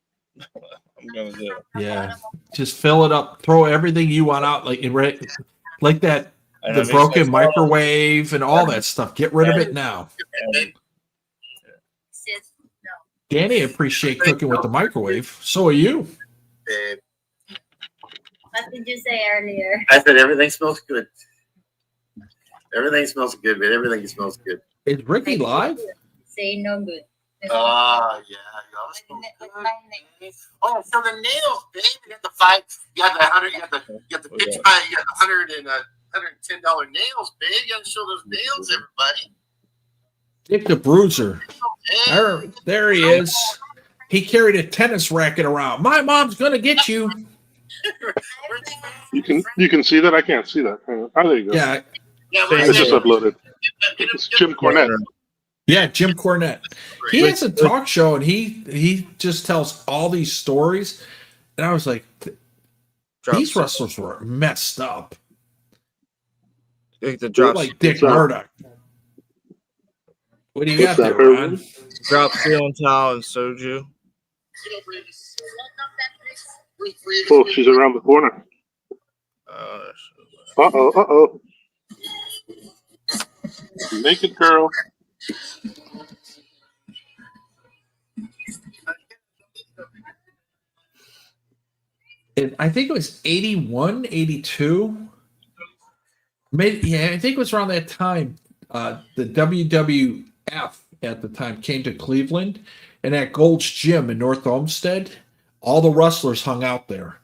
I'm gonna do. Yeah, just fill it up. Throw everything you want out, like that. The broken microwave and all that stuff. Get rid of it now. Danny appreciate cooking with the microwave. So are you. What did you say earlier? I said everything smells good. Everything smells good, man. Everything smells good. Is Ricky live? say no good. Yeah. Oh, so the nails, babe. You got the five. You got the 100. You got the pitch by. You got the $110 nails, babe. You got to show those nails, everybody. Dick the Bruiser. There he is. He carried a tennis racket around. My mom's gonna get you. You can see that. I can't see that. Oh, there you go. Yeah. I just uploaded. It's Jim Cornette. Yeah, Jim Cornette. He has a talk show, and he just tells all these stories. And I was like, these wrestlers were messed up. Like the They're like Dick Murdoch. What do you got there, Ron? Drop ceiling towel and soju. Oh, she's around the corner. Uh-oh. Naked girl. I think it was 81, 82. I think it was around that time. The WWF at the time came to Cleveland, and at Gold's Gym in North Olmsted, all the wrestlers hung out there.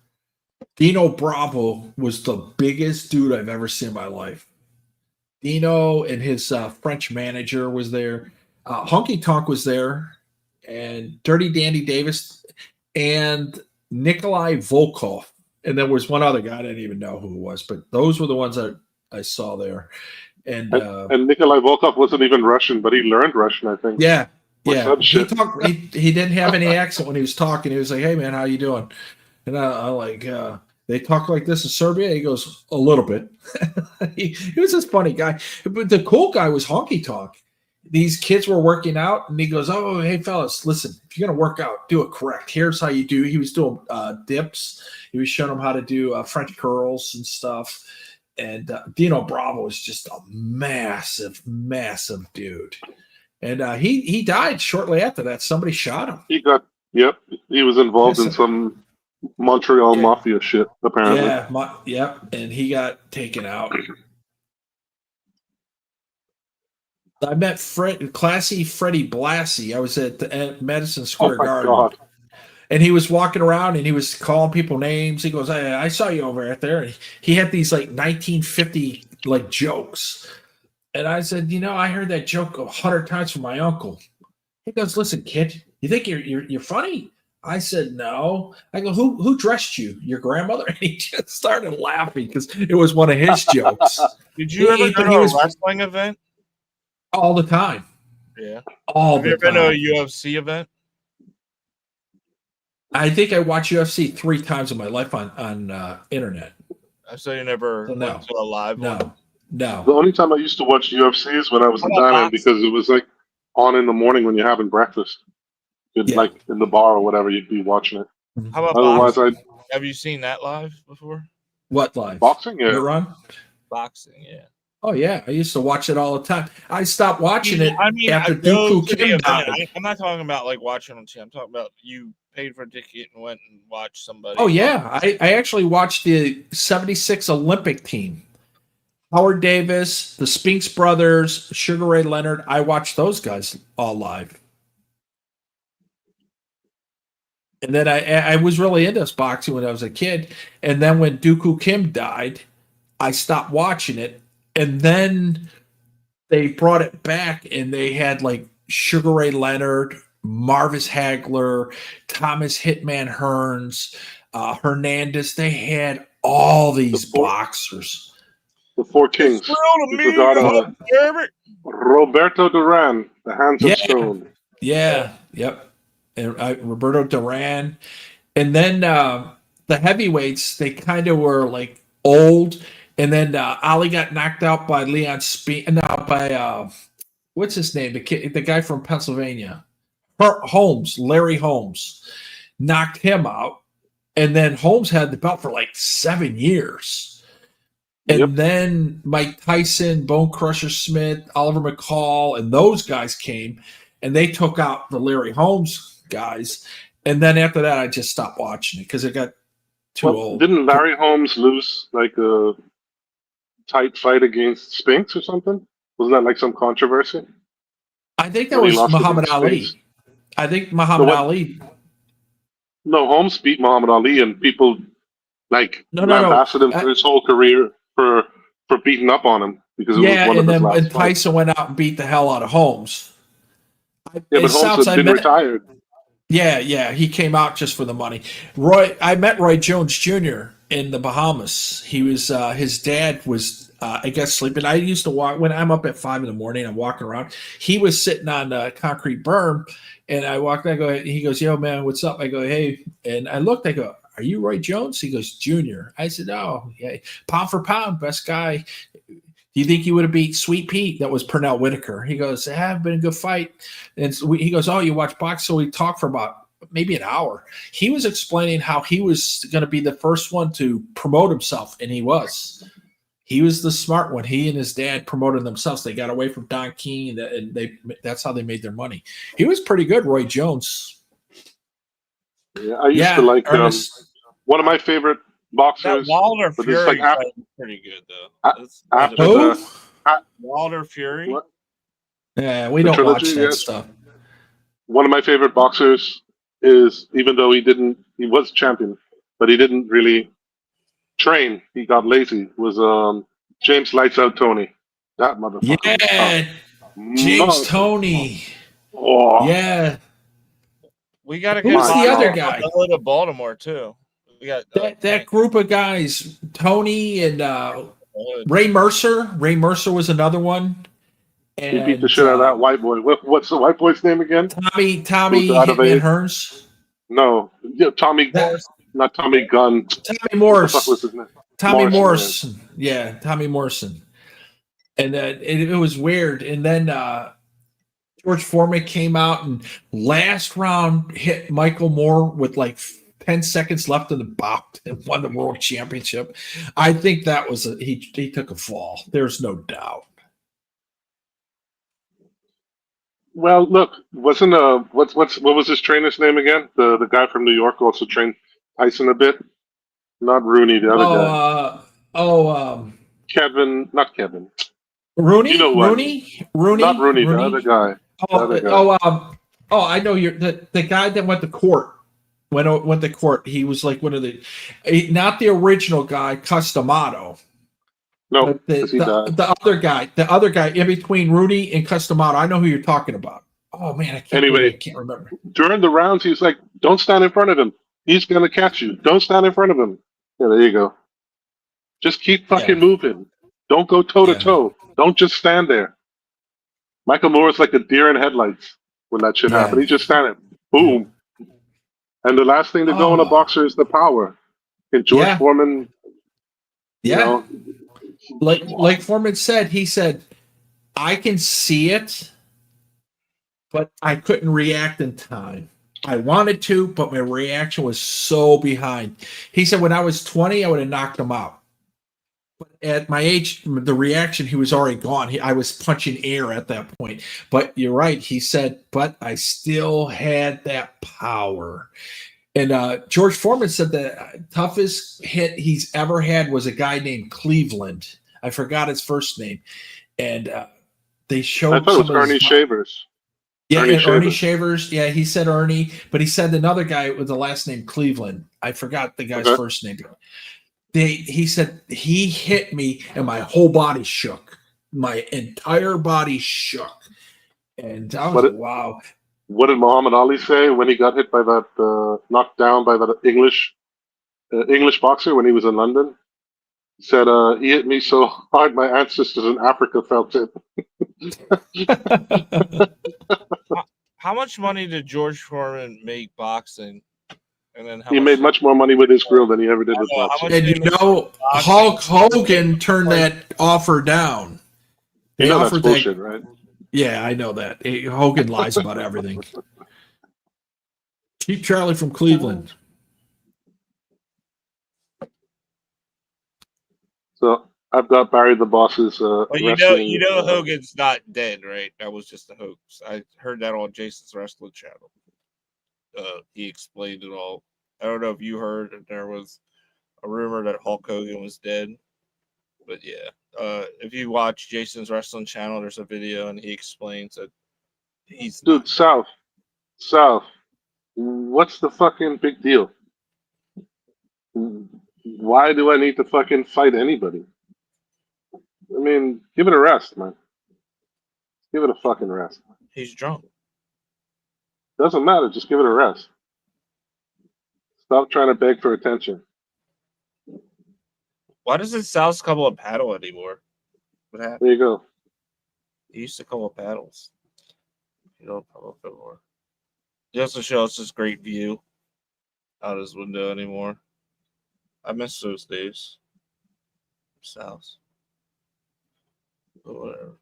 Dino Bravo was the biggest dude I've ever seen in my life. Dino and his French manager was there. Honky Tonk was there, and Dirty Dandy Davis, and Nikolai Volkov. And there was one other guy, I didn't even know who it was, but those were the ones that I saw there. And Nikolai Volkov wasn't even Russian, but he learned Russian, I think. Yeah. He didn't have any accent when he was talking. He was like, "Hey man, how you doing?" And I like, they talk like this in Serbia. He goes, "A little bit." he was this funny guy, but the cool guy was Honky Tonk. These kids were working out, and he goes, "Oh, hey fellas, listen, if you're gonna work out, do it correct. Here's how you do." He was doing dips. He was showing them how to do French curls and stuff. And Dino Bravo is just a massive dude. And he died shortly after that. Somebody shot him. He was involved in some Montreal mafia shit, apparently. Yeah, and he got taken out. I met classy Freddie Blassie. I was at Madison Square Garden. God. And he was walking around and he was calling people names. He goes, I saw you over there. And he had these like 1950 like jokes. And I said, I heard that joke 100 times from my uncle. He goes, listen, kid, you think you're funny? I said, no. I go, who dressed you? Your grandmother? And he just started laughing because it was one of his jokes. Did you ever go to a wrestling event? All the time. Yeah. Have you ever been to a UFC event? I think I watched UFC 3 times in my life on internet. So you never went to a live one? No. The only time I used to watch UFC is when I was in Thailand because it was like on in the morning when you're having breakfast. Like in the bar or whatever, you'd be watching it. How about boxing? Have you seen that live before? What live? Boxing, yeah. Run? Boxing, yeah. Oh yeah, I used to watch it all the time. I stopped watching it after Dooku Kim died. I'm not talking about like watching on TV. I'm talking about you paid for a ticket and went and watched somebody. Oh yeah, I actually watched the '76 Olympic team. Howard Davis, the Spinks brothers, Sugar Ray Leonard. I watched those guys all live. And then I was really into boxing when I was a kid. And then when Dooku Kim died, I stopped watching it. And then they brought it back and they had like Sugar Ray Leonard, Marvis Hagler, Thomas Hitman Hearns, Hernandez. They had all these boxers. The Four Kings. Roberto Duran, the Hands of Stone. Yeah, yep. And Roberto Duran. And then the heavyweights, they kind of were like old. And then Ali got knocked out by Leon Spin. No, by what's his name? The guy from Pennsylvania, Holmes, Larry Holmes, knocked him out. And then Holmes had the belt for like 7 years. And then Mike Tyson, Bone Crusher Smith, Oliver McCall, and those guys came, and they took out the Larry Holmes guys. And then after that, I just stopped watching it because it got too old. Didn't Larry Holmes lose like a tight fight against Spinks or something? Wasn't that like some controversy? I think that when he was lost Muhammad against Spinks. Ali. I think Muhammad Ali. No, Holmes beat Muhammad Ali, and people like No. lambasted him for his whole career for beating up on him because it was Yeah, one of and his then last fights. Tyson went out and beat the hell out of Holmes. Yeah, but Holmes had been retired. Yeah, he came out just for the money. I met Roy Jones Jr. in the Bahamas. He was his dad was I guess sleeping. I used to walk when I'm up at 5 a.m. I'm walking around. He was sitting on the concrete berm, and I walked. I go. He goes, "Yo, man, what's up?" I go, "Hey," and I looked. I go, "Are you Roy Jones?" He goes, "Junior." I said, "Oh, yeah, pound for pound, best guy." Do you think you would have beat Sweet Pete? That was Pernell Whitaker. He goes, been a good fight. And so he goes, oh, you watch box? So we talked for about maybe an hour. He was explaining how he was going to be the first one to promote himself, and he was. He was the smart one. He and his dad promoted themselves. They got away from Don King, and that's how they made their money. He was pretty good, Roy Jones. Yeah, I used to like one of my favorite boxers. That Wilder but this is Fury like fight was pretty good though. after the Wilder Fury. What? Yeah, we The don't watch trilogy, that yes. stuff. One of my favorite boxers is, even though he was champion, but he didn't really train. He got lazy. Was James Lights Out Tony? That motherfucker. Yeah, James Tony. Oh. Yeah. We got to Who get was the other guy? to Baltimore too. We got that group of guys, Tony and Ray Mercer. Ray Mercer was another one. And, he beat the shit out of that white boy. What's the white boy's name again? Tommy Out of Hitman age? Hearns. No, yeah, Tommy. Not Tommy Gunn. Tommy Morris. What the fuck was his name? Tommy Morrison. Morrison. Yeah, Tommy Morrison. And it was weird. And then George Foreman came out and last round hit Michael Moore with like 10 seconds left in the bout and won the world championship. I think that was he took a fall. There's no doubt. Well, look, wasn't what was his trainer's name again? The guy from New York also trained Tyson a bit. Not Rooney, the other guy. Kevin, not Kevin. Rooney, you know Rooney, not Rooney, the other guy. I know you're the guy that went to court. Went to court. He was like one of not the original guy, Customato. No, the other guy in between Rooney and Customato. I know who you're talking about. Oh man, I can't remember. During the rounds, he's like, "Don't stand in front of him. He's gonna catch you. Don't stand in front of him." Yeah, there you go. Just keep fucking moving. Don't go toe to toe. Don't just stand there. Michael Moore's like a deer in headlights when that shit happened. He's just standing. Boom. And the last thing to go in a boxer is the power. And George Foreman, you know, like Foreman said, he said, I can see it, but I couldn't react in time. I wanted to, but my reaction was so behind. He said, when I was 20, I would have knocked him out. But at my age, the reaction, he was already gone. I was punching air at that point. But you're right. He said, but I still had that power. And George Foreman said the toughest hit he's ever had was a guy named Cleveland. I forgot his first name. And they showed. I thought it was Ernie Shavers. Yeah, Ernie Shavers. Yeah, he said Ernie, but he said another guy with the last name Cleveland. I forgot the guy's first name. He said he hit me and my whole body shook. My entire body shook. And I was like, wow. What did Muhammad Ali say when he got hit by that, knocked down by that English boxer when he was in London? He said, he hit me so hard my ancestors in Africa felt it. How much money did George Foreman make boxing? And then he made much more money with his grill than he ever did with boxing. And Hulk Hogan turned that offer down. You know that's bullshit, right? Yeah, I know that. Hogan lies about everything. Cheap Charlie from Cleveland. So I've got Barry the Boss's. Well, you know, Hogan's not dead, right? That was just a hoax. I heard that on Jason's wrestling channel. He explained it all. I don't know if you heard that there was a rumor that Hulk Hogan was dead, but yeah. If you watch Jason's wrestling channel, there's a video and he explains that Dude, South. What's the fucking big deal? Why do I need to fucking fight anybody? I mean, give it a rest, man. Give it a fucking rest. He's drunk. Doesn't matter. Just give it a rest. Stop trying to beg for attention. Why doesn't South couple of paddle anymore? What happened? There you go. He used to couple of paddles. You don't come up anymore. He doesn't show us this great view out his window anymore. I miss those days. South. But whatever.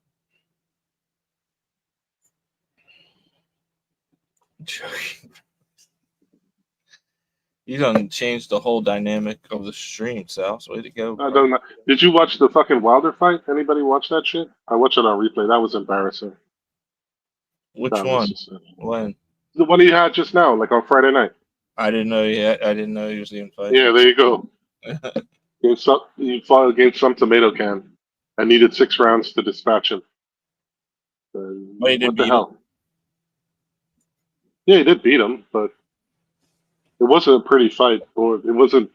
Joking. You done changed the whole dynamic of the stream, South. Way to go, bro. I don't know. Did you watch the fucking Wilder fight? Anybody watch that shit? I watched it on replay. That was embarrassing. Which That one? was When? the one you had just now, like on Friday night. I didn't know he was even fighting. Yeah, there you go. He fought against some tomato can and needed 6 rounds to dispatch him. He did What the beat hell? Yeah, he did beat him, but it wasn't a pretty fight, or it wasn't.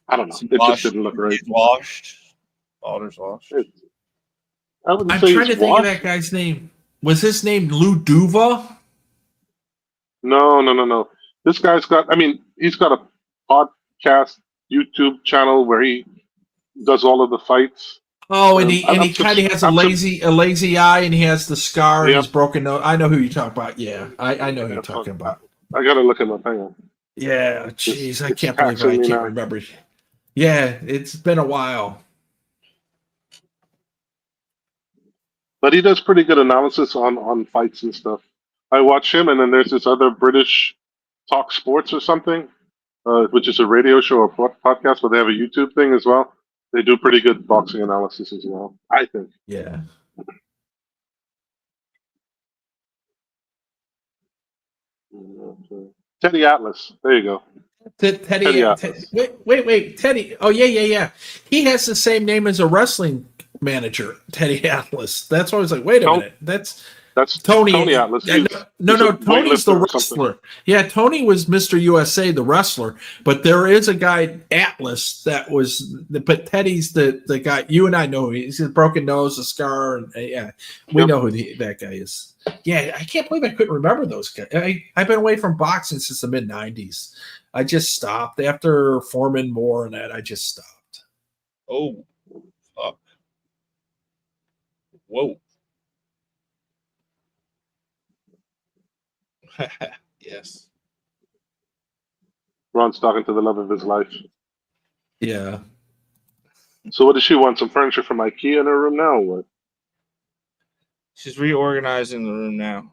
I don't know. It just didn't look right. He's washed. Wilder's washed. I wouldn't I'm say trying he's to think of washed. that guy's name. Was his name Lou Duva? No. This guy's got. I mean, he's got a podcast YouTube channel where he does all of the fights. Oh, and he I'm kind of has a lazy eye, and he has the scar and his broken nose. I know who you're talking about. Yeah, I know who you're talking about. I gotta look him up. Hang on. Yeah, jeez, I can't It's believe I taxing me can't now. remember. Yeah, it's been a while. But he does pretty good analysis on fights and stuff. I watch him, and then there's this other British Talk Sports or something, which is a radio show or podcast, but they have a YouTube thing as well. They do pretty good boxing analysis as well, I think. Yeah. Teddy Atlas. There you go. Teddy Atlas. Wait, Teddy. Oh, yeah. He has the same name as a wrestling manager, Teddy Atlas. That's why I was like, wait a minute. That's Tony Atlas. No, Tony's the weightlifter or something. wrestler. Yeah, Tony was Mr. USA, the wrestler. But there is a guy, Atlas, but Teddy's the guy. You and I know him. He's got a broken nose, a scar, and yeah, we know who that guy is. Yeah, I can't believe I couldn't remember those guys. I've been away from boxing since the mid '90s. I just stopped after Foreman, Moore, and that. I just stopped. Oh, fuck! Whoa. Yes. Ron's talking to the love of his life. Yeah. So what does she want? Some furniture from IKEA in her room now, or what? She's reorganizing the room now,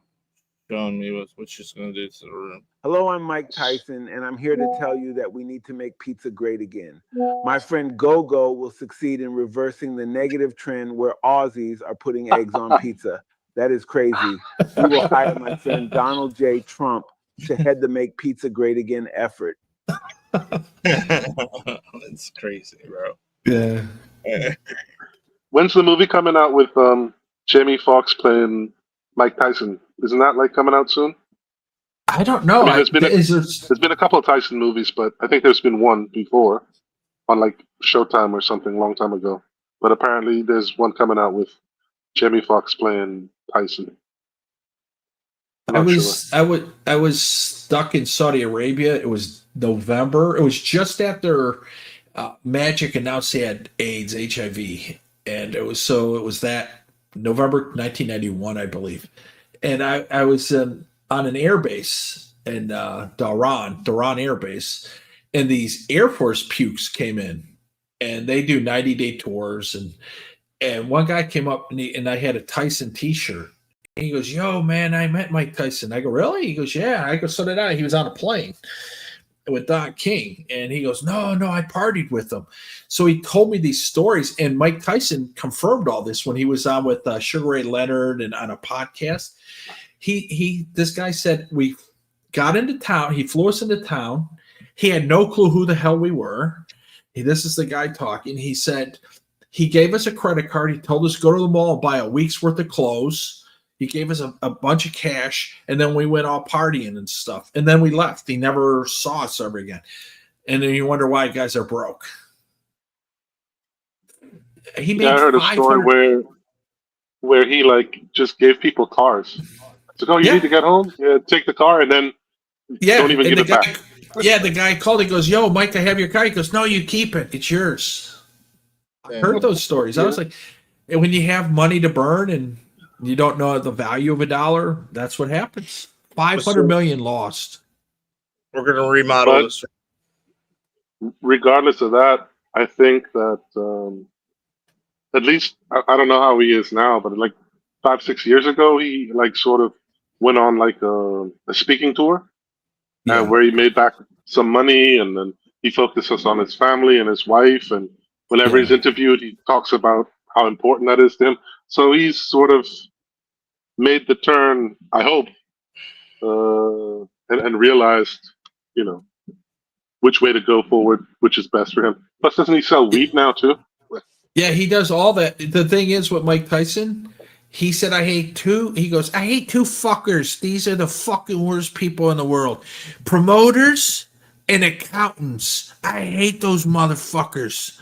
showing me what she's going to do to the room. Hello, I'm Mike Tyson, and I'm here to tell you that we need to make pizza great again. My friend Gogo will succeed in reversing the negative trend where Aussies are putting eggs on pizza. That is crazy. We will hire my friend Donald J. Trump to head the Make Pizza Great Again effort. That's crazy, bro. Yeah. When's the movie coming out with Jamie Foxx playing Mike Tyson? Isn't that like coming out soon? I don't know. I mean, there's been a couple of Tyson movies, but I think there's been one before on like Showtime or something a long time ago. But apparently there's one coming out with Jamie Foxx playing Tyson. I was stuck in Saudi Arabia. It was November. It was just after Magic announced he had AIDS, HIV, and it was that November 1991, I believe. And I was on an air base in Dhahran Air Base, and these Air Force pukes came in, and they do 90-day tours, and one guy came up and I had a Tyson T-shirt. And he goes, "Yo, man, I met Mike Tyson." I go, "Really?" He goes, "Yeah." I go, "So did I." He was on a plane with Don King, and he goes, No, I partied with him. So he told me these stories, and Mike Tyson confirmed all this when he was on with Sugar Ray Leonard and on a podcast. This guy said we got into town. He flew us into town. He had no clue who the hell we were. This is the guy talking. He said he gave us a credit card. He told us to go to the mall and buy a week's worth of clothes. He gave us a bunch of cash, and then we went all partying and stuff. And then we left. He never saw us ever again. And then you wonder why guys are broke. He made I heard a story where he like just gave people cars. It's like, oh, you need to get home? Yeah, take the car, and then don't even and give it back. The guy called. He goes, "Yo, Mike, I have your car." He goes, "No, you keep it. It's yours." I heard those stories. I was like, and when you have money to burn and you don't know the value of a dollar, that's what happens. 500 million lost. We're going to remodel this. Regardless of that, I think that at least I don't know how he is now, but like 5-6 years ago, he like sort of went on like a speaking tour, where he made back some money, and then he focuses on his family and his wife, and whenever he's interviewed, he talks about how important that is to him. So he's sort of made the turn, I hope, and realized, which way to go forward, which is best for him. Plus, doesn't he sell weed now too? Yeah, he does all that. The thing is with Mike Tyson, he said, he goes, I hate two fuckers. These are the fucking worst people in the world. Promoters and accountants. I hate those motherfuckers.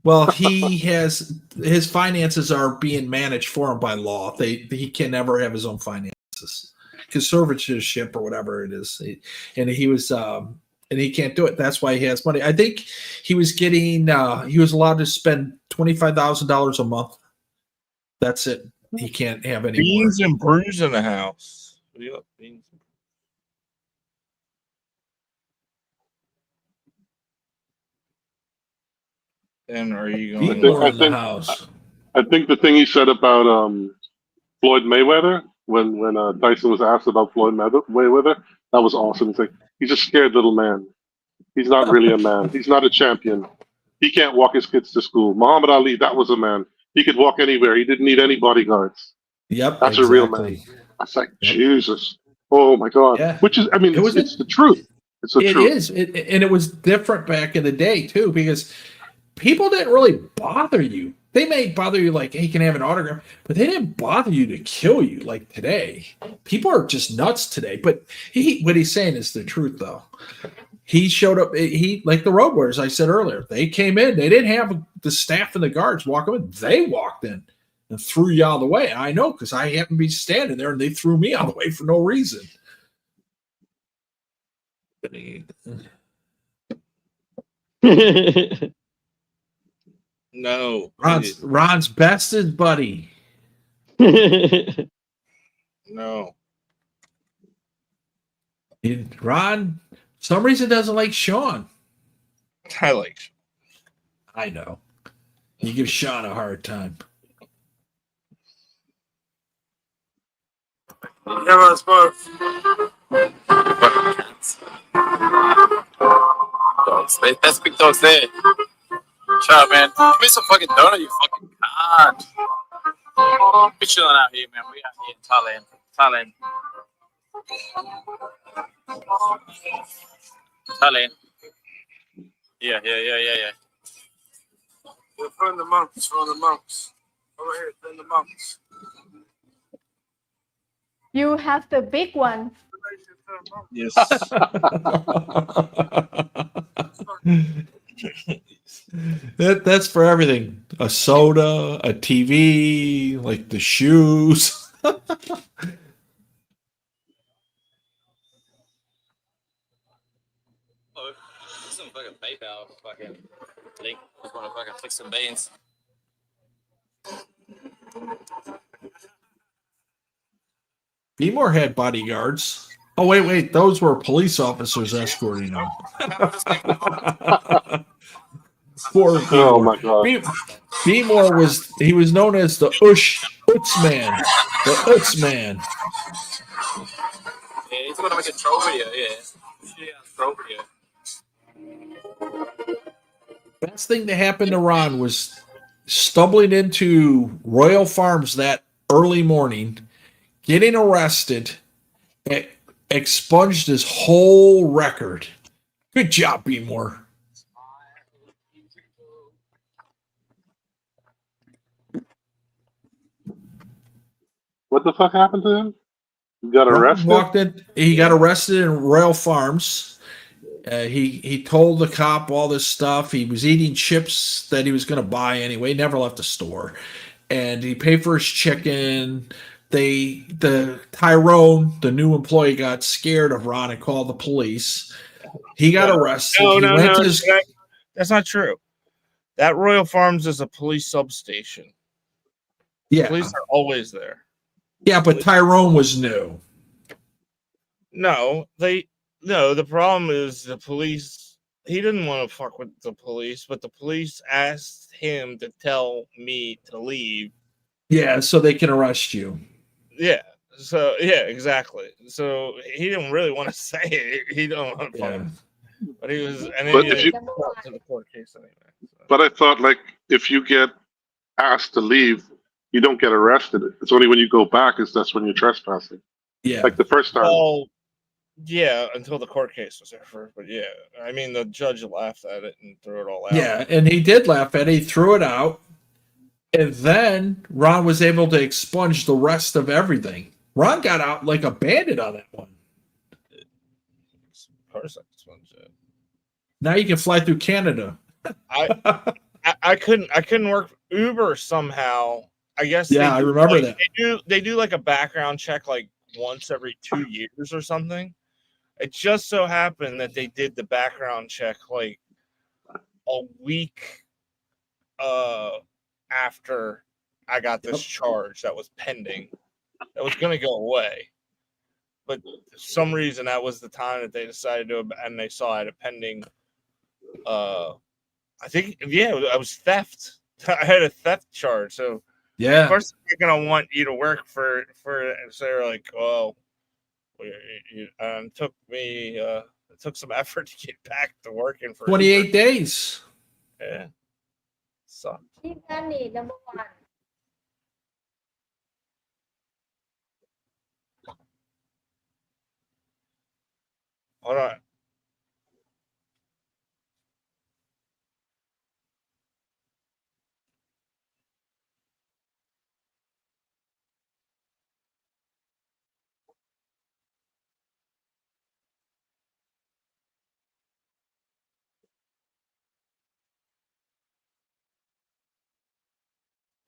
Well, his finances are being managed for him by law. He can never have his own finances. Conservatorship or whatever it is. And he can't do it. That's why he has money. I think he was getting he was allowed to spend $25,000 a month. That's it. He can't have any Beans more. and brews in the house. Yep, beans. And are you going in the house? I think the thing he said about Floyd Mayweather when Tyson was asked about Floyd Mayweather, that was awesome. He's like, he's a scared little man. He's not really a man. He's not a champion. He can't walk his kids to school. Muhammad Ali, that was a man. He could walk anywhere. He didn't need any bodyguards. Yep, that's a real man. I was like, Jesus, oh my God. Yeah. Which is, I mean, it's the truth. It's the truth. It is, and it was different back in the day too, because people didn't really bother you. They may bother you like, hey, you can have an autograph, but they didn't bother you to kill you like today. People are just nuts today. But what he's saying is the truth, though. He showed up. He like the Road Warriors. I said earlier, they came in. They didn't have the staff and the guards walk in. They walked in and threw you out of the way. I know because I happened to be standing there, and they threw me out of the way for no reason. No. Ron's bested buddy. No. Ron, some reason doesn't like Sean. I like Sean. I know. You give Sean a hard time. Yeah, I suppose. Dogs. That's big dogs there. Shut up, man. Give me some fucking donut, you fucking cunt. We're chilling out here, man. We out here in Thailand. Thailand. Yeah. We're from the monks. Over here, from the monks. You have the big one. Yes. That's for everything. A soda, a TV, like the shoes. Some fucking PayPal fucking link. Just want to fucking fix some beans. Beemore had bodyguards. Oh, wait. Those were police officers escorting him. Poor Beemore. Oh, my God. Beemore was known as the Uts man. The Uts man. Yeah, he's going to make a troll video, yeah. Troll video. Best thing that happened to Ron was stumbling into Royal Farms that early morning, getting arrested, expunged his whole record. Good job, Beemore. What the fuck happened to him? He got Ron arrested? walked in. He got arrested in Royal Farms. He told the cop all this stuff. He was eating chips that he was going to buy anyway. Never left the store, and he paid for his chicken. The Tyrone, the new employee, got scared of Ron and called the police. He got arrested. No. That's not true. That Royal Farms is a police substation. Yeah. Police are always there. Yeah, but Tyrone was new. No, the problem is the police. He didn't want to fuck with the police, but the police asked him to tell me to leave. Yeah, so they can arrest you. Yeah. So yeah, exactly. So he didn't really want to say it. He don't want to fuck. But he was, and then But he if you- to the court case anyway. But I thought, like, if you get asked to leave, you don't get arrested. It's only when you go back that's when you're trespassing. Yeah. Like the first time. Well, yeah, until the court case was there first. But yeah, I mean, the judge laughed at it and threw it all out. Yeah, and he did laugh at it. He threw it out. And then Ron was able to expunge the rest of everything. Ron got out like a bandit on that one. Of course, I expunged it. Now you can fly through Canada. I couldn't work Uber somehow. I guess. Yeah, I remember that. They do like a background check like once every 2 years or something. It just so happened that they did the background check like a week after I got this charge that was pending. That was going to go away. But for some reason that was the time that they decided to, and they saw I had a pending I think, I was theft. I had a theft charge. So, yeah, of course, they're going to want you to work for so they're like, oh, it took some effort to get back to working for 28 days. Yeah. Sucked. Number one. Hold on.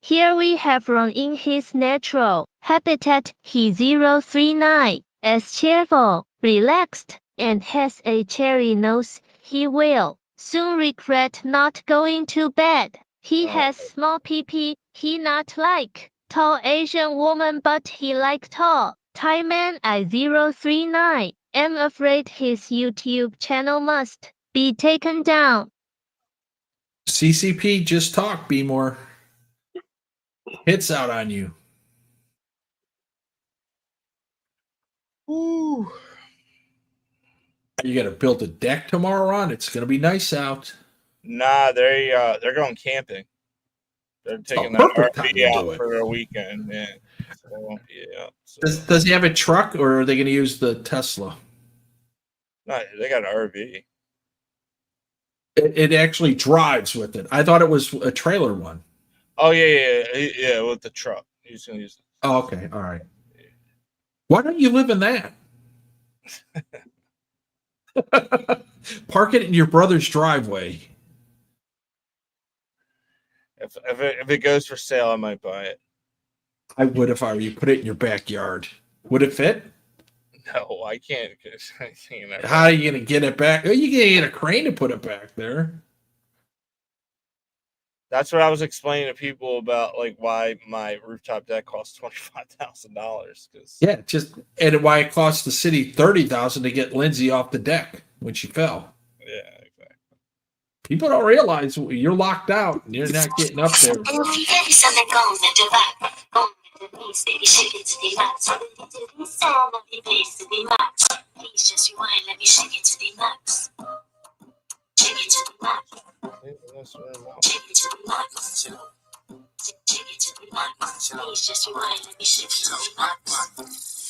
Here we have Ron in his natural habitat. He 039 is cheerful, relaxed, and has a cherry nose. He will soon regret not going to bed. He has small pee-pee. He not like tall Asian woman, but he like tall Thai man. I 039 am afraid his YouTube channel must be taken down. CCP, just talk, be more. Hits out on you. Ooh. You got to build a deck tomorrow, Ron. It's going to be nice out. Nah, they're going camping. They're taking that RV out for a weekend. Yeah. So, yeah. So, Does he have a truck, or are they going to use the Tesla? no, they got an RV. It actually drives with it. I thought it was a trailer one. Oh yeah, with the truck. He's gonna use it. Oh, okay, all right. Why don't you live in that? Park it in your brother's driveway. If it goes for sale, I might buy it. I would if I were you. Put it in your backyard. Would it fit? No, I can't. How are you gonna get it back? Oh, you can get a crane to put it back there. That's what I was explaining to people about, like why my rooftop deck costs $25,000. Yeah, and why it cost the city $30,000 to get Lindsay off the deck when she fell. Yeah, exactly. People don't realize you're locked out and you're not getting up there.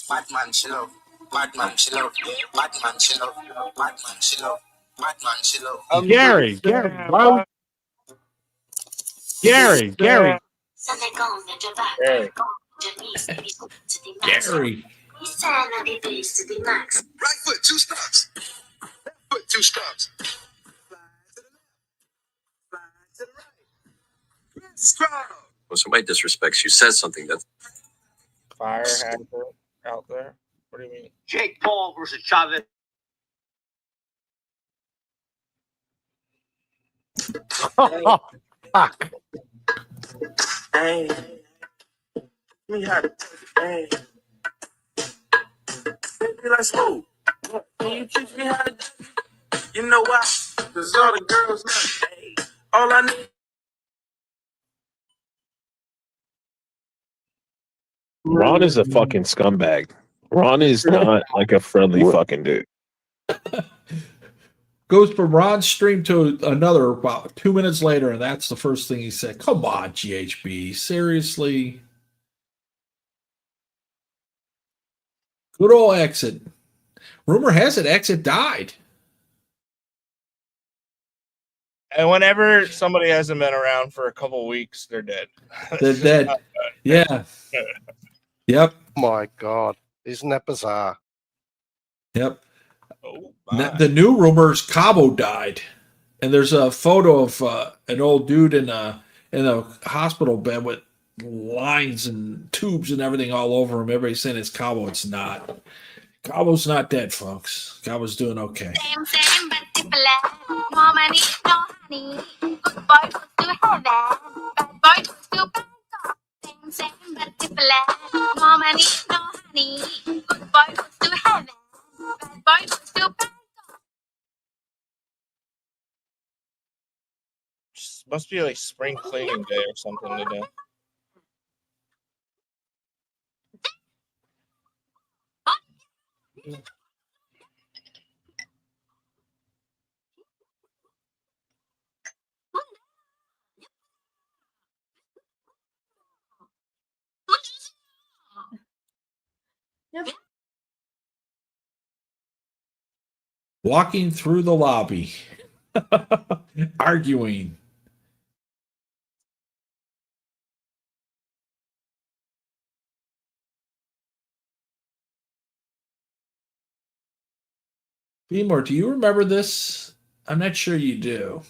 Batman chill out. Batman chill out. Batman chill out. Batman chill out. Batman chill out. Gary. Gary. Gary. Right foot, 2 steps. Left foot, 2 steps. When somebody disrespects you, says something that Fire hacker out there. What do you mean? Jake Paul versus Chavez. Oh, fuck. Hey, me how to hey. Baby, like smooth. Can you teach me how to do it? You know why? Cause all the girls love hey. All I need. Ron is a fucking scumbag. Ron is not like a friendly fucking dude. Goes from Ron's stream to another about 2 minutes later, and that's the first thing he said. Come on, GHB. Seriously? Good old Exit. Rumor has it Exit died. And whenever somebody hasn't been around for a couple weeks, they're dead. They're dead. Yeah. Yep. Oh my God. Isn't that bizarre? Yep. The new rumors, Cabo died, and there's a photo of an old dude in a hospital bed with lines and tubes and everything all over him. Everybody's saying it's Cabo. It's not. Cabo's not dead, folks. Cabo's doing okay. Same, but different. More money, no honey. Good boy goes to heaven. Bad boy goes to Bangkok. Same, but different. More money, no honey. Good boy goes to heaven. Bad boy goes to Bangkok. Must be like spring cleaning day or something today. Walking through the lobby, arguing. Beemore, do you remember this? I'm not sure you do.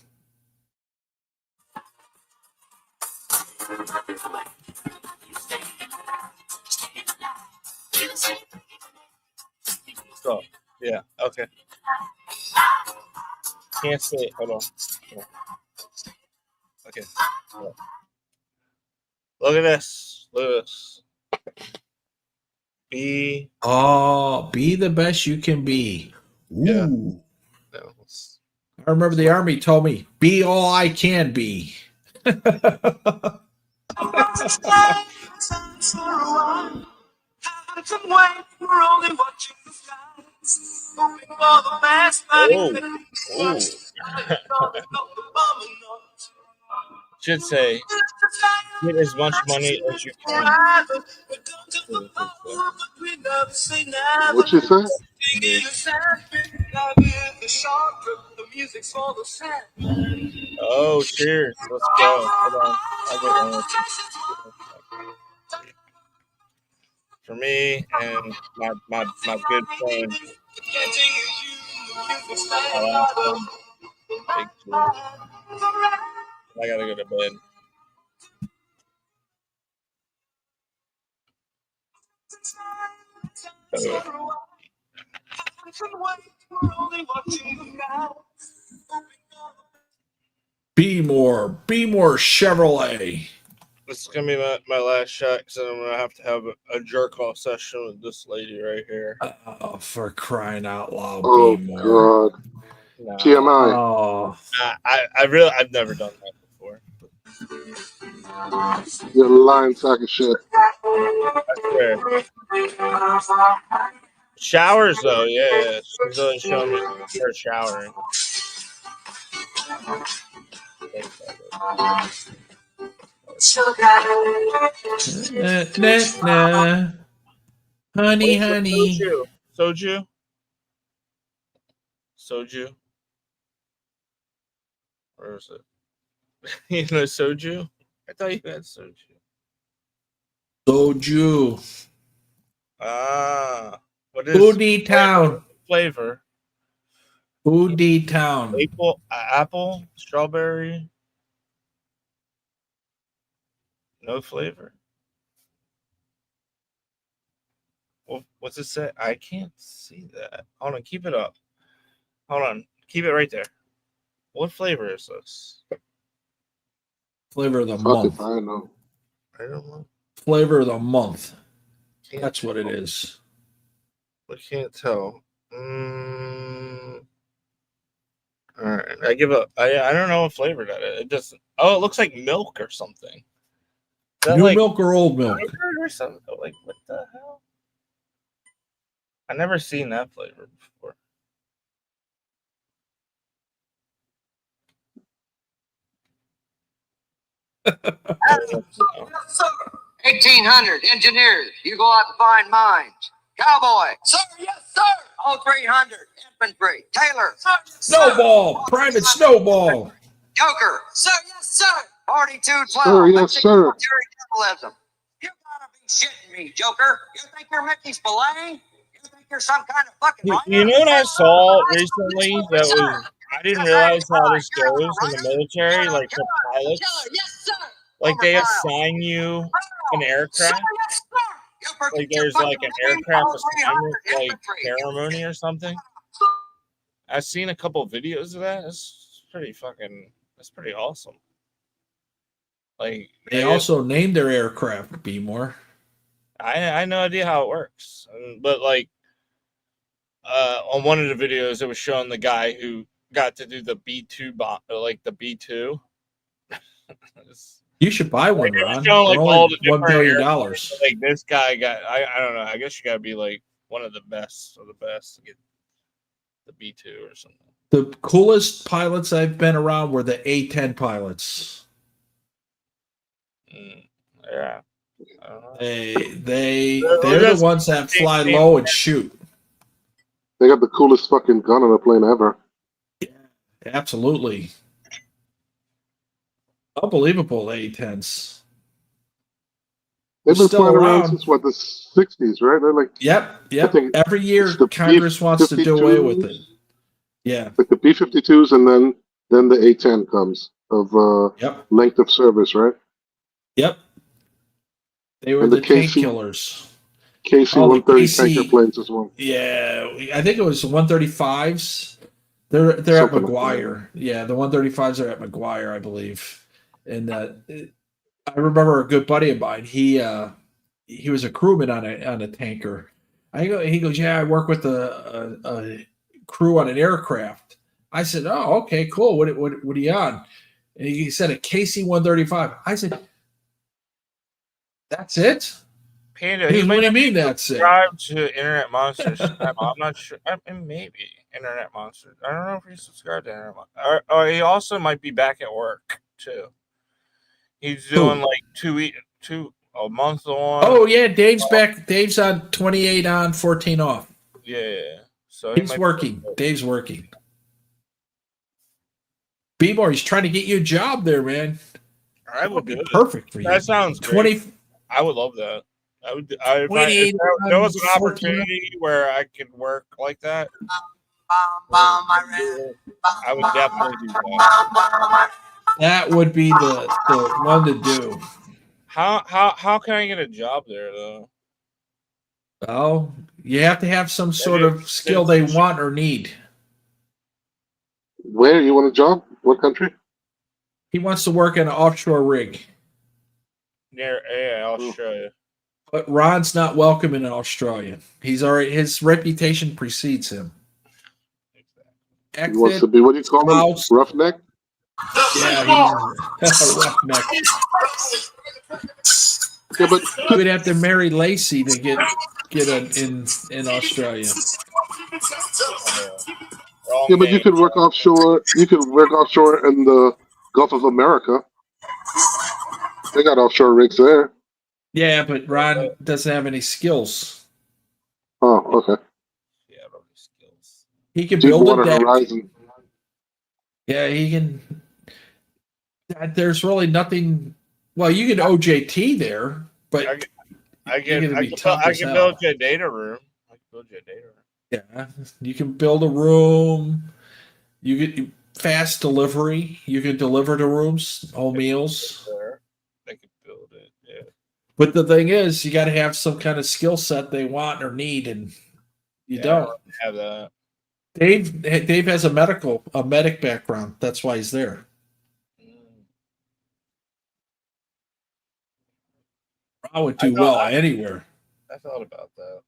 So, yeah, okay. Can't say it. Hold on. Yeah. Okay. Yeah. Look at this. Look at this. Be the best you can be. Ooh. Yeah. I remember the Army told me, be all I can be. Should say, get as much money as you can. What you say? Oh, cheers. Let's go. Hold on. I'll get one with you. For me and my good friend. My last one. Big cheers. I gotta go to bed. Be more Chevrolet. This is gonna be my last shot because I'm gonna have to have a jerk off session with this lady right here. Oh, for crying out loud! Oh Be more. God. No. TMI. Oh, I've never done that before. You're a lying sack of shit. I swear. Showers though, yeah. She's always showing me her showering. Nah. Honey. Soju. Where is it? You know soju? I thought you had soju. Soju. What is Foodie Town. flavor? Foodie Town. Apple, strawberry. No flavor. Well, what's it say? I can't see that. Hold on, keep it up. Hold on, keep it right there. What flavor is this? Flavor of the month. I know. I don't know. Flavor of the month. That's what it is. I can't tell. All right, I give up. I don't know what flavor that is. It doesn't. Oh, it looks like milk or something. Is that New like milk or old milk? yogurt or something? Like what the hell? I never seen that flavor before. Yes, sir. 1800 engineers. You go out and find mines. Cowboy. Sir, yes, sir. 0300 infantry. Taylor. Sir, yes, Snowball. Private Snowball. Joker. Sir, yes, sir. 4212. Sir, yes, sir. Military capitalism. You gotta be shitting me, Joker. You think you're Mickey Spillane? You think you're some kind of fucking You know what I saw recently that was I didn't realize how this goes in the military, like the pilots. Like they assign you an aircraft. Like there's like an aircraft assignment like ceremony or something. I've seen a couple of videos of that. That's pretty awesome. Like They also named their aircraft Beemore. I had no idea how it works. But like on one of the videos it was showing the guy who got to do the B2 bomb, like the B2. You should buy one, Ron. Showing, like, For all only the $1 billion. airplanes. Like this guy got I don't know, I guess you gotta be like one of the best of the best to get the B2 or something. The coolest pilots I've been around were the A-10 pilots. Yeah. They're the ones that fly low and shoot. They got the coolest fucking gun on a plane ever. Absolutely. Unbelievable A-10s. They've been Still flying around around. since what, the 60s, right? They're like Yep. I think Every year it's the Congress wants to do away with B-52s. it. Yeah. Like the B-52s, and then the A-10 comes of length of service, right? Yep. They were And the tank KC killers. KC-130 KC tanker planes as well. Yeah, I think it was 135s. They're at Something like McGuire. Yeah, the 135s are at McGuire, I believe. And I remember a good buddy of mine. He was a crewman on a tanker. He goes, yeah, I work with a crew on an aircraft. I said, oh, okay, cool. What are you on? And he said a KC-135. I said, that's it? Panda, He goes, what do you mean that's it? Subscribe to Internet Monsters. I'm not sure. Maybe Internet Monsters. I don't know if he's subscribed to Internet Monsters. Or he also might be back at work too. He's doing like a month on. Oh yeah, Dave's back. Dave's on 28 on, 14 off. Yeah. So He's working. Dave's working. B-More, he's trying to get you a job there, man. I would be do it. perfect for you. That sounds great. I would love that. If there was an opportunity where I could work like that, I would definitely do that. That would be the one to do. How can I get a job there though? Well, you have to have some sort of skill they want or need. Where you want a job? What country? He wants to work in an offshore rig. Yeah, Australia. But Ron's not welcome in Australia. His reputation precedes him. He wants to be, what do you call him? Roughneck? Yeah, he's a roughneck. Yeah, but you would have to marry Lacey to get in Australia. Yeah, but you could work offshore. You could work offshore in the Gulf of America. They got offshore rigs there. Yeah, but Ron doesn't have any skills. Oh, okay. He can build Deepwater a deck. Horizon. Yeah, he can. There's really nothing. Well, you can OJT there, but I You're can gonna be tough as hell. build you a data room. I can build you a data room. Yeah, you can build a room. You get fast delivery. You can deliver to rooms, all meals. They can build it. Yeah. But the thing is, you got to have some kind of skill set they want or need, and you I don't. don't have that. Dave has a medic background. That's why he's there. I would do well anywhere. I thought about that.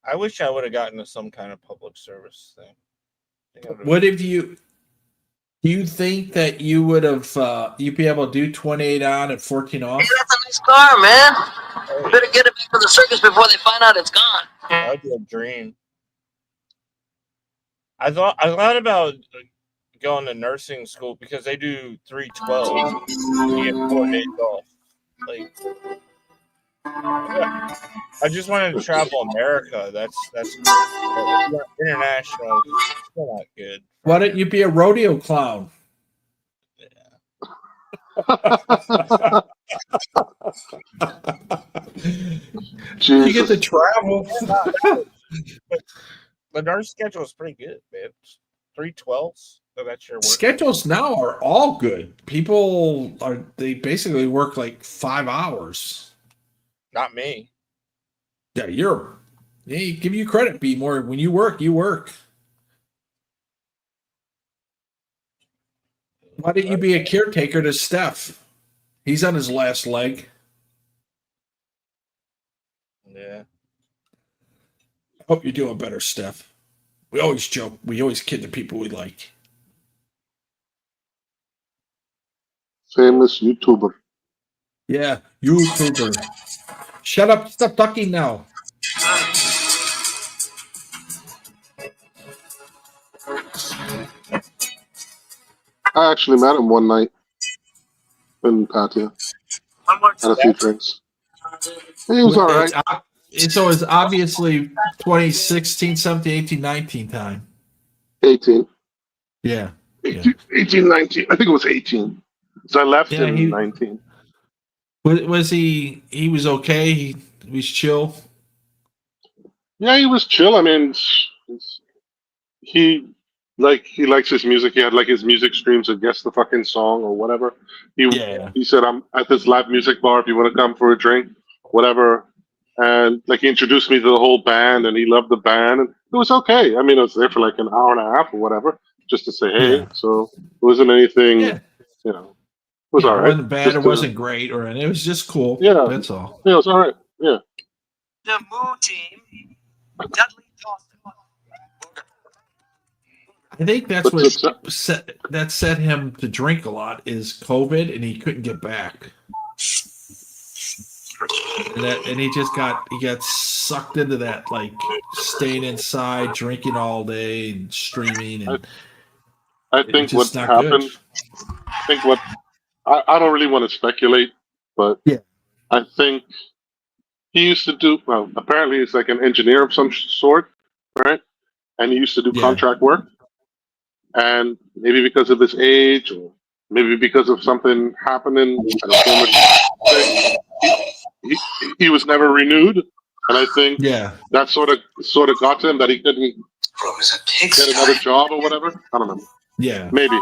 I wish I would have gotten to some kind of public service thing. What if you? Do you think that you would have? You'd be able to do 28 on and 14 off? Hey, that's a nice car, man. You better get it back to the circus before they find out it's gone. That would be a dream. I thought about going to nursing school because they do 312. You get 4 days off. Like, I just wanted to travel America. That's international. It's still not good. Why don't you be a rodeo clown? You get to travel. The nurse schedule is pretty good, man. 312s. So that's your work. Schedules now are all good. They basically work like 5 hours. Not me. Yeah, give you credit, B more. When you work, you work. Why didn't you be a caretaker to Steph? He's on his last leg. Yeah. I hope you're doing better, Steph. We always joke. We always kid the people we like. Famous YouTuber. Yeah, YouTuber. Shut up. Stop talking now. I actually met him one night in Patia. Had a few drinks. He was all right. So it's obviously 2016, 17, 18, 19 time. 18. Yeah. 18, 19. I think it was 18. So I left in 19. Was he was okay? He was chill? Yeah, he was chill. I mean, he likes his music. He had like his music streams and guess the fucking song or whatever. He said, I'm at this live music bar if you want to come for a drink, whatever. And like he introduced me to the whole band and he loved the band and it was okay. I mean, I was there for like an hour and a half or whatever, just to say hey. Yeah. So it wasn't anything, you know. It was all right. It wasn't bad. It wasn't great, or anything. It was just cool. Yeah, that's all. Yeah, it was all right. Yeah. The Moo Team, Dudley Dawson. I think that's what set him to drink a lot is COVID, and he couldn't get back. And he got sucked into that, like staying inside, drinking all day, and streaming. And I think what happened. I don't really want to speculate, but I think he used to do. Well, apparently he's like an engineer of some sort, right? And he used to do contract work. And maybe because of his age, or maybe because of something happening, he was never renewed. And I think that sort of got to him that he couldn't get another job or whatever. I don't know. Yeah, maybe.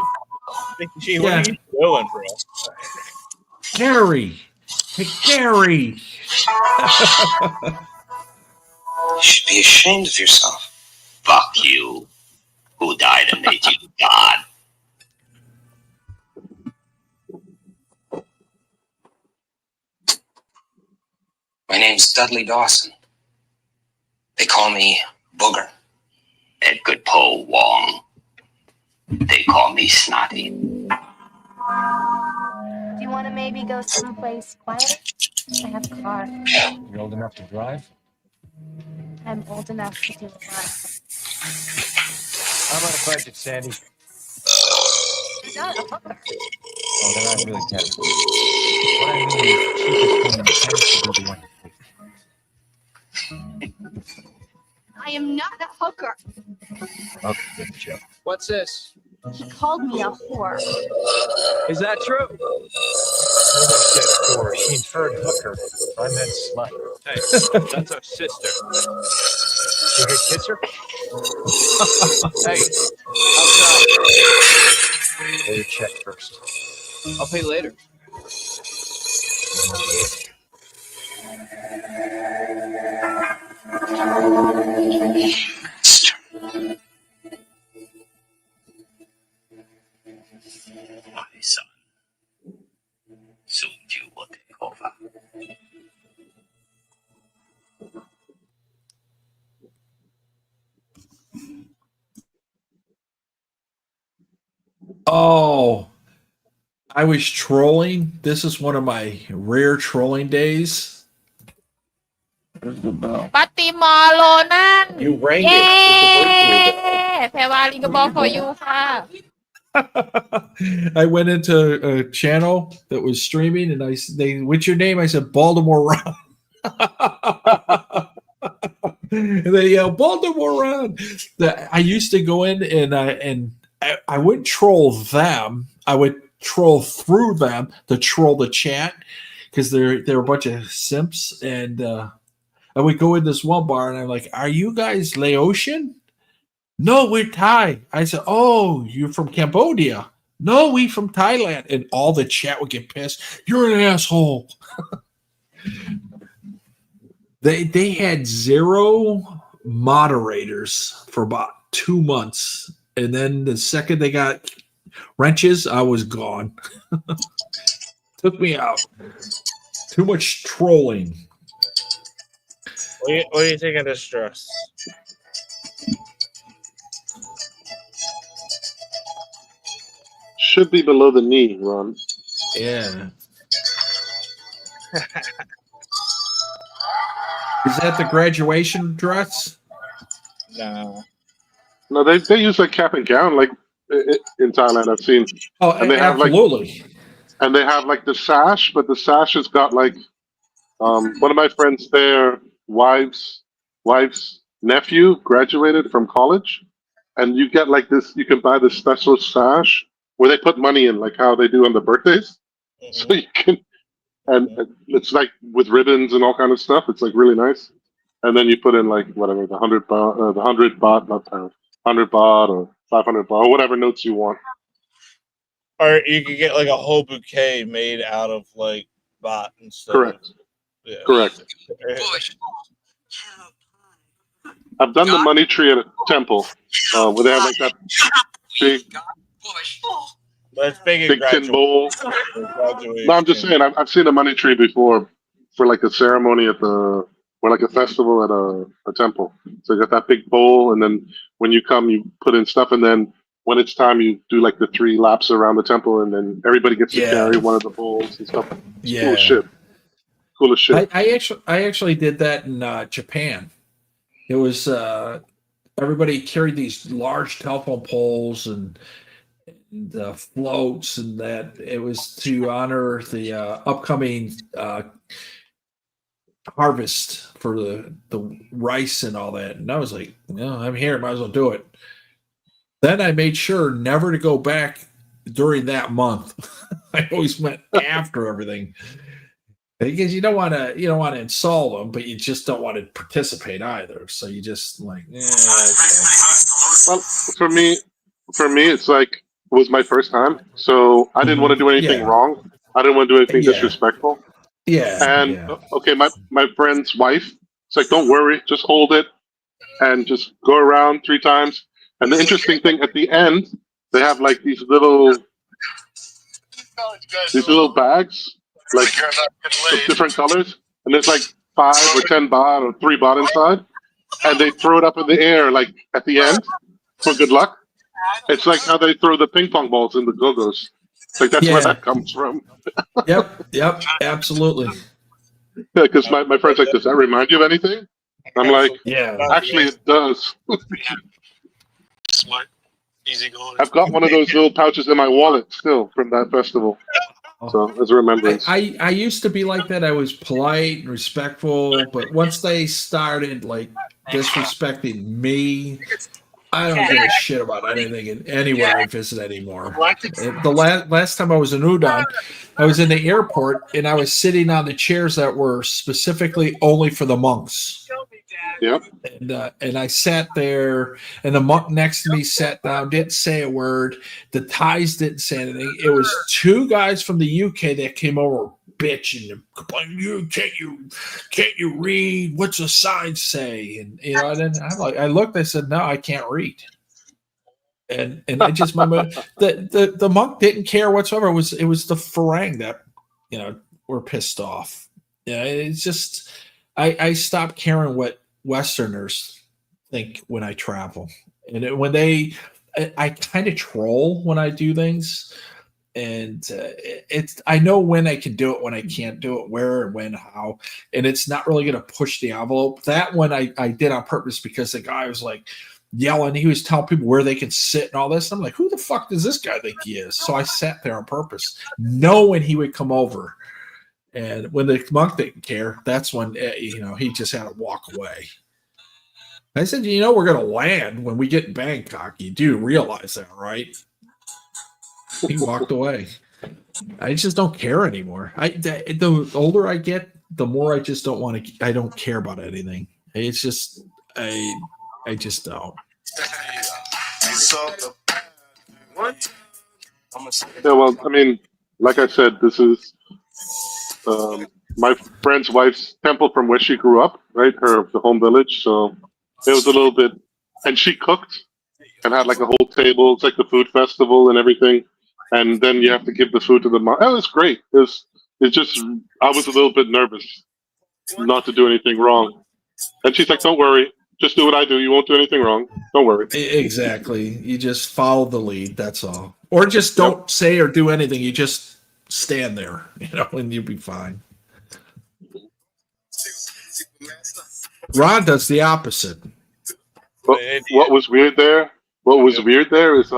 Gee, what are you doing, bro? Gary, hey Gary. You should be ashamed of yourself. Fuck you. Who died and made you God? My name's Dudley Dawson. They call me Booger. Edgar Poe Wong. They call me Snotty. Do you want to maybe go someplace quiet? I have a car. You're old enough to drive? I'm old enough to do a lot. How about a budget, Sandy? You're not a hooker. Oh, then I'm really catching. What I mean is, cheapest woman tends to be the one to pay. I am not a hooker. Okay, good joke. What's this? He called me a whore. Is that true? Mother said whore. She inferred hooker. I meant slut. Hey, that's our sister. You could kiss her? Hey, outside. Pay your check first. I'll pay later. My son, soon you will take over. Oh, I was trolling. This is one of my rare trolling days. Where's the bell? ปาติมอโลนั่น You rang เย้ it. แพรวาลิงกบอล for you ค่ะ I went into a channel that was streaming, and they, what's your name? I said Baltimore Ron. And they yell Baltimore Ron. I used to go in and I wouldn't troll them. I would troll through them to troll the chat because they're a bunch of simps. And I would go in this one bar and I'm like, "Are you guys Laotian?" "No, we're Thai." I said, "Oh, you're from Cambodia." "No, we from Thailand." And all the chat would get pissed. "You're an asshole." They had 0 moderators for about 2 months. And then the second they got wrenches, I was gone. Took me out. Too much trolling. What do you think of this dress? Should be below the knee, Ron. Yeah. Is that the graduation dress? No. No, they use like cap and gown like in Thailand. I've seen. Oh, and they absolutely. And they have like the sash, but the sash has got like one of my friends there, wife's nephew graduated from college, and you get like this. You can buy this special sash where they put money in, like how they do on the birthdays. So you can, and it's like with ribbons and all kind of stuff. It's like really nice. And then you put in like whatever the 100 baht, not pound, 100 baht or 500 baht, or whatever notes you want. Or you could get like a whole bouquet made out of like baht and stuff. Correct. Yeah. Correct. I've done the money tree at a temple where they have like that big. But it's big tin bowl. No, I'm just saying. I've seen a money tree before for like a ceremony at or like a festival at a temple. So you got that big bowl, and then when you come, you put in stuff, and then when it's time, you do like the 3 laps around the temple, and then everybody gets to carry one of the bowls and stuff. Yeah. Cool as shit. Cool as shit. I actually did that in Japan. It was everybody carried these large telephone poles and the floats, and that it was to honor the upcoming harvest for the rice and all that. And I was like, I'm here, might as well do it. Then I made sure never to go back during that month. I always went after everything because you don't want to insult them, but you just don't want to participate either. So you just like, okay. Well, for me, it's like it was my first time, so I didn't want to do anything wrong. I didn't want to do anything disrespectful. Yeah. And okay, my friend's wife, it's like, don't worry, just hold it and just go around 3 times. And the interesting thing at the end, they have like these little bags, like of different colors, and there's like 5 or 10 baht or 3 baht inside, and they throw it up in the air like at the end for good luck. It's like how they throw the ping pong balls in the go-go's. It's like that's where that comes from. Yep, absolutely. Yeah, because my friend's like, does that remind you of anything? I'm like, actually it does. Smart, easy going. I've got one of those little pouches in my wallet still from that festival. So as a remembrance. I used to be like that. I was polite and respectful, but once they started like disrespecting me, I don't give a shit about anything anywhere I visit anymore. The last time I was in Udon, I was in the airport and I was sitting on the chairs that were specifically only for the monks. Yep. And I sat there, and the monk next to me sat down, didn't say a word. The Thais didn't say anything. It was two guys from the UK that came over bitching and complaining. Can't you read? What's the sign say? And and then I looked. I said, no, I can't read. And I just remember the monk didn't care whatsoever. It was the Farang that were pissed off. Yeah, it's just I stopped caring what Westerners think when I travel, and I kind of troll when I do things, and I know when I can do it, when I can't do it, where and when, how, and it's not really going to push the envelope. That one I did on purpose because the guy was like yelling, he was telling people where they can sit and all this. I'm like, who the fuck does this guy think he is? So I sat there on purpose, knowing he would come over. And when the monk didn't care, that's when he just had to walk away. I said, we're going to land when we get in Bangkok. You do realize that, right? He walked away. I just don't care anymore. The older I get, the more I just don't want to. I don't care about anything. It's just I just don't. Yeah, well, I mean, like I said, this is my friend's wife's temple from where she grew up, right? The home village. So it was a little bit, and she cooked and had like a whole table. It's like the food festival and everything. And then you have to give the food to the mom. Oh, it was great. It's just, I was a little bit nervous not to do anything wrong. And she's like, don't worry. Just do what I do. You won't do anything wrong. Don't worry. Exactly. You just follow the lead. That's all. Or just don't say or do anything. You just stand there, and you'll be fine. Ron does the opposite. What was weird there? Is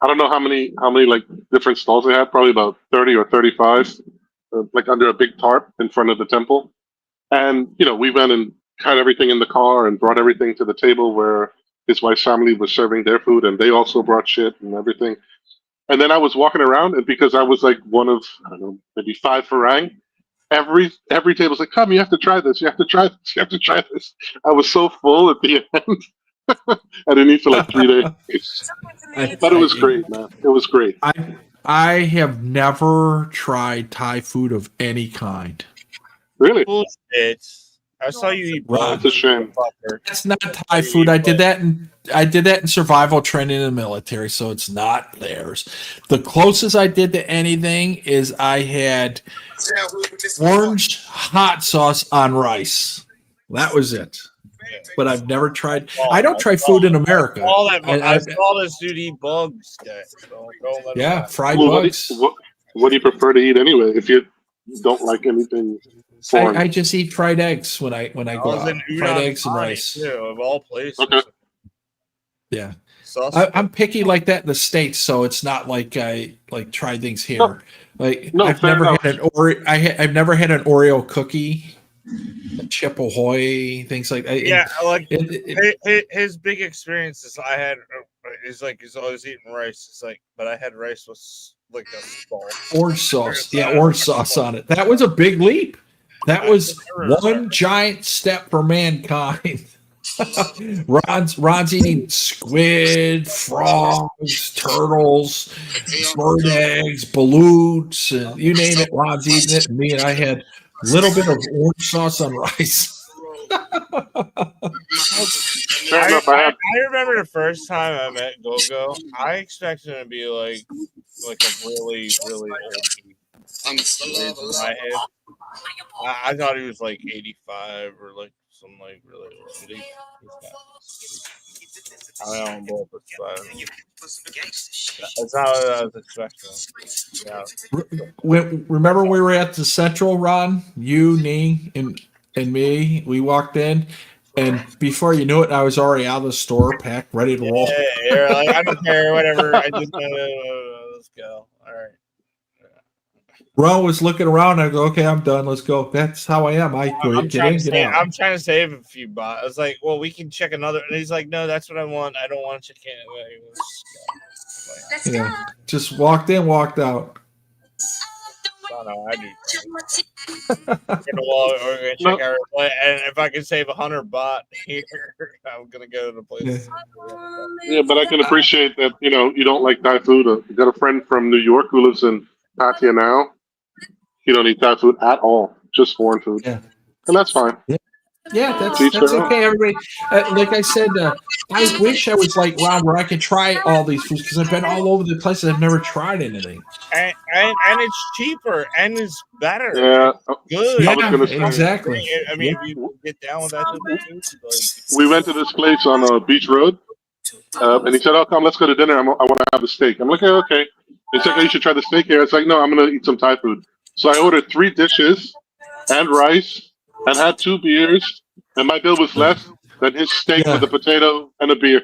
I don't know how many like different stalls they had. Probably about 30 or 35, like under a big tarp in front of the temple. And we went and had everything in the car and brought everything to the table where his wife's family was serving their food, and they also brought shit and everything. And then I was walking around, and because I was like one of, I don't know, maybe 5 Farang, every table was like, come, you have to try this, you have to try this, you have to try this. I was so full at the end. I didn't eat for like 3 days. But it was great, man. It was great. I have never tried Thai food of any kind. Really? Bullshit. I saw you eat. That's a shame. It's not Thai food. I did that in survival training in the military, so it's not theirs. The closest I did to anything is I had orange hot sauce on rice. That was it. But I've never tried. I don't try food in America. I saw this dude eat bugs. Fried bugs. What do you prefer to eat anyway? If you don't like anything foreign, I just eat fried eggs when I go out. Fried eggs and rice. Too, of all places. Okay. Yeah. I'm picky like that in the States, so it's not like I try things here. I've never had I've never had an Oreo cookie. Chip Ahoy, things like that. Yeah, his big experience is he's always eating rice. It's like, but I had rice with like a orange sauce. Yeah, orange sauce on it. That was a big leap. That was one giant step for mankind. Ron's eating squid, frogs, turtles, bird eggs, balloons, and you name it. Ron's eating it, and me and I had a little bit of orange sauce on rice. I remember the first time I met Gogo. I expected him to be like a really, really old dude. In my head. I thought he was like 85 or like some like really old dude. I don't know, that's not what I was expecting. Yeah. Remember we were at the Central, Ron? You, Nee, and me. We walked in, and before you knew it, I was already out of the store, packed, ready to roll. Yeah, like, I don't care, whatever. I just let's go. All right. Ron was looking around. I go, okay, I'm done. Let's go. That's how I am. I go, get in, get out. I'm trying to save a few bots. I was like, well, we can check another. And he's like, no, that's what I want. I don't want to check it. Yeah, just walked in, walked out. Oh, no, I do. We're gonna check our play, and if I can save 100 bot here, I'm gonna go to the place. Yeah, but I can appreciate that. You don't like Thai food. You got a friend from New York who lives in Pattaya now. You don't eat Thai food at all, just foreign food. Yeah, and that's fine. Yeah, that's okay. Everybody, like I said, I wish I was like Ron, where I could try all these foods because I've been all over the place and I've never tried anything. And it's cheaper and it's better. Yeah, good. Yeah, exactly. I mean, if you get down with that, we went to this place on Beach Road, and he said, "Oh, come, let's go to dinner. I want to have the steak." I'm like, "Okay." He's like, "Oh, you should try the steak here." It's like, "No, I'm gonna eat some Thai food." So I ordered 3 dishes and rice and had 2 beers, and my bill was less than his steak with a potato and a beer.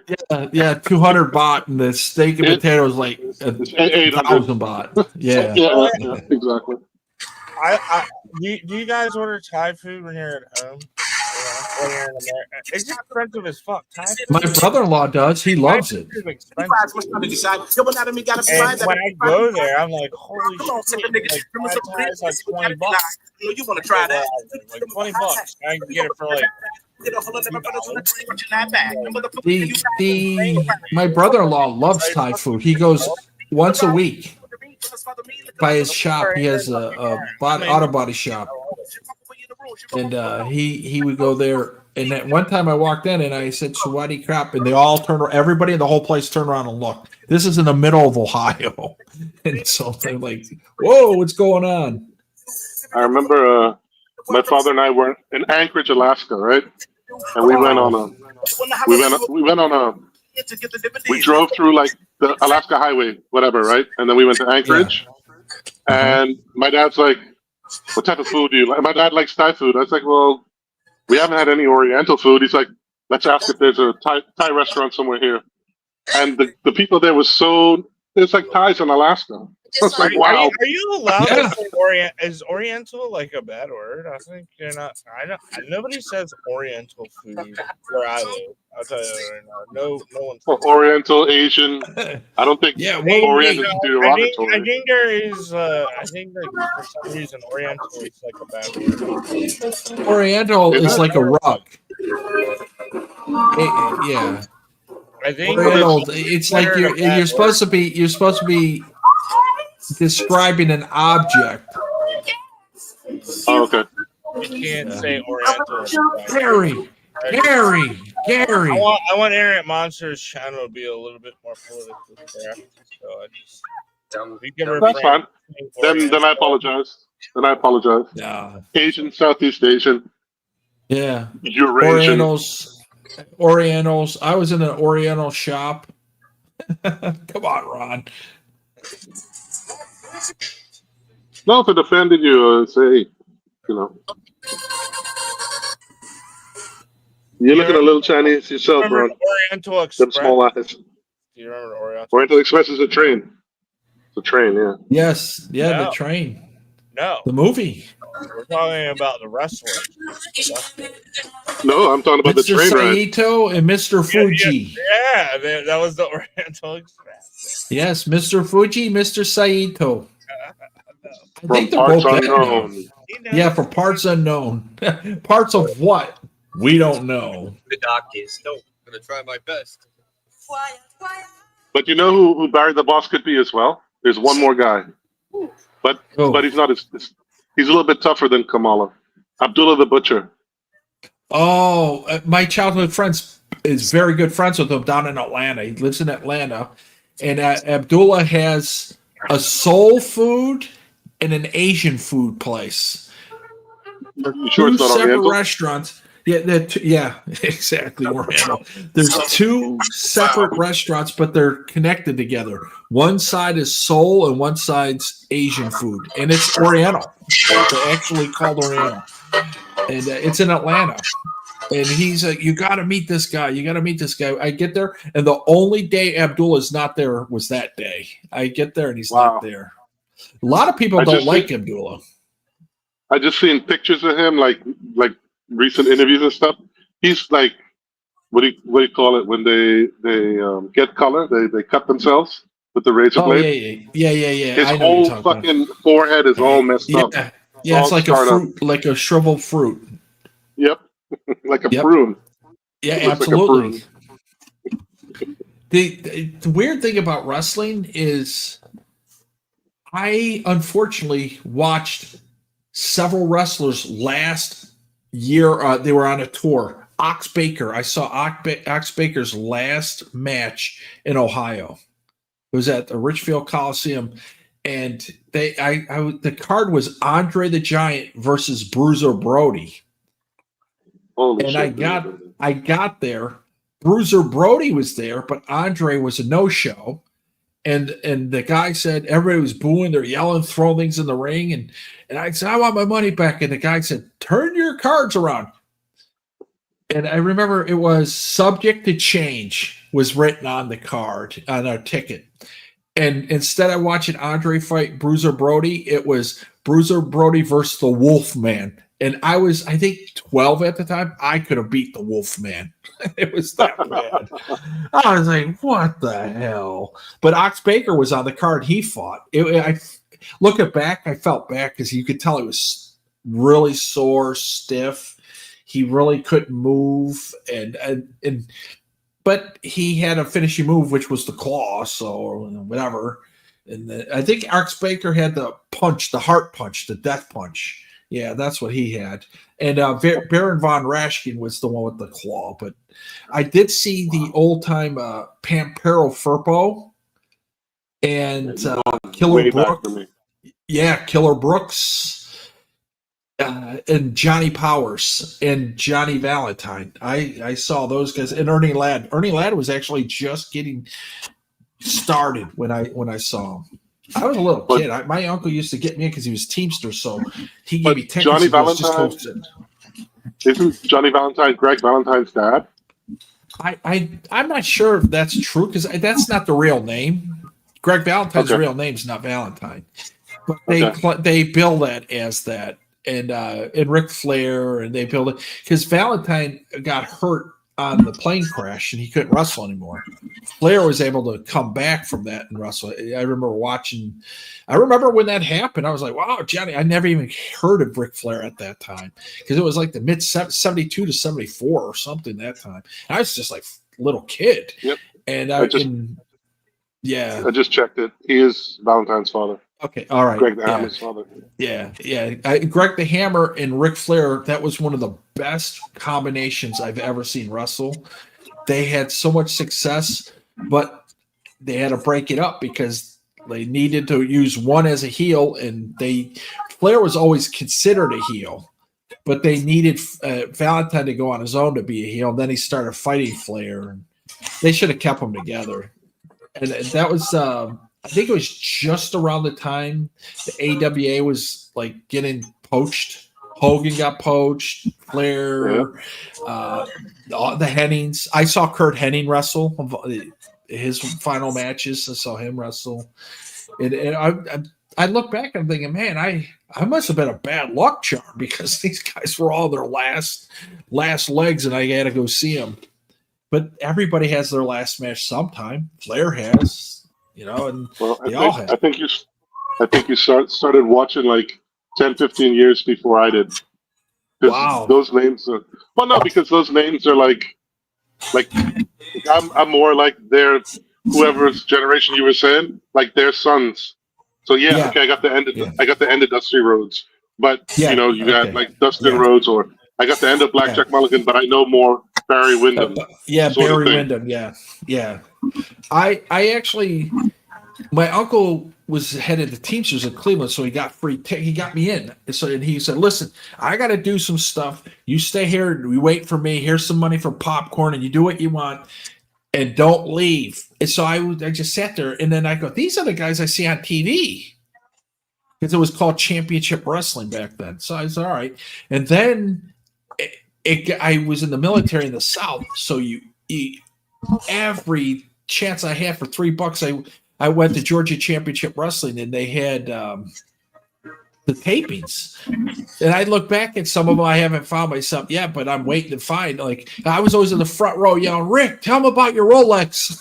Yeah, 200 baht, and the steak and potatoes like 1,000 baht. Yeah, yeah, exactly. Do you guys order Thai food when you're at home? Or you're in America? It's expensive as fuck. Thai food. My brother-in-law does. He loves it. And when I go there, I'm like, holy shit! Like, Thai's like $20. You want to try that? Like $20. I can get it for like. My brother-in-law loves Thai food. He goes once a week by his shop. He has a auto body shop, and he would go there. And at one time I walked in and I said, "Sawadi crap!" And they all turned. Everybody in the whole place turned around and looked. This is in the middle of Ohio, and so they're like, "Whoa, what's going on?" I remember my father and I were in Anchorage, Alaska, right? And we we drove through like the Alaska Highway, whatever, right? And then we went to Anchorage. And my dad's like, "What type of food do you like?" My dad likes Thai food. I was like, "Well, we haven't had any Oriental food." He's like, "Let's ask if there's a Thai restaurant somewhere here." And the people there was it's like Thais in Alaska. I was like, wow. Are you allowed to say Orient? Is Oriental like a bad word? I think you're not. Nobody says Oriental food where I live. I'll tell you that right now. No one. Oriental, Asian. I don't think Oriental is derogatory. I think there is. I think that for some reason Oriental is like a bad word. Oriental is like a rug. Yeah. I think Oriental. It's like you're supposed to be describing an object. Oh, okay. You can't say Oriental. Gary. I want Internet Monsters channel to be a little bit more politically correct. So I just that's fine. Then I apologize. Yeah. Asian, Southeast Asian. Yeah. Eurasian. Orientals. I was in an Oriental shop. Come on, Ron. No, if it offended you, say, You're looking a little Chinese yourself, Ron. Oriental Express. Them small eyes. Do you remember Oriental? Oriental Express is a train. It's a train, yeah. Yes, yeah, No. the train. No. The movie. We're talking about the wrestler. No, I'm talking about Mr. the train ride. Saito and Mr. Fuji. Yeah, that was the Oriental Express. Yes, Mr. Fuji, Mr. Saito. I think they're Parts both dead now. unknown. Yeah, for parts unknown. Parts of what? We don't know. The doctors. No, I'm gonna try my best. But you know who Barry the Boss could be as well? There's one more guy. But he's not he's a little bit tougher than Kamala. Abdullah the Butcher. Oh, my childhood friend is very good friends with him down in Atlanta. He lives in Atlanta. And Abdullah has a soul food and an Asian food place. You sure it's Two not separate Oriental? restaurants. Yeah, exactly. Oriental. There's 2 separate restaurants, but they're connected together. One side is soul and one side's Asian food, and it's Oriental. They're actually called Oriental, and it's in Atlanta. And he's like, "You got to meet this guy. You got to meet this guy." I get there, and the only day Abdullah's not there was that day. I get there, and he's not there. A lot of people I don't just like think- Abdullah. I just seen pictures of him, like recent interviews and stuff. He's like, what do you call it when they get color? They cut themselves with the razor Oh blade. yeah. His I know what whole you're talking about. fucking forehead is all messed up. Yeah, it's all like a scarred up. fruit, like a shriveled fruit. Yep, like a Yep. prune. Yeah, It looks like a absolutely. prune. The weird thing about wrestling is I unfortunately watched several wrestlers last year. They were on a tour. Ox Baker. I saw Ox Baker's last match in Ohio. It was at the Richfield Coliseum, and the card was Andre the Giant versus Bruiser Brody. Holy And shit! I got there. Bruiser Brody was there, but Andre was a no-show. And the guy said everybody was booing, they're yelling, throwing things in the ring, and I said, I want my money back. And the guy said, turn your cards around. And I remember it was subject to change was written on the card, on our ticket. And instead of watching Andre fight Bruiser Brody, it was Bruiser Brody versus the Wolfman. And I was, I think, 12 at the time. I could have beat the Wolfman. It was that bad. I was like, what the hell? But Ox Baker was on the card he fought. Looking back, I felt bad because you could tell he was really sore, stiff. He really couldn't move. But he had a finishing move, which was the claw, so whatever. And I think Ox Baker had the punch, the heart punch, the death punch. Yeah, that's what he had. And Baron von Raschken was the one with the claw. But I did see the old-time Pampero Firpo and Killer Brooks. Yeah, Killer Brooks and Johnny Powers and Johnny Valentine. I saw those guys. And Ernie Ladd. Ernie Ladd was actually just getting started when I saw him. I was a little kid. My uncle used to get me in because he was Teamster, so he gave me tickets. Johnny Valentine isn't Johnny Valentine Greg Valentine's dad? I'm not sure if that's true because that's not the real name. Greg Valentine's real name's not Valentine, but they bill that as that. And Ric Flair, and they build it because Valentine got hurt on the plane crash and he couldn't wrestle anymore. Flair was able to come back from that and wrestle. I remember when that happened. I was like, wow, Johnny, I never even heard of Ric Flair at that time because it was like the mid 72 to 74 or something that time. And I was just like a little kid. Yep. And I just checked it. He is Valentine's father. Okay, all right. Greg the Hammer's father. Yeah. Greg the Hammer and Ric Flair, that was one of the best combinations I've ever seen wrestle. They had so much success, but they had to break it up because they needed to use one as a heel, and Flair was always considered a heel, but they needed Valentine to go on his own to be a heel. And then he started fighting Flair, and they should have kept them together. And that was I think it was just around the time the AWA was like getting poached. Hogan got poached, Flair, the Hennings. I saw Kurt Hennig wrestle his final matches. I saw him wrestle. And I look back and I'm thinking, man, I must have been a bad luck charm because these guys were all their last legs and I had to go see them. But everybody has their last match sometime. Flair has. And they all have. I think you started watching like 10, 15 years before I did. Wow. Those names are because those names are like I'm more like their whoever's generation you were saying, like their sons. So okay, I got the end of Dusty Rhodes, but you got like Dustin Rhodes, or I got the end of Blackjack Mulligan, but I know more Barry Windham. Barry Windham. Yeah. I actually, my uncle was head of the Teamsters in Cleveland, so he got he got me in. And he said, listen, I got to do some stuff. You stay here. We wait for me. Here's some money for popcorn, and you do what you want, and don't leave. And so I just sat there, and then I go, these are the guys I see on TV. Because it was called Championship Wrestling back then. So I was all right. And then I was in the military in the South, so every chance I had for $3, I went to Georgia Championship Wrestling, and they had the tapings. And I look back at some of them. I haven't found myself yet, but I'm waiting to find. Like, I was always in the front row yelling, "Rick, tell them about your Rolex."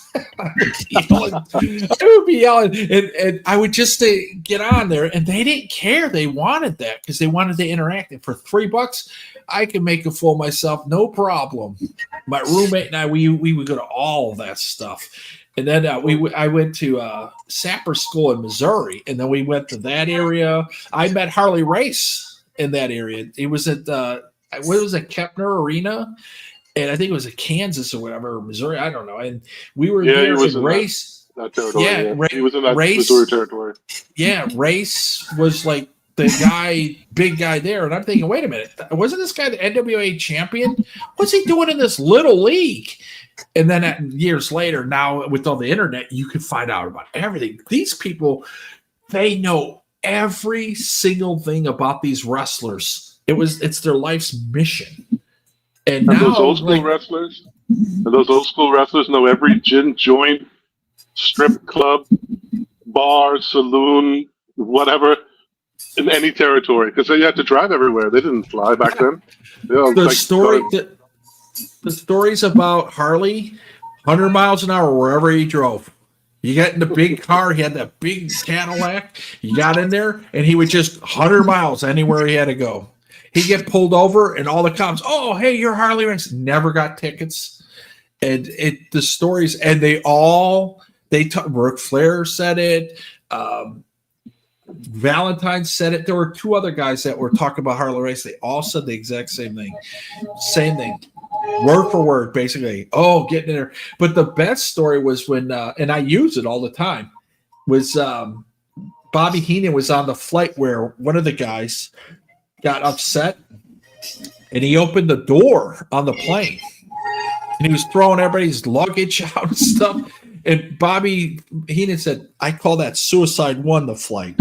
I would be yelling, and I would just get on there, and they didn't care. They wanted that because they wanted to interact. And for $3, I could make a fool of myself, no problem. My roommate and I, we would go to all of that stuff. And then I went to Sapper School in Missouri, and then we went to that area. I met Harley Race in that area. It was at what was it, Kepner Arena, and I think it was at Kansas or whatever, or Missouri. I don't know. And we were there. He was in Race. That territory. Yeah, he was in that Race, Missouri territory. Yeah, Race was like the guy, big guy there, and I'm thinking, wait a minute, wasn't this guy the NWA champion? What's he doing in this little league? And then years later, now with all the internet, you can find out about everything. These people, they know every single thing about these wrestlers. It's their life's mission. And now those old school wrestlers, know every gin joint, strip club, bar, saloon, whatever, in any territory, because they had to drive everywhere. They didn't fly back then. The stories about Harley, 100 miles an hour wherever he drove. You got in the big car, he had that big Cadillac. You got in there, and he would just 100 miles anywhere he had to go. He'd get pulled over, and all the cops, "Oh, hey, you're Harley Race." Never got tickets. And the stories, and Ric Flair said it. Valentine said it. There were two other guys that were talking about Harley Race. They all said the exact same thing. Word for word, basically. Oh, getting in there. But the best story was when, and I use it all the time, was Bobby Heenan was on the flight where one of the guys got upset, and he opened the door on the plane, and he was throwing everybody's luggage out and stuff. And Bobby Heenan said, "I call that Suicide One, the flight."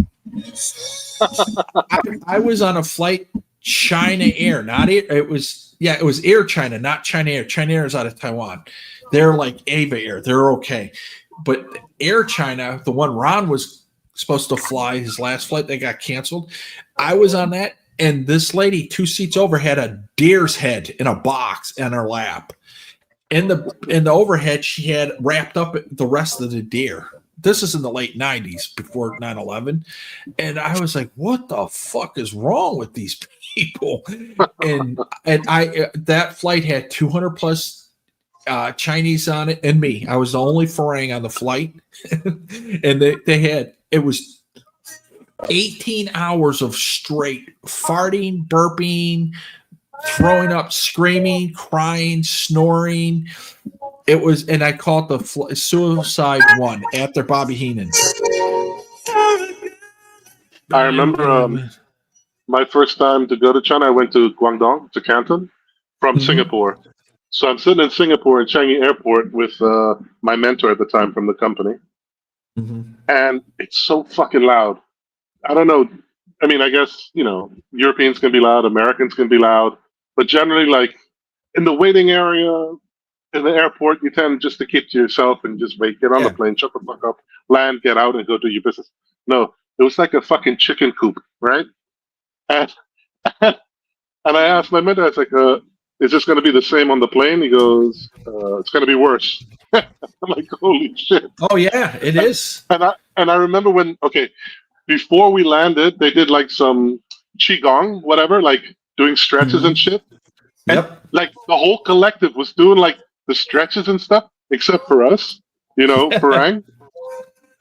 I was on a flight, China Air, not Air. It was Air China, not China Air. China Air is out of Taiwan. They're like Ava Air. They're okay. But Air China, the one Ron was supposed to fly, his last flight, they got canceled. I was on that, and this lady 2 seats over had a deer's head in a box in her lap. In the overhead, she had wrapped up the rest of the deer. This is in the late 90s, before 9/11. And I was like, what the fuck is wrong with these people? And that flight had 200 plus Chinese on it, and me. I was the only Farang on the flight. And it was 18 hours of straight farting, burping, throwing up, screaming, crying, snoring. It was, and I call it the Suicide One after Bobby Heenan. I remember my first time to go to China, I went to Guangdong, to Canton, from Singapore. So I'm sitting in Singapore at Changi Airport with my mentor at the time from the company. And it's so fucking loud. I don't know. I mean, I guess, Europeans can be loud, Americans can be loud. But generally, like, in the waiting area, in the airport, you tend just to keep to yourself and just wait, get on the plane, shut the fuck up, land, get out, and go do your business. No, it was like a fucking chicken coop, right? And I asked my mentor, I was like, is this going to be the same on the plane? He goes, it's going to be worse. I'm like, holy shit. Oh, yeah, it is. And I remember before we landed, they did like some qigong, whatever, like doing stretches and shit. And like the whole collective was doing like the stretches and stuff, except for us, Farang.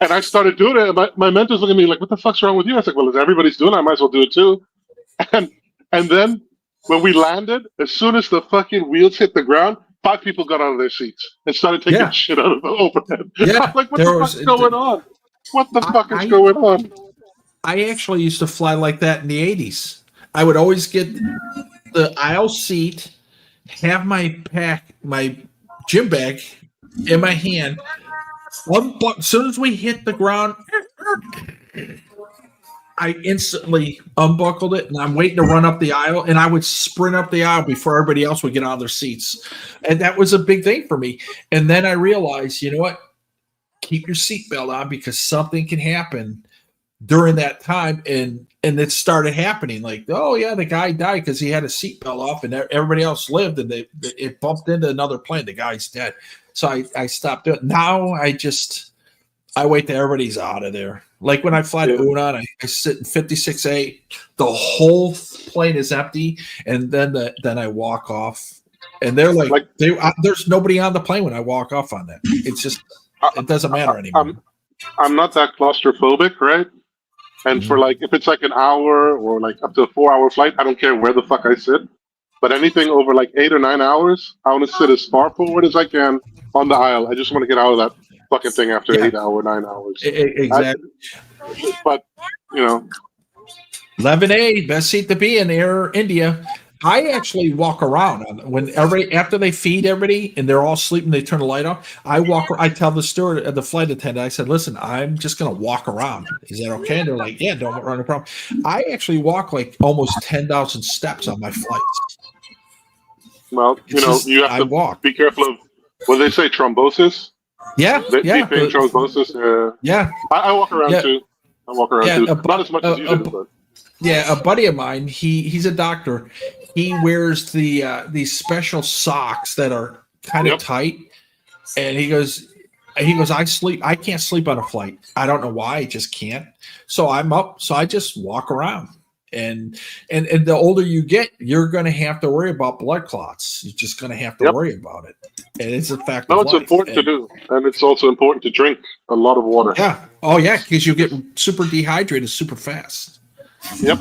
And I started doing it, and my mentor's looking at me like, what the fuck's wrong with you? I was like, well, if everybody's doing it, I might as well do it too. And then when we landed, as soon as the fucking wheels hit the ground, 5 people got out of their seats and started taking shit out of the overhead. I'm like, what the fuck's going on? What the fuck is going on? I actually used to fly like that in the 80s. I would always get the aisle seat, have my gym bag in my hand. As soon as we hit the ground, I instantly unbuckled it, and I'm waiting to run up the aisle, and I would sprint up the aisle before everybody else would get out of their seats. And that was a big thing for me. And then I realized, you know what? keep your seatbelt on because something can happen during that time. And it started happening. Like, oh yeah, the guy died because he had a seatbelt off, and everybody else lived, and it bumped into another plane. The guy's dead. So I stopped doing it. Now I wait till everybody's out of there. Like when I fly to Unan, I sit in 56A. The whole plane is empty, and then I walk off, and they're like there's nobody on the plane when I walk off on that. It's just it doesn't matter anymore. I'm not that claustrophobic, right? And for like if it's like an hour or like up to a 4-hour flight, I don't care where the fuck I sit. But anything over like 8 or 9 hours, I want to sit as far forward as I can on the aisle. I just want to get out of that fucking thing after 8 hours, 9 hours. Exactly. But 11A, best seat to be in Air India. I actually walk around after they feed everybody and they're all sleeping, they turn the light off. I tell the steward, the flight attendant, I said, listen, I'm just going to walk around. Is that okay? And they're like, yeah, don't run a problem. I actually walk like almost 10,000 steps on my flights. Well, you have to be careful of what they say, thrombosis. Yeah, deep vein thrombosis. Yeah, I walk around too. I walk around too. Not as much as you do, but. Yeah, a buddy of mine, he's a doctor. He wears these special socks that are kind of tight, and he goes, I can't sleep on a flight. I don't know why, I just can't. So I'm up, so I just walk around. And the older you get, you're going to have to worry about blood clots. You're just going to have to worry about it. And it's a fact of life. No, it's important to do. And it's also important to drink a lot of water. Yeah. Oh, yeah, because you get super dehydrated super fast. Yep.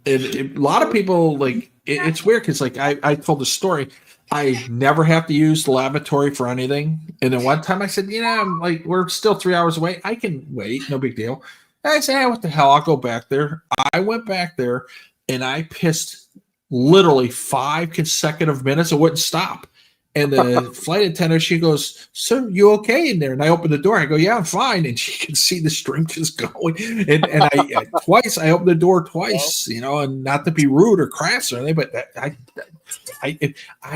And a lot of people, like, it's weird because, like, I told the story. I never have to use the lavatory for anything. And then one time I said, I'm like, we're still 3 hours away. I can wait. No big deal. I said, what the hell? I'll go back there. I went back there and I pissed literally 5 consecutive minutes. It wouldn't stop. And the flight attendant, she goes, sir, you okay in there? And I opened the door. I go, yeah, I'm fine. And she can see the stream just going. And I opened the door twice, and not to be rude or crass or anything, but I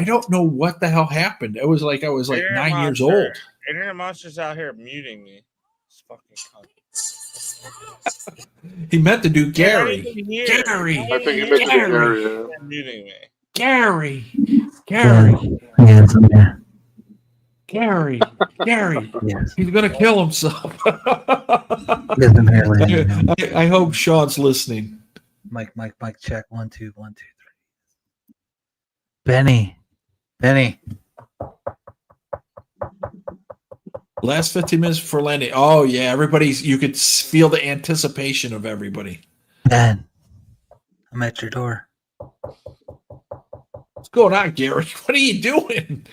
don't know what the hell happened. It was like I was like 9 years old. Internet monster's out here muting me. It's fucking cunt. He meant to do Gary. Gary. I think he meant to do Gary. Yeah. Muting me. Gary. Yes, I'm here. Gary. Yes. He's gonna kill himself. Yes, I'm here. I hope Sean's listening. Mike, check. 1, 2, 1, 2, 3. Benny. Last 15 minutes before landing. Oh yeah, you could feel the anticipation of everybody. Ben, I'm at your door. What's going on, Gary? What are you doing?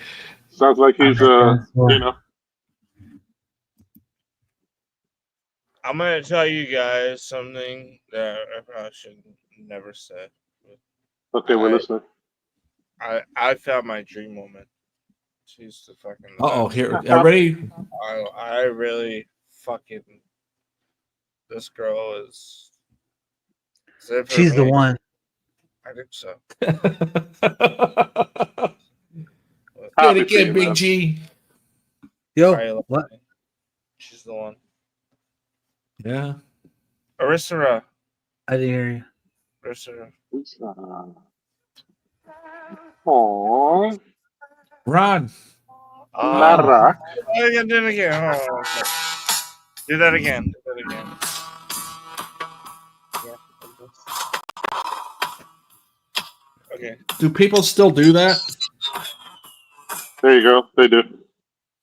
Sounds like he's I'm gonna tell you guys something that I probably should never say. Okay, we're listening. I found my dream woman. She's the fucking. Oh, here, everybody. I really fucking. This girl is. She's the one. I think so. Get it again, Big G. Yo, what? She's the one. Yeah. Aristera. I didn't hear you. Aristera. Aww. Ron. Lara. Do it again. Do that again. Okay. Do people still do that? There you go. They do.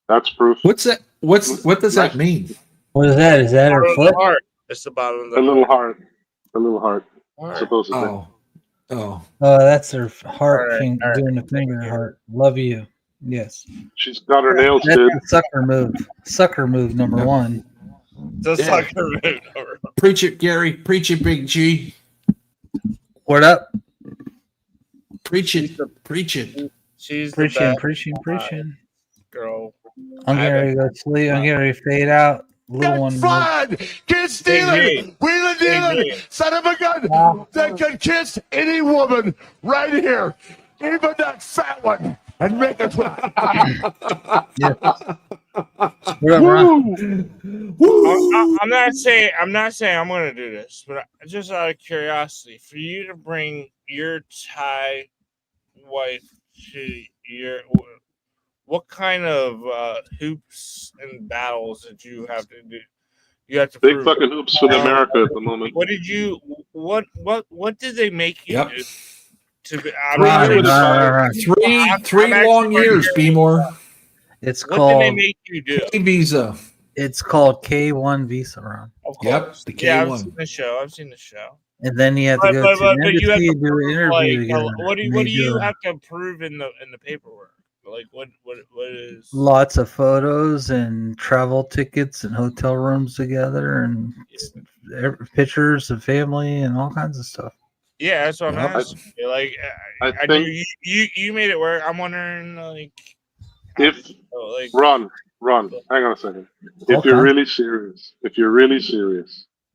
That's proof. What's that? What does that mean? What is that? Is that her foot? Heart. It's the bottom of the little heart. A little heart. Supposedly. Oh, that's her heart doing the finger heart. Love you. Yes. She's got her nails did. did. Sucker move. Sucker move number one. Sucker move. Preach it, Gary. Preach it, Big G. What up? Preach it. Preach it. She's preaching. Girl. I'm getting ready to go sleep. I'm getting ready to fade out. Little one. Fun! Kid stealing! Wheeling dealing! Son of a gun! That could kiss any woman right here. Even that fat one. And make her cry. Yes. I'm not saying I'm going to do this, but just out of curiosity, for you to bring your Thai wife to your, what kind of hoops and battles did you have to do? You have to Big prove fucking hoops for America at the moment. What did you? What did they make you do? To be, I Three long years, Beemore. It's What did they called make you do? K visa. It's called K1 visa, Ron. Of Yep, course. the Yeah, I've K1. seen the show. I've seen the show. And then you have to go to an But you have embassy to and do an prove, interview like, together. what do And they you do have to prove in the paperwork? Like what is lots of photos and travel tickets and hotel rooms together and pictures of family and all kinds of stuff. Yeah, that's what I'm asking. Like I knew you made it work. I'm wondering like If Ron, hang on a second. If you're really serious,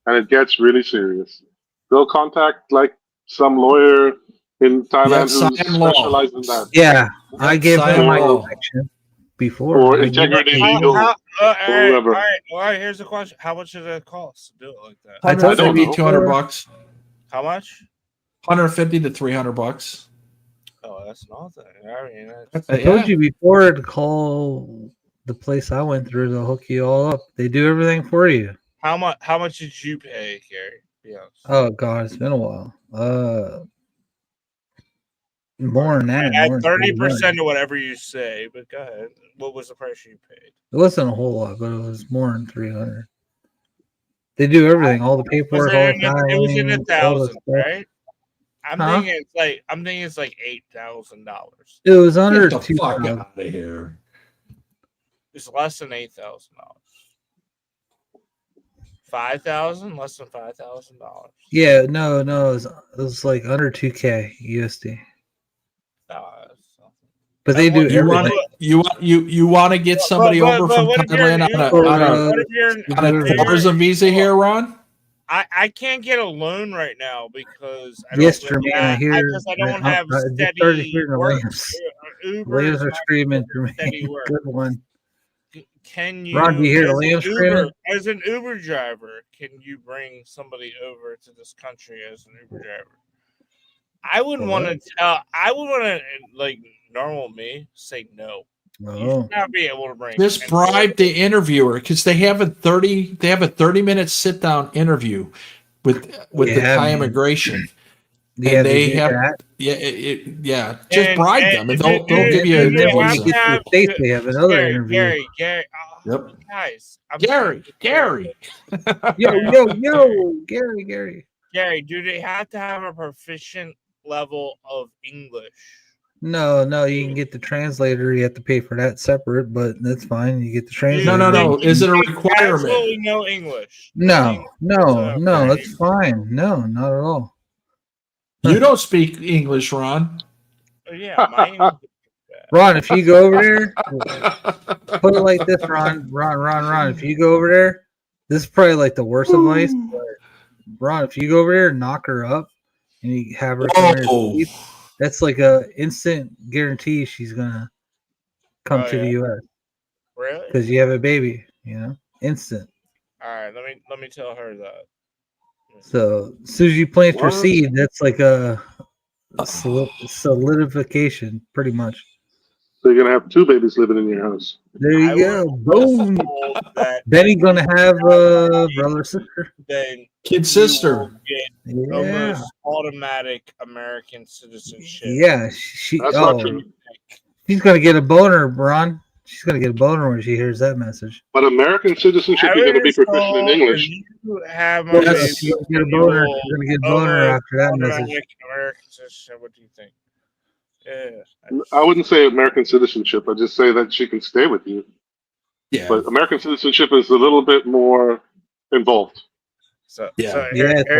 and it gets really serious, they'll contact like some lawyer in Thailand who specializes in that. Yeah, I gave them my Or- connection before. or I integrity gave- legal. all whoever. right. Here's the question: how much does it cost to do it like that? I told you $150, before. $200. How much? $150 to $300. Oh, that's nothing. I mean, I told you before to call the place I went through. They'll hook you all up. They do everything for you. How much did you pay, Gary? Be honest. Oh God, it's been a while. More than that. At more than 30% of whatever you say, but go ahead. What was the price you paid? It wasn't a whole lot, but it was more than 300. They do everything, all the paperwork, all the It was in the filing, all the thousands, stuff. right? I'm Huh? thinking it's like $8,000. It was under Get the two. fuck out of here. It's less than $8,000. 5,000, less than $5,000. Yeah, no, it was like under 2K USD. But they do You want everything. you want to get somebody over from Thailand on a tourism visa here, Ron? I can't get a loan right now because I don't Yes, really Jermaine, I hear. don't have I just started steady hearing the work. lambs. Uber Lambs is are not screaming, steady Jermaine. work. Good one. Can you, Ron, do you hear the as an lambs Uber, screaming? as an Uber driver, can you bring somebody over to this country as an Uber driver? I wouldn't want to tell. I would want to like normal me say no. You should not be able to bring. Just bribe the interviewer because they have a 30-minute sit down interview with the Thai immigration. Yeah, and they do have that. just bribe them and they'll give you a and then when you visa. get to the States, they have another interview. Gary, Yep. guys, Gary. Yo, Gary. Gary, do they have to have a proficient level of English? No, you can get the translator. You have to pay for that separate, but that's fine. You get the translator. No. Is it a requirement? Absolutely no English. No, it's fine. No, not at all. You don't speak English, Ron. Yeah, my English. Ron, if you go over there, put it like this, Ron. If you go over there, this is probably like the worst advice. But Ron, if you go over there and knock her up and you have her somewhere to sleep, that's like a instant guarantee she's gonna come to the U.S. Really? Because you have a baby, instant. All right, let me tell her that. So as soon as you plant your seed, that's like a solidification, pretty much. So you're gonna have 2 babies living in your house. There you go. Boom. Benny's gonna have a brother or sister. Then kid sister. Almost automatic American citizenship. Yeah, she's not true. She's gonna get a boner, Ron. She's gonna get a boner when she hears that message. But American citizenship, you're gonna be proficient in English. You have Yes, she's gonna get a boner. She's gonna get a boner after that message. American citizenship. What do you think? Yeah. I wouldn't say American citizenship. I'd just say that she can stay with you. Yeah. But American citizenship is a little bit more involved. So it's a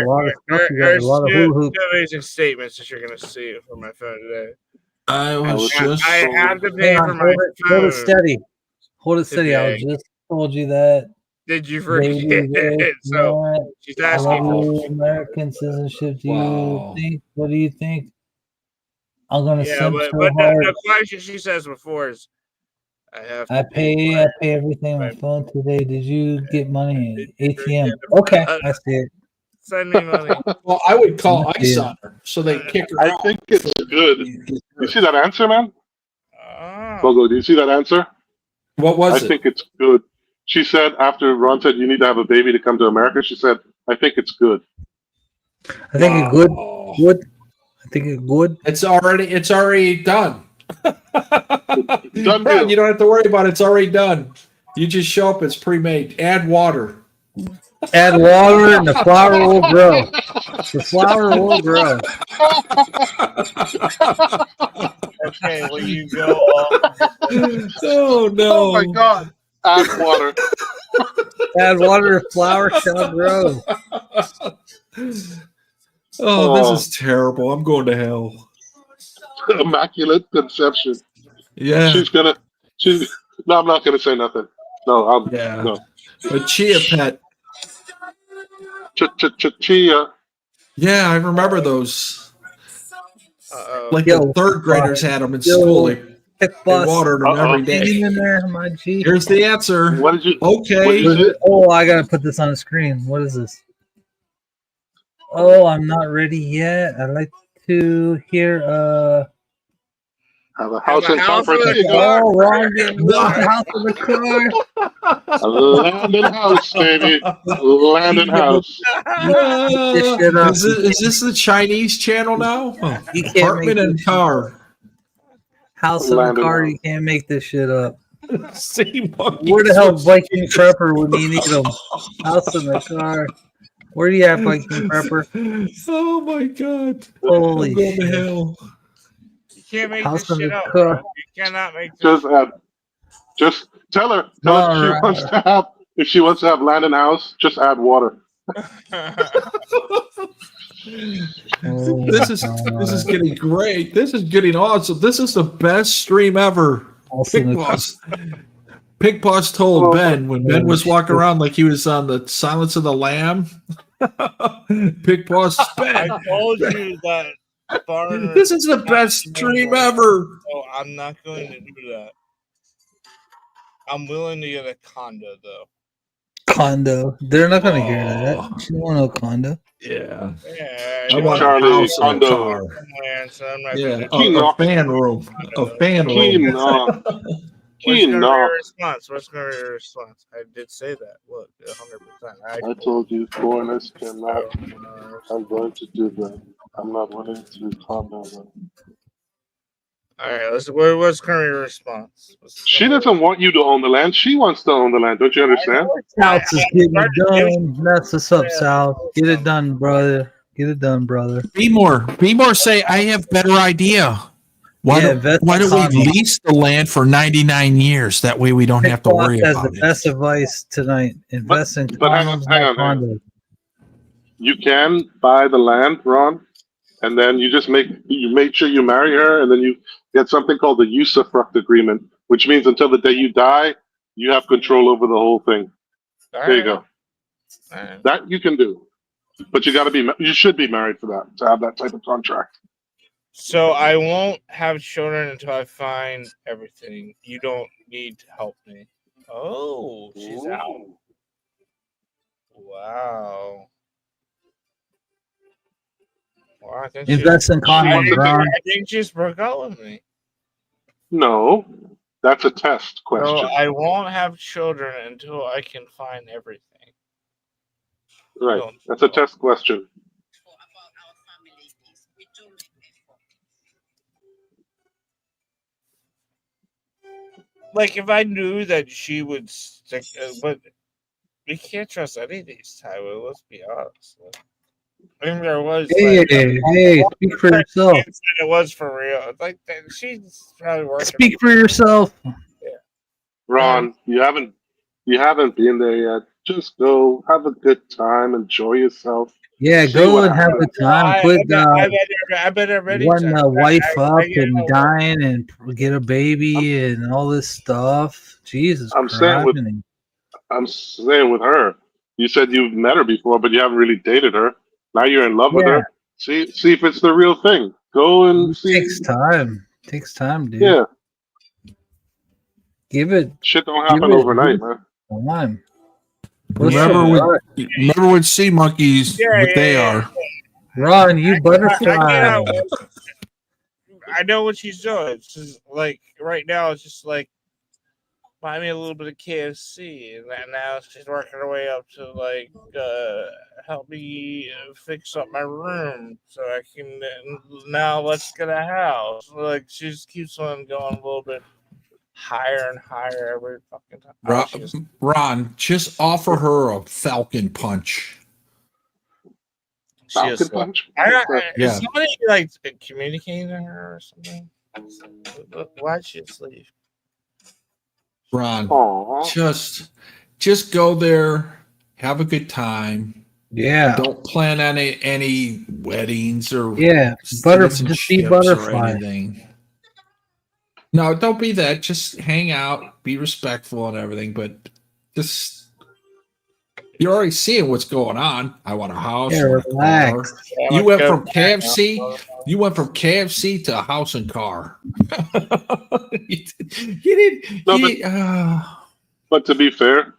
lot of stuff. You got a lot of two hoo-hoo. amazing statements that you're gonna see from my phone today. I have to pay for my Hold phone. it steady. Hold it steady. I today. just told you that. Did you forget it? So she's asking for American citizenship. Wow. What do you think? I'm gonna yeah, send but so hard. the question she says before is, I have. I pay everything on my phone today. Did you get money? ATM. Okay, I see it. Send me money. Well, I would call I see ICE it. on her so they kick her I out. think it's good. You see that answer, man? Bogo, do you see that answer? What was I it? think it's good. She said after Ron said you need to have a baby to come to America, she said, I think it's good. I think it's good. Good. I think it's good. It's already done. Done Ron, deal. you don't have to worry about it. It's already done. You just show up. It's pre-made. Add water. Add water and the flower will grow. The flower will grow. Okay, will you go all? Oh no! Oh my God! Add water. Add water, the flower shall grow. Oh, this is terrible. I'm going to hell. Immaculate conception. Yeah. No, I'm not gonna say nothing. No, no. A chia pet. Chia. Yeah, I remember those. Like Yo, the third graders had them in yo, school. They pick bus. watered them every day. Hanging in there, my G. Here's the answer. What did you? Okay. Oh, I gotta put this on the screen. What is this? Oh, I'm not ready yet. I'd like to hear Have a house in house San in the Francisco. car. Oh, wrong, house in the car. A Landon house, baby. Landon house. Is this the Chinese channel now? You can't Apartment make and this car. house in the Landon car. house. You can't make this shit up. Sea Where the hell Viking Prepper when you need them? House in the car. Where do you have Viking Prepper? Oh my God! Holy I'm going to shit! hell. You can't make House this in shit the up, car. bro. You cannot make this. Just tell her. If she wants to have land and house, just add water. This is getting great. This is getting awesome. This is the best stream ever. Pig Boss told Ben when Ben was walking around like he was on the Silence of the Lamb. Pig Boss Ben. I told you that. Barner, This is the best stream ever. Oh, I'm not going to do that. I'm willing to get a condo though. Condo. They're not gonna hear that. She don't want no condo. Yeah. Yeah, I want Charlie, a house and a condo. car. So I'm not Yeah, gonna a fan room. A fan room. What's gonna be your response? What's gonna be your response? I did say that. Look, 100%. I told you foreigners cannot. I'm going to do that. I'm not willing to calm down. All right, what's current response? She doesn't want you to own the land. She wants to own the land. Don't you understand? South is getting it done. That's what's up, South. Get it done, brother. Get it done, brother. Be more say I have better idea. Why don't we lease the land for 99 years? That way we don't have to worry That's about the it. best advice tonight. Invest in But hang on, condos, hang not on. condos. You can buy the land, Ron, and then you just make sure you marry her, and then you get something called the usufruct agreement, which means until the day you die, you have control over the whole thing. There you go. That you can do, but you should be married for that to have that type of contract. So I won't have children until I find everything. You don't need to help me. Oh, she's out. Wow. Well, I think Invest in condos, Ron. I think she just broke out with me. No, that's a test question. So I won't have children until I can find everything. Right, that's a test question. Like if I knew that she would stick, but we can't trust any of these Tyler. Let's be honest. I think there was. Hey, speak for yourself. It was for real. Like she's probably working. Speak for yourself. Ron, you haven't been there yet. Just go, have a good time, enjoy yourself. Yeah, go and have a time. Put one wife up and dine and get a baby and all this stuff. Jesus Christ. I'm saying with her. You said you've met her before, but you haven't really dated her. Now you're in love with her. See if it's the real thing. Go and see. Takes time. Takes time, dude. Yeah. Give it. Shit don't Give happen it overnight, man. time. Remember with sea monkeys, what they are. Ron, you butterfly. I know what she's doing. It's just like right now, it's just like buy me a little bit of KFC, and now she's working her way up to like help me fix up my room so I can now let's get a house. Like she just keeps on going a little bit higher and higher every fucking time. Ron, just offer her a falcon punch. Falcon punch? Is somebody like communicating to her or something? Why'd she leave? Ron, just go there, have a good time. Yeah. Don't plan any weddings or just be butterfly. or anything. No, don't be that. Just hang out, be respectful and everything, but just you're already seeing what's going on. I want a house. Yeah, I want a relax. car. Yeah, You let's went go from KFC. You went from KFC to a house and car. But to be fair,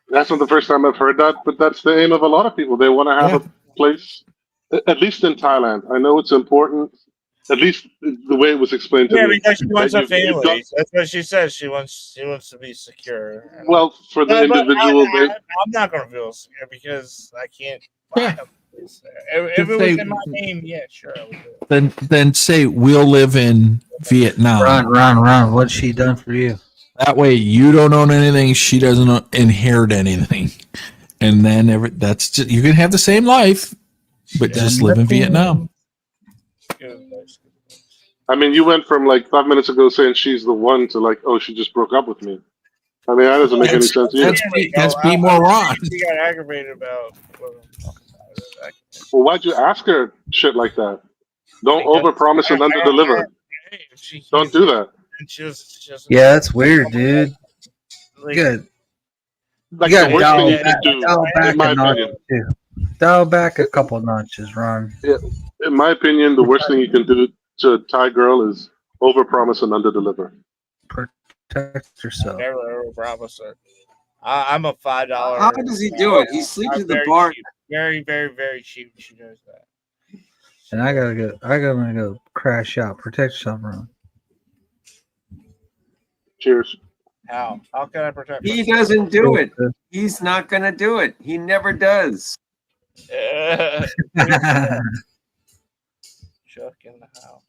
that's not the first time I've heard that. But that's the aim of a lot of people. They want to have a place, at least in Thailand. I know it's important. At least the way it was explained to me. Yeah, because she wants a that you've family. done- That's what she says. She wants to be secure. Well, for the individual, I'm not going to feel secure because I can't buy a place there. If it was in my name, yeah, sure. I would do it. Then say we'll live in Vietnam. Ron, what's she done for you? That way you don't own anything, she doesn't inherit anything, and then that's just, you can have the same life, but just live in Vietnam. I mean, you went from like 5 minutes ago saying she's the one to like, oh, she just broke up with me. I mean, that doesn't make any sense either. That's be more Ron. She got aggravated about. Well, why'd you ask her shit like that? Don't overpromise and underdeliver. Don't do that. Yeah, that's weird, dude. Good. Like You the gotta worst dial thing you back, can do, dial back in my a notch, opinion. too. Dial back a couple notches, Ron. Yeah, in my opinion, the worst thing you can do to a Thai girl is overpromise and underdeliver. Protect yourself. Never ever promise her. I'm a $5. How does he do it? He sleeps at the bar. Cheap. Very, very, very cheap. She knows that. And I gotta go crash out. Protect yourself, Ron. Cheers. How can I protect He myself? doesn't do it. He's not gonna do it. He never does. Chuck in the house.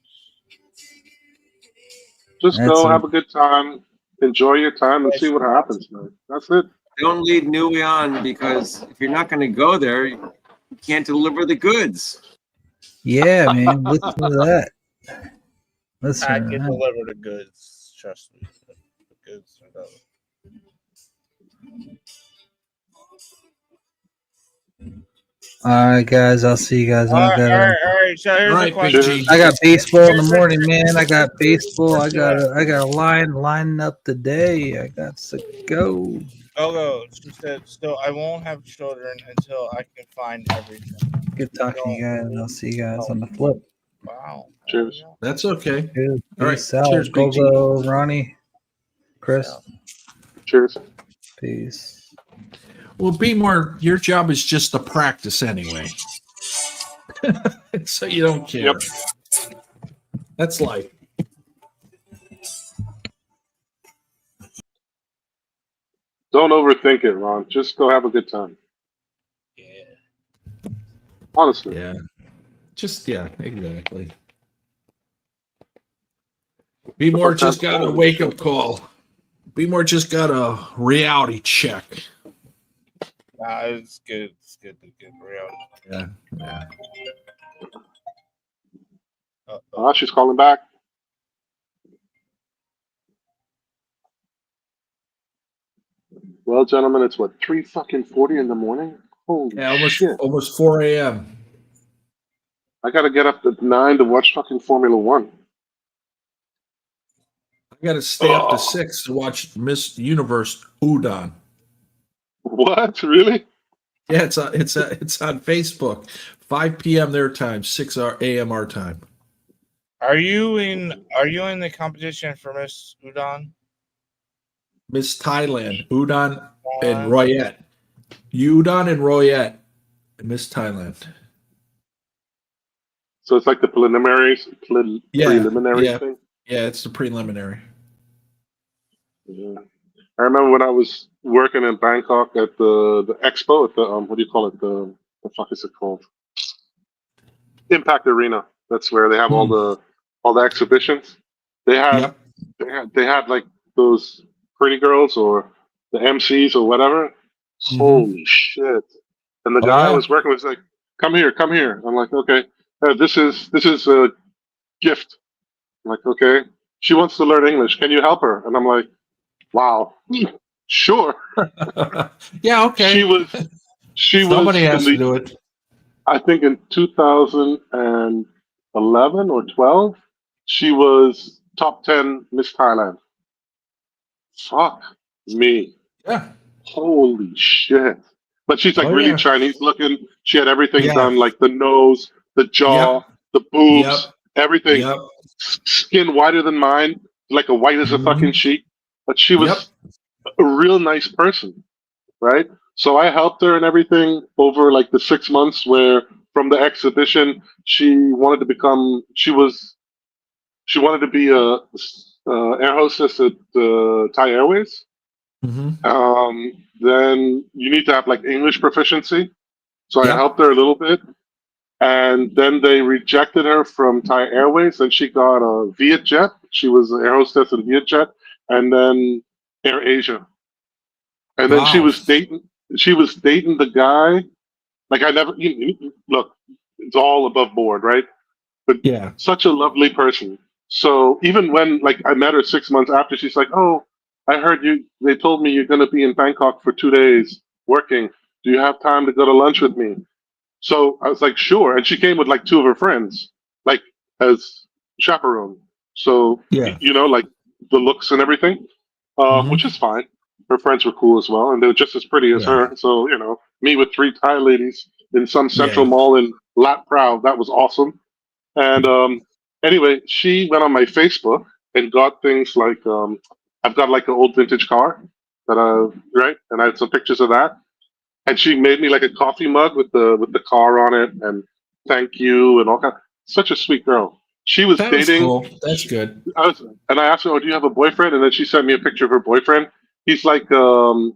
Just go have a good time, enjoy your time, and see what happens, man. That's it. Don't lead Nui on, because if you're not gonna go there, you can't deliver the goods. Yeah, man. Listen to that. Listen I to can that. deliver the goods. Trust me. The goods are done. All right, guys. I'll see you guys. All right. So here's the question. I got baseball in the morning, man. I got baseball. I got a line up today. I got to go. Go. She said, "Still, I won't have children until I can find everything." Good talking to you guys. I'll see you guys on the flip. Wow. Cheers. That's okay. Cheers. All right. Peace out. Cheers, Big G. Go, Ronnie. Chris. Cheers. Peace. Well, be more. Your job is just to practice anyway, so you don't care. Yep. That's life. Don't overthink it, Ron. Just go have a good time. Yeah. Honestly. Yeah. Exactly. Be more just got a wake up call. Be more just got a reality check. It's good. It's good to get reality. Yeah. She's calling back. Well, gentlemen, it's what, 3:40 in the morning? Holy shit. Almost 4 a.m. I gotta get up at 9 to watch fucking Formula One. I got to stay up to 6 to watch Miss Universe Udon. What? Really? Yeah, it's on Facebook. 5 p.m. their time, 6 a.m. our time. Are you in the competition for Miss Udon? Miss Thailand, Udon and Royette. Udon and Royette, Miss Thailand. So it's like the preliminaries, preliminary yeah, thing. yeah. It's the preliminary. Yeah. I remember when I was working in Bangkok at the expo at the what do you call it? The fuck is it called? Impact Arena. That's where they have all the exhibitions. They had they had like those pretty girls or the MCs or whatever. Holy shit! And the Oh, guy I yeah. was working with was like, "Come here, come here." I'm like, "Okay, this is a gift." I'm like, "Okay." She wants to learn English. Can you help her? And I'm like, "Wow, sure." Yeah, okay. She Somebody was has in to do it. I think in 2011 or 12, she was top 10 Miss Thailand. Fuck me. Yeah. Holy shit. But she's like Oh, really yeah. Chinese looking. She had everything Yeah. done, like the nose, the jaw, the boobs, everything. Yep. Skin whiter than mine, like a white as a fucking sheet. But she was a real nice person, right? So I helped her and everything over like the 6 months where from the exhibition she wanted to become she wanted to be a air hostess at Thai Airways. Then you need to have like English proficiency. So I helped her a little bit. And then they rejected her from Thai Airways and she got a Vietjet. She was an air hostess in Vietjet and then Air Asia. And then she was dating the guy. Like I never look, it's all above board, right? But such a lovely person. So even when like I met her 6 months after, she's like, "Oh, I heard you. They told me you're going to be in Bangkok for 2 days working. Do you have time to go to lunch with me?" So I was like, "Sure." And she came with like two of her friends, like as chaperone. So you know, like the looks and everything, which is fine. Her friends were cool as well, and they were just as pretty as her. So you know, me with three Thai ladies in some central mall in Lat Pral, that was awesome. And anyway, she went on my Facebook and got things like I've got like an old vintage car that right, and I had some pictures of that. And she made me like a coffee mug with the car on it and thank you and all kind. Such a sweet girl. She was dating. Cool. That's good. And I asked her, "Oh, do you have a boyfriend?" And then she sent me a picture of her boyfriend. He's like, what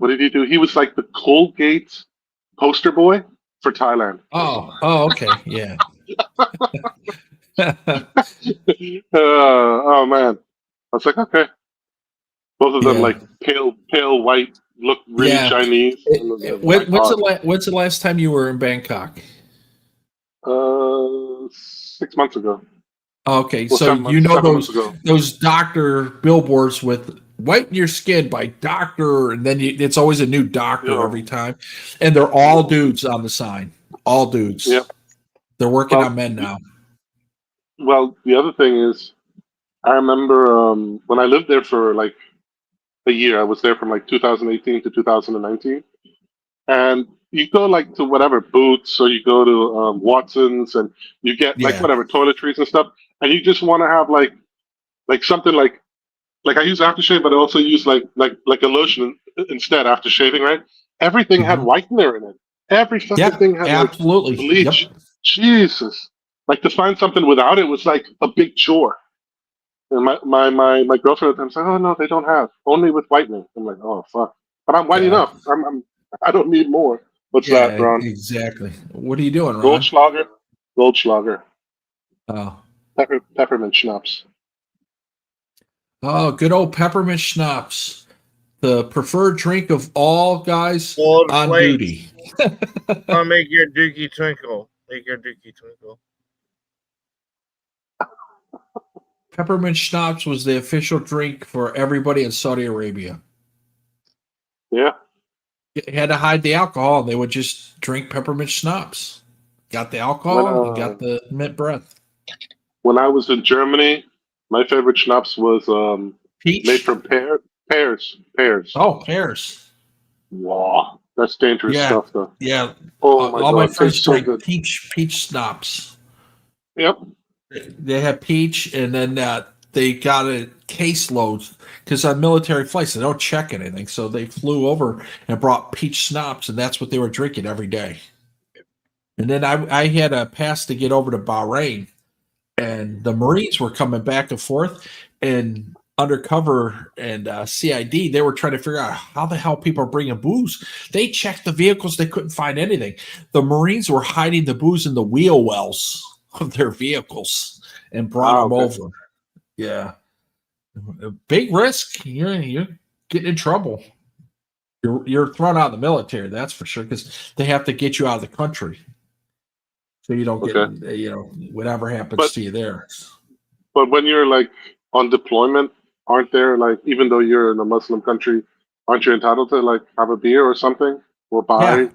did he do? He was like the Colgate poster boy for Thailand. Oh, okay, yeah. Oh man, I was like, okay. Both of them like pale white, look really Chinese. When's the last time you were in Bangkok? 6 months ago. Okay, Well, so you know 7 months ago. those doctor billboards with whiten your skin by doctor, and then it's always a new doctor every time, and they're all dudes on the sign. All dudes. Yep. They're working on men now. Well, the other thing is, I remember when I lived there for like a year. I was there from like 2018 to 2019, and you go like to whatever Boots or you go to Watson's, and you get like whatever toiletries and stuff, and you just want to have like something like I use aftershave, but I also use like a lotion instead after shaving. Right? Everything had whitener in it. Every fucking thing had absolutely like, bleach. Jesus, like to find something without it was like a big chore. And my girlfriend at the time said, "Oh no, they don't have only with whitening." I'm like, "Oh fuck!" But I'm white enough. I don't need more. What's that, Ron? Exactly. What are you doing, Ron? Goldschlager. Oh, peppermint schnapps. Oh, good old peppermint schnapps. The preferred drink of all guys Old on plate. duty. I'll make your dookie twinkle. Make your dookie twinkle. Peppermint schnapps was the official drink for everybody in Saudi Arabia. Yeah. You had to hide the alcohol, and they would just drink peppermint schnapps. Got the alcohol, and got the mint breath. When I was in Germany, my favorite schnapps was made from pears. Oh, pears. Wow. That's dangerous stuff, though. Yeah. Oh, my all God. my friends so drink good. peach schnapps. Yep. They have peach, and then they got a caseload because on military flights they don't check anything, so they flew over and brought peach schnapps, and that's what they were drinking every day. And then I had a pass to get over to Bahrain, and the Marines were coming back and forth, and undercover and CID, they were trying to figure out how the hell people are bringing booze. They checked the vehicles, they couldn't find anything. The Marines were hiding the booze in the wheel wells of their vehicles and brought them over. Yeah, a big risk. You're getting in trouble. You're thrown out of the military, that's for sure, because they have to get you out of the country. So you don't get, whatever happens to you there. But when you're like on deployment, aren't there like, even though you're in a Muslim country, aren't you entitled to like have a beer or something or buy?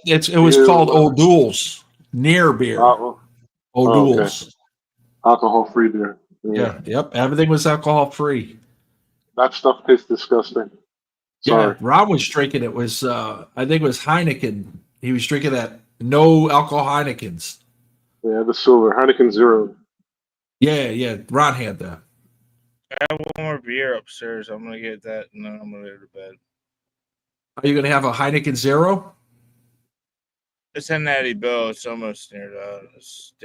Yeah, it was called O'Doul's, near beer. O'Doul's. Okay. Alcohol-free beer. Yeah, yep. Everything was alcohol-free. That stuff tastes disgusting. Sorry. Yeah, Rob was drinking. It was, I think it was Heineken. He was drinking that no alcohol Heinekens. Yeah, the silver Heineken Zero. Yeah. Ron had that. I have one more beer upstairs. I'm gonna get that, and then I'm gonna go to bed. Are you gonna have a Heineken Zero? It's a natty bill. It's almost near the.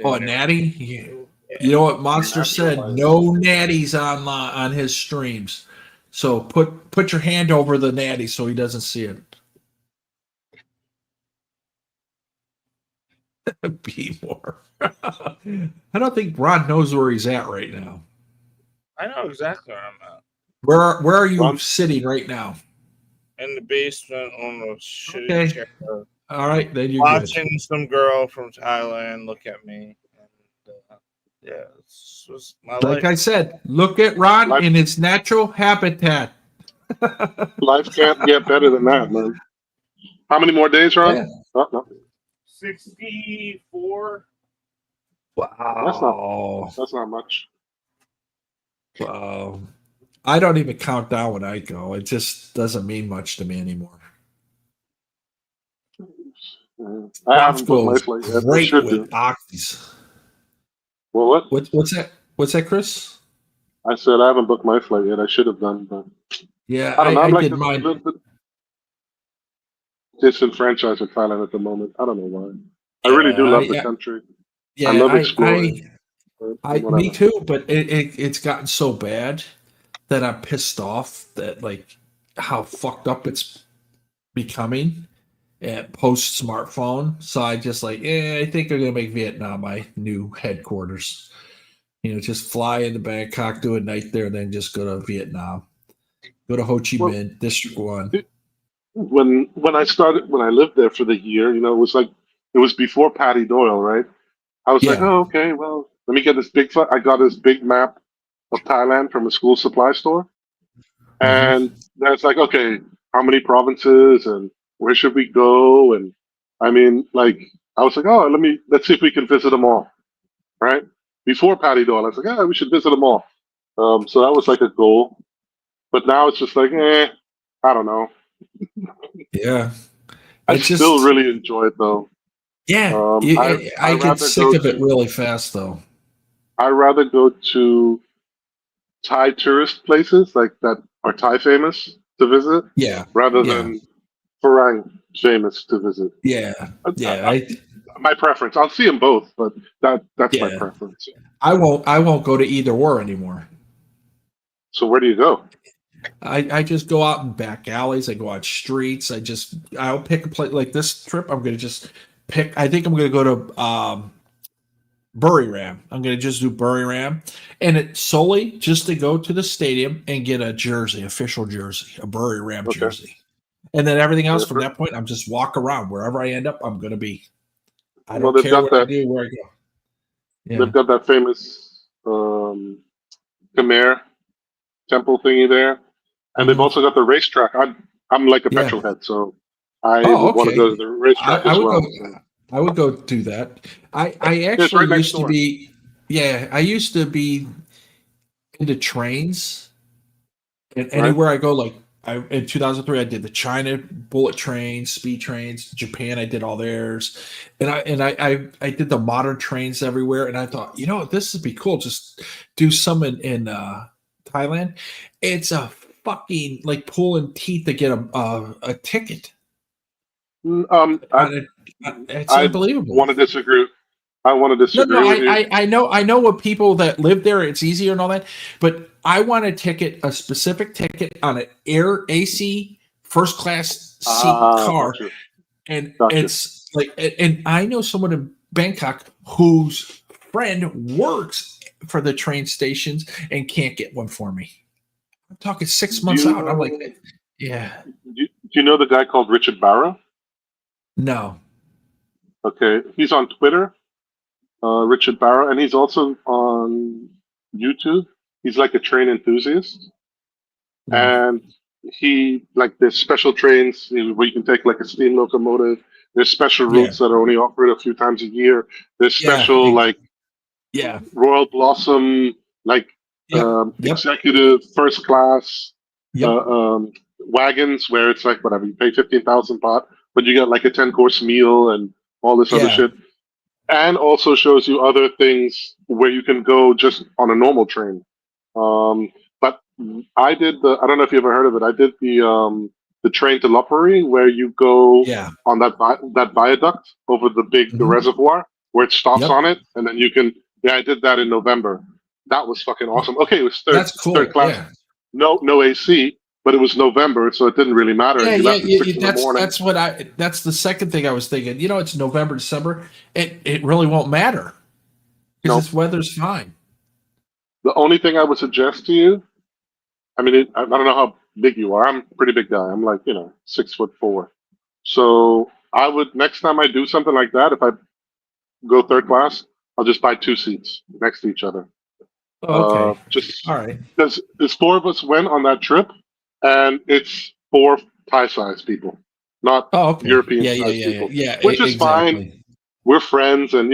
Oh, a natty? Yeah. You know what Monster said? No natties on his streams. So put your hand over the natty so he doesn't see it. Be more. I don't think Ron knows where he's at right now. I know exactly where I'm at. Where are you sitting right now? In the basement on a shitty chair. All right, then you're watching good. some girl from Thailand look at me. And, yeah, this was my Like life. I said, look at Ron in its natural habitat. Life can't get better than that, man. How many more days, Ron? Yeah. Oh, no. 64. Wow. That's not much. Wow. I don't even count down when I go. It just doesn't mean much to me anymore. I haven't booked my flight yet. I Great should with do. Ockies. Well, what? What's that? What's that, Chris? I said I haven't booked my flight yet. I should have done, but yeah, I don't know. I'm I like did a mine. little bit disenfranchised with Thailand at the moment. I don't know why. I really do love the country. Yeah, I love exploring. Me too, but it's gotten so bad that I'm pissed off that like how fucked up it's becoming at post smartphone. So I just like, I think I'm gonna make Vietnam my new headquarters. Just fly into Bangkok, do a night there, and then just go to Vietnam. Go to Ho Chi Minh, District 1. When I lived there for the year, it was before Patty Doyle, right? I was like, oh, okay, well, let me get this I got this big map of Thailand from a school supply store. And that's like, okay, how many provinces and where should we go? And I mean, like, I was like, oh, let's see if we can visit them all, right? Before Patty Doyle, I was like, we should visit them all. So that was like a goal. But now it's just like, I don't know. Yeah. I still really enjoy it, though. Yeah, I get sick of it really fast, though. I'd rather go to Thai tourist places like that are Thai famous to visit, rather than Farang famous to visit. My preference. I'll see them both, but that's my preference. I won't go to either or anymore. So where do you go? I just go out in back alleys. I go out streets. I'll pick a place like this trip. I'm gonna just pick. I think I'm gonna go to Buriram. I'm gonna just do Buriram, and it's solely just to go to the stadium and get a jersey, official jersey, a Buriram jersey, and then everything else from that point, I'm just walk around wherever I end up. I'm gonna be. I don't care what I do, where I go. Yeah. They've got that famous Khmer temple thingy there, and they've also got the racetrack. I'm like a petrol head, so I would want to go to the racetrack as well. I would go do that. I actually used to be, I used to be into trains, and anywhere I go, like in 2003 I did the China bullet trains, speed trains. Japan, I did all theirs, and I did the modern trains everywhere. And I thought, this would be cool. Just do some in Thailand. It's a fucking like pulling teeth to get a ticket. It's I unbelievable. want to disagree. I want to disagree with you. I know what people that live there, it's easier and all that, but I want a specific ticket on an air AC first class seat car. Gotcha. And Gotcha. it's like, and I know someone in Bangkok whose friend works for the train stations and can't get one for me. I'm talking 6 months out. I'm like, yeah. Do you know the guy called Richard Barra? No. Okay, he's on Twitter, Richard Barra, and he's also on YouTube. He's like a train enthusiast, and there's special trains where you can take like a steam locomotive. There's special routes that are only offered a few times a year. There's special Royal Blossom executive first class wagons where it's like whatever, you pay 15,000 baht, but you get like a 10-course meal and all this other shit. And also shows you other things where you can go just on a normal train. But I did I don't know if you ever heard of it. I did the train to Lopburi where you go on that viaduct over the reservoir where it stops on it, and then you can. I did that in November. That was fucking awesome. Okay, it was third class. Yeah. No AC, but it was November, so it didn't really matter. That's the second thing I was thinking. It's November, December. It really won't matter because this weather's fine. The only thing I would suggest to you, I mean, I don't know how big you are. I'm a pretty big guy. I'm like 6'4". So I would, next time I do something like that, if I go third class, I'll just buy 2 seats next to each other. Okay. All right. Because 4 of us went on that trip, and it's 4 Thai-sized people, not European-sized people. Yeah, which is fine. We're friends, and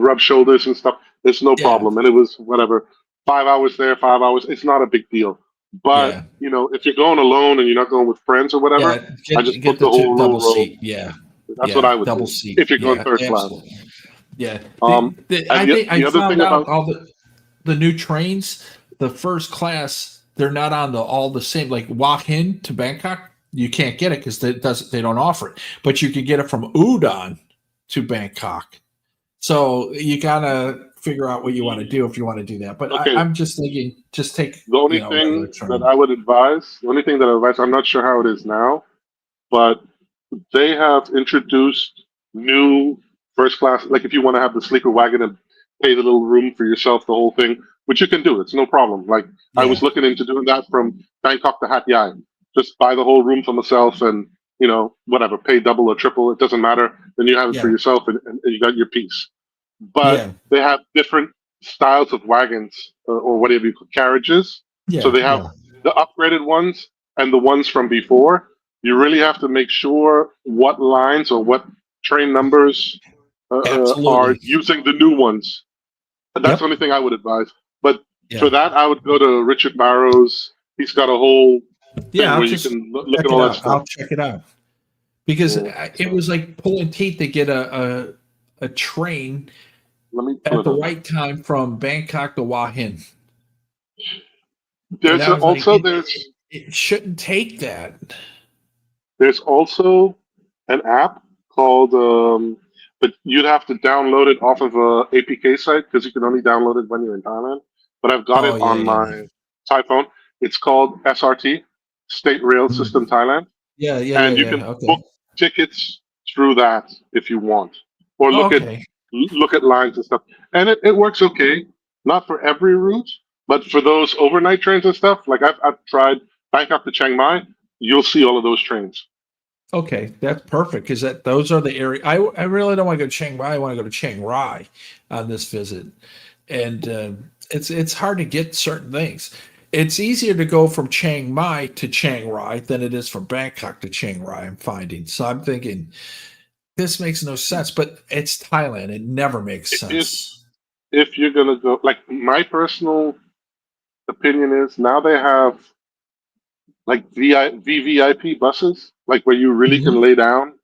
rub shoulders and stuff. It's no problem. And it was whatever, 5 hours there, 5 hours. It's not a big deal. But if you're going alone and you're not going with friends or whatever, I just put the whole double row. seat. Yeah, that's what I would double do seat if you're going third class. Yeah. I found out all the new trains, the first class, they're not on all the same. Like Hua Hin to Bangkok, you can't get it because they don't offer it. But you can get it from Udon to Bangkok. So you gotta figure out what you want to do if you want to do that. But I'm just thinking, just take the only thing that I would advise. I'm not sure how it is now, but they have introduced new first class. Like if you want to have the sleeper wagon and pay the little room for yourself, the whole thing, which you can do. It's no problem. Like I was looking into doing that from Bangkok to Hat Yai. Just buy the whole room for myself and whatever, pay double or triple. It doesn't matter. Then you have it for yourself and you got your piece. But they have different styles of wagons or whatever you call carriages. So they have the upgraded ones and the ones from before. You really have to make sure what lines or what train numbers are using the new ones. That's the only thing I would advise. But for that, I would go to Richard Barrow's. He's got a whole thing where you can look at all that stuff. I'll check it out because it was like pulling teeth to get a train at the right time from Bangkok to Hua Hin. It shouldn't take that. There's also an app called, but you'd have to download it off of a APK site because you can only download it when you're in Thailand. But I've got it on my Thai phone. It's called SRT, State Rail System Thailand. And you can book tickets through that if you want, or look at lines and stuff. And it works okay. Not for every route, but for those overnight trains and stuff. Like I've tried Bangkok to Chiang Mai. You'll see all of those trains. Okay, that's perfect because those are the area. I really don't want to go to Chiang Mai. I want to go to Chiang Rai on this visit, and it's hard to get certain things. It's easier to go from Chiang Mai to Chiang Rai than it is from Bangkok to Chiang Rai. I'm finding. So I'm thinking this makes no sense, but it's Thailand. It never makes sense. If you're gonna go, like my personal opinion is now they have like VVIP buses, like where you really can lay down.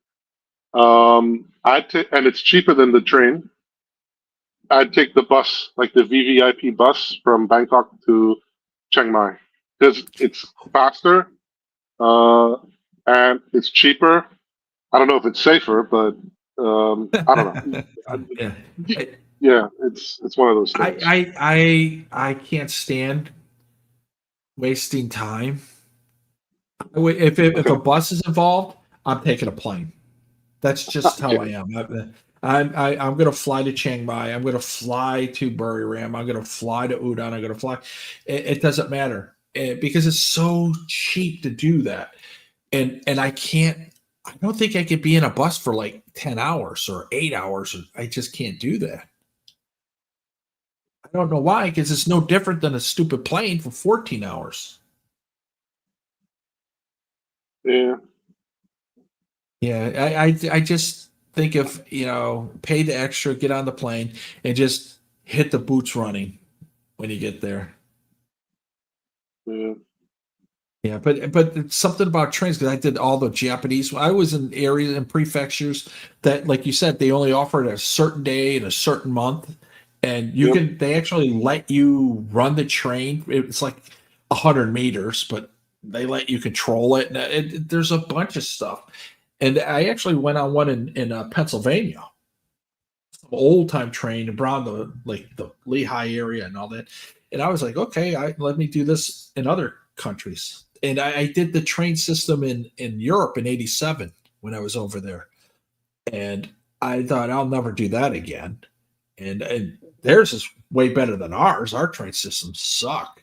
And it's cheaper than the train. I'd take the bus, like the VVIP bus from Bangkok to Chiang Mai, because it's faster, and it's cheaper. I don't know if it's safer, but I don't know. Yeah. Yeah, it's one of those things. I can't stand wasting time. If a bus is involved, I'm taking a plane. That's just how I am. I'm going to fly to Chiang Mai. I'm going to fly to Buriram. I'm going to fly to Udon. I'm going to fly. It doesn't matter because it's so cheap to do that. And I can't. I don't think I could be in a bus for like 10 hours or 8 hours. I just can't do that. I don't know why, because it's no different than a stupid plane for 14 hours. Yeah. Yeah, I just think of, pay the extra, get on the plane, and just hit the boots running when you get there. Yeah. Yeah, but it's something about trains, because I did all the Japanese. I was in areas and prefectures that, like you said, they only offered a certain day and a certain month, and they actually let you run the train. It's like 100 meters, but they let you control it. And there's a bunch of stuff. And I actually went on one in Pennsylvania, some old time train around the Lehigh area and all that. And I was like, okay, let me do this in other countries. And I did the train system in Europe in '87 when I was over there. And I thought I'll never do that again. And theirs is way better than ours. Our train systems suck.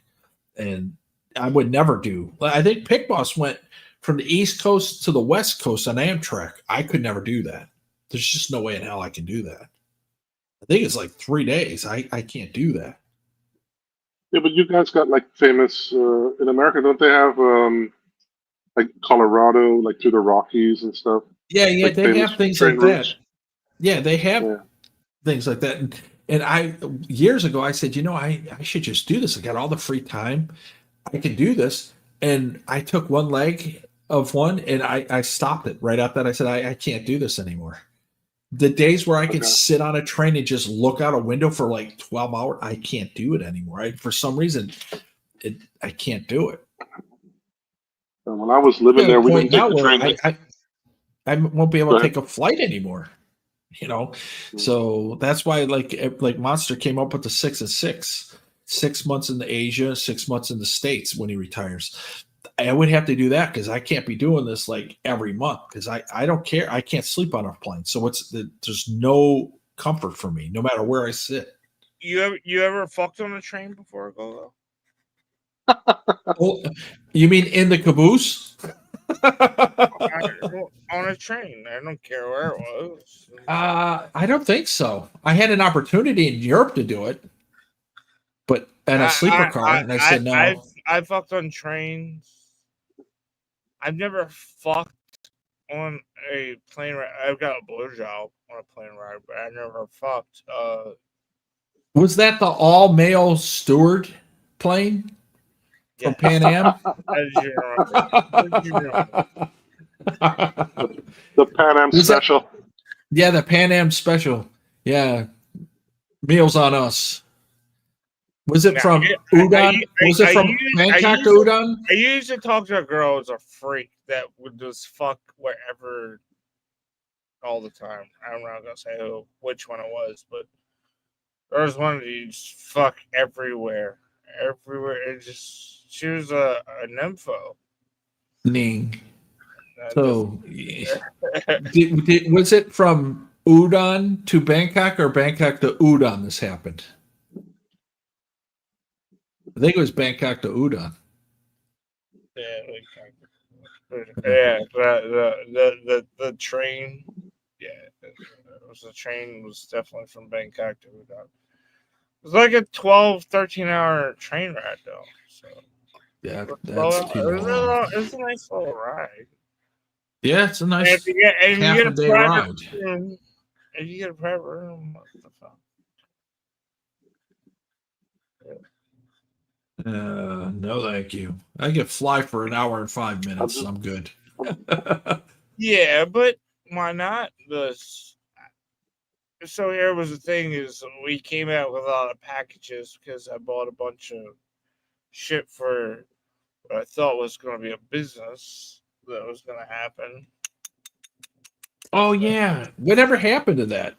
And I would never do. I think Pick Boss went from the East Coast to the West Coast on Amtrak. I could never do that. There's just no way in hell I can do that. I think it's like 3 days. I can't do that. Yeah, but you guys got like famous in America, don't they have like Colorado, like through the Rockies and stuff? Yeah, like they have things like routes? that. Yeah, they have things like that. And I years ago I said, I should just do this. I got all the free time. I can do this. And I took one leg of one and I stopped it right after that. I said, I can't do this anymore. The days where I can sit on a train and just look out a window for like 12 hours, I can't do it anymore. For some reason, I can't do it. When I was living there, we didn't take the train. I won't be able to take a flight anymore. So that's why like Monster came up with the 6 and 6. 6 months in Asia, 6 months in the States when he retires. I would have to do that because I can't be doing this like every month because I don't care. I can't sleep on a plane. So there's no comfort for me, no matter where I sit. You ever fucked on a train before, Gogo? Oh, you mean in the caboose? On a train. I don't care where it was. I don't think so. I had an opportunity in Europe to do it, but in a sleeper car, and I said no. I fucked on trains. I've never fucked on a plane ride. I've got a blowjob on a plane ride, but I never fucked. Was that the all male steward plane from Pan Am? The Pan Am special. Yeah, the Pan Am special. Yeah, Meals on Us. Was it from Udon? Was it from Bangkok to Udon? I used to talk to a girl who's a freak that would just fuck wherever all the time. I'm not gonna say which one it was, but there was one that you just fuck everywhere. She was a nympho. Ning. So, was it from Udon to Bangkok or Bangkok to Udon? This happened. I think it was Bangkok to Udon. Yeah, the train. Yeah, the train was definitely from Bangkok to Udon. It was like a 12, 13-hour train ride, though. So yeah, that's too long. It was a nice little ride. Yeah, it's a nice half a day ride. If you get a private room, what the fuck? No, thank you. I get fly for an hour and 5 minutes. I'm good. Yeah, but why not? So here was the thing: is we came out with a lot of packages because I bought a bunch of shit for what I thought was going to be a business that was going to happen. Oh yeah, whatever happened to that?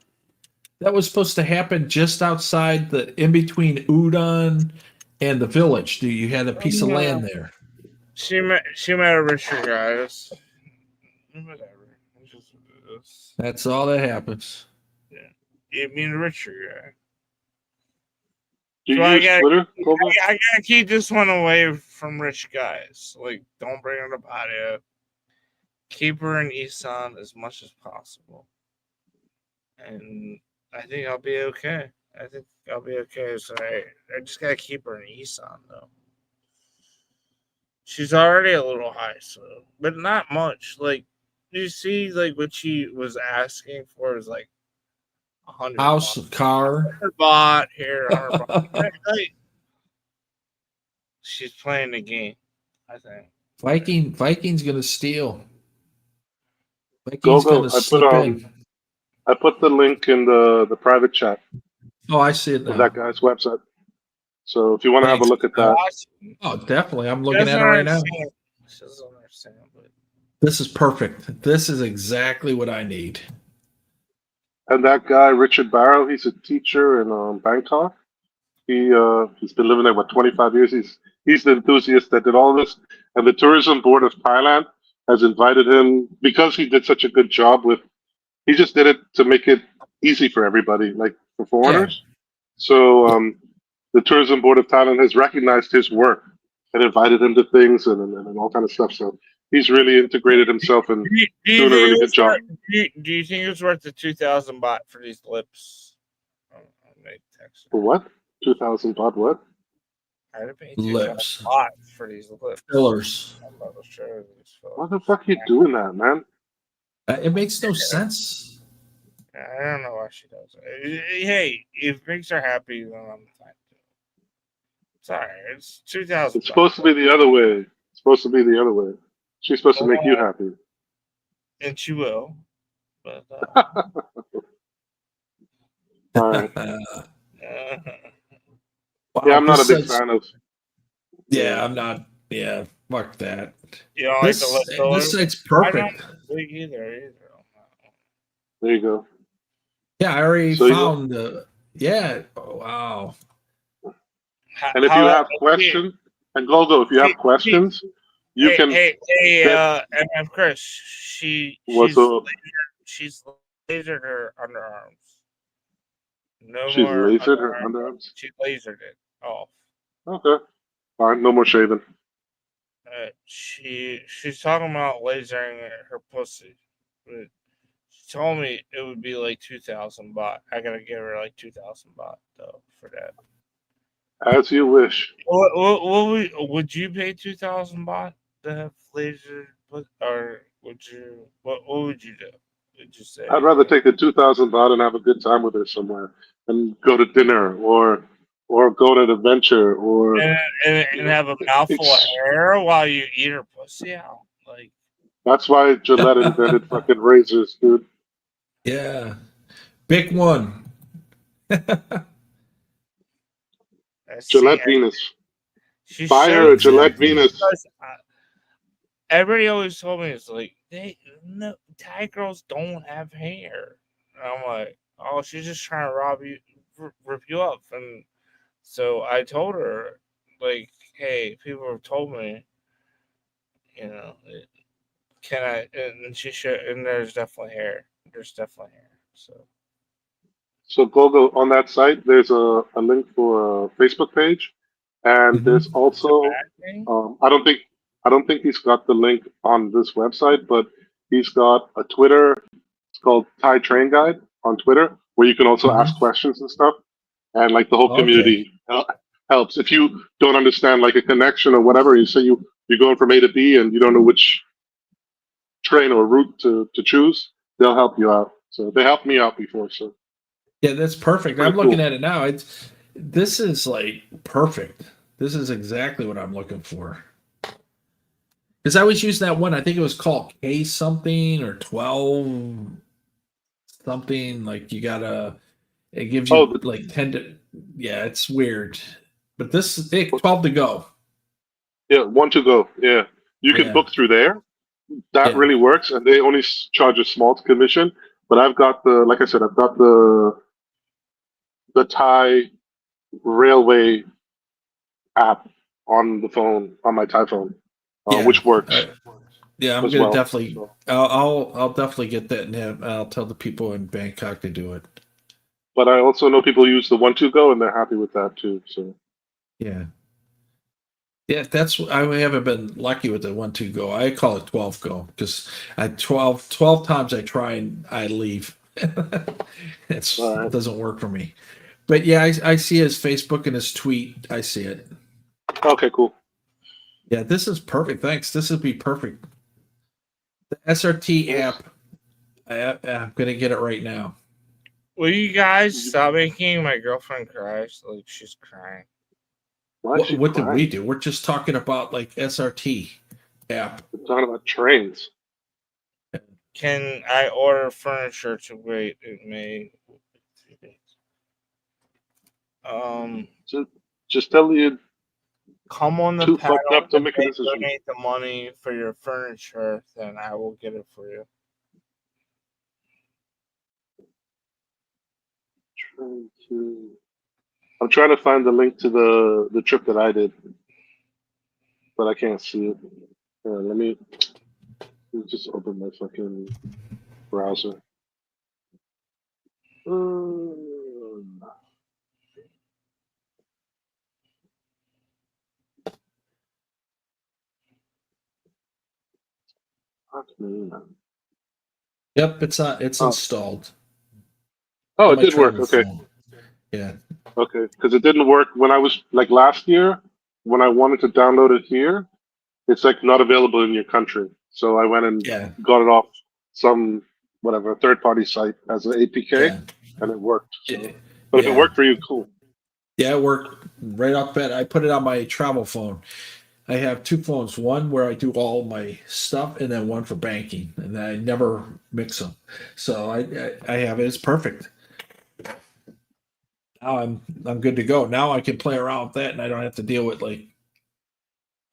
That was supposed to happen just outside in between Udon and the village. You had a piece of land there. She met a richer guys. Whatever. That's all that happens. Yeah, you mean a richer guy. Do you So I use Twitter? gotta keep this one away from rich guys. Like, don't bring her to Padia. Keep her in Isan as much as possible. And I think I'll be okay. So I just gotta keep her in Isan, though. She's already a little high, so, but not much. Like, you see, like, what she was asking for is like 100 House, car. 100 baht here, 100 baht. Like, she's playing the game, I think. Viking's gonna steal. Viking's gonna slip in. I put the link in the private chat. Oh, I see it of now. that guy's website. So if you want to have a look at that, Oh, definitely. I'm looking at it right now. She doesn't understand, but This is perfect. This is exactly what I need. and that guy Richard Barrow, he's a teacher in Bangkok. He's been living there 25 years. He's the enthusiast that did all this, and the tourism board of Thailand has invited him because he did such a good job with. He just did it to make it easy for everybody, like for foreigners. So the tourism board of Thailand has recognized his work and invited him to things and all kind of stuff. So he's really integrated himself and doing a really good job. Do you think it's worth the 2,000 baht for these lips? For what? 2,000 baht? What? I had to pay Lips. 2,000 baht for these lips. Fillers. Why the fuck are you doing that, man? It makes no sense. I don't know why she does it. Hey, if it makes her happy, then I'm fine. Sorry, it's 2,000. It's supposed to be the other way. It's supposed to be the other way. She's supposed to make you happy. And she will. But all right. Wow, Yeah, I'm not a this big site's- fan of. Yeah, I'm not. Yeah, fuck that. You don't This, like the lip this filler? site's perfect. I don't like either. There you go. Yeah, I already So you- found the. Yeah. Oh, wow. And if you have questions, and Golgo, if you have questions, you can. Hey, and Chris, she's What's up? lasered her underarms. No She's more lasered her underarms? She lasered it off. Okay. Fine. No more shaving. She's talking about lasering her pussy. But she told me it would be like 2,000 baht. I gotta give her like 2,000 baht though for that. As you wish. Would you pay 2,000 baht to have laser, or would you? What would you do? Would you say? I'd rather take the 2,000 baht and have a good time with her somewhere, and go to dinner or go on an adventure or and have a mouthful of hair while you eat her pussy out. Like, That's why Gillette invented fucking razors, dude. Yeah. Big one. Gillette Venus. Buy her a Gillette Venus. Everybody always told me it's like Thai girls don't have hair. And I'm like, oh, she's just trying to rip you up. And so I told her, like, hey, people have told me, you know, can I? And she should. And there's definitely hair. There's definitely hair. So Gogo, on that site, there's a link for a Facebook page, and there's also I don't think he's got the link on this website, but he's got a Twitter. It's called Thai Train Guide on Twitter, where you can also ask questions and stuff, and like the whole community helps. If you don't understand like a connection or whatever, you say you're going from A to B and you don't know which train or route to choose, they'll help you out. So they helped me out before. So. Yeah, that's perfect. I'm looking at it now. This is like perfect. This is exactly what I'm looking for. Because I was using that one. I think it was called K something or 12 something. Like you gotta. It gives you like 10 to. Yeah, it's weird. But this is 12 to go. Yeah, 1 to go. Yeah, you can Yeah. book through there. That Yeah. really works, and they only charge a small commission. But I've got like I said, I've got the Thai railway app on the phone, on my Thai phone, which works Yeah, I'm as gonna well. definitely. So, I'll definitely get that, and I'll tell the people in Bangkok to do it. but I also know people use the 1 to go, and they're happy with that too. So Yeah. Yeah, that's I haven't been lucky with the 1 2 go. I call it 12 go because I 12 times I try and I leave. It doesn't work for me. But yeah, I see his Facebook and his tweet. I see it. okay, cool. Yeah, this is perfect. Thanks. This would be perfect. The SRT app. I'm gonna get it right now. Will you guys stop making my girlfriend cry? Like she's crying. What did we do? We're just talking about like SRT app. We're talking about trains. Can I order furniture to wait? It may. Just tell you. Come on the too panel fucked up to and make a decision. donate the money for your furniture, then I will get it for you. I'm trying to find the link to the trip that I did, but I can't see it. Let me just open my fucking browser. Yep, it's installed. Oh, On it my did work. travel Okay. phone. Yeah. Okay, because it didn't work when I was like last year when I wanted to download it here. It's like not available in your country, so I went and got it off some whatever third-party site as an APK, and it worked. So. But if it worked for you, cool. Yeah, it worked right off bat. I put it on my travel phone. I have 2 phones, one where I do all my stuff, and then one for banking, and I never mix them. So I have it. It's perfect. Now I'm good to go. Now I can play around with that, and I don't have to deal with like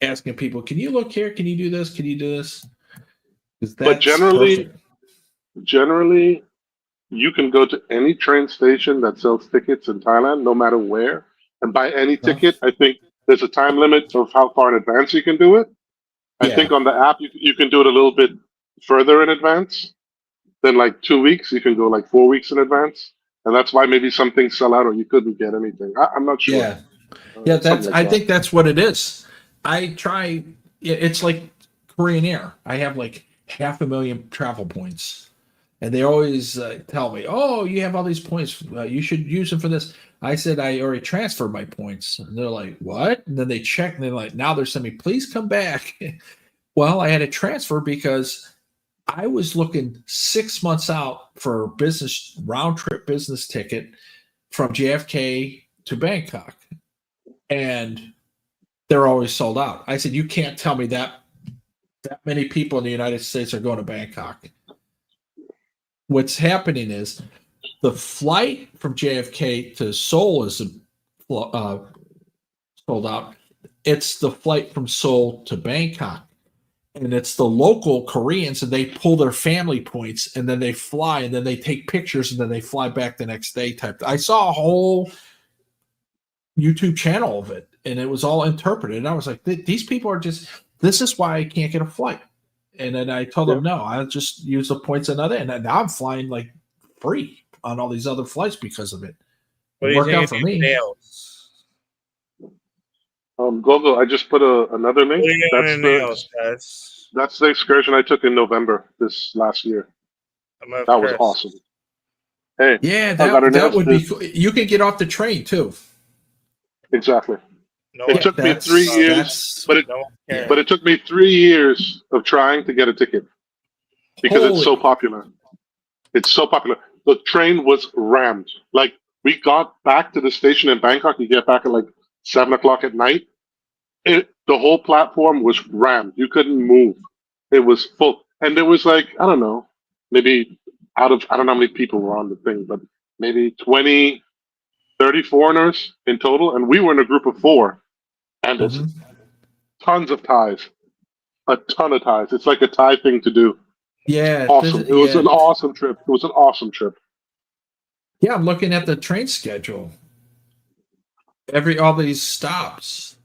asking people, "Can you look here? Can you do this? Can you do this?" But generally, you can go to any train station that sells tickets in Thailand, no matter where, and buy any ticket. I think there's a time limit of how far in advance you can do it. I think on the app you can do it a little bit further in advance than like 2 weeks. You can go like 4 weeks in advance, and that's why maybe some things sell out or you couldn't get anything. I'm not sure. Yeah, that's. Like I think that's what it is. I try. It's like Korean Air. I have like 500,000 travel points, and they always tell me, "Oh, you have all these points. You should use them for this." I said I already transferred my points, and they're like, "What?" And then they check, and they're like, "Now they're sending me, please come back." Well, I had to transfer because I was looking 6 months out for a business round trip business ticket from JFK to Bangkok, and they're always sold out. I said, "You can't tell me that many people in the United States are going to Bangkok." What's happening is the flight from JFK to Seoul is sold out. It's the flight from Seoul to Bangkok, and it's the local Koreans, and they pull their family points, and then they fly, and then they take pictures, and then they fly back the next day. I saw a whole YouTube channel of it, and it was all interpreted. And I was like, these people are just. This is why I can't get a flight. And then I told them, no, I'll just use the points another. And now I'm flying like free on all these other flights because of it. It worked out for me. Gogo, I just put another link. That's the excursion I took in November this last year. That was awesome. Hey, yeah, that would be cool. You can get off the train too. Exactly. It took me 3 years, but it took me 3 years of trying to get a ticket because it's so popular. It's so popular. The train was rammed. Like we got back to the station in Bangkok. You get back at like 7 o'clock at night, The whole platform was rammed. You couldn't move. It was full, and there was like I don't know, maybe I don't know how many people were on the thing, but maybe 20, 30 foreigners in total, and we were in a group of 4, and there's tons of ties, a ton of ties. It's like a Thai thing to do. Yeah, Awesome. It was an awesome trip. It was an awesome trip. Yeah, I'm looking at the train schedule. All these stops.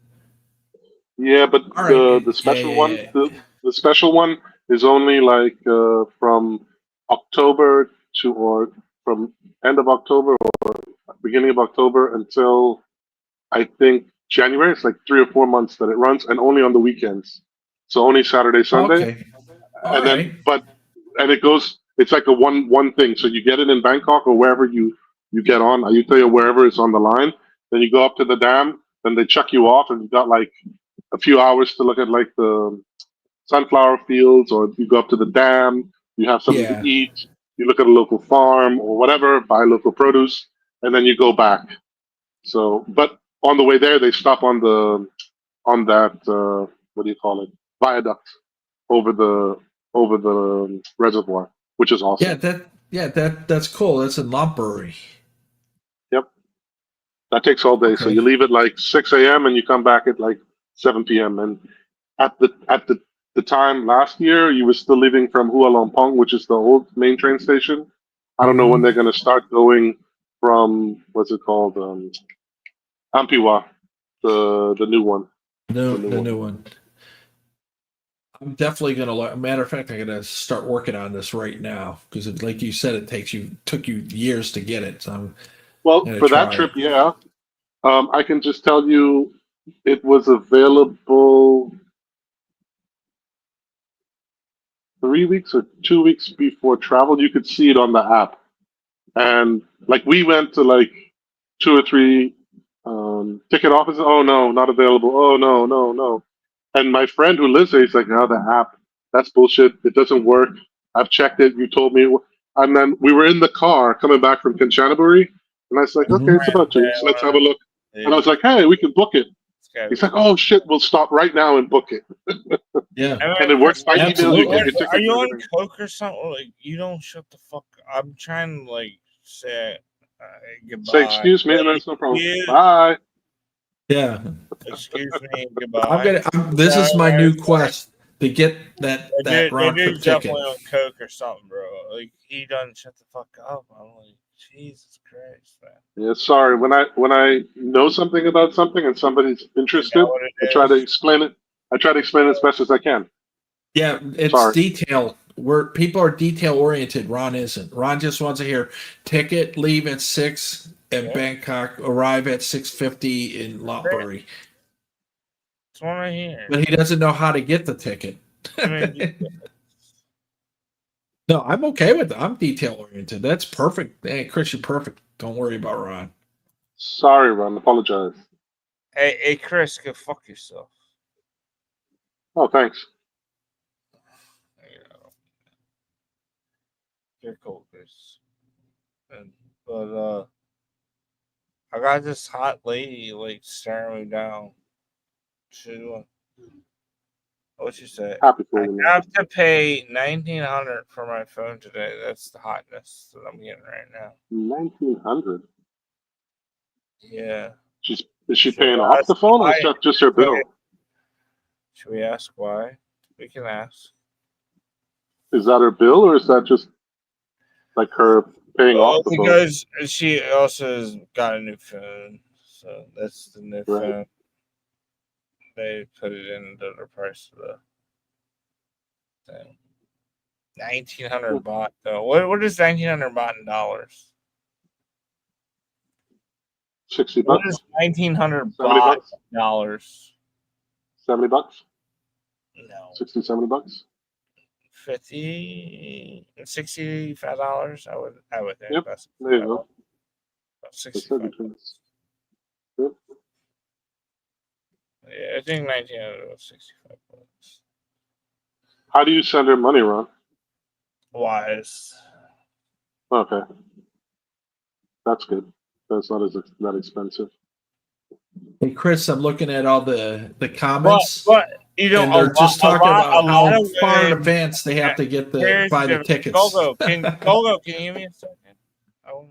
Yeah, but All right. the special one, the special one is only like from October to or from end of October or beginning of October until I think January. It's like 3 or 4 months that it runs, and only on the weekends. So only Saturday, Sunday, Okay. and then and it goes. It's like a one thing. So you get it in Bangkok or wherever you get on. I tell you wherever it's on the line. Then you go up to the dam. Then they chuck you off, and you got like a few hours to look at like the sunflower fields, or you go up to the dam, you have something to eat, you look at a local farm or whatever, buy local produce, and then you go back. So, but on the way there, they stop on that what do you call it, viaduct over the reservoir, which is awesome. That's cool. That's in Lopburi. Yep, that takes all day. So you leave at like 6 a.m. and you come back at like 7 p.m. And at the time last year, you were still leaving from Hua Lompong, which is the old main train station. I don't know when they're going to start going from what's it called, Ampiwa, the new one. The new one. I'm definitely going to learn. Matter of fact, I'm going to start working on this right now because, like you said, took you years to get it. So for that trip, yeah. I can just tell you, it was available 3 weeks or 2 weeks before travel. You could see it on the app, and like we went to like 2 or 3 ticket offices. Oh no, not available. Oh no. And my friend who lives there, he's like, "No, the app, that's bullshit. It doesn't work. I've checked it. You told me." And then we were in the car coming back from Kanchanaburi, and I was like, "Okay, it's about 2 weeks. Let's have a look." And I was like, "Hey, we can book it." He's like, "Oh shit, we'll stop right now and book it." Yeah, and it works by email. You get your ticket. Are you on coke or something? Like, you don't shut the fuck. I'm trying to like say goodbye. Say excuse me, and that's no problem. Excuse- Bye. Yeah. Excuse me. Goodbye. This is my new quest to get that round trip dude's ticket. definitely on coke or something, bro. Like, he doesn't shut the fuck up. I'm like, Jesus Christ, man. Yeah, sorry. When I know something about something and somebody's interested, I try to explain it. I try to explain it as best as I can. Yeah, it's detail. Where people are detail oriented. Ron isn't. Ron just wants to hear ticket, leave at 6 in Bangkok, arrive at 6:50 in Lopburi. That's what I hear. But he doesn't know how to get the ticket. I mean, no, I'm okay with it. I'm detail oriented. That's perfect. Hey, Chris, you're perfect. Don't worry about Ron. Sorry, Ron. Apologize. hey, Chris, go fuck yourself. Oh, thanks. You're cool, Chris. But I got this hot lady like staring me down. What she say? Happy for I you, man. have to pay $1,900 for my phone today. That's the hotness that I'm getting right now. 1,900. Yeah. Is she paying off the phone, or is that just her bill? Should we ask why? We can ask. Is that her bill, or is that just like her paying off the phone? Because she also has got a new phone, so that's the new phone. They put it into the price of the thing. 1,900 baht though. What is 1,900 baht in dollars? $60. What is 1,900 70 baht bucks? in dollars? $70? No. 60, 70 bucks? $50, $65. I would think. Yep. That's There you go. about 65. Yep. Yeah, I think 1,900 was 65 bucks. How do you send her money, Ron? Wise. Okay. That's good. That's not that expensive. Hey Chris, I'm looking at all the comments, But you know, and they're just talking about a how lot of far in women. advance they have to get Here's buy the the tickets. Gogo, can you give me a second? Oh,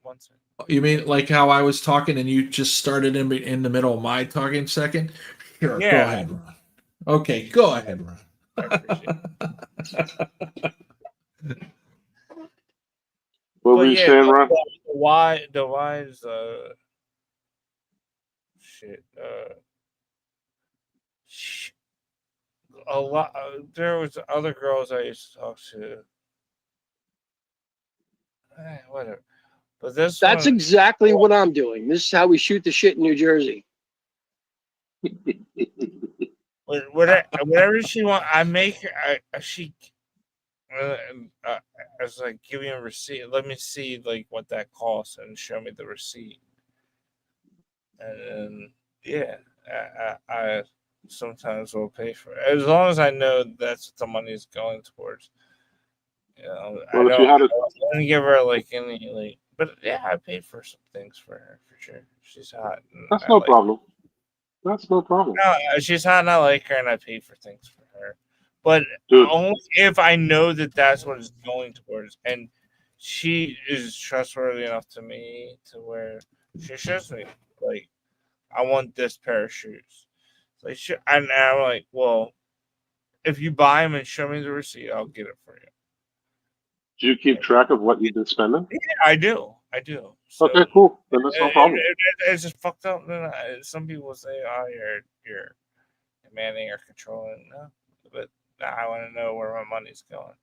1 second. You mean like how I was talking and you just started in the middle of my talking second? Sure, go Yeah. ahead, Ron. Okay, go ahead, Ron. I appreciate it. What were you saying, Ron? The why is shit. A lot. There was other girls I used to talk to. Whatever. But this That's one, exactly what I'm doing. This is how we shoot the shit in New Jersey. whatever she wants, I make her. She. I was like, give me a receipt. Let me see like what that costs, and show me the receipt. And yeah, I sometimes will pay for it as long as I know that's what the money's going towards. You know, Well, if you had I don't give her like any like, but yeah, I paid for some things for her for sure. She's hot. That's no problem. That's no problem. No, she's hot, and I like her, and I pay for things for her. But Dude. only if I know that that's what it's going towards, and she is trustworthy enough to me to where she shows me like, I want this pair of shoes. Like, and I'm like, well, if you buy them and show me the receipt, I'll get it for you. Do you keep track of what you've been spending? Yeah, I do. So, Okay, cool. Then that's no problem. It's just fucked up. Some people say, "Oh, you're demanding or controlling." No, but I want to know where my money's going.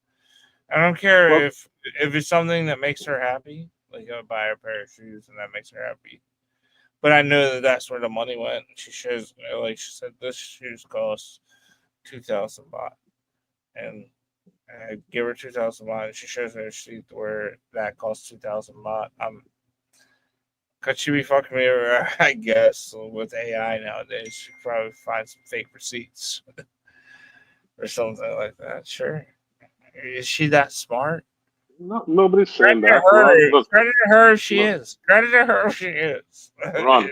I don't care if it's something that makes her happy. Like, I buy her a pair of shoes and that makes her happy. But I know that that's where the money went. She shows, like she said, this shoes cost 2,000 baht, and I give her 2,000 baht, and she shows me a receipt where that costs 2,000 baht. Could she be fucking me over? I guess with AI nowadays, she could probably find some fake receipts or something like that. Sure, is she that smart? No, nobody's saying Credit that. Ron, look, credit her if she is. Credit her if she is. Ron,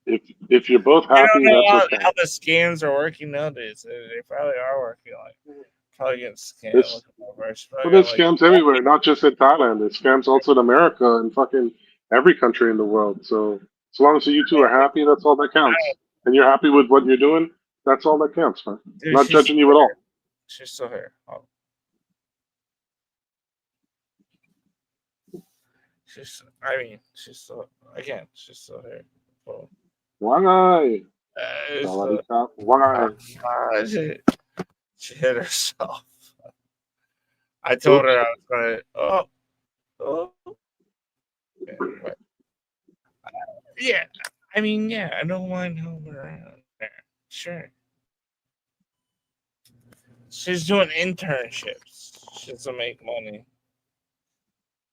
if you're both happy, I don't know that's okay. how the scams are working nowadays. They probably are working probably getting scammed. There's scams everywhere, not just in Thailand. There's scams also in America and fucking every country in the world. So as long as you two are happy, that's all that counts. And you're happy with what you're doing, that's all that counts, man. Dude, not judging you at all. She's still here. Oh. She's still here. Oh. Why? Why? She hit herself. I told her I was gonna. Yeah, I don't mind helping around there. Sure. She's doing internships. She doesn't make money.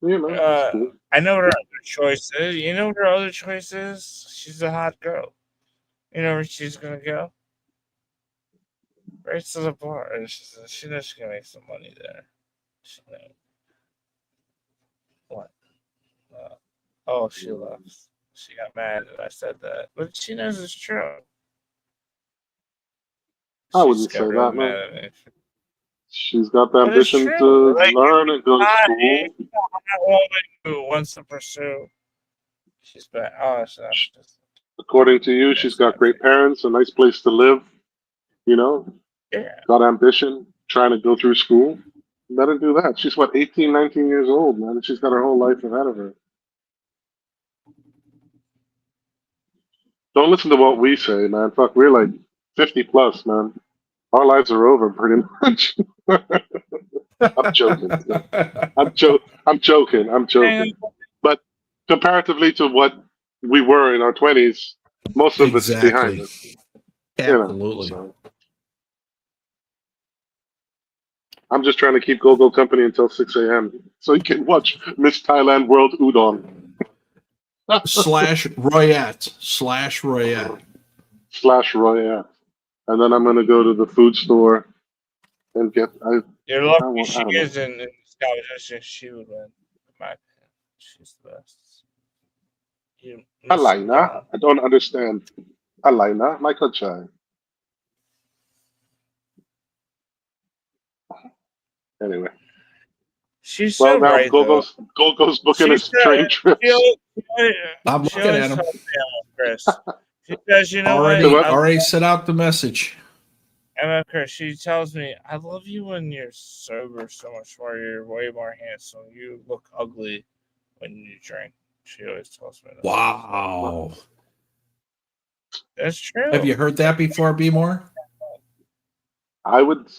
Yeah, I know what her other choice is. You know what her other choice is? She's a hot girl. You know where she's gonna go? Right to the bar. She knows she's gonna make some money there. She knows. What? She left. She got mad that I said that, but she knows it's true. I wouldn't say that, man. She's got the But it's ambition true. to learn and go to school. That woman who wants to pursue. She's bad. According to you, she's got great parents, a nice place to live. You know, got ambition, trying to go through school. Let her do that. She's 18, 19 years old, man. And she's got her whole life ahead of her. Don't listen to what we say, man. Fuck, we're like 50 plus, man. Our lives are over pretty much. I'm joking. I'm joking. But comparatively to what we were in our 20s, most of it's behind us. Absolutely. So. I'm just trying to keep Go company until 6 a.m. so you can watch Miss Thailand World Udon. /Royat. And then I'm going to go to the food store and get... You're lucky she is in this competition. She would win. In my opinion. She's the best. You Alaina? I don't understand. Alaina? Michael Chai. Anyway. She's Well, so now right though. Gogo's booking She's his train trips. I'm she looking always at him. tells me I'm Chris. She says, you know Already, what? already sent out the message. I'm Chris. She tells me, I love you when you're sober so much more. You're way more handsome. You look ugly when you drink. She always tells me that. Wow. That's true. Have you heard that before, B More? I wouldn't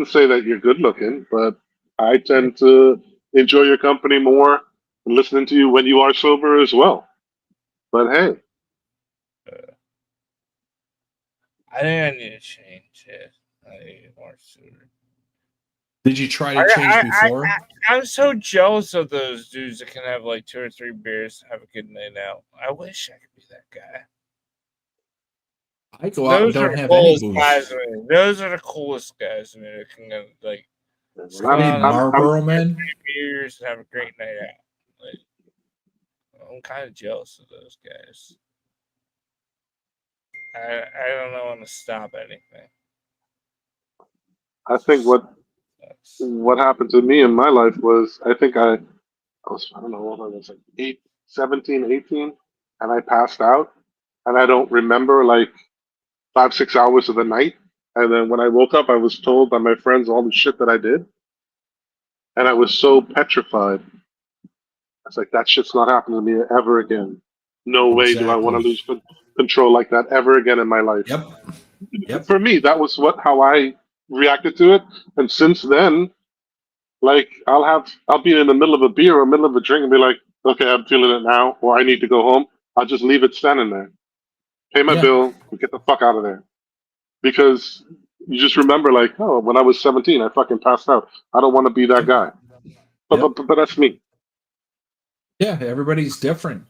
say that you're good looking, but I tend to enjoy your company more and listening to you when you are sober as well. But hey, I think I need to change it. I need to get more sober. Did you try to change before? I'm so jealous of those dudes that can have like 2 or 3 beers and have a good night out. I wish I could be that guy. I go out and Those are don't the have any coolest booze. guys. I mean. Those are the coolest guys. I mean, that can like I mean, Marlboro men. Beers and have a great night out. Like, I'm kind of jealous of those guys. I don't know when to stop anything. I think what happened to me in my life was I think I was, I don't know what I was, like 17, 18, and I passed out, and I don't remember like 5, 6 hours of the night. And then when I woke up, I was told by my friends all the shit that I did, and I was so petrified. I was like, that shit's not happening to me ever again. No way do I want to lose control like that ever again in my life. Yep. For me, that was how I reacted to it. And since then, like I'll be in the middle of a beer or middle of a drink and be like, okay, I'm feeling it now, or I need to go home. I'll just leave it standing there, pay my bill, and get the fuck out of there. Because you just remember, like, oh, when I was 17, I fucking passed out. I don't want to be that guy. But that's me. Yeah, everybody's different.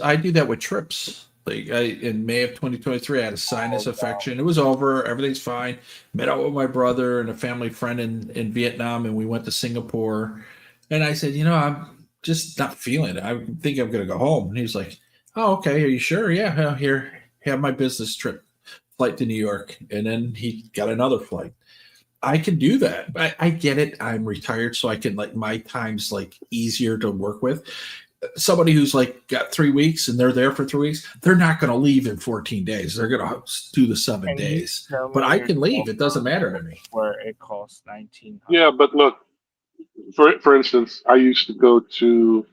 I do that with trips. Like in May of 2023, I had a sinus infection. It was over. Everything's fine. Met up with my brother and a family friend in Vietnam, and we went to Singapore. And I said, I'm just not feeling it. I think I'm going to go home. And he was like, oh, okay. Are you sure? Yeah. Here, have my business trip flight to New York. And then he got another flight. I can do that. I get it. I'm retired, so I can my time's easier to work with. Somebody who's got 3 weeks and they're there for 3 weeks, they're not going to leave in 14 days. They're going to do the 7 days. But I can leave. It doesn't matter to me. Where it costs $1,900. Yeah, but look, for instance, I used to go to,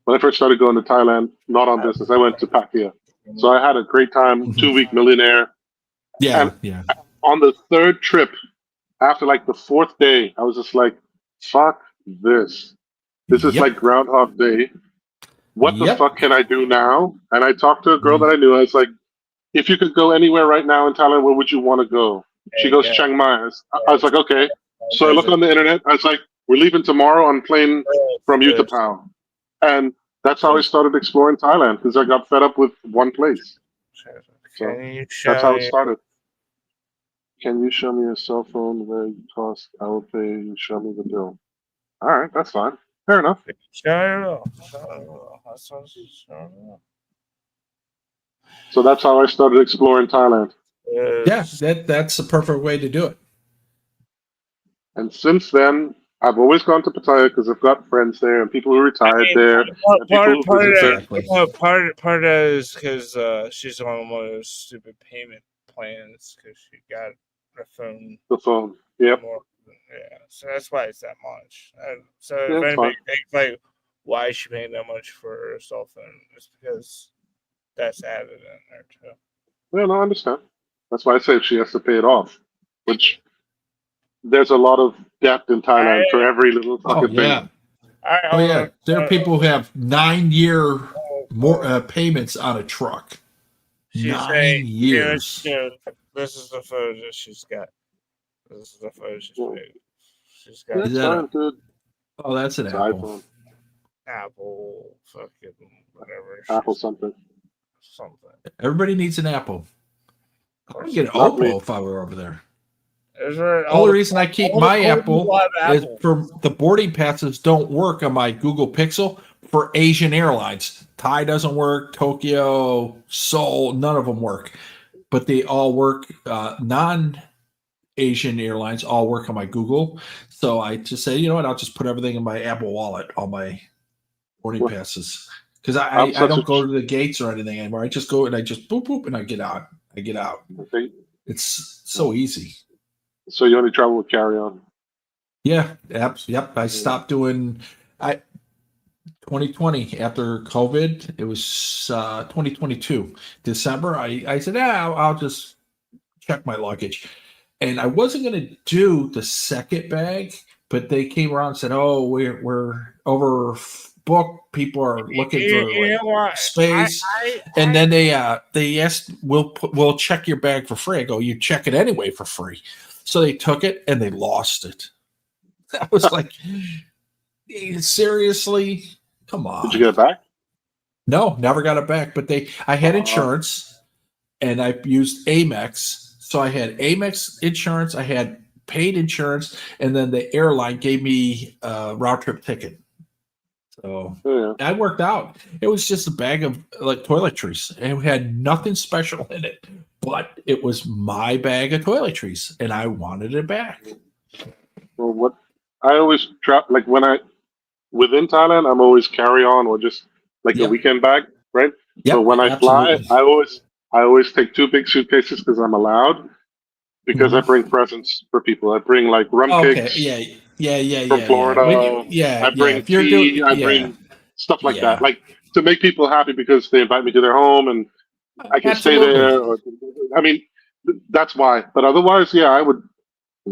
when I first started going to Thailand, not on business, I went to Pattaya. So I had a great time, 2-week millionaire. Yeah, and on the 3rd trip, after the 4th day, I was just like, fuck this. This is like Groundhog Day. What the fuck can I do now? And I talked to a girl that I knew. I was like, if you could go anywhere right now in Thailand, where would you want to go? She goes, Chiang Mai. I was like, okay. So I looked on the internet. I was like, we're leaving tomorrow on plane from Utapao. And that's how I started exploring Thailand, because I got fed up with one place. So that's how it started. Can you show me a cell phone where you cost? I will pay you. Show me the bill. All right, that's fine. Fair enough. So that's how I started exploring Thailand. Yeah, that's the perfect way to do it. And since then, I've always gone to Pattaya because I've got friends there and people who retired there. And Part people who visit there. of that is because she's on one of those stupid payment plans because she got a phone. The phone, yep. Yeah, so that's why it's that much. So Yeah, if it's anybody thinks why is she paying that much for her cell phone, it's because that's added in there too. Yeah, no, I understand. That's why I say she has to pay it off, which there's a lot of debt in Thailand for every little fucking thing. Oh yeah, there are people who have 9-year more payments on a truck. She's 9 years. This is the photo that she's got. This is the photo she's got. Is that oh, that's an Apple. iPhone. Apple, fucking whatever. Apple something. Everybody needs an Apple. I would get an Not me. Oppo if I were over there. The only reason I keep my Apple is for the boarding passes don't work on my Google Pixel. for Asian airlines. Thai doesn't work. Tokyo, Seoul, none of them work. But they all work. Non-Asian airlines all work on my Google. So I just say, you know what? I'll just put everything in my Apple Wallet, all my boarding passes. Because I don't go to the gates or anything anymore. I just go and I just boop, boop, and I get out. It's so easy. So you only travel with carry-on? Yeah, yep. I stopped doing 2020 after COVID. It was 2022 December. I said, I'll just check my luggage, and I wasn't going to do the second bag, but they came around and said, "Oh, we're overbooked. People are looking for space," and then they asked, "We'll check your bag for free." I go, "You check it anyway for free." So they took it and they lost it. I was like, seriously? Come on. Did you get it back? No, never got it back. But I had insurance, and I used Amex. So I had Amex insurance, I had paid insurance, and then the airline gave me a round trip ticket. So I worked out. It was just a bag of like toiletries, and it had nothing special in it, but it was my bag of toiletries, and I wanted it back. Well, what I always like within Thailand, I'm always carry on or just like a weekend bag, right? Yep, but when I fly, I always take 2 big suitcases because I'm allowed. Because I bring presents for people. I bring like rum cakes. From Florida. I bring tea. I bring stuff like that, like to make people happy because they invite me to their home and I can stay there. Or, I mean, that's why. But otherwise, I would.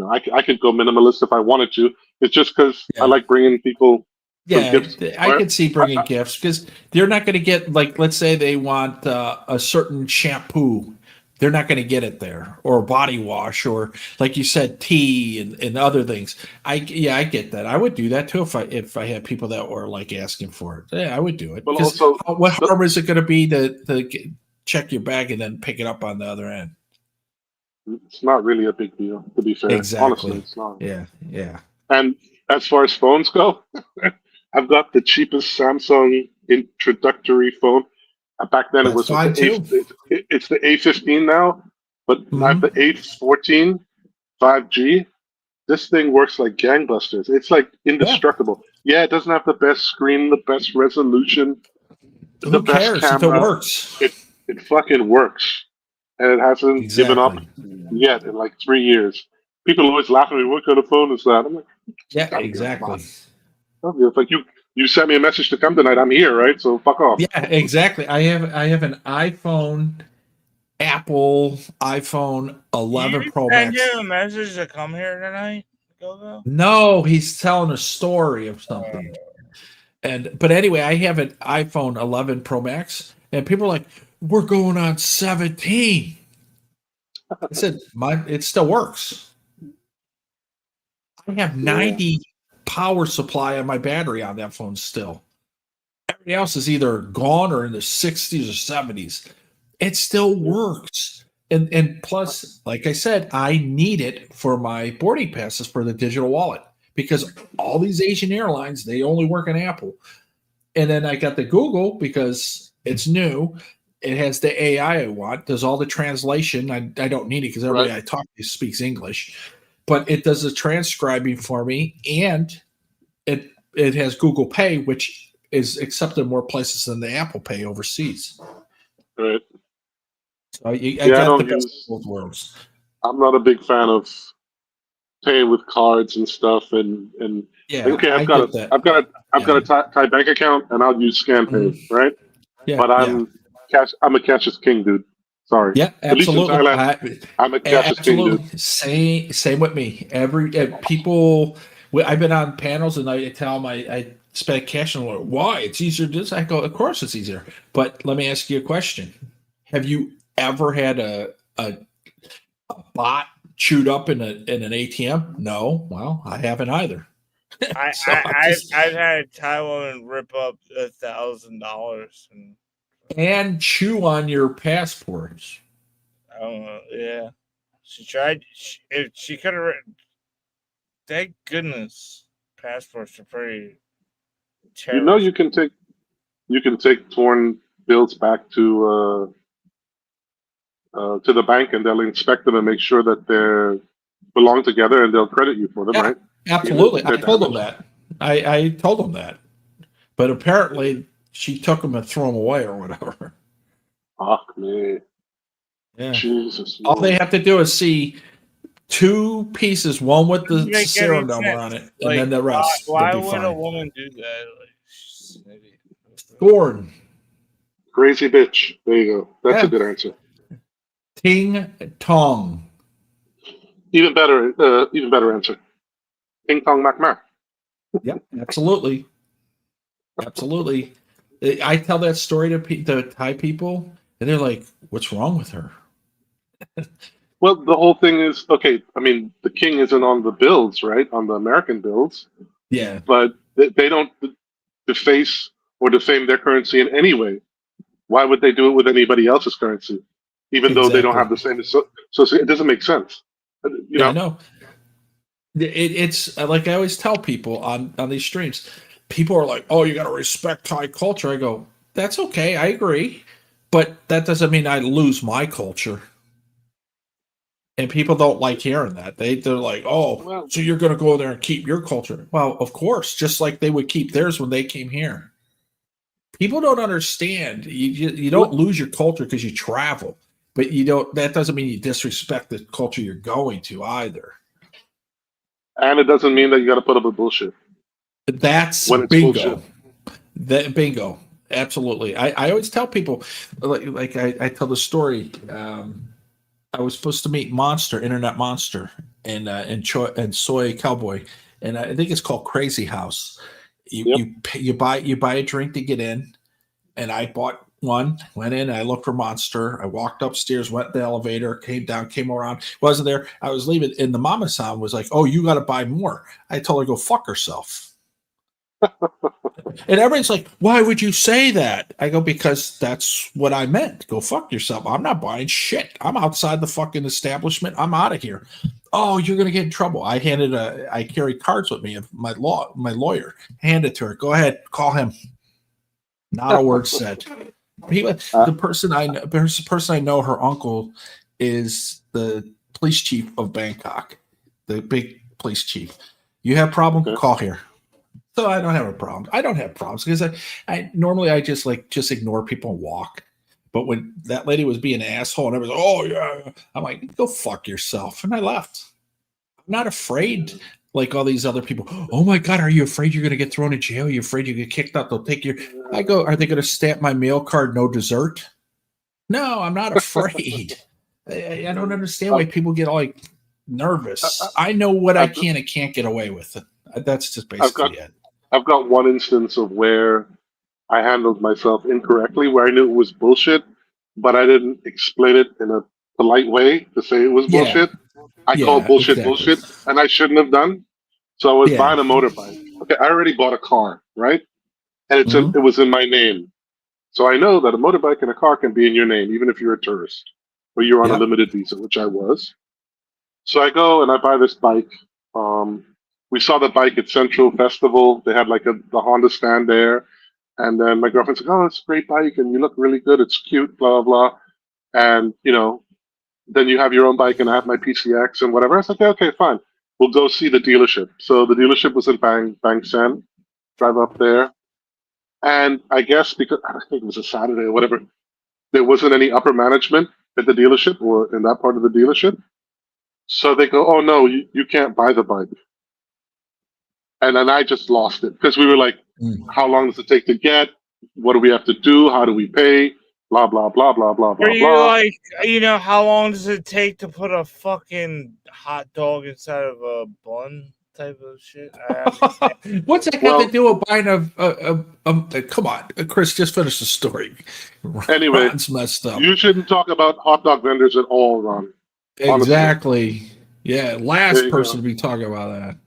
I could go minimalist if I wanted to. It's just because I like bringing people. Gifts. I could see bringing gifts because they're not going to get like, let's say they want a certain shampoo. They're not going to get it there, or body wash, or like you said, tea and other things. I get that. I would do that too if I had people that were like asking for it. Yeah, I would do it. But Because also, what harm is it going to be to check your bag and then pick it up on the other end? It's not really a big deal, to be fair. Exactly. Honestly, it's not. Yeah. And as far as phones go, I've got the cheapest Samsung introductory phone. Back then it was fine too. It's the A15 now, but I have the A14 5G. This thing works like gangbusters. It's like indestructible. Yeah, it doesn't have the best screen, the best resolution, the best camera. If it works? It fucking works, and it hasn't given up yet in like 3 years. People always laugh at me. What kind of phone is that? I'm like, exactly. It's like you sent me a message to come tonight. I'm here, right? So fuck off. Yeah, exactly. I have an Apple iPhone 11 Pro Max. Send him a message to come here tonight. No, he's telling a story of something. But anyway, I have an iPhone 11 Pro Max, and people are like, "We're going on 17." I said, it still works. I have 90 power supply on my battery on that phone still. Everything else is either gone or in the 60s or 70s. It still works. And plus, like I said, I need it for my boarding passes for the digital wallet because all these Asian airlines, they only work on Apple. And then I got the Google because it's new. It has the AI I want, does all the translation. I don't need it because everybody I talk to speaks English. But it does the transcribing for me, and it has Google Pay, which is accepted in more places than the Apple Pay overseas. Right. So I got the best of both worlds. I'm not a big fan of paying with cards and stuff, and okay, I've got a Thai bank account, and I'll use ScanPay, right? Yeah, but I'm a cash is king, dude. Sorry. Yeah, absolutely. At least in Thailand, I'm a cash is king, dude. Same with me. People. I've been on panels, and I tell them I spend cash, and like, why? It's easier to do this. I go, of course it's easier. But let me ask you a question: have you ever had a bot chewed up in an ATM? No. Well, I haven't either. I've had Taiwan rip up $1,000 and chew on your passports. Yeah, she tried. She could have. Thank goodness, passports are pretty. You know, you can take you can take torn bills back to the bank, and they'll inspect them and make sure that they belong together, and they'll credit you for them, Yeah, right? absolutely. Even I if they're told them damaged. that. I told them that. But apparently she took them and threw them away or whatever. Fuck me. Yeah. Jesus. All they Lord. have to do is see 2 pieces, one with the Doesn't make serial any number sense. on it, and Like, then the rest. why They'll be would a fine. woman do that? Like, she's an idiot. Scorn. Crazy bitch. There you go. That's Yeah. a good answer. Ting Tong. Even better answer. Ping Pong Mac Mac. Yeah, absolutely. Absolutely. I tell that story to Thai people, and they're like, "What's wrong with her?" Well, the whole thing is okay. I mean, the king isn't on the bills, right? On the American bills, Yeah. but they don't deface or defame their currency in any way. Why would they do it with anybody else's currency, even though they don't have the same? So it doesn't make sense. You Yeah, I know. know. It's like I always tell people on these streams. People are like, "Oh, you got to respect Thai culture." I go, "That's okay. I agree, but that doesn't mean I lose my culture." And people don't like hearing that. They're like, "Oh, so you're going to go there and keep your culture?" Well, of course, just like they would keep theirs when they came here. People don't understand. You don't lose your culture because you travel, but you don't. That doesn't mean you disrespect the culture you're going to either. And it doesn't mean that you got to put up with bullshit. That's when it's bingo. bullshit. That bingo. Absolutely. I always tell people, like I tell the story. I was supposed to meet Internet Monster, and Soy Cowboy, and I think it's called Crazy House. You buy a drink to get in, and I bought one. Went in, I looked for Monster. I walked upstairs, went in the elevator, came down, came around, wasn't there. I was leaving, and the mama san was like, "Oh, you got to buy more." I told her, "Go fuck herself." And everyone's like, "Why would you say that?" I go, "Because that's what I meant. Go fuck yourself. I'm not buying shit. I'm outside the fucking establishment. I'm out of here." "Oh, you're gonna get in trouble." I carry cards with me of my lawyer. Hand it to her. "Go ahead, call him." Not a word said. The person I know, her uncle is the police chief of Bangkok, the big police chief. "You have a problem? Call here." So I don't have a problem. I don't have problems because I normally just ignore people and walk. But when that lady was being an asshole and everyone's, "Oh yeah," I'm like, "Go fuck yourself," and I left. I'm not afraid like all these other people. "Oh my god, are you afraid you're going to get thrown in jail? Are you afraid you get kicked out? They'll take your." I go, "Are they going to stamp my mail card no dessert?" No, I'm not afraid. I don't understand why people get all like nervous. I know what I can and can't get away with it. That's just basically it. I've got one instance of where I handled myself incorrectly, where I knew it was bullshit, but I didn't explain it in a polite way to say it was bullshit. I called bullshit bullshit, and I shouldn't have done. So I was buying a motorbike. Okay, I already bought a car, right? And it was in my name. So I know that a motorbike and a car can be in your name, even if you're a tourist or you're on a limited visa, which I was. So I go and I buy this bike. We saw the bike at Central Festival. They had like the Honda stand there. And then my girlfriend's like, "Oh, it's a great bike and you look really good. It's cute, blah, blah, blah." And, then you have your own bike and I have my PCX and whatever. I said, okay, fine. We'll go see the dealership. So the dealership was in Bang Sen. Drive up there. And I guess because I think it was a Saturday or whatever, there wasn't any upper management at the dealership or in that part of the dealership. So they go, "Oh, no, you can't buy the bike." And then I just lost it because we were like, "How long does it take to get? What do we have to do? How do we pay? Blah, blah, blah, blah, blah, Are blah, you blah." like, how long does it take to put a fucking hot dog inside of a bun type of shit? What's that have to do with buying a come on, Chris, just finish the story. Anyway, Ron's messed up. You shouldn't talk about hot dog vendors at all, Ron. Exactly. Yeah, last There you person go. to be talking about that.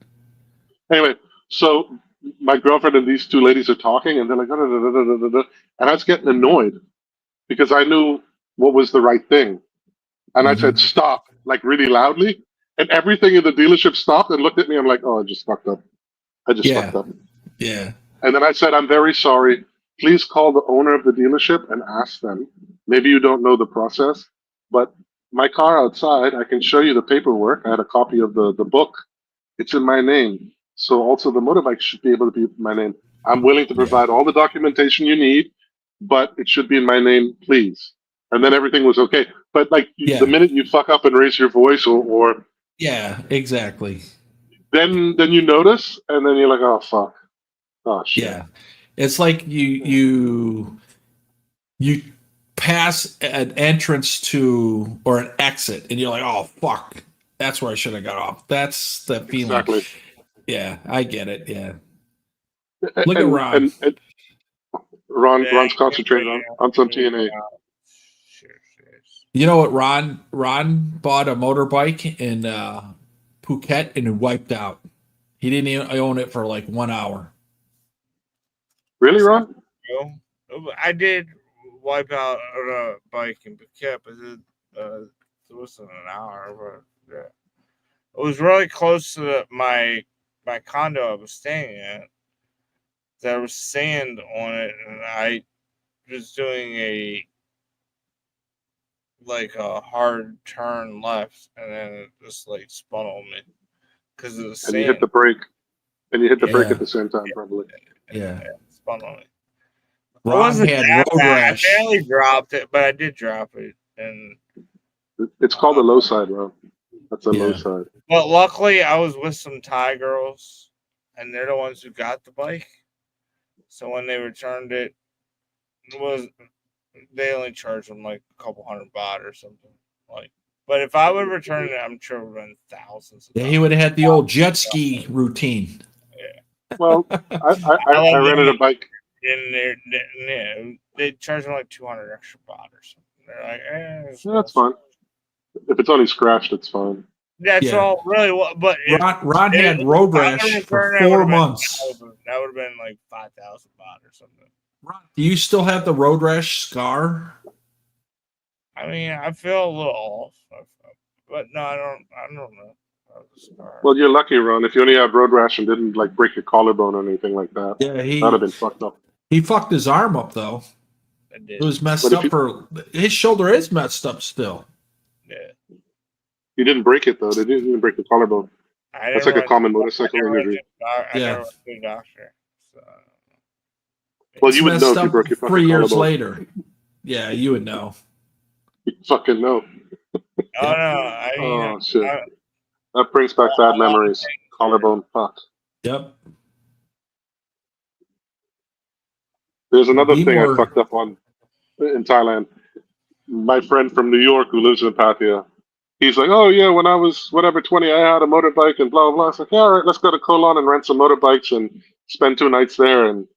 Anyway, so my girlfriend and these two ladies are talking, and they're like, "Da, da, da, da, da, da, da." And I was getting annoyed because I knew what was the right thing. And I said, "Stop," like really loudly. And everything in the dealership stopped and looked at me. I'm like, "Oh, I just fucked up. I just fucked up." Yeah. And then I said, "I'm very sorry. please call the owner of the dealership and ask them. Maybe you don't know the process, but my car outside, I can show you the paperwork. I had a copy of the book. It's in my name. So also the motorbike should be able to be in my name. I'm willing to provide all the documentation you need, but it should be in my name, please. And then everything was okay. But like the minute you fuck up and raise your voice or Yeah, exactly. then you notice and then you're like, oh fuck. Oh shit. Yeah. It's like you pass an entrance to or an exit and you're like, oh fuck. That's where I should have got off. That's the feeling. Exactly. Yeah, I get it. Yeah. Look at Ron. And Ron's concentrating on some TNA. You know what? Ron bought a motorbike in Phuket and it wiped out. He didn't even own it for like 1 hour. Really, Ron? I did wipe out a bike in Phuket, but it wasn't an hour. But yeah. It was really close to my condo I was staying at. There was sand on it, and I was doing a hard turn left, and then it just like spun on me because of the sand. And you hit the brake, brake at the same time, probably. Yeah, spun on me. Ron wasn't had that road bad. rash. I barely dropped it, but I did drop it, and it's called the low side, Ron. That's the low side. But luckily, I was with some Thai girls, and they're the ones who got the bike. So when they returned it, they only charged them like a couple $100 or something. But if I would return it, I'm sure it would have been thousands. Yeah, he would have had the old jet ski routine. Yeah. Well, I rented a bike. And they charged me like $200 extra baht or something. They're like, that's fine. If it's only scratched, it's fine. That's all really. But Ron had road rash for 4 months. That would have been like 5,000 baht or something. Do you still have the road rash scar? I mean, I feel a little off, but no, I don't know. Well, you're lucky, Ron. If you only had road rash and didn't like break your collarbone or anything like that, that'd have been fucked up. He fucked his arm up though. It was messed up his shoulder is messed up still. Yeah. You didn't break it though. They didn't break the collarbone. That's like a common motorcycle injury. I never went to the doctor. So. Well, you would know if you broke your fucking 3 years collarbone. later. Yeah, you would know. You fucking know. Oh no! I mean, shit. That brings back bad memories. Collarbone fuck. Yep. There's another thing I fucked up on in Thailand. My friend from New York who lives in Pattaya, he's like, oh yeah, when I was 20, I had a motorbike and blah, blah, blah. It's like, yeah, all right, let's go to Koh Lan and rent some motorbikes and spend 2 nights there and,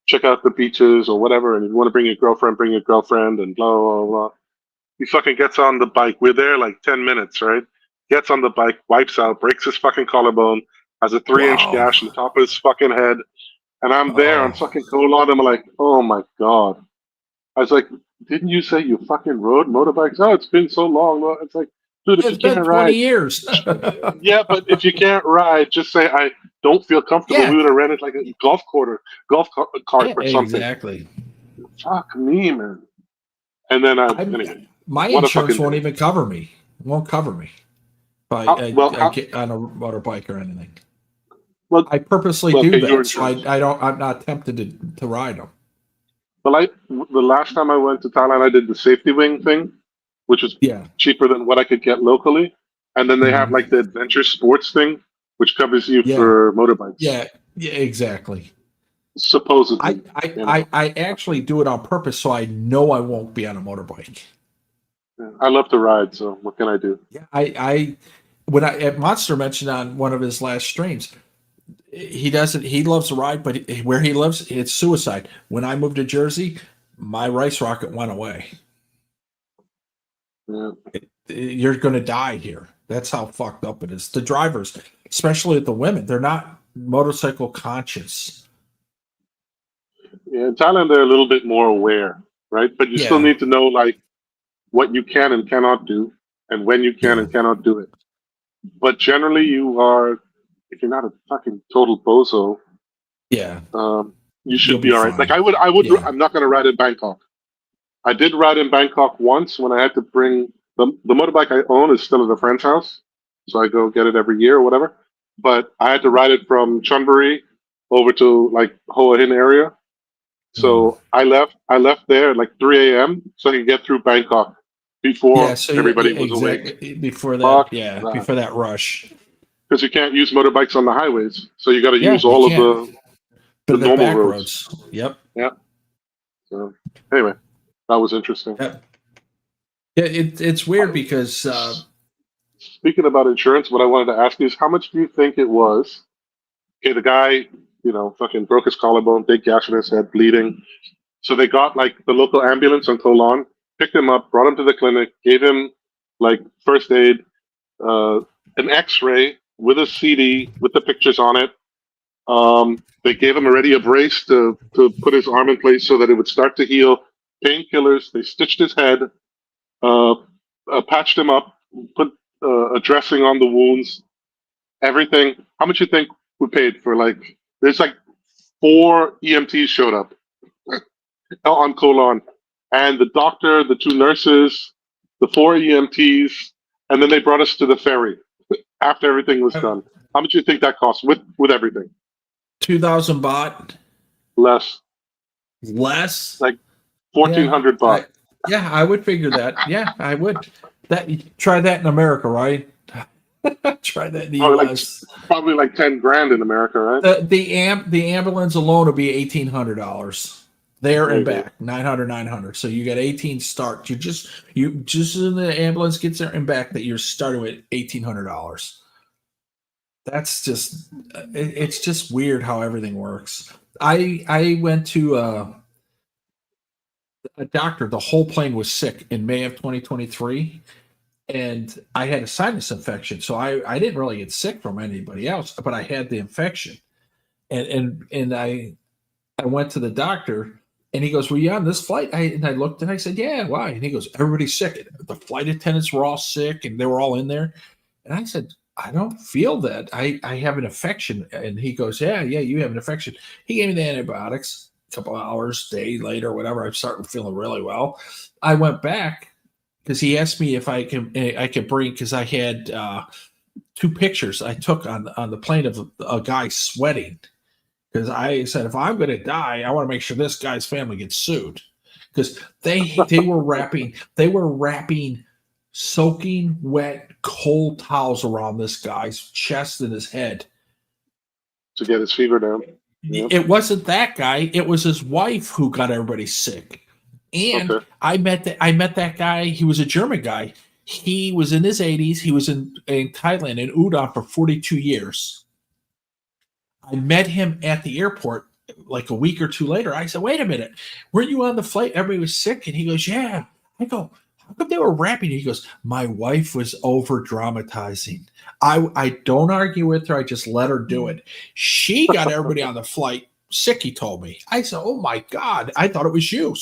check out the beaches or whatever. And you want to bring your girlfriend and blah, blah, blah. He fucking gets on the bike. We're there like 10 minutes, right? Gets on the bike, wipes out, breaks his fucking collarbone, has a 3-inch gash on the top of his fucking head. And I'm there on fucking Koh Lan. I'm like, oh my God. I was like, didn't you say you fucking rode motorbikes? Oh, it's been so long. It's like, dude, if you can't ride. 20 years. Yeah, but if you can't ride, just say, I don't feel comfortable. Yeah. We would have rented like a golf cart or something. Exactly. Fuck me, man. And then anyway, my insurance won't even cover me. It won't cover me. I get on a motorbike or anything. Well, I purposely do that, so I'm not tempted to ride them. Well, the last time I went to Thailand, I did the safety wing thing, which was cheaper than what I could get locally. And then they have like the adventure sports thing, which covers you for motorbikes. Yeah, exactly. Supposedly. I actually do it on purpose, so I know I won't be on a motorbike. I love to ride, so what can I do? Yeah, when Monster mentioned on one of his last streams, he loves to ride, but where he lives, it's suicide. When I moved to Jersey, my rice rocket went away. Yeah. You're going to die here. That's how fucked up it is. The drivers, especially the women, they're not motorcycle conscious. Yeah, in Thailand, they're a little bit more aware, right? But you still need to know like what you can and cannot do and when you can and cannot do it. But generally you are, if you're not a fucking total bozo, you should You'll be be all right. fine. Like I would. Yeah. I'm not going to ride in Bangkok. I did ride in Bangkok once when I had to bring the motorbike I own is still at a friend's house, so I go get it every year or whatever. But I had to ride it from Chonburi over to like Hua Hin area. So I left there at like 3 a.m. so I could get through Bangkok before Yeah, so everybody was awake. exactly before that, Fuck yeah, that. before that rush. Because you can't use motorbikes on the highways, so you got to Yeah, use you all of can't. the The normal back roads. roads. Yep. Yeah. So anyway, that was interesting. Yep. Yeah, it's weird because Speaking about insurance, what I wanted to ask you is how much do you think it was? Okay, the guy, fucking broke his collarbone, big gash in his head, bleeding. So they got like the local ambulance on Toulon, picked him up, brought him to the clinic, gave him like first aid, an X-ray with a CD with the pictures on it. They gave him already a brace to put his arm in place so that it would start to heal. Painkillers. They stitched his head, patched him up, put a dressing on the wounds. Everything. How much you think we paid for like? There's like 4 EMTs showed up on Colon, and the doctor, the 2 nurses, the 4 EMTs, and then they brought us to the ferry after everything was done. How much do you think that cost with everything? 2,000 baht. Less. Like 1,400 baht. Yeah, I would figure that. Yeah, I would. Try that in America, right? Try that in the US. Probably like 10 grand in America, right? The ambulance alone would be $1,800 there and back, 900. So you got 18 start. You just in the ambulance gets there and back that you're starting with $1,800. That's just it's just weird how everything works. I went to a doctor. The whole plane was sick in May of 2023. And I had a sinus infection, so I didn't really get sick from anybody else, but I had the infection, and I went to the doctor, and he goes, "Were you on this flight?" And I looked, and I said, "Yeah, why?" And he goes, "Everybody's sick. The flight attendants were all sick, and they were all in there." And I said, "I don't feel that. I have an infection." And he goes, "Yeah, you have an infection." He gave me the antibiotics. A couple hours, day later, whatever. I'm starting feeling really well. I went back. Because he asked me if I could bring, because I had 2 pictures I took on the plane of a guy sweating. Because I said, if I'm going to die, I want to make sure this guy's family gets sued. Because they were wrapping soaking wet cold towels around this guy's chest and his head to get his fever down. Yep. It wasn't that guy; it was his wife who got everybody sick. And I met that guy. He was a German guy. He was in his 80s. He was in Thailand, in Udon, for 42 years. I met him at the airport like a week or 2 later. I said, "Wait a minute. Weren't you on the flight? Everybody was sick." And he goes, "Yeah." I go, "How come they were rapping?" He goes, "My wife was over dramatizing. I don't argue with her. I just let her do it. She got everybody on the flight sick," he told me. I said, "Oh my God, I thought it was you."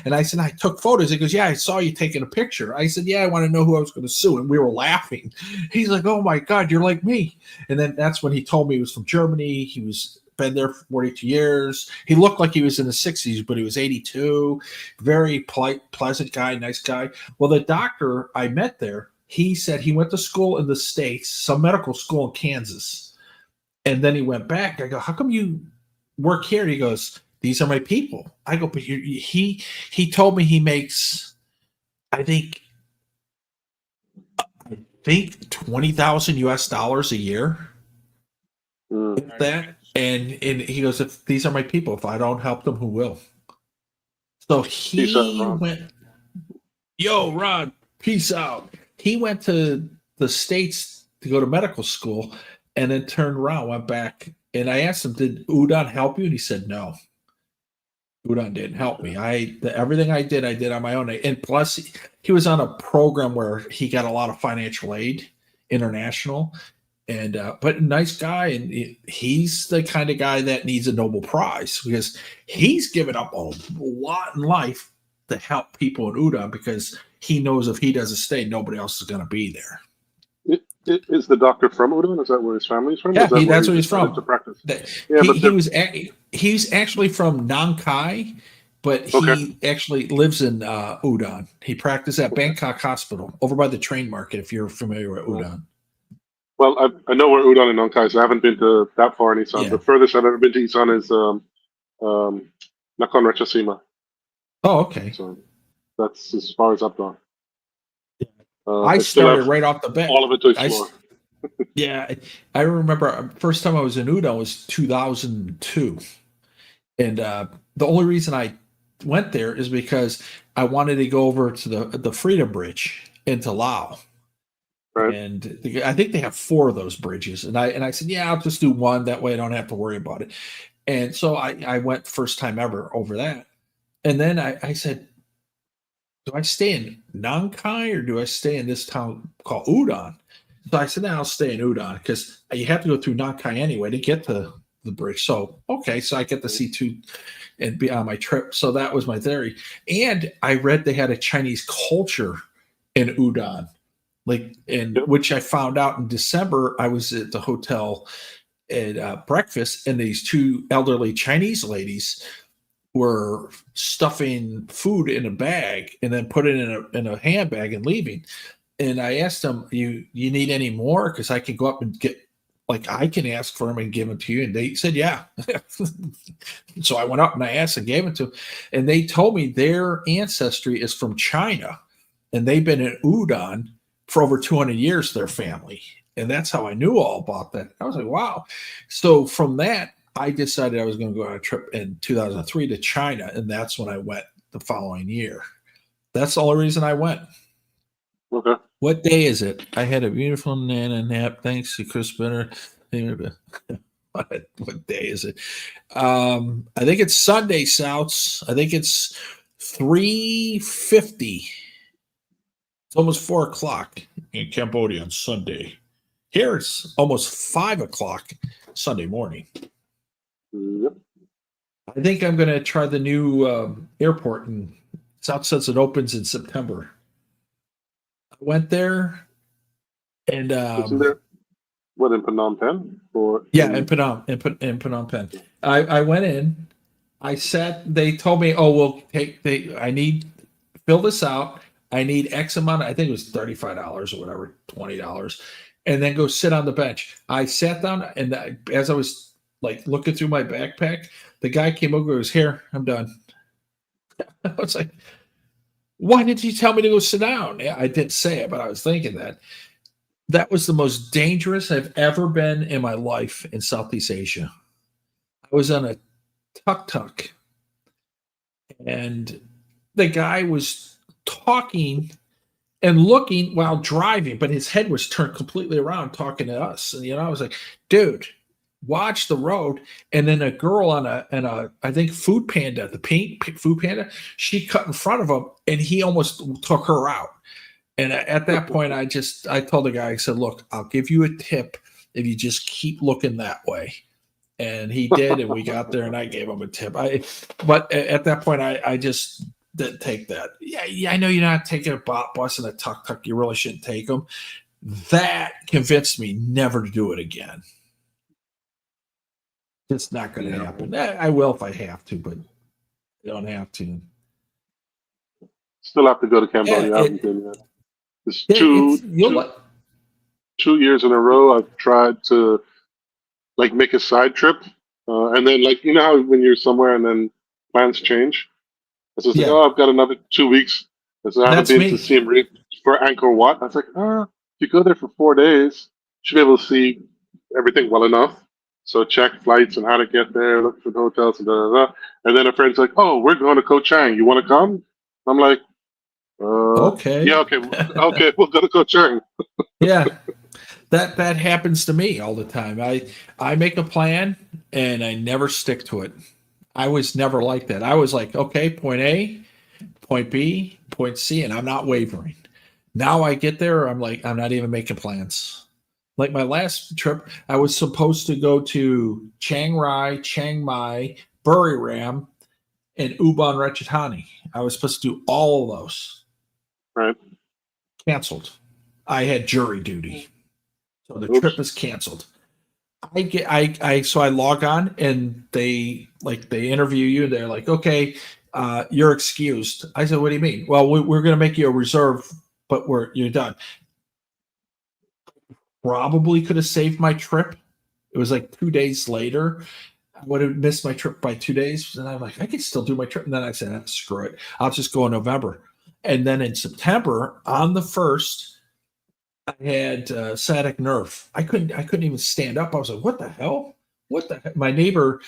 And I said, "I took photos." He goes, "Yeah, I saw you taking a picture." I said, "Yeah, I want to know who I was going to sue." And we were laughing. He's like, "Oh my God, you're like me." And then that's when he told me he was from Germany. He was been there for 42 years. He looked like he was in the 60s, but he was 82. Very polite, pleasant guy, nice guy. Well, the doctor I met there, he said he went to school in the States, some medical school in Kansas. And then he went back. I go, "How come you work here?" He goes, "These are my people." I go, "But he told me he makes, I think $20,000 US a year." That and he goes, "If these are my people, if I don't help them, who will?" So he went, "Yo, Ron, peace out." He went to the States to go to medical school, and then turned around, went back, and I asked him, "Did Udon help you?" And he said, "No. Udon didn't help me. Everything I did on my own. And plus, he was on a program where he got a lot of financial aid, international, and but nice guy. And he's the kind of guy that needs a Nobel Prize because he's given up a lot in life to help people in Udon because he knows if he doesn't stay, nobody else is going to be there." Is the doctor from Udon? Is that where his family's from? Yeah, that's where he's from. To practice. He was He's actually from Nankai, but he actually lives in Udon. He practiced at Bangkok Hospital over by the train market. If you're familiar with Udon. Well, I know where Udon and Nonkai is. I haven't been to that far in Isan. Yeah. The furthest I've ever been to Isan is Nakhon Ratchasima. Oh, okay. So that's as far as I've gone. I still started have right off the bat. all of it to explore. Yeah, I remember first time I was in Udon was 2002, and the only reason I went there is because I wanted to go over to the Freedom Bridge into Laos. Right. And I think they have 4 of those bridges, and I said, yeah, I'll just do one. That way, I don't have to worry about it. And so I went first time ever over that, and then I said, do I stay in Nankai or do I stay in this town called Udon? So I said, no, I'll stay in Udon because you have to go through Nankai anyway to get to the bridge. So, okay, so I get to see 2 and be on my trip. So that was my theory. And I read they had a Chinese culture in Udon, which I found out in December. I was at the hotel at breakfast, and these 2 elderly Chinese ladies were stuffing food in a bag and then put it in a handbag and leaving. And I asked them, you need any more? Because I can go up and get, I can ask for them and give them to you. And they said, yeah. So I went up and I asked and gave them to them. And they told me their ancestry is from China. And they've been in Udon for over 200 years, their family. And that's how I knew all about that. I was like, wow. So from that, I decided I was going to go on a trip in 2003 to China. And that's when I went the following year. That's the only reason I went. Okay. What day is it? I had a beautiful nana nap. Thanks to Chris Benner. What day is it? I think it's Sunday, Souths. I think it's 3:50. It's almost 4:00 in Cambodia on Sunday. Here it's almost 5:00 Sunday morning. Yep. I think I'm going to try the new airport in South since it opens in September. I went there and Isn't there what in Phnom Penh? Or in Phnom Penh. I went in. I sat. They told me, "Oh, we'll take. I need fill this out. I need X amount. I think it was $35 or whatever, $20, and then go sit on the bench." I sat down, and as I was looking through my backpack, the guy came over and goes, "Here, I'm done." I was like, "Why didn't you tell me to go sit down?" I didn't say it, but I was thinking that. That was the most dangerous I've ever been in my life in Southeast Asia. I was on a tuk-tuk, and the guy was talking and looking while driving, but his head was turned completely around talking to us. And I was like, dude, watch the road. And then a girl on a I think Food Panda, the pink Food Panda, she cut in front of him, and he almost took her out. And at that point, I told the guy, I said, look, I'll give you a tip if you just keep looking that way. And he did, and we got there, and I gave him a tip. But at that point, I just didn't take that. Yeah, I know you're not taking a bus and a tuk-tuk. You really shouldn't take them. That convinced me never to do it again. It's not going to happen. I will if I have to, but I don't have to. Still have to go to Cambodia. I haven't been yet. It's 2 years in a row I've tried to make a side trip, and then how when you're somewhere and then plans change. It's just I've got another 2 weeks. And so I haven't been to Siem Reap for Angkor Wat. I was like, if you go there for 4 days, you should be able to see everything well enough. So check flights and how to get there, look for the hotels and And then a friend's like, oh, we're going to Koh Chang. You want to come? I'm like, okay. Yeah, okay. Okay, we'll go to Koh Chang. Yeah. That happens to me all the time. I make a plan and I never stick to it. I was never like that. I was like, okay, point A, point B, point C, and I'm not wavering. Now I get there, I'm like, I'm not even making plans. Like my last trip, I was supposed to go to Chiang Rai, Chiang Mai, Buriram, and Ubon Ratchathani. I was supposed to do all of those. Right. Canceled. I had jury duty. So the trip is canceled. So I log on and they interview you. They're like, okay, you're excused. I said, what do you mean? Well, we're going to make you a reserve, but you're done. Probably could have saved my trip. It was like 2 days later. I would have missed my trip by 2 days. And I'm like, I can still do my trip. And then I said, screw it. I'll just go in November. And then in September, on the 1st, I had sciatic nerve. I couldn't even stand up. I was like, what the hell? What the heck? My neighbor,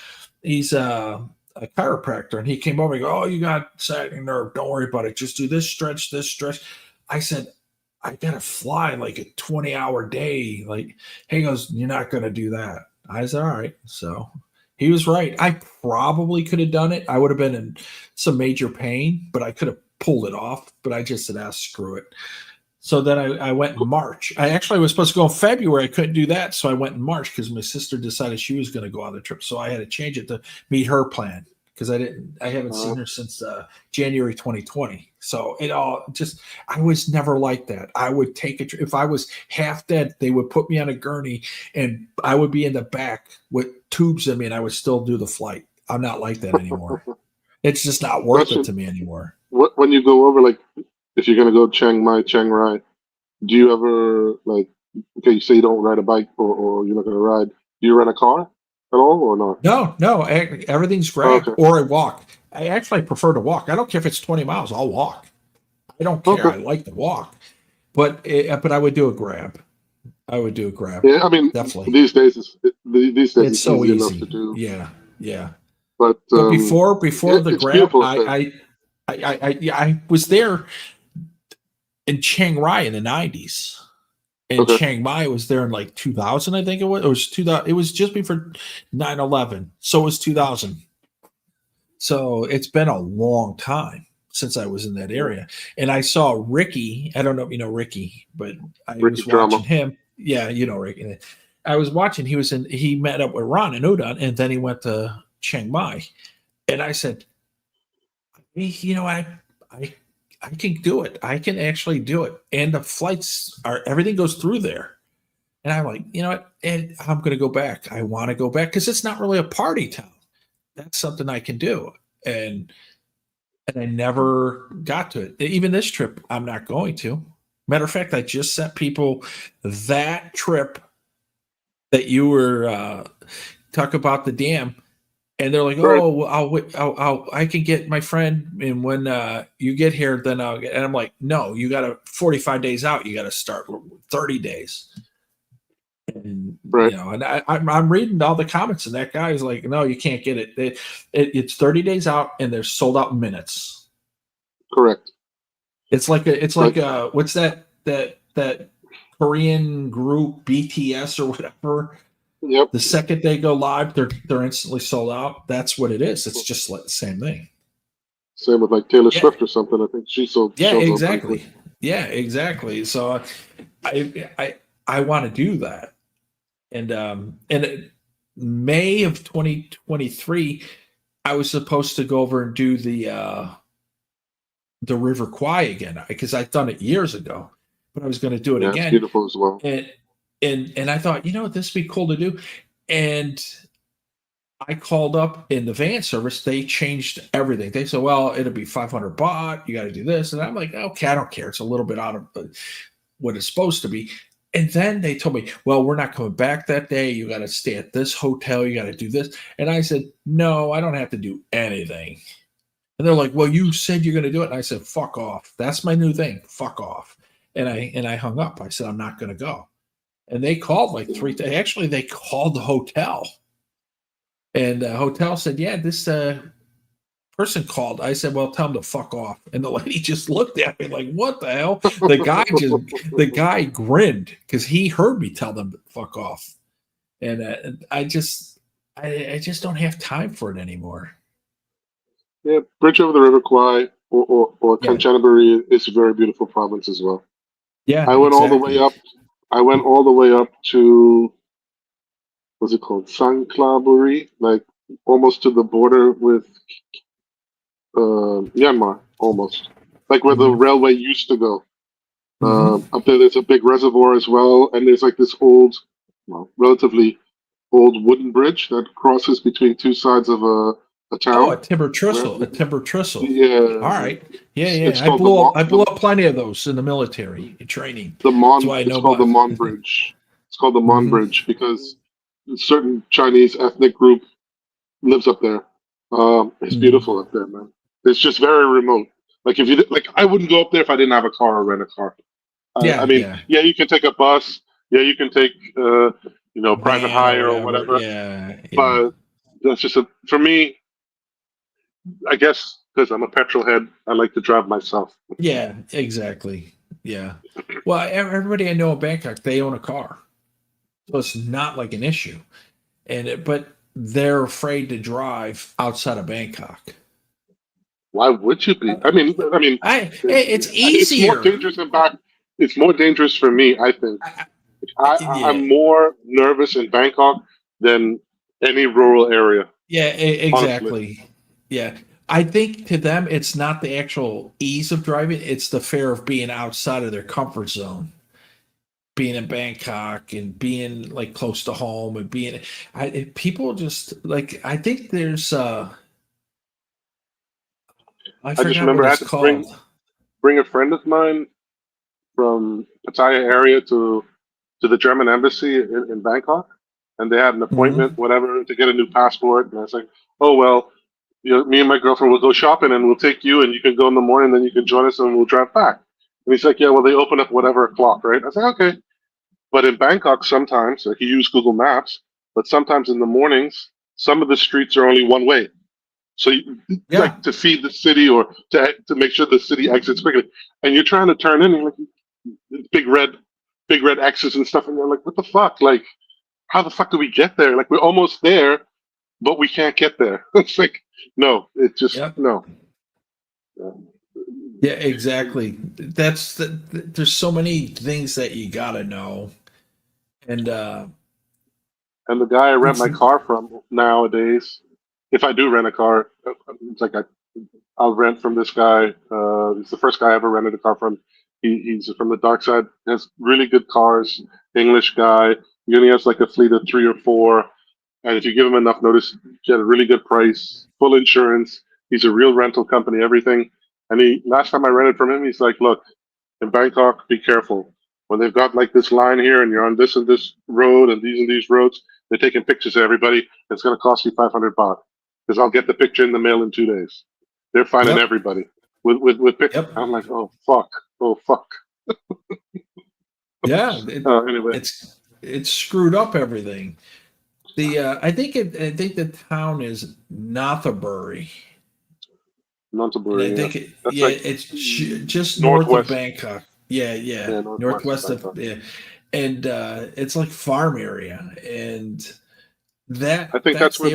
he's a chiropractor, and he came over and go, oh, you got sciatic nerve. Don't worry about it. Just do this stretch, this stretch. I said, I gotta fly like a 20-hour day. Like, he goes, you're not gonna do that. I said, all right. So he was right. I probably could have done it. I would have been in some major pain, but I could have pulled it off. But I just said, screw it. So then I went in March. I actually was supposed to go in February. I couldn't do that. So I went in March because my sister decided she was going to go on the trip. So I had to change it to meet her plan because I haven't seen her since January 2020. So I was never like that. I would take a trip. If I was half dead, they would put me on a gurney and I would be in the back with tubes in me and I would still do the flight. I'm not like that anymore. It's just not worth it to me anymore. When you go over, like, if you're gonna go Chiang Rai, do you ever you say you don't ride a bike or you're not gonna ride? Do you rent a car at all or not? No, everything's Grab or I walk. I actually prefer to walk. I don't care if it's 20 miles. I'll walk. I don't care. I like to walk, but I would do a Grab. I would do a Grab. Yeah, I mean, definitely. These days it's so easy easy enough to do. Yeah. But before the Grab, I was there in Chiang Rai in the 90s. And Chiang Mai was there in like 2000, I think it was. It was 2000. It was just before 9/11. So it was 2000. So it's been a long time since I was in that area. And I saw Ricky. I don't know if you know Ricky, but I was watching him. Yeah, you know Ricky. I was watching. He met up with Ron in Udon, and then he went to Chiang Mai. And I said, you know, I can do it. I can actually do it. And the flights everything goes through there. And I'm like, you know what? And I'm going to go back. I want to go back because it's not really a party town. That's something I can do. And I never got to it. Even this trip, I'm not going to. Matter of fact, I just sent people that trip that you were talking about the dam. And they're like, oh, I can get my friend. And when you get here, then I'll get. And I'm like, no, you got to 45 days out. You got to start 30 days. And, you know, and I'm reading all the comments, and that guy is like, no, you can't get it. It's 30 days out, and they're sold out in minutes. Correct. It's like what's that Korean group BTS or whatever. Yep. The second they go live, they're instantly sold out. That's what it is. It's just like the same thing. Same with like Taylor Swift or something. I think she sold. Yeah, exactly. Yeah, exactly. So I want to do that. And May of 2023, I was supposed to go over and do the River Kwai again because I'd done it years ago, but I was going to do it again. It's beautiful as well. And I thought, you know what, this would be cool to do. And I called up in the van service. They changed everything. They said, well, it'll be 500 baht. You got to do this. And I'm like, okay, I don't care. It's a little bit out of what it's supposed to be. And then they told me, well, we're not coming back that day. You got to stay at this hotel. You got to do this. And I said, no, I don't have to do anything. And they're like, well, you said you're going to do it. And I said, fuck off. That's my new thing. Fuck off. And I hung up. I said, I'm not going to go. And they called like 3 times. Actually, they called the hotel. And the hotel said, yeah, this person called. I said, well, tell them to fuck off. And the lady just looked at me like, what the hell? The guy grinned because he heard me tell them to fuck off. And I just don't have time for it anymore. Yeah, Bridge over the River Kwai or Kanchanaburi is a very beautiful province as well. Yeah, I went all the way up. I went all the way up to, what's it called? Sangkhlaburi, like almost to the border with Myanmar, almost. Like where the railway used to go. Up there, there's a big reservoir as well, and there's like this old, well, relatively old wooden bridge that crosses between two sides of a town. Oh, a timber trestle. A timber trestle. Yeah. All right. Yeah, It's yeah. I called blew up plenty of those in the military in training. It's called the Mon Bridge. It's called the Mon Bridge because a certain Chinese ethnic group lives up there. It's beautiful up there, man. It's just very remote. Like if you like, I wouldn't go up there if I didn't have a car or rent a car. I mean, yeah, you can take a bus. Yeah, you can take private hire or whatever. Yeah. But that's just for me. I guess because I'm a petrol head, I like to drive myself. Yeah, exactly. Yeah. Well, everybody I know in Bangkok, they own a car, so it's not like an issue. But they're afraid to drive outside of Bangkok. Why would you be? I mean, it's easier. It's more dangerous in back. It's more dangerous for me, I think. I'm more nervous in Bangkok than any rural area. Yeah, exactly. Honestly. Yeah. I think to them, it's not the actual ease of driving, it's the fear of being outside of their comfort zone. Being in Bangkok and being like close to home and people just like, I think there's, I just remember I had to bring a friend of mine from Pattaya area to the German embassy in Bangkok, and they had an appointment, whatever, to get a new passport. And I was like, oh well, me and my girlfriend will go shopping, and we'll take you, and you can go in the morning, then you can join us, and we'll drive back. And he's like, yeah, well, they open up whatever o'clock, right? I was like, okay. But in Bangkok, sometimes he used Google Maps, but sometimes in the mornings, some of the streets are only one way. So, like to feed the city or to make sure the city exits quickly, and you're trying to turn in, and you're like big red X's and stuff, and you're like, what the fuck? Like, how the fuck do we get there? Like, we're almost there, but we can't get there. It's like, no, it just no. Yeah, exactly. There's so many things that you gotta know, and the guy I rent my car from nowadays, if I do rent a car, it's like I'll rent from this guy. He's the first guy I ever rented a car from. He's from the dark side. He has really good cars. English guy. He only has like a fleet of 3 or 4. And if you give him enough notice, you get a really good price, full insurance. He's a real rental company, everything. And last time I rented from him, he's like, look, in Bangkok, be careful. When they've got like this line here and you're on this and this road and these roads, they're taking pictures of everybody. It's going to cost you 500 baht because I'll get the picture in the mail in 2 days. They're finding everybody with pictures. I'm like, oh, fuck. Yeah. Anyway. It's screwed up everything. I think the town is Nonthaburi. Nonthaburi. I think it's just north of Bangkok. Yeah. Northwest of and it's like farm area, and I think that's where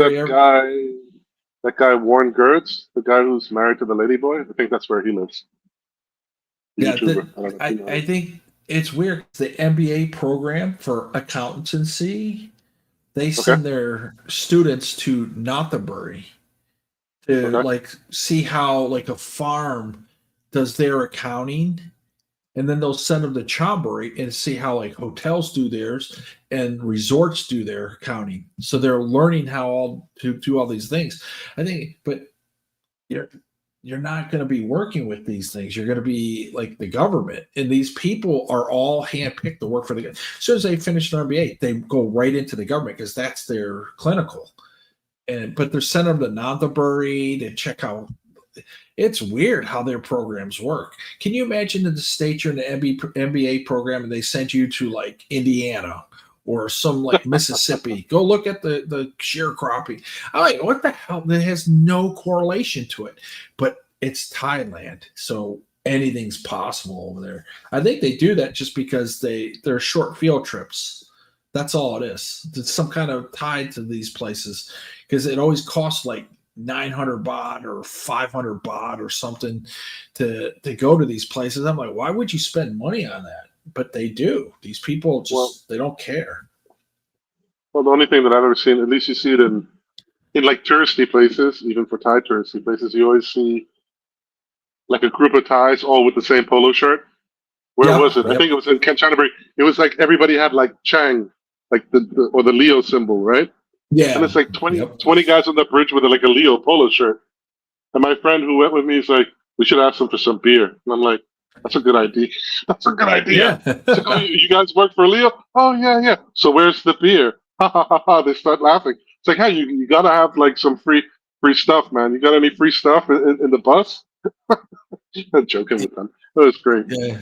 that guy Warren Gertz, the guy who's married to the lady boy. I think that's where he lives. I think it's weird. The MBA program for accountancy, they send their students to Nonthaburi to like see how like a farm does their accounting, and then they'll send them to Chonburi and see how like hotels do theirs and resorts do their accounting. So they're learning how to do all these things. I think, but you're not going to be working with these things. You're going to be like the government, and these people are all handpicked to work for the government. As soon as they finish their MBA, they go right into the government because that's their clinical. But they're sending them to Nonthaburi to check out. It's weird how their programs work. Can you imagine in the States you're in the MBA program and they send you to like Indiana or some like Mississippi? Go look at the sharecropping. I'm like, what the hell? That has no correlation to it. But it's Thailand, so anything's possible over there. I think they do that just because they're short field trips. That's all it is. It's some kind of tied to these places because it always costs like 900 baht or 500 baht or something to go to these places. I'm like, why would you spend money on that? But they do. These people they don't care. Well, the only thing that I've ever seen, at least you see it in like touristy places, even for Thai touristy places, you always see like a group of Thais all with the same polo shirt. Where was it? I think it was in Kanchanaburi. It was like everybody had like Chang like the or the Leo symbol, right? Yeah. And it's like 20 guys on the bridge with like a Leo polo shirt. And my friend who went with me is like, we should ask them for some beer. And I'm like, that's a good idea. That's a good idea. Yeah. It's like, oh, you guys work for Leo? Oh, yeah. So where's the beer? Ha, ha, ha, ha. They start laughing. It's like, hey, you got to have like some free stuff, man. You got any free stuff in the bus? I'm joking with them. That was great. Yeah.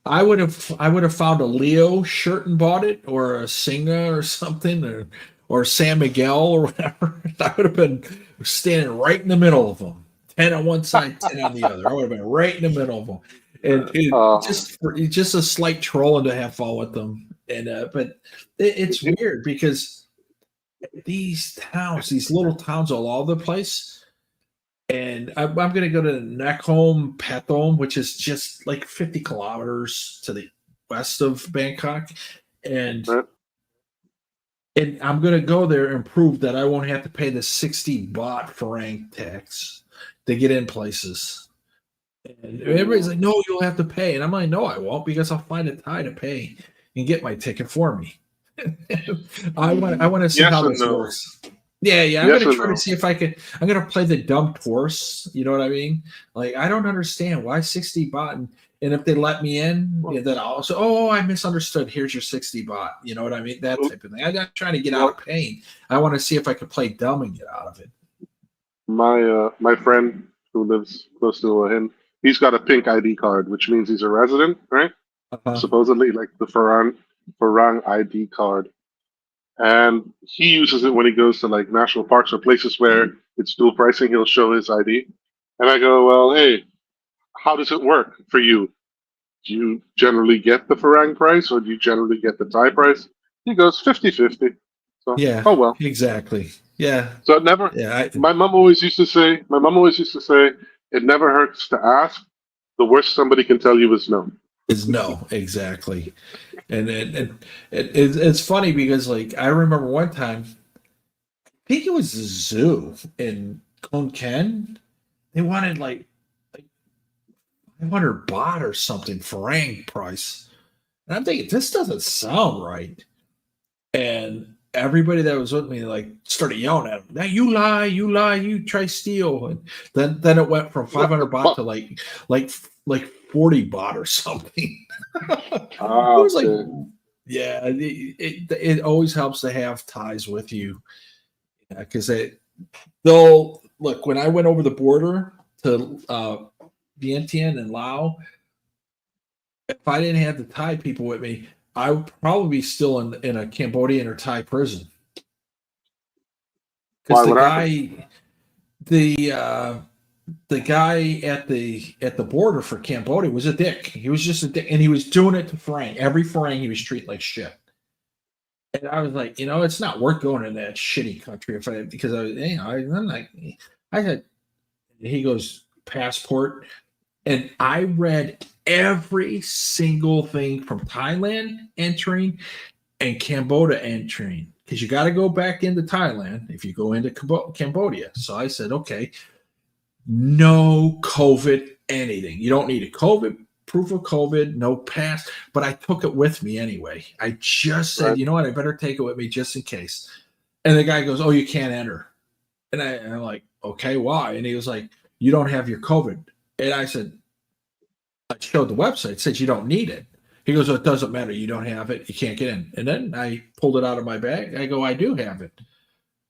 I would have found a Leo shirt and bought it, or a Singa or something, or San Miguel or whatever. I would have been standing right in the middle of them, 10 on one side, 10 on the other. I would have been right in the middle of them, and just a slight trolling to have fun with them. And but it's weird because these little towns all over the place. And I'm going to go to Nakhon Pathom, which is just like 50 kilometers to the west of Bangkok. And I'm going to go there and prove that I won't have to pay the 60 baht Farang tax to get in places. And everybody's like, no, you'll have to pay. And I'm like, no, I won't, because I'll find a Thai to pay and get my ticket for me. I want to see how this works. Yeah. I'm going to try to see if I can. I'm going to play the dumb horse. You know what I mean? Like, I don't understand why 60 baht. And if they let me in, then I'll also, I misunderstood. Here's your 60 baht. You know what I mean? That type of thing. I'm not trying to get out of pain. I want to see if I can play dumb and get out of it. My friend who lives close to him, he's got a pink ID card, which means he's a resident, right? Supposedly, like the Farang ID card. And he uses it when he goes to like national parks or places where it's dual pricing. He'll show his ID. And I go, well, hey, how does it work for you? Do you generally get the Farang price, or do you generally get the Thai price? He goes 50-50. So, yeah. Oh, well. Exactly. Yeah. So it never, my mom always used to say, it never hurts to ask. The worst somebody can tell you is no. Is no, exactly. And it's funny because, like, I remember one time, I think it was the zoo in Khon Kaen. They wanted like 500 baht or something Farang price. And I'm thinking, this doesn't sound right. And everybody that was with me like started yelling at him. Now you lie, you try steal. And then it went from 500 baht to like 40 baht or something. It was like, yeah, it always helps to have ties with you, because they'll look. When I went over the border to Vientiane and Laos, if I didn't have the Thai people with me, I would probably be still in a Cambodian or Thai prison. Because the guy at the border for Cambodia was a dick. He was just a dick, and he was doing it to Farang. Every Farang he was treating like shit. And I was like, it's not worth going in that shitty country because I'm like, I had. He goes, passport, and I read every single thing from Thailand entering and Cambodia entering, because you got to go back into Thailand if you go into Cambodia. So I said, okay. No COVID anything. You don't need a COVID proof of COVID, no pass. But I took it with me anyway. I just said, you know what? I better take it with me just in case. And the guy goes, oh, you can't enter. And I'm like, okay, why? And he was like, you don't have your COVID. And I said, I showed the website. It says you don't need it. He goes, oh, it doesn't matter. You don't have it. You can't get in. And then I pulled it out of my bag. I go, I do have it.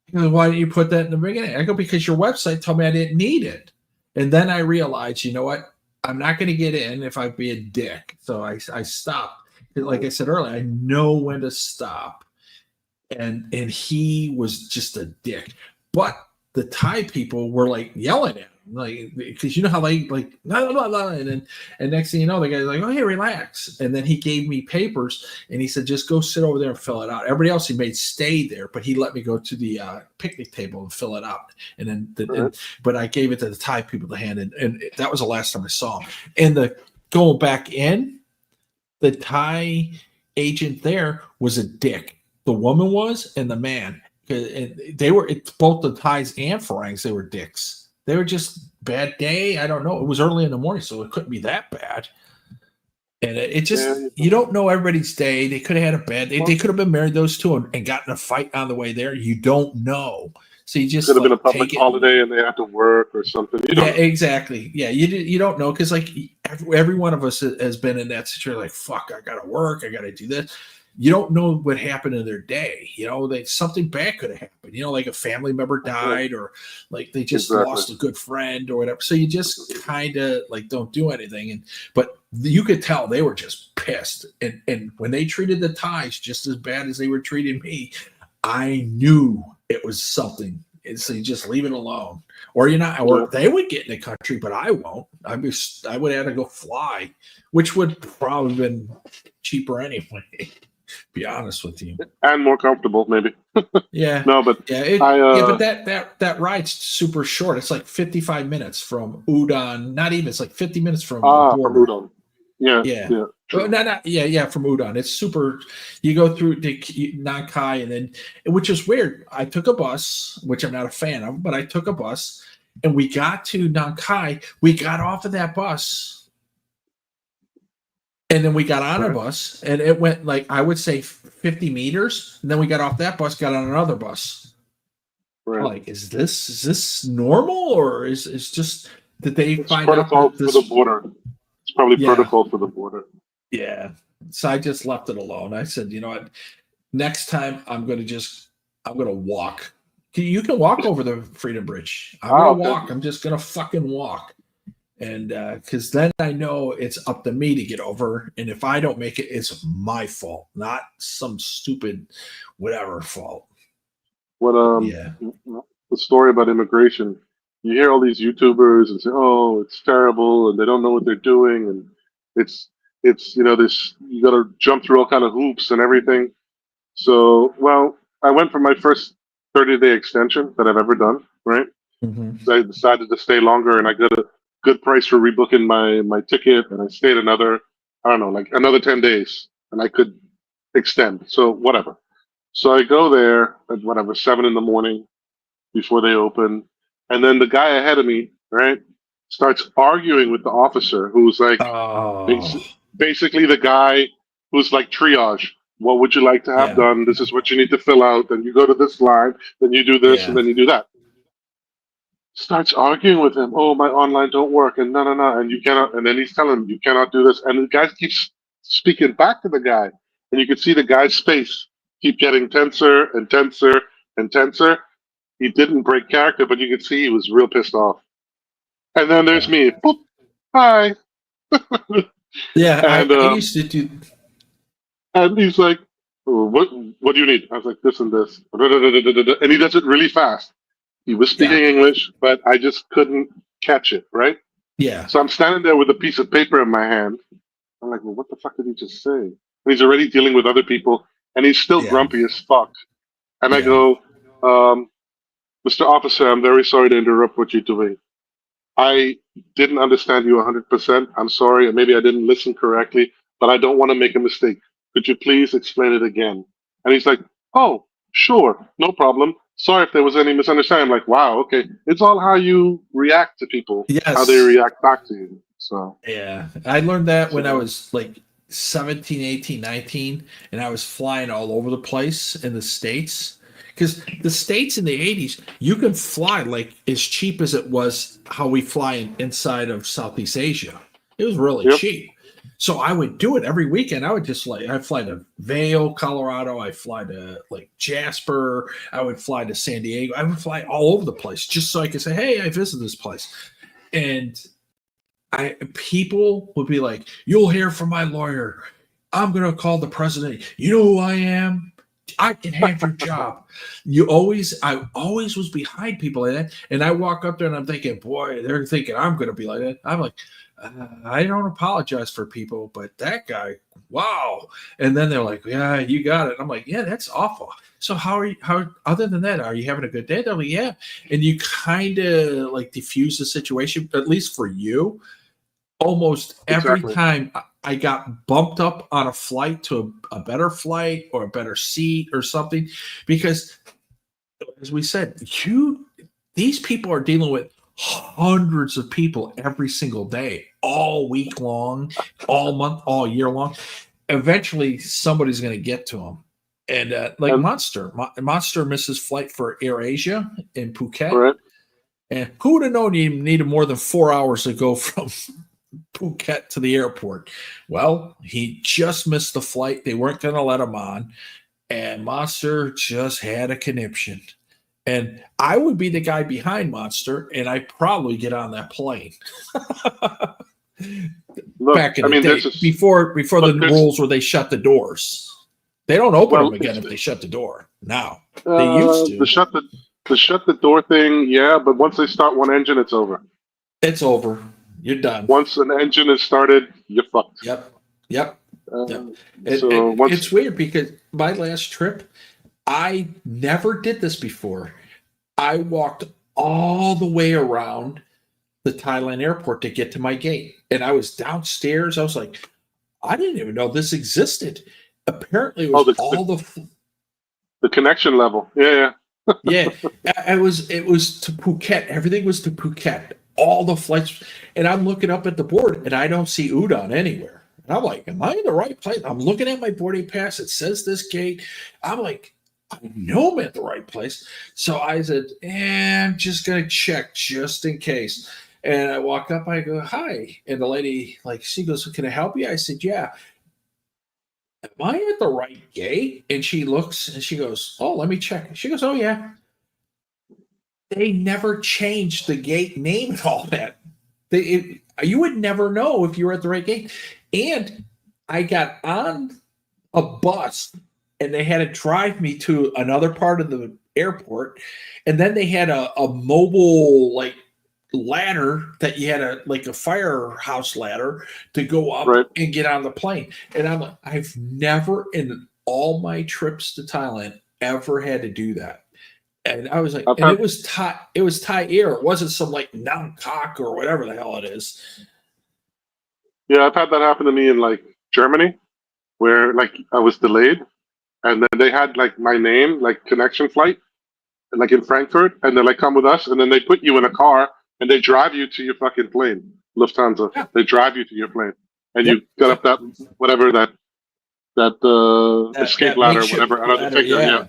He goes, why didn't you put that in the beginning? I go, because your website told me I didn't need it. And then I realized, you know what? I'm not going to get in if I be a dick. So I stopped. Like I said earlier, I know when to stop. And he was just a dick. But the Thai people were like yelling at him. Like, because you know how they like blah, blah, blah, and next thing you know, the guy's like, oh, hey, relax. And then he gave me papers and he said, just go sit over there and fill it out. Everybody else he made stay there, but he let me go to the picnic table and fill it out. And then but I gave it to the Thai people to hand in, and that was the last time I saw him. And going back in, the Thai agent there was a dick. The woman was, and the man. And they were, it's both the Thais and Farangs, they were dicks. They were just bad day. I don't know. It was early in the morning, so it couldn't be that bad. And it just, you don't know everybody's day. They could have had a bad day. They could have been married, those two, and gotten in a fight on the way there. You don't know. So you just could have been a like, public take it. holiday and they had to work or something. You don't Yeah, know. exactly. Yeah, you don't know because like every one of us has been in that situation. Like, fuck, I gotta work. I gotta do this. You don't know what happened in their day. You know, something bad could have happened. You know, like a family member died, or like they just lost a good friend or whatever. So you just kind of like don't do anything. But you could tell they were just pissed. And when they treated the Thais just as bad as they were treating me, I knew it was something. And so you just leave it alone, or you're not. Or they would get in the country, but I won't. I would have to go fly, which would probably been cheaper anyway. Be honest with you, and more comfortable, maybe. Yeah. No, but yeah, but that ride's super short. It's like 55 minutes from Udon. Not even. It's like 50 minutes from the border. From Udon. Yeah. From Udon. It's super. You go through Nankai, and then, which is weird. I took a bus, which I'm not a fan of, but I took a bus, and we got to Nankai. We got off of that bus. And then we got on a bus, and it went like, I would say 50 meters. And then we got off that bus, got on another bus. Right. Like, is this normal, or is just did they find protocol out this, for the border? It's probably protocol for the border. Yeah. So I just left it alone. I said, you know what? Next time I'm gonna walk. You can walk over the Freedom Bridge. I'm gonna walk. I'm just gonna fucking walk. And because then I know it's up to me to get over. And if I don't make it, it's my fault, not some stupid whatever fault. What the story about immigration, you hear all these YouTubers and say, oh, it's terrible, and they don't know what they're doing, and it's this, you got to jump through all kind of hoops and everything. So, well, I went for my first 30-day extension that I've ever done, right? So I decided to stay longer, and I got a good price for rebooking my ticket, and I stayed another 10 days, and I could extend. So whatever. So I go there at 7 a.m. before they open, and then the guy ahead of me, right, starts arguing with the officer, who's like basically the guy who's like triage. What would you like to have done? This is what you need to fill out. Then you go to this line. Then you do this, and then you do that. Starts arguing with him. Oh, my online don't work, and no, and you cannot. And then he's telling him you cannot do this, and the guy keeps speaking back to the guy, and you can see the guy's face keep getting tenser and tenser and tenser. He didn't break character, but you could see he was real pissed off. And then there's me. Boop, hi. Yeah, and I used to do. And he's like, "What do you need?" I was like, "This and this," and he does it really fast. He was speaking English, but I just couldn't catch it, right? Yeah. So I'm standing there with a piece of paper in my hand. I'm like, well, what the fuck did he just say? And he's already dealing with other people, and he's still grumpy as fuck. And I go, Mr. Officer, I'm very sorry to interrupt what you're doing. I didn't understand you 100%. I'm sorry, and maybe I didn't listen correctly, but I don't want to make a mistake. Could you please explain it again? And he's like, oh, sure, no problem. Sorry if there was any misunderstanding. I'm like, wow, okay. It's all how you react to people, how they react back to you. So yeah, I learned that when I was like 17, 18, 19, and I was flying all over the place in the States. Because the States in the 80s, you can fly like as cheap as it was how we fly inside of Southeast Asia. It was really cheap. So I would do it every weekend. I would just I'd fly to Vail, Colorado. I'd fly to like Jasper. I would fly to San Diego. I would fly all over the place just so I could say, hey, I visited this place. And people would be like, you'll hear from my lawyer. I'm going to call the president. You know who I am? I can have your job. I always was behind people like that. And I walk up there and I'm thinking, boy, they're thinking I'm going to be like that. I'm like, I don't apologize for people, but that guy, wow. And then they're like, yeah, you got it. I'm like, yeah, that's awful. So how other than that, are you having a good day? They're like, yeah. And you kind of like diffuse the situation, at least for you. Almost every time I got bumped up on a flight to a better flight or a better seat or something, because as we said, these people are dealing with hundreds of people every single day all week long, all month, all year long. Eventually, somebody's going to get to them. And like Monster misses flight for AirAsia in Phuket. Right. And who would have known you needed more than 4 hours to go from Phuket to the airport? Well, he just missed the flight. They weren't going to let him on. And Monster just had a conniption. And I would be the guy behind Monster, and I'd probably get on that plane. Look, back in the day, before the rules where they shut the doors. They don't open them again if they shut the door. Now they used to. The shut the door thing, yeah, but once they start one engine, it's over. It's over. You're done. Once an engine is started, you're fucked. Yep. It's weird because my last trip, I never did this before. I walked all the way around the Thailand airport to get to my gate. And I was downstairs. I was like, I didn't even know this existed. Apparently it was the connection level. Yeah. Yeah. It was to Phuket. Everything was to Phuket. All the flights. And I'm looking up at the board and I don't see Udon anywhere. And I'm like, am I in the right place? I'm looking at my boarding pass. It says this gate. I'm like, I know I'm at the right place. So I said, I'm just going to check just in case. And I walk up, I go, hi. And the lady, she goes, can I help you? I said, yeah. Am I at the right gate? And she looks and she goes, oh, let me check. She goes, oh, yeah. They never changed the gate name and all that. You would never know if you were at the right gate. And I got on a bus and they had to drive me to another part of the airport. And then they had a mobile ladder that you had a firehouse ladder to go up and get on the plane. And I'm like, I've never in all my trips to Thailand ever had to do that. And I was like, it was Thai Air. It wasn't some Nam Kok or whatever the hell it is. Yeah, I've had that happen to me in Germany, where I was delayed, and then they had my name, connection flight, in Frankfurt, and they're come with us, and then they put you in a car and they drive you to your fucking plane. Lufthansa. Yeah. They drive you to your plane, and you got up that whatever that escape ladder, whatever.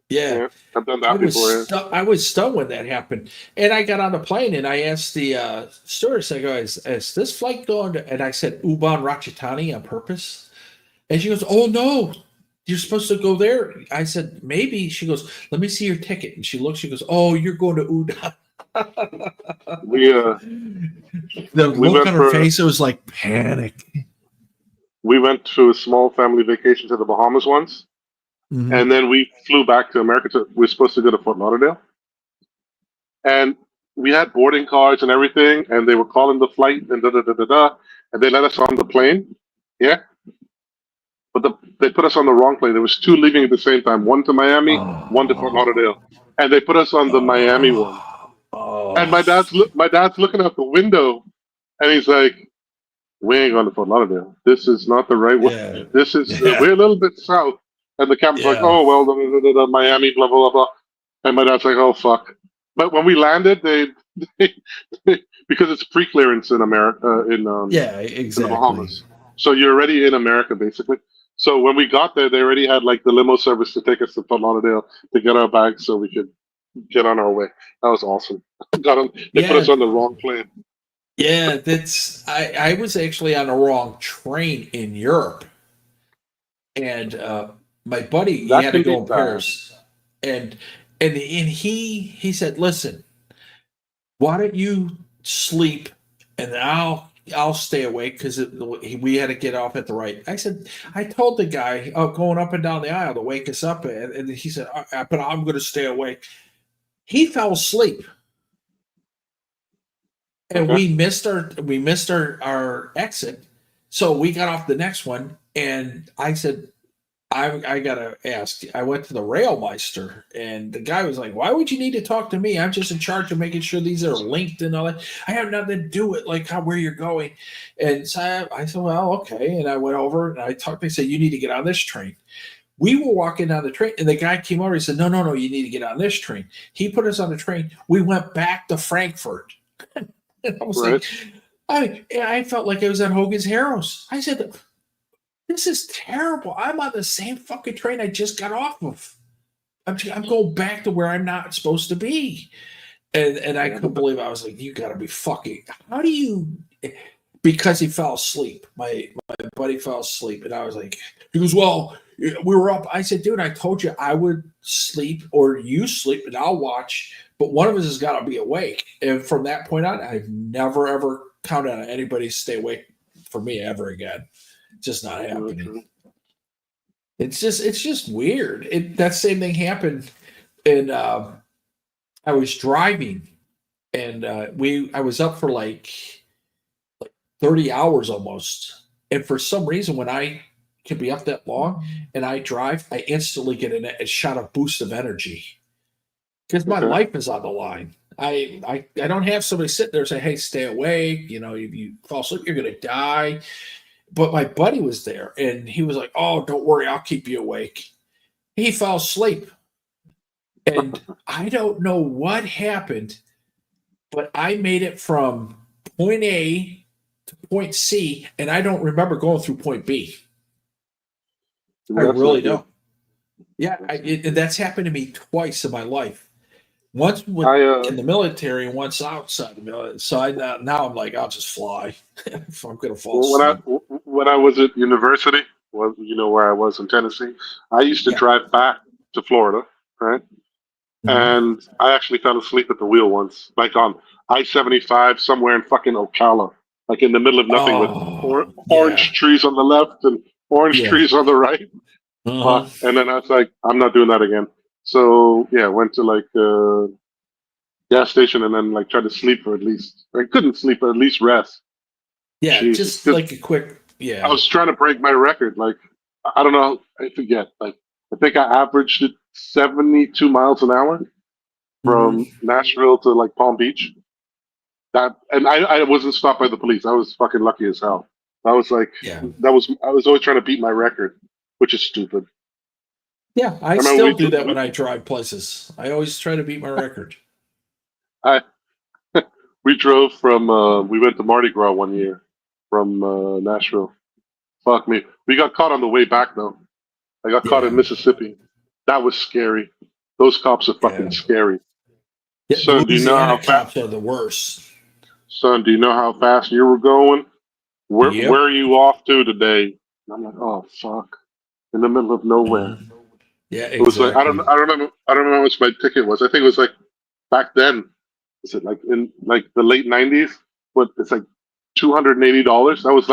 Yeah. I've done that before. I was stunned when that happened. And I got on the plane and I asked the stewardess, I go, is this flight going to, and I said, Ubon Ratchathani on purpose. And she goes, oh, no, you're supposed to go there. I said, maybe. She goes, let me see your ticket. And she looks, she goes, oh, you're going to Udon. The look on her face, it was like panic. We went to a small family vacation to the Bahamas once. Mm-hmm. And then we flew back to America. We were supposed to go to Fort Lauderdale. And we had boarding cards and everything, and they were calling the flight and and they let us on the plane. Yeah. But they put us on the wrong plane. There was two leaving at the same time, one to Miami, one to Fort Lauderdale. And they put us on the Miami one. And my dad's looking out the window, and he's like, we ain't going to Fort Lauderdale. This is not the right way. Yeah. This is, we're a little bit south. And the captain's like, oh, well, the Miami, blah, blah, blah. And my dad's like, oh, fuck. But when we landed, they because it's pre-clearance in America, in the Bahamas. So you're already in America, basically. So when we got there, they already had the limo service to take us to Fort Lauderdale to get our bags so we could get on our way. That was awesome. They put us on the wrong plane. Yeah, I was actually on the wrong train in Europe. And my buddy, he had to go in Paris. And he said, listen, why don't you sleep and I'll stay awake because we had to get off at the right. I told the guy going up and down the aisle to wake us up, and he said, but I'm going to stay awake. He fell asleep, and we missed our exit. So we got off the next one, and I said, I gotta ask. I went to the Railmeister, and the guy was like, "Why would you need to talk to me? I'm just in charge of making sure these are linked and all that. I have nothing to do with where you're going." And so I said, "Well, okay." And I went over and I talked. They said, "You need to get on this train." We were walking down the train, and the guy came over. He said, "No, you need to get on this train." He put us on the train. We went back to Frankfurt. And I was like, I felt like I was at Hogan's Heroes. I said, this is terrible. I'm on the same fucking train I just got off of. I'm going back to where I'm not supposed to be. And I couldn't believe it. I was like, you got to be fucking. How do you. Because he fell asleep. My buddy fell asleep. And I was like, he goes, well, we were up. I said, dude, I told you I would sleep or you sleep and I'll watch. But one of us has got to be awake. And from that point on, I've never, ever counted on anybody to stay awake for me ever again. Just not happening. It's just weird. That same thing happened. And I was driving and I was up for like 30 hours almost. And for some reason, when I can be up that long and I drive, I instantly get a shot of boost of energy because my life is on the line. I don't have somebody sitting there say, hey, stay awake. You know, if you fall asleep, you're going to die. But my buddy was there and he was like, oh, don't worry, I'll keep you awake. He fell asleep. And I don't know what happened, but I made it from point A to point C, and I don't remember going through point B. I really don't. Yeah, that's happened to me twice in my life. Once in the military and once outside the military. So now I'm like, I'll just fly if I'm going to fall asleep. When I was at university, well, you know where I was in Tennessee, I used to drive back to Florida, right? And I actually fell asleep at the wheel once, like on I-75 somewhere in fucking Ocala, like in the middle of nothing with orange trees on the left and orange trees on the right. And then I was like, I'm not doing that again. So yeah, went to like gas station and then like tried to sleep for at least. I couldn't sleep, but at least rest. Yeah, just like a quick. Yeah, I was trying to break my record. Like I don't know, I forget. Like I think I averaged it 72 miles an hour from Nashville to like Palm Beach. And I wasn't stopped by the police. I was fucking lucky as hell. I was like, I was always trying to beat my record, which is stupid. Yeah, I still do that when I drive places. I always try to beat my record. We drove from we went to Mardi Gras one year from Nashville. Fuck me. We got caught on the way back though. I got caught in Mississippi. That was scary. Those cops are fucking scary. Yeah, Son, do you know how cops are the worst? Son, do you know how fast you were going? Where are you off to today? And I'm like, oh fuck, in the middle of nowhere. Yeah, exactly. It was like I don't remember how much my ticket was. I think it was like back then. Is it like in like the late '90s? But it's like $280. That was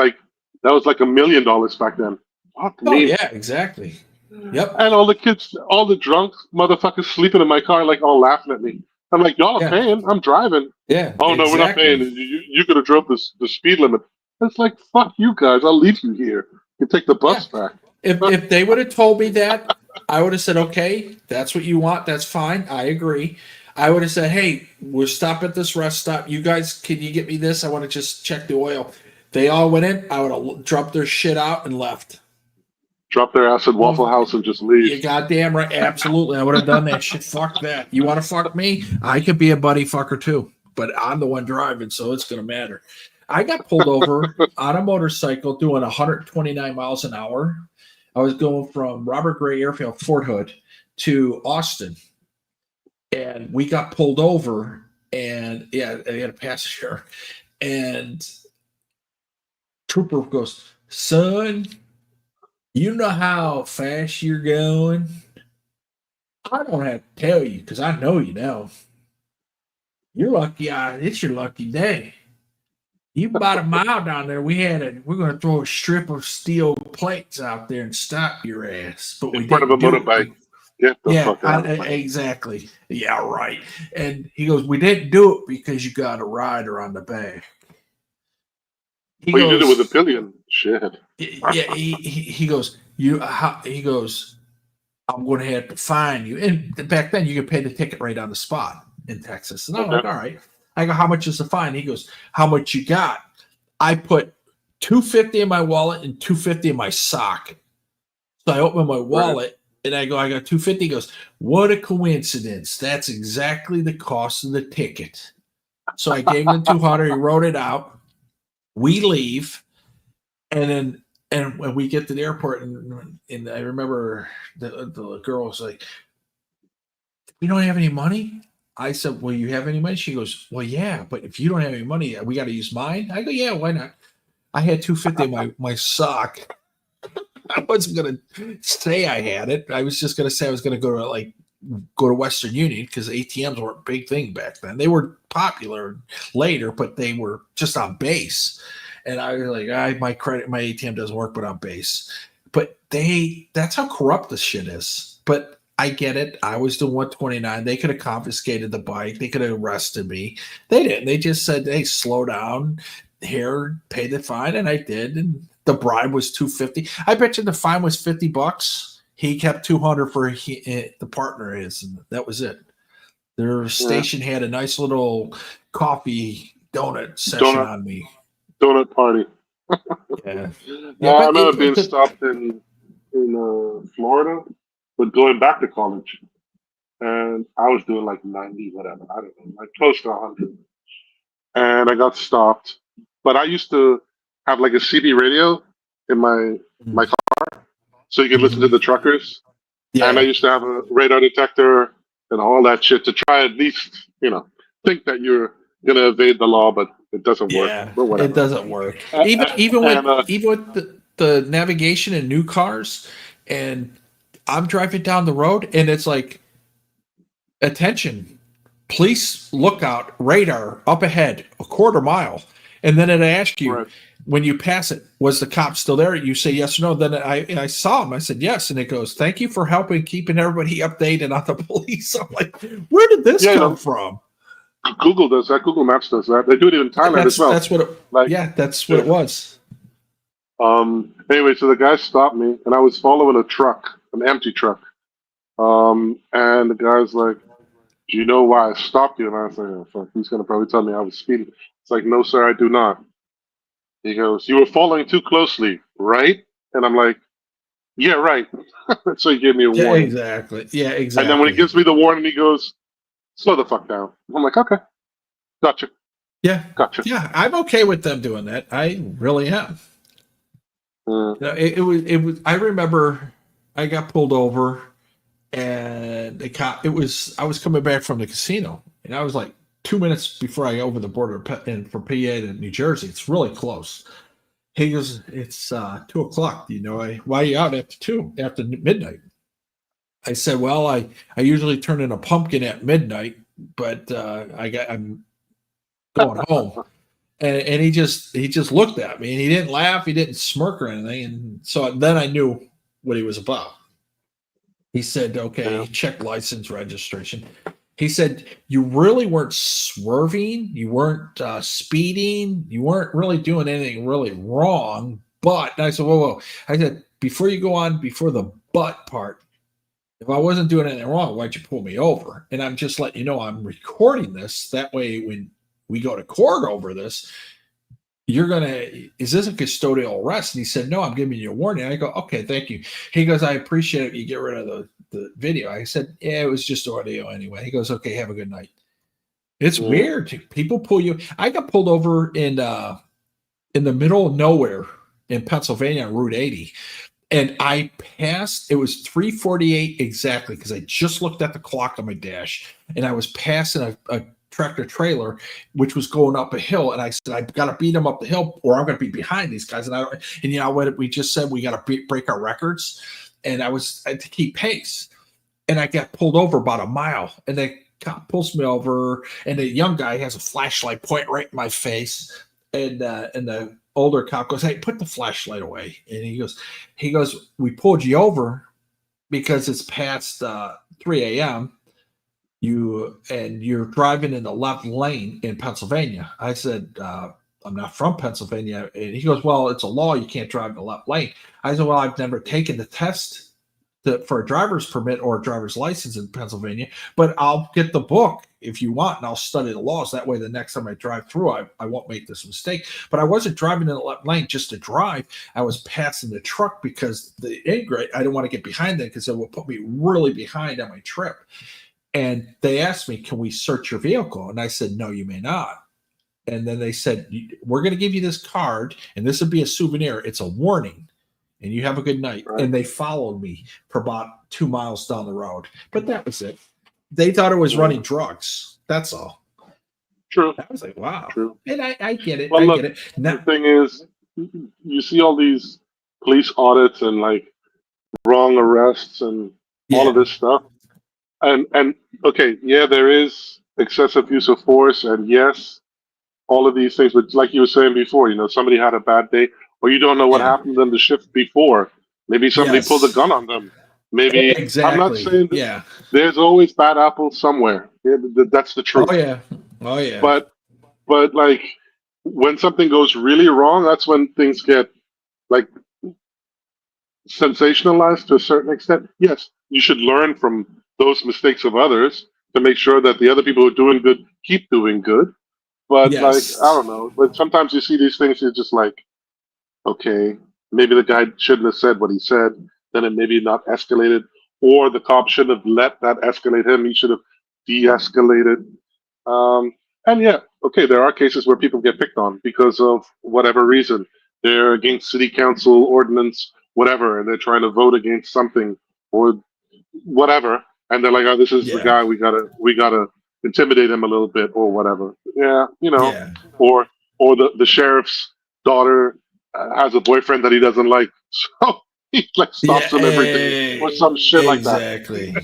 like $1 million back then. Fuck me. Yeah, exactly. Yep. And all the kids, all the drunk motherfuckers sleeping in my car, like all laughing at me. I'm like, y'all are paying. I'm driving. Yeah. Oh no, we're not paying. You could have drove the speed limit. It's like, fuck you guys. I'll leave you here. You take the bus back. If they would have told me that, I would have said, okay, that's what you want. That's fine. I agree. I would have said, hey, we'll stop at this rest stop. You guys, can you get me this? I want to just check the oil. They all went in. I would have dropped their shit out and left. Drop their ass at Waffle House and just leave. You're goddamn right. Absolutely. I would have done that shit. Fuck that. You want to fuck me? I could be a buddy fucker too, but I'm the one driving, so it's going to matter. I got pulled over on a motorcycle doing 129 miles an hour. I was going from Robert Gray Airfield, Fort Hood to Austin. And we got pulled over and I had a passenger. And trooper goes, son, you know how fast you're going? I don't have to tell you because I know you know. You're lucky. It's your lucky day. You about a mile down there. We're going to throw a strip of steel plates out there and stop your ass. But we in front of a motorbike. Get the fuck out of here. Exactly. Yeah, right. And he goes, we didn't do it because you got a rider on the back. You did it with a pillion. Shit. Yeah, he goes, he goes, I'm going to have to fine you. And back then, you could pay the ticket right on the spot in Texas. And I'm like, all right. I go, how much is the fine? He goes, how much you got? I put $250 in my wallet and $250 in my sock. So I open my wallet and I go, I got $250. He goes, what a coincidence. That's exactly the cost of the ticket. So I gave him $200. He wrote it out. We leave, and when we get to the airport, and I remember the girl was like, "You don't have any money?" I said, "Well, you have any money?" She goes, "Well, yeah, but if you don't have any money, we got to use mine." I go, "Yeah, why not?" I had $250 in my sock. I wasn't gonna say I had it. I was just gonna say I was gonna go to Western Union because ATMs weren't a big thing back then. They were popular later, but they were just on base. And I was like, my ATM doesn't work, but on base. But that's how corrupt this shit is. But I get it. I was the 129. They could have confiscated the bike. They could have arrested me. They didn't. They just said, "Hey, slow down here, pay the fine," and I did. And the bribe was $250. I bet you the fine was $50. He kept $200 for the partner is, and that was it. Their station had a nice little coffee donut session on me. Donut party. Yeah. I remember being stopped in Florida, but going back to college, and I was doing like 90, whatever, I don't know, like close to 100, and I got stopped. But I used to have like a CB radio in my car, so you could listen to the truckers. Yeah. And I used to have a radar detector and all that shit to try at least, think that you're gonna evade the law, but it doesn't work. Yeah, But whatever. it doesn't work. Even with the navigation in new cars, and I'm driving down the road, and it's like, attention, police lookout, radar up ahead, a quarter mile, and then it asks you when you pass it, was the cop still there? You say yes or no. Then I saw him. I said yes, and it goes, "Thank you for helping keeping everybody updated on the police." I'm like, where did this come from? Google does that. Google Maps does that. They do it in Thailand as well. That's what it. That's what it was. Anyway, so the guy stopped me, and I was following a truck, an empty truck. And the guy's like, "Do you know why I stopped you?" And I was like, "Oh, fuck, he's gonna probably tell me I was speeding." It's like, "No, sir, I do not." He goes, "You were following too closely, right?" And I'm like, "Yeah, right." So he gave me a warning. Exactly. Yeah, exactly. And then when he gives me the warning, he goes, "Slow the fuck down." I'm like, "Okay, gotcha." Yeah, gotcha. Yeah, I'm okay with them doing that. I really am. It was. I remember I got pulled over, and the cop. I was coming back from the casino, and I was like 2 minutes before I got over the border and from PA to New Jersey. It's really close. He goes, "It's 2:00. Do you know why are you out after midnight?" I said, "Well, I usually turn in a pumpkin at midnight, but I'm going home." And he just looked at me, and he didn't laugh, he didn't smirk or anything. And so then I knew what he was about. He said, "Okay, check license registration." He said, "You really weren't swerving, you weren't speeding, you weren't really doing anything really wrong." But and I said, whoa. I said, "Before you go on, before the but part, if I wasn't doing anything wrong, why'd you pull me over?" And I'm just letting you know I'm recording this. That way, when we go to court over this, is this a custodial arrest? And he said, "No, I'm giving you a warning." I go, "Okay, thank you." He goes, "I appreciate it. You get rid of the video." I said, "Yeah, it was just audio anyway." He goes, "Okay, have a good night." It's weird. People pull you. I got pulled over in the middle of nowhere in Pennsylvania on Route 80. And I passed, it was 3:48 exactly, because I just looked at the clock on my dash, and I was passing a tractor trailer, which was going up a hill. And I said, "I've got to beat them up the hill, or I'm going to be behind these guys." And you know what we just said, we got to break our records. And I had to keep pace. And I got pulled over about a mile, and the cop pulls me over, and the young guy has a flashlight pointing right in my face. And the older cop goes, "Hey, put the flashlight away." And he goes, "We pulled you over because it's past 3 a.m. You're driving in the left lane in Pennsylvania." I said, "I'm not from Pennsylvania." And he goes, "Well, it's a law. You can't drive in the left lane." I said, "Well, I've never taken the test for a driver's permit or a driver's license in Pennsylvania, but I'll get the book if you want, and I'll study the laws. That way, the next time I drive through, I won't make this mistake." But I wasn't driving in the left lane just to drive. I was passing the truck because I didn't want to get behind them because it would put me really behind on my trip. And they asked me, "Can we search your vehicle?" And I said, "No, you may not." And then they said, we're going to give you this card, and this would be a souvenir. It's a warning, and you have a good night. Right. And they followed me for about 2 miles down the road. But that was it. They thought it was running drugs. That's all. True. I was like, wow. True. And I get it. Well, look, get it. Now, the thing is, you see all these police audits and like wrong arrests and all of this stuff. And okay, yeah, there is excessive use of force, and yes, all of these things. But like you were saying before, somebody had a bad day, or you don't know what happened to them the shift before. Maybe somebody pulled a gun on them. Maybe exactly. I'm not saying that there's always bad apples somewhere. Yeah, that's the truth. Oh yeah. But like when something goes really wrong, that's when things get like sensationalized to a certain extent. Yes, you should learn from those mistakes of others to make sure that the other people who are doing good keep doing good. But like, I don't know. But sometimes you see these things, you're just like, okay, maybe the guy shouldn't have said what he said. Then it maybe not escalated, or the cop shouldn't have let that escalate him. He should have de-escalated. And yeah, okay, there are cases where people get picked on because of whatever reason. They're against city council ordinance, whatever, and they're trying to vote against something or whatever, and they're like, "Oh, this is the guy. We gotta intimidate him a little bit or whatever." Yeah, or the sheriff's daughter has a boyfriend that he doesn't like, so he like stops him every day or some shit like that. Exactly.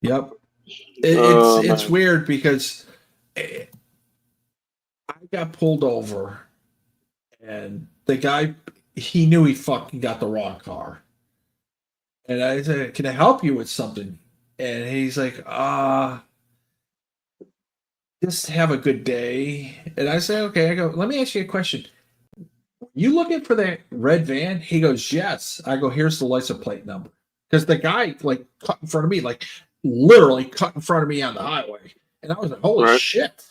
Yep. It's weird because I got pulled over, and the guy, he knew he fucking got the wrong car. And I said, "Can I help you with something?" And he's like, just have a good day. And I say, okay. I go, let me ask you a question. You looking for that red van? He goes, yes. I go, here's the license plate number. Because the guy like cut in front of me, like literally cut in front of me on the highway. And I was like, holy shit.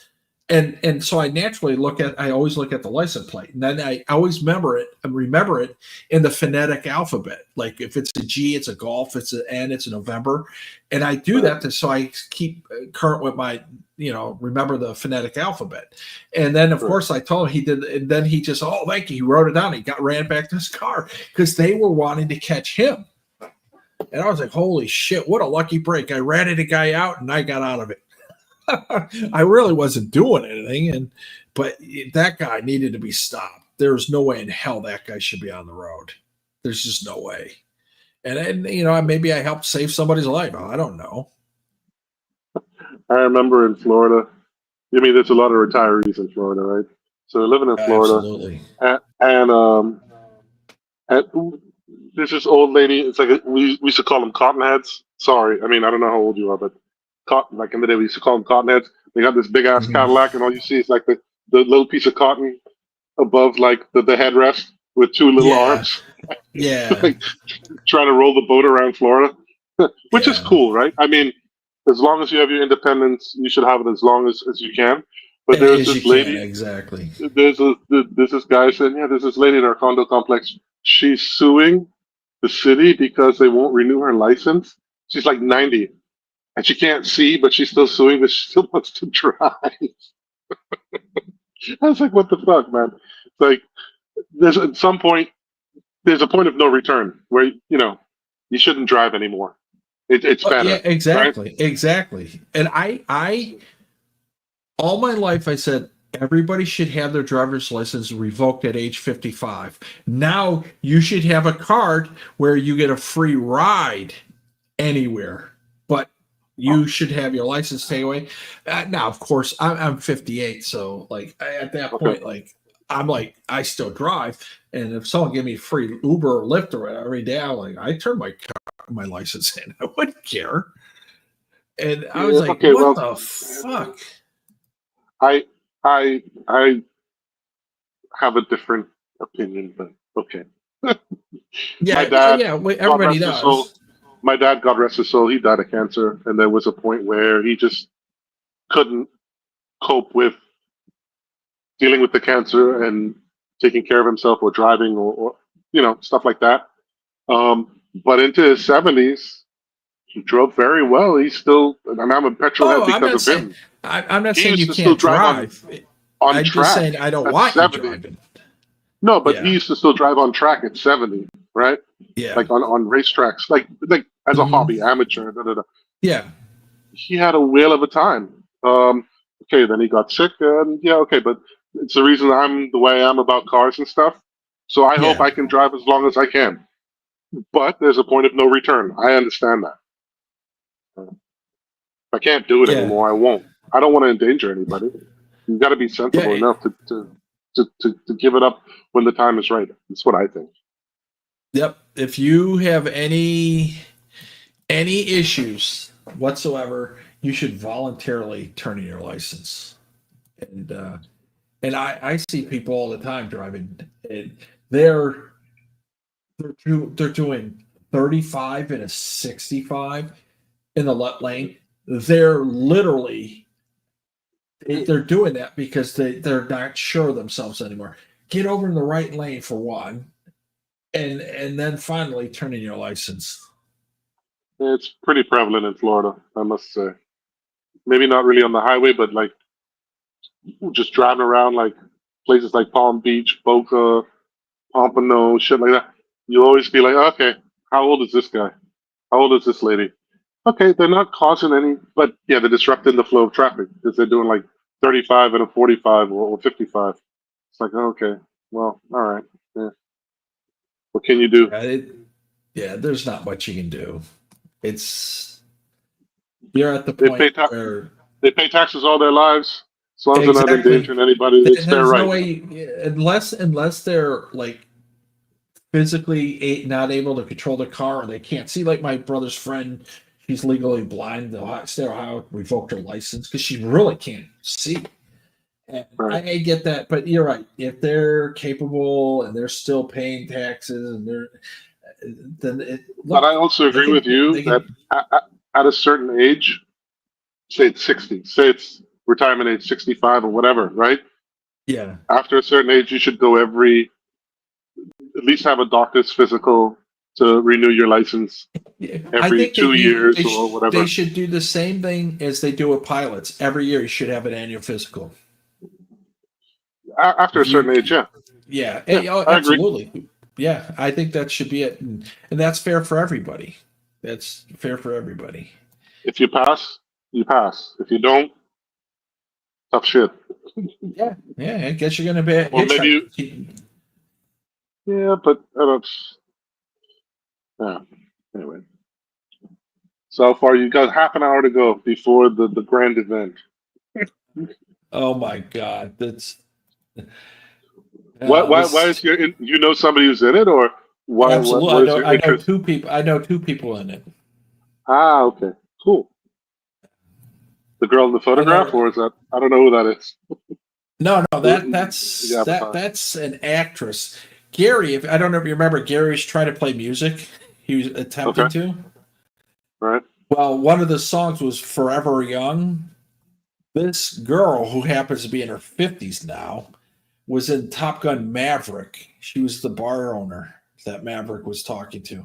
And so I naturally always look at the license plate, and then I always remember it in the phonetic alphabet. Like if it's a G, it's a golf, it's an N, it's a November. And I do that so I keep current with my, remember the phonetic alphabet. And then of course I told him he did, and then he just, oh, thank you. He wrote it down. He ran back to his car because they were wanting to catch him. And I was like, holy shit, what a lucky break. I ratted a guy out and I got out of it. I really wasn't doing anything, but that guy needed to be stopped. There's no way in hell that guy should be on the road. There's just no way. And maybe I helped save somebody's life. I don't know. I remember in Florida. There's a lot of retirees in Florida, right? So they're living in Florida. Absolutely. And there's this old lady. It's like we used to call them cotton heads. Sorry, I don't know how old you are, but like in the day we used to call them cotton heads. They got this big ass Cadillac, and all you see is like the little piece of cotton above like the headrest with two little arms. Yeah. Like, trying to roll the boat around Florida, which is cool, right? As long as you have your independence, you should have it as long as you can. But there's this lady. Exactly. There's this guy saying, there's this lady in our condo complex. She's suing the city because they won't renew her license. She's like 90. And she can't see, but she's still suing, but she still wants to drive. I was like, what the fuck, man? It's like, there's a point of no return where, you shouldn't drive anymore. It's better. Yeah, exactly. Right? Exactly. And I all my life, I said, everybody should have their driver's license revoked at age 55. Now you should have a card where you get a free ride anywhere, but you should have your license taken away. Now, of course, I'm 58, so like at that point, like I'm like I still drive, and if someone gave me free Uber or Lyft or every day, I turn my license in. I wouldn't care. And I was like, what the fuck? I have a different opinion, but okay. Everybody does. My dad, God rest his soul, he died of cancer, and there was a point where he just couldn't cope with dealing with the cancer and taking care of himself or driving or stuff like that. But into his 70s, he drove very well. He's still, and I'm a petrol head because of him. I'm not saying you can't drive. on I'm track. just saying I don't at want you 70. driving. No, but Yeah. he used to still drive on track at 70, right? Yeah. Like on racetracks, like as a Mhm. hobby, amateur. Da, da, da. Yeah. He had a whale of a time. Okay, then he got sick, and yeah, okay, but it's the reason I'm the way I am about cars and stuff. So I hope Yeah. I can drive as long as I can. But there's a point of no return. I understand that. If I can't do it Yeah. anymore, I won't. I don't want to endanger anybody. You've got to be sensible Yeah. enough to give it up when the time is right. That's what I think. Yep. If you have any issues whatsoever, you should voluntarily turn in your license. And I see people all the time driving, and they're doing 35 and a 65 in the left lane. They're literally they're doing that because they're not sure of themselves anymore. Get over in the right lane for one, and then finally turn in your license. It's pretty prevalent in Florida, I must say. Maybe not really on the highway, but like just driving around like places like Palm Beach, Boca, Pompano, shit like that. You always be like, okay, how old is this guy? How old is this lady? Okay, they're not causing any, but yeah, they're disrupting the flow of traffic because they're doing like 35 and a 45 or 55. It's like, okay, well, all right. Yeah. What can you do? Yeah, there's not much you can do. You're at the They point pay, where they pay taxes all their lives. As long as they're not endangering anybody, it's their there's right. no way unless they're like physically not able to control the car or they can't see. Like my brother's friend, she's legally blind. The state of Ohio revoked her license because she really can't see. And I get that, but you're right. If they're capable and they're still paying taxes and But I also agree with you that at a certain age, say it's 60, say it's retirement age 65 or whatever, right? Yeah. After a certain age, you should go at least have a doctor's physical to renew your license every 2 years or whatever. They should do the same thing as they do with pilots. Every year, you should have an annual physical. After a certain age, yeah. Yeah, I agree. absolutely. Yeah, I think that should be it, and that's fair for everybody. That's fair for everybody. If you pass, you pass. If you don't, tough shit. Yeah, I guess you're going to be. Or maybe yeah, but yeah. Anyway, so far you got half an hour to go before the grand event. Oh my God, that's. Why is you know somebody who's in it, or why? Absolutely, What is your I know interest? two people. I know two people in it. Ah, okay, cool. The girl in the photograph, or is that? I don't know who that is. No, that's an actress. Gary, I don't know if you remember, Gary's trying to play music. He was attempting to. Right. Well, one of the songs was "Forever Young." This girl, who happens to be in her 50s now, was in Top Gun Maverick. She was the bar owner that Maverick was talking to.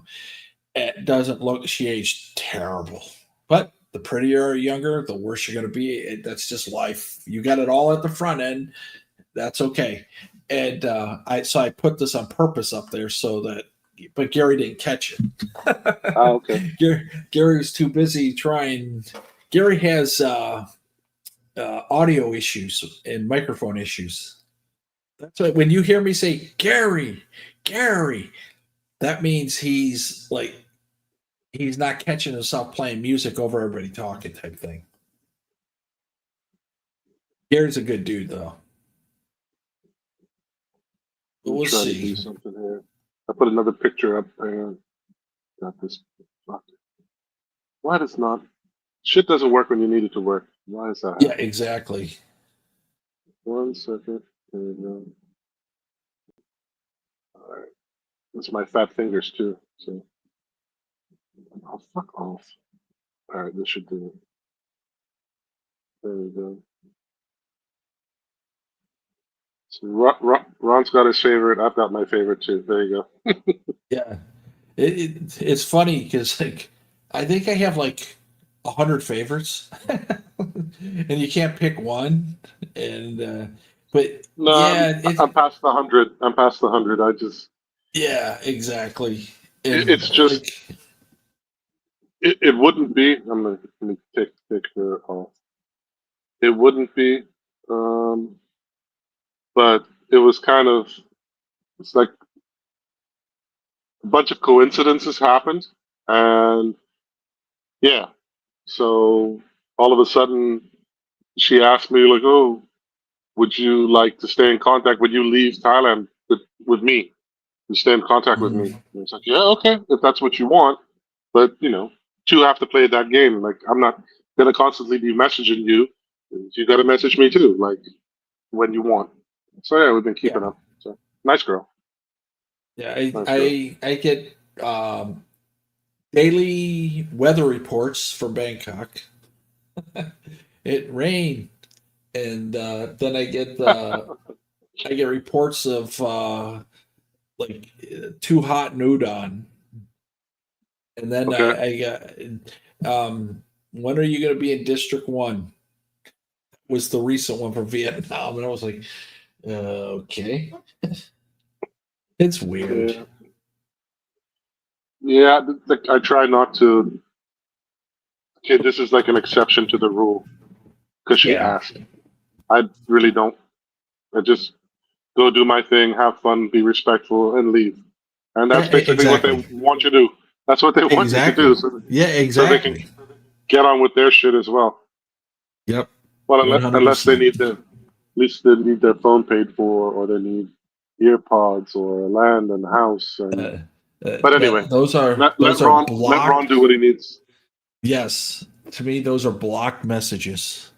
It doesn't look, she aged terrible. But the prettier or younger, the worse you're going to be. That's just life. You got it all at the front end. That's okay. And I put this on purpose up there so that, but Gary didn't catch it. Oh, okay. Gary was too busy trying. Gary has audio issues and microphone issues. That's why when you hear me say Gary, that means he's not catching himself playing music over everybody talking type thing. Gary's a good dude though. But we'll try see. to do something here. I put another picture up and got this. Why does not? Shit doesn't work when you need it to work. Why is that? Yeah, exactly. 1 second. There we go. All right. It's my fat fingers too. So, oh, fuck off. All right, this should do it. There we go. So Ron's got his favorite. I've got my favorite too. There you go. Yeah, it's funny because I think I have 100 favorites, and you can't pick one. And But No, yeah, I'm past the 100. I'm past the 100. I just exactly. And it's just like, it wouldn't be. Let me take the off. It wouldn't be, but it was kind of. It's like a bunch of coincidences happened, and yeah. So all of a sudden, she asked me like, "Oh, would you like to stay in contact? Would you leave Thailand with me and stay in contact with me?" And it's like, "Yeah, okay, if that's what you want." But two have to play that game. Like I'm not gonna constantly be messaging you. You got to message me too, like when you want. So yeah, we've been keeping up. So nice girl. yeah, Nice girl. I get daily weather reports from Bangkok. It rained, and then I get reports of like too hot in udon, and then Okay. I got when are you going to be in District 1? Was the recent one from Vietnam, and I was like, okay, it's weird. Yeah. Yeah, I try not to. Okay, this is like an exception to the rule because she Yeah. asked. I really don't. I just go do my thing, have fun, be respectful, and leave. And that's basically what they Exactly. want you to do. That's what they want you to Exactly. do. Yeah, So they can exactly. get on with their shit as well. Yep. Well, unless they 100%. need at least they need their phone paid for, or they need ear pods, or land and house. And but anyway, Those are let Ron blocked. do what he needs. Yes, to me, those are blocked messages.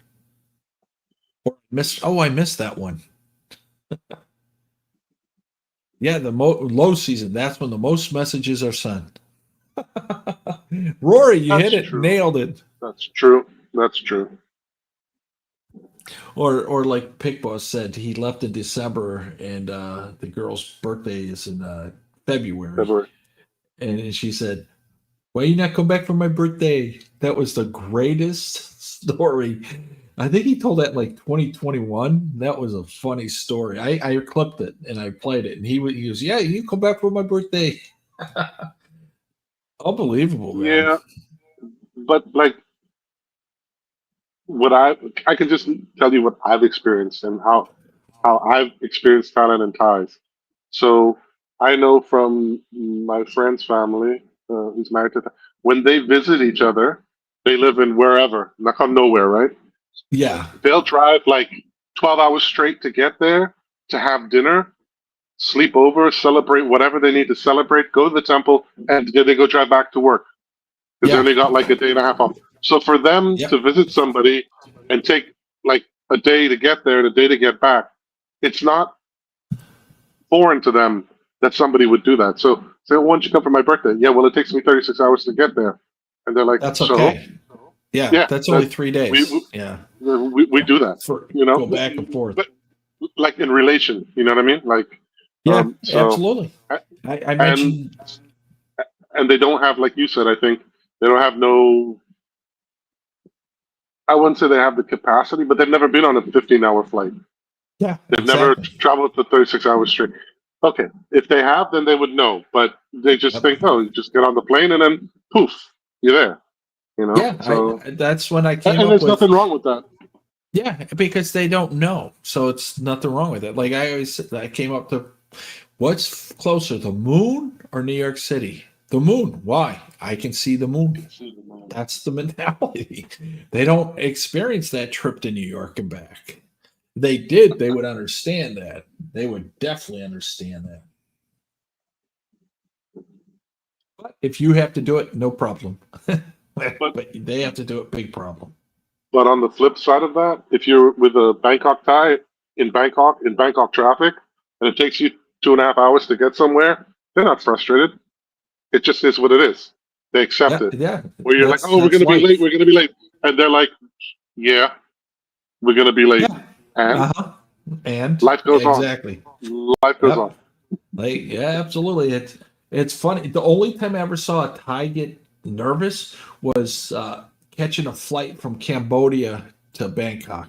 I missed that one. Yeah, the low season. That's when the most messages are sent. Rory, you That's hit it, true. nailed it. That's true. That's true. Or like Pig Boss said, he left in December, and the girl's birthday is in February. And she said, "Why you not come back for my birthday?" That was the greatest story. I think he told that in like 2021. That was a funny story. I clipped it and I played it, and he goes, "Yeah, you come back for my birthday." Unbelievable, man. Yeah, but like what I can just tell you what I've experienced and how I've experienced Thailand and Thais. So I know from my friend's family who's married to when they visit each other, they live in wherever, not come nowhere, right? Yeah. They'll drive like 12 hours straight to get there to have dinner, sleep over, celebrate whatever they need to celebrate, go to the temple, and then they go drive back to work because they only got like a day and a half off. So for them to visit somebody and take like a day to get there and a day to get back, it's not foreign to them that somebody would do that. So say, "Why don't you come for my birthday?" "Yeah, well, it takes me 36 hours to get there," and they're like, That's "So okay. Yeah, that's only 3 days. we do that, Go back and forth. but like in relation, you know what I mean? Like, Yeah, so absolutely. I and mentioned and they don't have, like you said, I think they don't have no. I wouldn't say they have the capacity, but they've never been on a 15-hour flight. Yeah, They've never traveled for 36 hours straight. Okay, if they have, then they would know. But they just think, oh, you just get on the plane and then poof, you're there. You know. Yeah, So that's when I came and up there's with. nothing wrong with that. Yeah, because they don't know, so it's nothing wrong with it. Like I came up to, what's closer, the moon or New York City? The moon. Why? I can see the moon. That's the mentality. They don't experience that trip to New York and back. They did, they would understand that. They would definitely understand that. But if you have to do it, no problem. But they have to do it, big problem. But on the flip side of that, if you're with a Bangkok Thai in Bangkok traffic, and it takes you 2.5 hours to get somewhere, they're not frustrated. It just is what it is. They accept it. Yeah. Where you're like, oh, we're that's going to be life. late. We're going to be late. And they're like, yeah, we're going to be late. And And life goes exactly. on. Life goes on. Like, yeah, absolutely. It's funny. The only time I ever saw a Thai get nervous was catching a flight from Cambodia to Bangkok.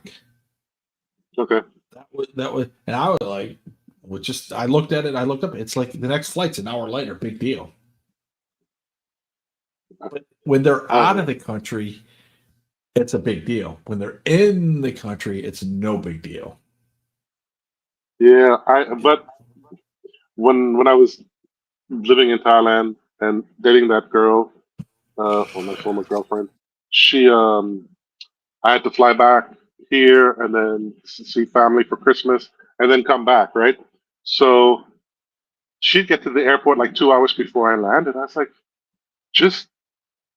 Okay. that was, and I was like, I looked at it. I looked up. It's like the next flight's an hour later. Big deal. But when they're out of the country, it's a big deal. When they're in the country, it's no big deal. Yeah, but when I was living in Thailand and dating that girl, or my former girlfriend, I had to fly back here and then see family for Christmas and then come back, right? So she'd get to the airport like 2 hours before I landed. I was like, just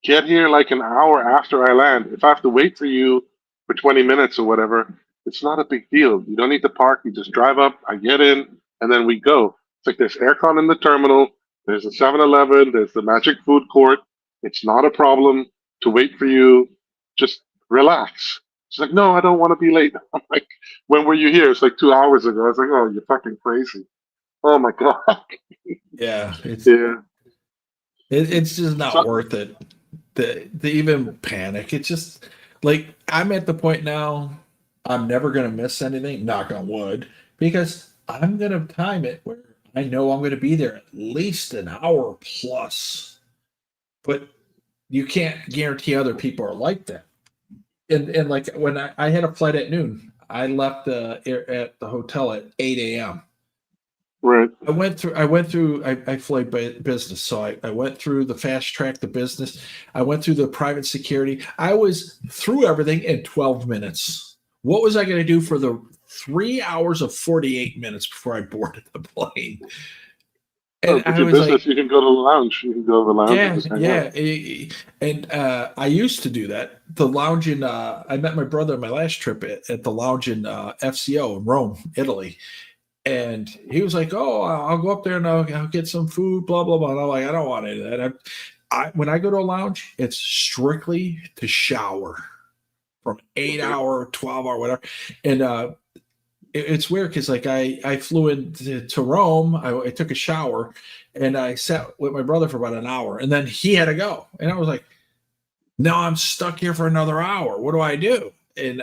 get here like an hour after I land. If I have to wait for you for 20 minutes or whatever, it's not a big deal. You don't need to park. You just drive up, I get in, and then we go. It's like there's aircon in the terminal, there's a 7-Eleven, there's the magic food court. It's not a problem to wait for you. Just relax. She's like, no, I don't want to be late. I'm like, when were you here? It's like 2 hours ago. I was like, oh, you're fucking crazy. Oh my God. Yeah. It's just not So- worth it to even panic. It's just like I'm at the point now, I'm never going to miss anything, knock on wood, because I'm going to time it where I know I'm going to be there at least an hour plus. But you can't guarantee other people are like that. And like when I had a flight at noon, I left at the hotel at 8 a.m. Right. I fly business. So I went through the fast track, the business. I went through the private security. I was through everything in 12 minutes. What was I going to do for the 3 hours of 48 minutes before I boarded the plane? And if your business, you can go to the lounge. You can go to the lounge and just hang out. And I used to do that. The lounge in I met my brother on my last trip at the lounge in FCO in Rome, Italy. And he was like, "Oh, I'll go up there and I'll get some food, blah blah blah." And I'm like, "I don't want any of that." When I go to a lounge, it's strictly to shower from 8-hour, 12-hour, whatever. And it's weird because like I flew into Rome, I took a shower, and I sat with my brother for about an hour, and then he had to go, and I was like, "Now I'm stuck here for another hour. What do I do?" And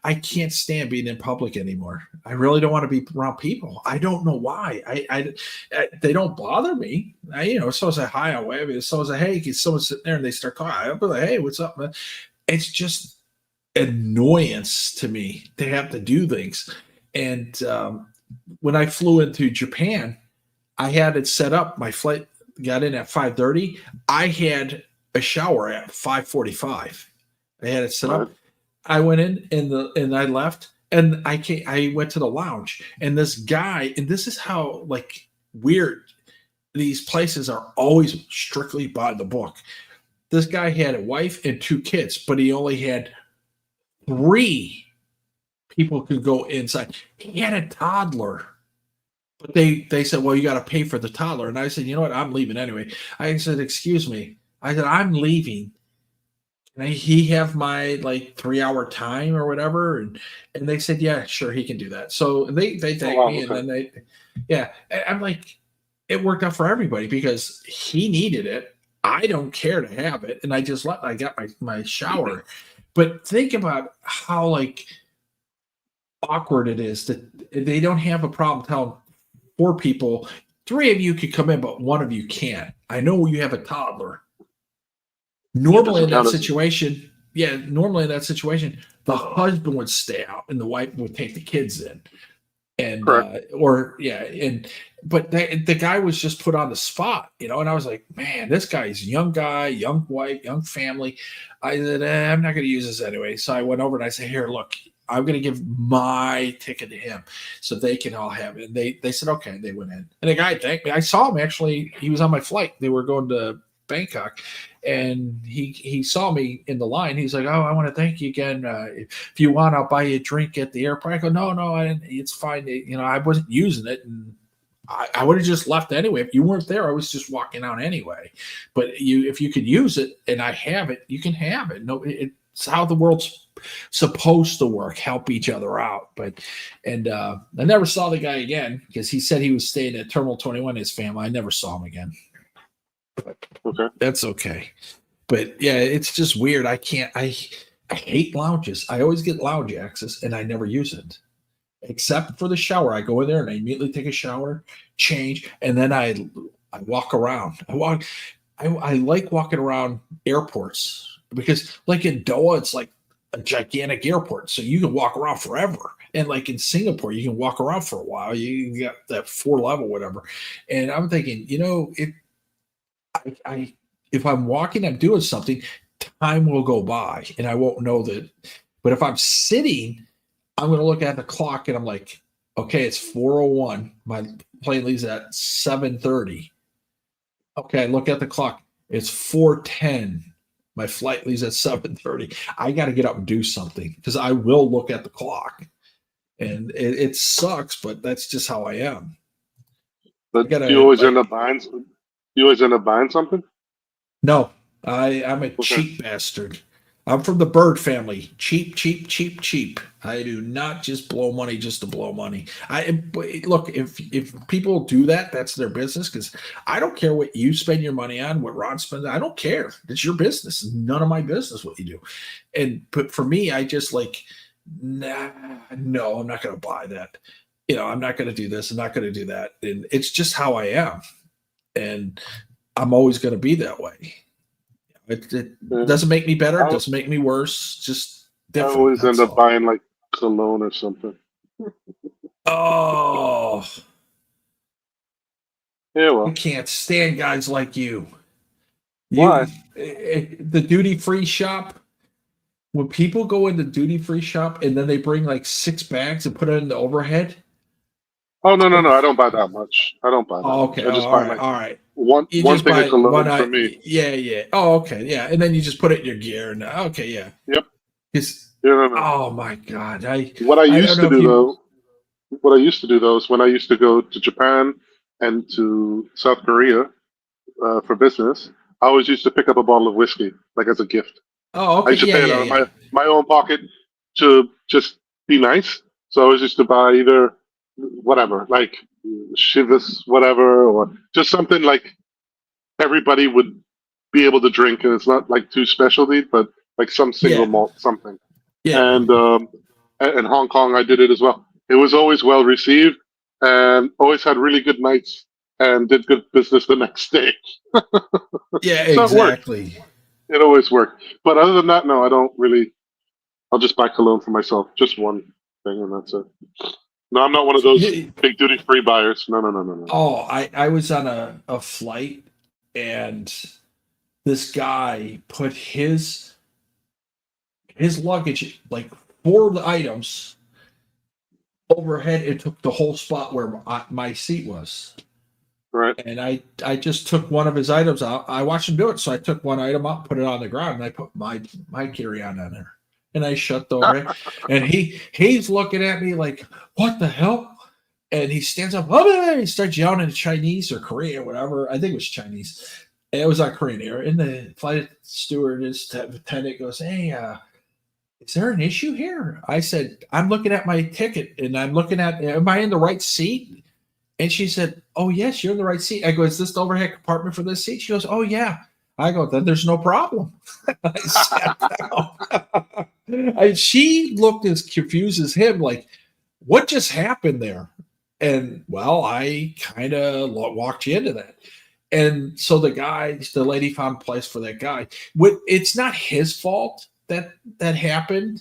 I can't stand being in public anymore. I really don't want to be around people. I don't know why. They don't bother me. Someone say hi, I'll wave. If someone say hey, someone's sitting there and they start talking, I'll be like, hey, what's up, man? It's just annoyance to me to have to do things. And when I flew into Japan, I had it set up. My flight got in at 5:30. I had a shower at 5:45. I had it set up. I went in and I left, and I went to the lounge, and this guy, and this is how like weird these places are, always strictly by the book. This guy had a wife and 2 kids, but he only had 3 people could go inside. He had a toddler, but they said, well, you got to pay for the toddler. And I said, you know what? I'm leaving anyway. I said, excuse me. I said, I'm leaving. Can he have my like 3-hour time or whatever? And they said, yeah, sure, he can do that. So they thanked me, and then I'm like, it worked out for everybody because he needed it. I don't care to have it, and I got my shower. But think about how like awkward it is that they don't have a problem telling 4 people, 3 of you could come in, but 1 of you can't. I know you have a toddler. Normally in that situation, the husband would stay out and the wife would take the kids in. And but the guy was just put on the spot, and I was like, man, this guy's young guy, young wife, young family. I said, I'm not going to use this anyway. So I went over and I said, here, look, I'm going to give my ticket to him so they can all have it. And they said, okay. They went in, and the guy thanked me. I saw him actually. He was on my flight. They were going to Bangkok, and he saw me in the line. He's like, oh, I want to thank you again. If you want, I'll buy you a drink at the airport. I go, no, it's fine. I wasn't using it, and I would have just left anyway. If you weren't there, I was just walking out anyway. But if you could use it and I have it, you can have it. No, it's how the world's supposed to work. Help each other out. I never saw the guy again because he said he was staying at Terminal 21. His family. I never saw him again. But that's okay. But yeah, it's just weird. I I hate lounges. I always get lounge access, and I never use it, except for the shower. I go in there and I immediately take a shower, change, and then I walk around. I like walking around airports because, like in Doha, it's like a gigantic airport, so you can walk around forever. And like in Singapore, you can walk around for a while. You got that 4 level, whatever. And I'm thinking, if I'm walking, I'm doing something, time will go by and I won't know that. But if I'm sitting, I'm going to look at the clock and I'm like, okay, it's 4:01. My plane leaves at 7:30. Okay, I look at the clock. It's 4:10. My flight leaves at 7:30. I got to get up and do something because I will look at the clock. And it sucks, but that's just how I am. But you always end up buying. You always end up buying something. No, I'm a cheap bastard. I'm from the bird family. Cheap, cheap, cheap, cheap. I do not just blow money just to blow money. Look, if people do that, that's their business. Because I don't care what you spend your money on, what Ron spends. I don't care. It's your business. It's none of my business what you do. But for me, I just like, no, I'm not going to buy that. I'm not going to do this. I'm not going to do that. And it's just how I am. And I'm always going to be that way. It doesn't make me better. It doesn't make me worse. Just different. I always end up buying like cologne or something. Oh. Yeah, well. I can't stand guys like you. Why? The duty-free shop, when people go into duty-free shop and then they bring like 6 bags and put it in the overhead. Oh, no. I don't buy that much. I don't buy that much. Okay. I just buy all right. One thing of cologne for me. Yeah. Oh, okay. Yeah. And then you just put it in your gear. And okay, yeah. Yep. No. Oh my God. What I used to do though is when I used to go to Japan and to South Korea for business, I always used to pick up a bottle of whiskey, like as a gift. Oh, okay. I used to pay it out of my own pocket to just be nice. So I always used to buy either whatever, like Chivas, whatever, or just something like everybody would be able to drink, and it's not like too specialty, but like some single malt something. Yeah. And in Hong Kong, I did it as well. It was always well received, and always had really good nights, and did good business the next day. Yeah, so exactly. It always worked. But other than that, no, I don't really. I'll just buy cologne for myself, just one thing, and that's it. No, I'm not one of those big duty-free buyers. No. Oh, I was on a flight, and this guy put his luggage, like 4 items, overhead. It took the whole spot where my seat was. Right. And I just took one of his items out. I watched him do it, so I took one item out, put it on the ground, and I put my carry-on on there. And I shut the door. And he's looking at me like, what the hell? And he stands up, and he starts yelling in Chinese or Korean or whatever. I think it was Chinese. And it was on Korean Air. And the flight stewardess attendant goes, hey, is there an issue here? I said, I'm looking at my ticket and I'm looking at, am I in the right seat? And she said, oh, yes, you're in the right seat. I go, is this the overhead compartment for this seat? She goes, oh, yeah. I go, then there's no problem. I sat down. And she looked as confused as him, like, what just happened there? And, well, I kind of walked you into that. And so the lady found a place for that guy. It's not his fault that happened.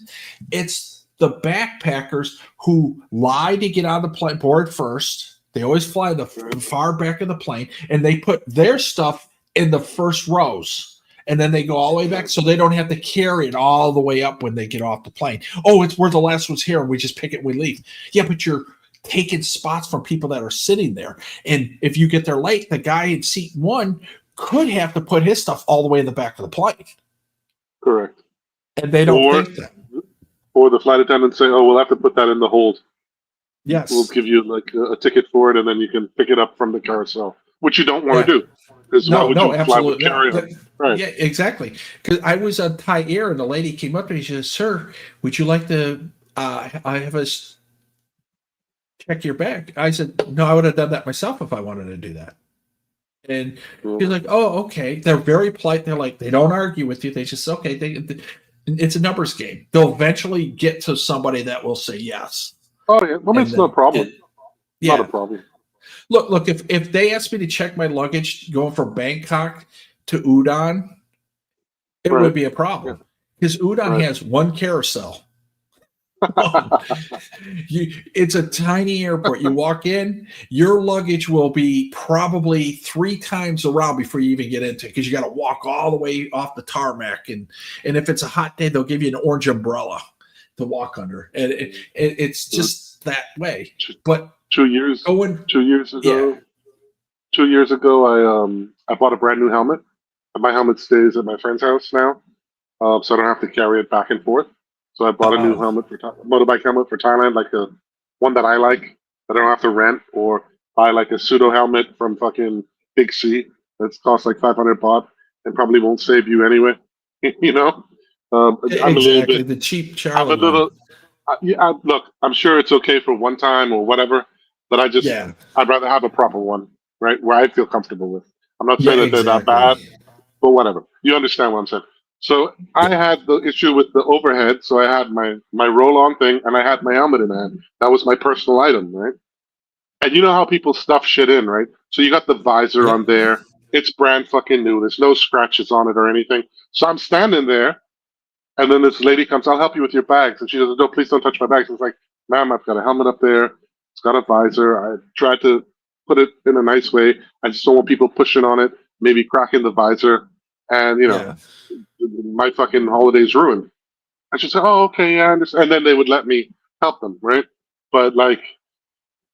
It's the backpackers who lie to get on the plane board first. They always fly the far back of the plane, and they put their stuff in the first rows, and then they go all the way back so they don't have to carry it all the way up when they get off the plane. Oh, it's where the last one's here, and we just pick it and we leave. Yeah, but you're taking spots from people that are sitting there. And if you get there late, the guy in seat 1 could have to put his stuff all the way in the back of the plane. Correct. And they don't think that. Or the flight attendant say, oh, we'll have to put that in the hold. Yes. We'll give you like a ticket for it, and then you can pick it up from the carousel, which you don't want to do. Because why would you fly with carry-on? Right. Yeah, exactly. Because I was on Thai Air, and the lady came up to me and she said, sir, would you like to I have us check your bag? I said, no, I would have done that myself if I wanted to do that. And she's like, oh, okay. They're very polite. They're like, they don't argue with you. They just, okay. It's a numbers game. They'll eventually get to somebody that will say yes. Oh yeah, well, it's no problem. Yeah. Not a problem. Look. If they asked me to check my luggage going from Bangkok to Udon, it would be a problem because Udon has one carousel. It's a tiny airport. You walk in, your luggage will be probably 3 times around before you even get into it because you got to walk all the way off the tarmac. And if it's a hot day, they'll give you an orange umbrella to walk under. And it's just that way. But 2 years ago, 2 years ago, I bought a brand new helmet. And my helmet stays at my friend's house now, so I don't have to carry it back and forth. So I bought a new helmet motorbike helmet for Thailand, like the one that I like. I don't have to rent or buy like a pseudo helmet from fucking Big C that's cost like 500 baht and probably won't save you anyway. You know, I'm a little bit the cheap Charlie. I'm a little. Look, I'm sure it's okay for one time or whatever, but I'd rather have a proper one, right, where I feel comfortable with. I'm not saying that they're that bad, but whatever. You understand what I'm saying. So I had the issue with the overhead, so I had my roll-on thing, and I had my helmet in my hand. That was my personal item, right? And you know how people stuff shit in, right? So you got the visor on there. It's brand fucking new. There's no scratches on it or anything. So I'm standing there, and then this lady comes, I'll help you with your bags. And she says, no, please don't touch my bags. It's like, ma'am, I've got a helmet up there. It's got a visor. I tried to put it in a nice way. I just don't want people pushing on it, maybe cracking the visor. And, you know, my fucking holiday's ruined. I should say, oh, okay, yeah, I understand. And then they would let me help them, right? But, like,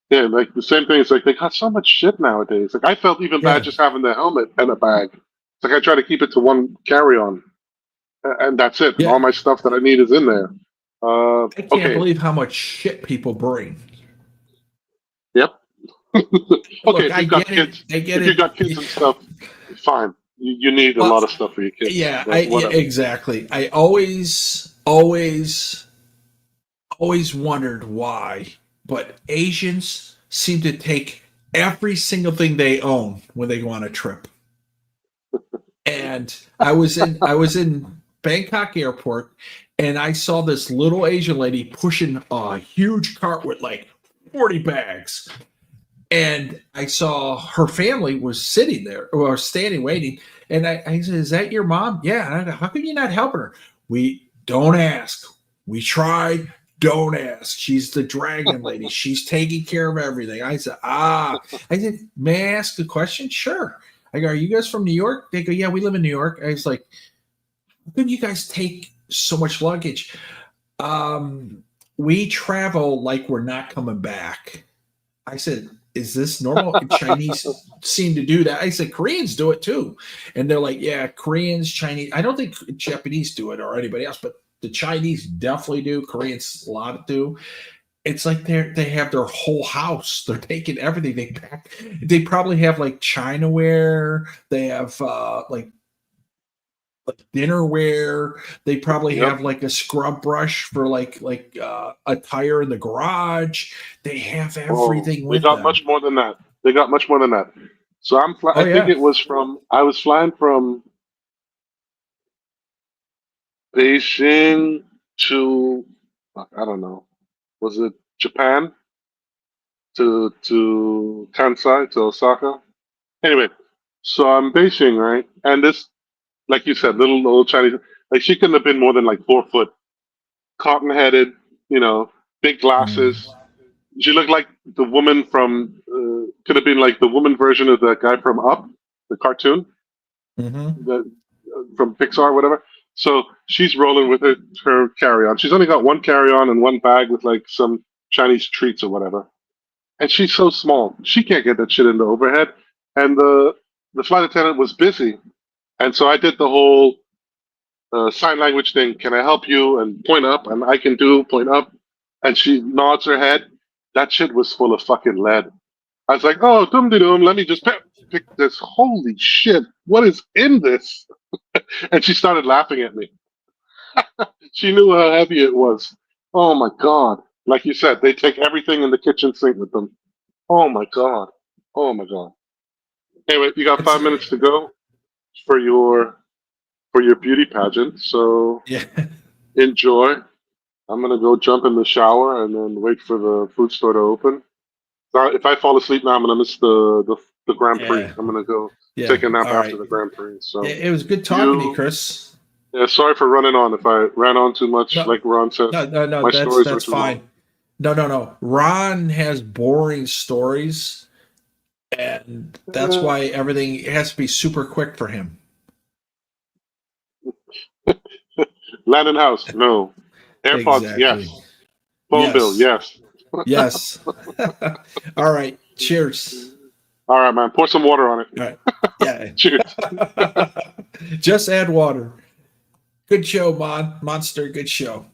yeah, like the same thing. It's like they got so much shit nowadays. Like, I felt even bad just having the helmet and a bag. It's like I try to keep it to one carry-on. And that's it. All my stuff that I need is in there. I can't believe how much shit people bring. Yep. Okay, Look, if you've got kids, and stuff, fine. You need a lot of stuff for your kids. Yeah, whatever. Exactly. I always wondered why, but Asians seem to take every single thing they own when they go on a trip. And I was in Bangkok airport, and I saw this little Asian lady pushing a huge cart with like 40 bags. And I saw her family was sitting there or standing waiting. And I said, is that your mom? Yeah. And I go, how come you're not helping her? We don't ask. We tried. Don't ask. She's the dragon lady. She's taking care of everything. I said, I said, may I ask a question? Sure. I go, are you guys from New York? They go, yeah, we live in New York. I was like, how come you guys take so much luggage? We travel like we're not coming back. I said, is this normal? Chinese seem to do that. I said, Koreans do it too. And they're like, yeah, Koreans, Chinese. I don't think Japanese do it or anybody else, but the Chinese definitely do. Koreans, a lot do. It's like they have their whole house. They're taking everything. They pack. They probably have like Chinaware. They have like dinnerware. They probably have like a scrub brush for like a tire in the garage. They have everything with them. They got much more than that. They got much more than that. So I think it was I was flying from Beijing to, I don't know, was it Japan? To Kansai, to Osaka. Anyway, so I'm Beijing, right? And this, like you said, little old Chinese, like she couldn't have been more than like 4 foot, cotton headed, you know, big glasses. She looked like the woman from, could have been like the woman version of the guy from Up, the cartoon, from Pixar, whatever. So she's rolling with her carry on. She's only got one carry on and one bag with like some Chinese treats or whatever. And she's so small, she can't get that shit in the overhead. And the flight attendant was busy. And so I did the whole sign language thing. Can I help you? And point up. And I can do point up. And she nods her head. That shit was full of fucking lead. I was like, oh, dum-de-dum, let me just pick this. Holy shit, what is in this? And she started laughing at me. She knew how heavy it was. Oh my God. Like you said, they take everything in the kitchen sink with them. Oh my God. Oh my God. Anyway, you got 5 minutes to go for for your beauty pageant. So Yeah. enjoy. I'm gonna go jump in the shower and then wait for the food store to open. So if I fall asleep now, I'm gonna miss the Grand Prix. Yeah. I'm gonna go Yeah. take a nap All after right. the Grand Prix. So It was good talking to you, Chris. yeah, sorry for running on. If I ran on too much, No, like Ron said, no. my That's stories were too long. fine. No. Ron has boring stories, and that's why everything has to be super quick for him. Land and house, no. AirPods, Exactly. yes. Phone bill, yes. Yes. All right. Cheers. All right, man. Pour some water on it. All right. Yeah. Cheers. Just add water. Good show, Monster. Good show.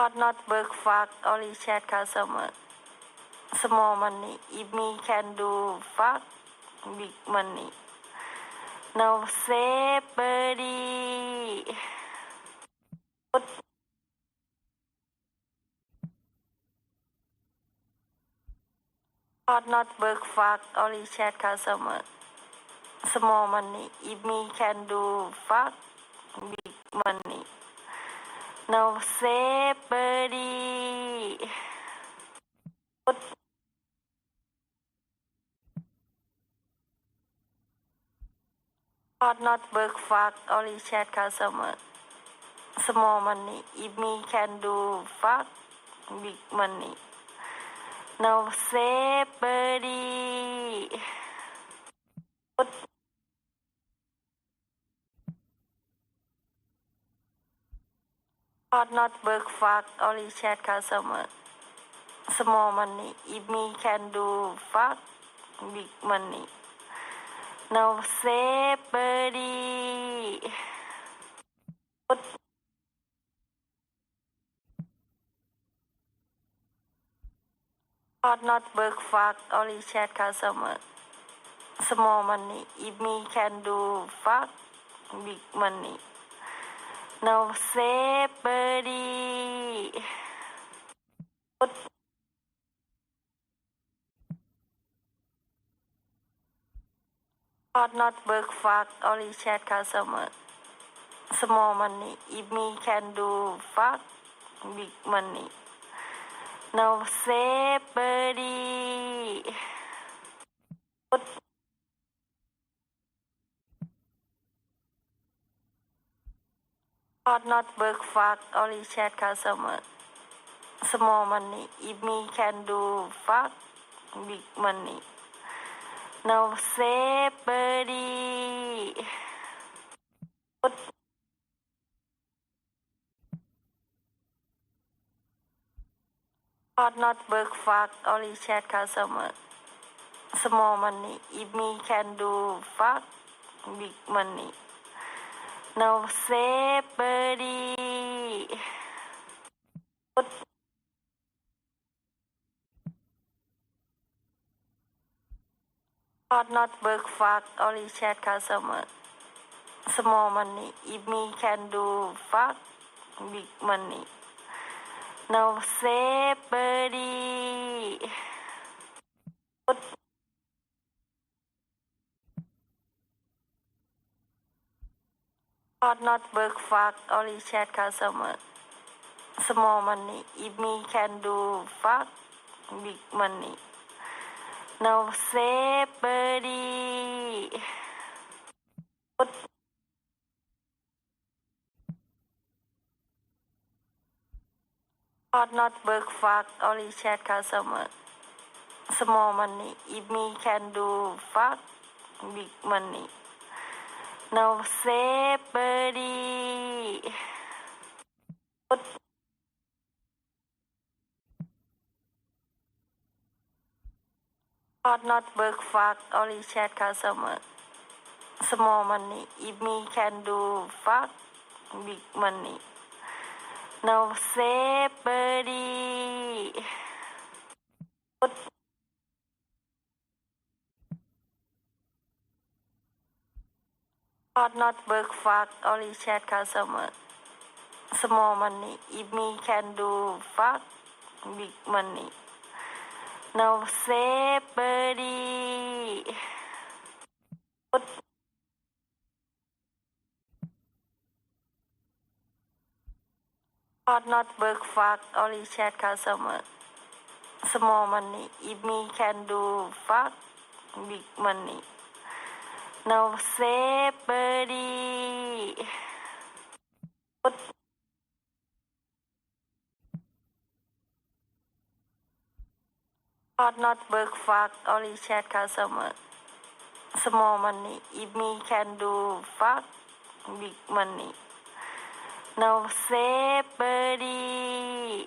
Hot not work fuck only chat customer. Small money. If me can do fuck big money. No say birdie. Hot not work fuck only chat customer. Small money. If me can do fuck big money. No say birdie. Hot not work fuck only chat customer. Small money. If me can do fuck big money. No say birdie. Hot not work fuck only chat customer. Small money. If me can do fuck big money. No say birdie. Hot not work fuck only chat customer. Small money. If me can do fuck big money. No say birdie. Hot not work fuck only chat customer. Small money. If me can do fuck big money. No say birdie. Hot not work fuck only chat customer. Small money. If me can do fuck big money. No say birdie. Hot not work fuck only chat customer. Small money. If me can do fuck big money. No say birdie. Hot not work fuck only chat customer. Small money. If me can do fuck big money. No say birdie. Hot not work fuck only chat customer. Small money. If me can do fuck big money. No say birdie. Hot not work fuck only chat customer. Small money. If me can do fuck big money. No say birdie. Hot not work fuck only chat customer. Small money. If me can do fuck big money. No say birdie. Hot not work fuck only chat customer. Small money. If me can do fuck big money. No say birdie. Hot not work fuck only chat customer. Small money. If me can do fuck big money. No say birdie. Hot not work fuck only chat customer. Small money. If me can do fuck big money. No say birdie.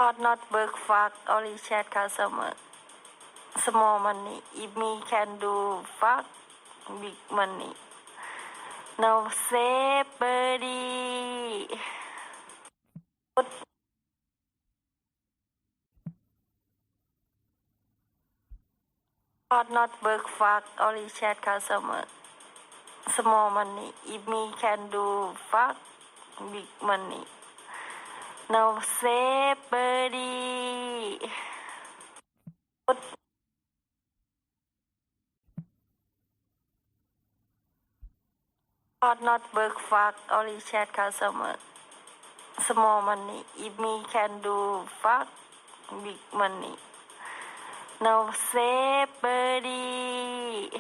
Hot not work fuck only chat customer. Small money. If me can do fuck big money. No say birdie. Not work fuck, only chat customer. Small money. If me can do fuck, big money. No say birdie. Not work fuck, only chat customer. Small money. If me can do fuck, big money. No say birdie.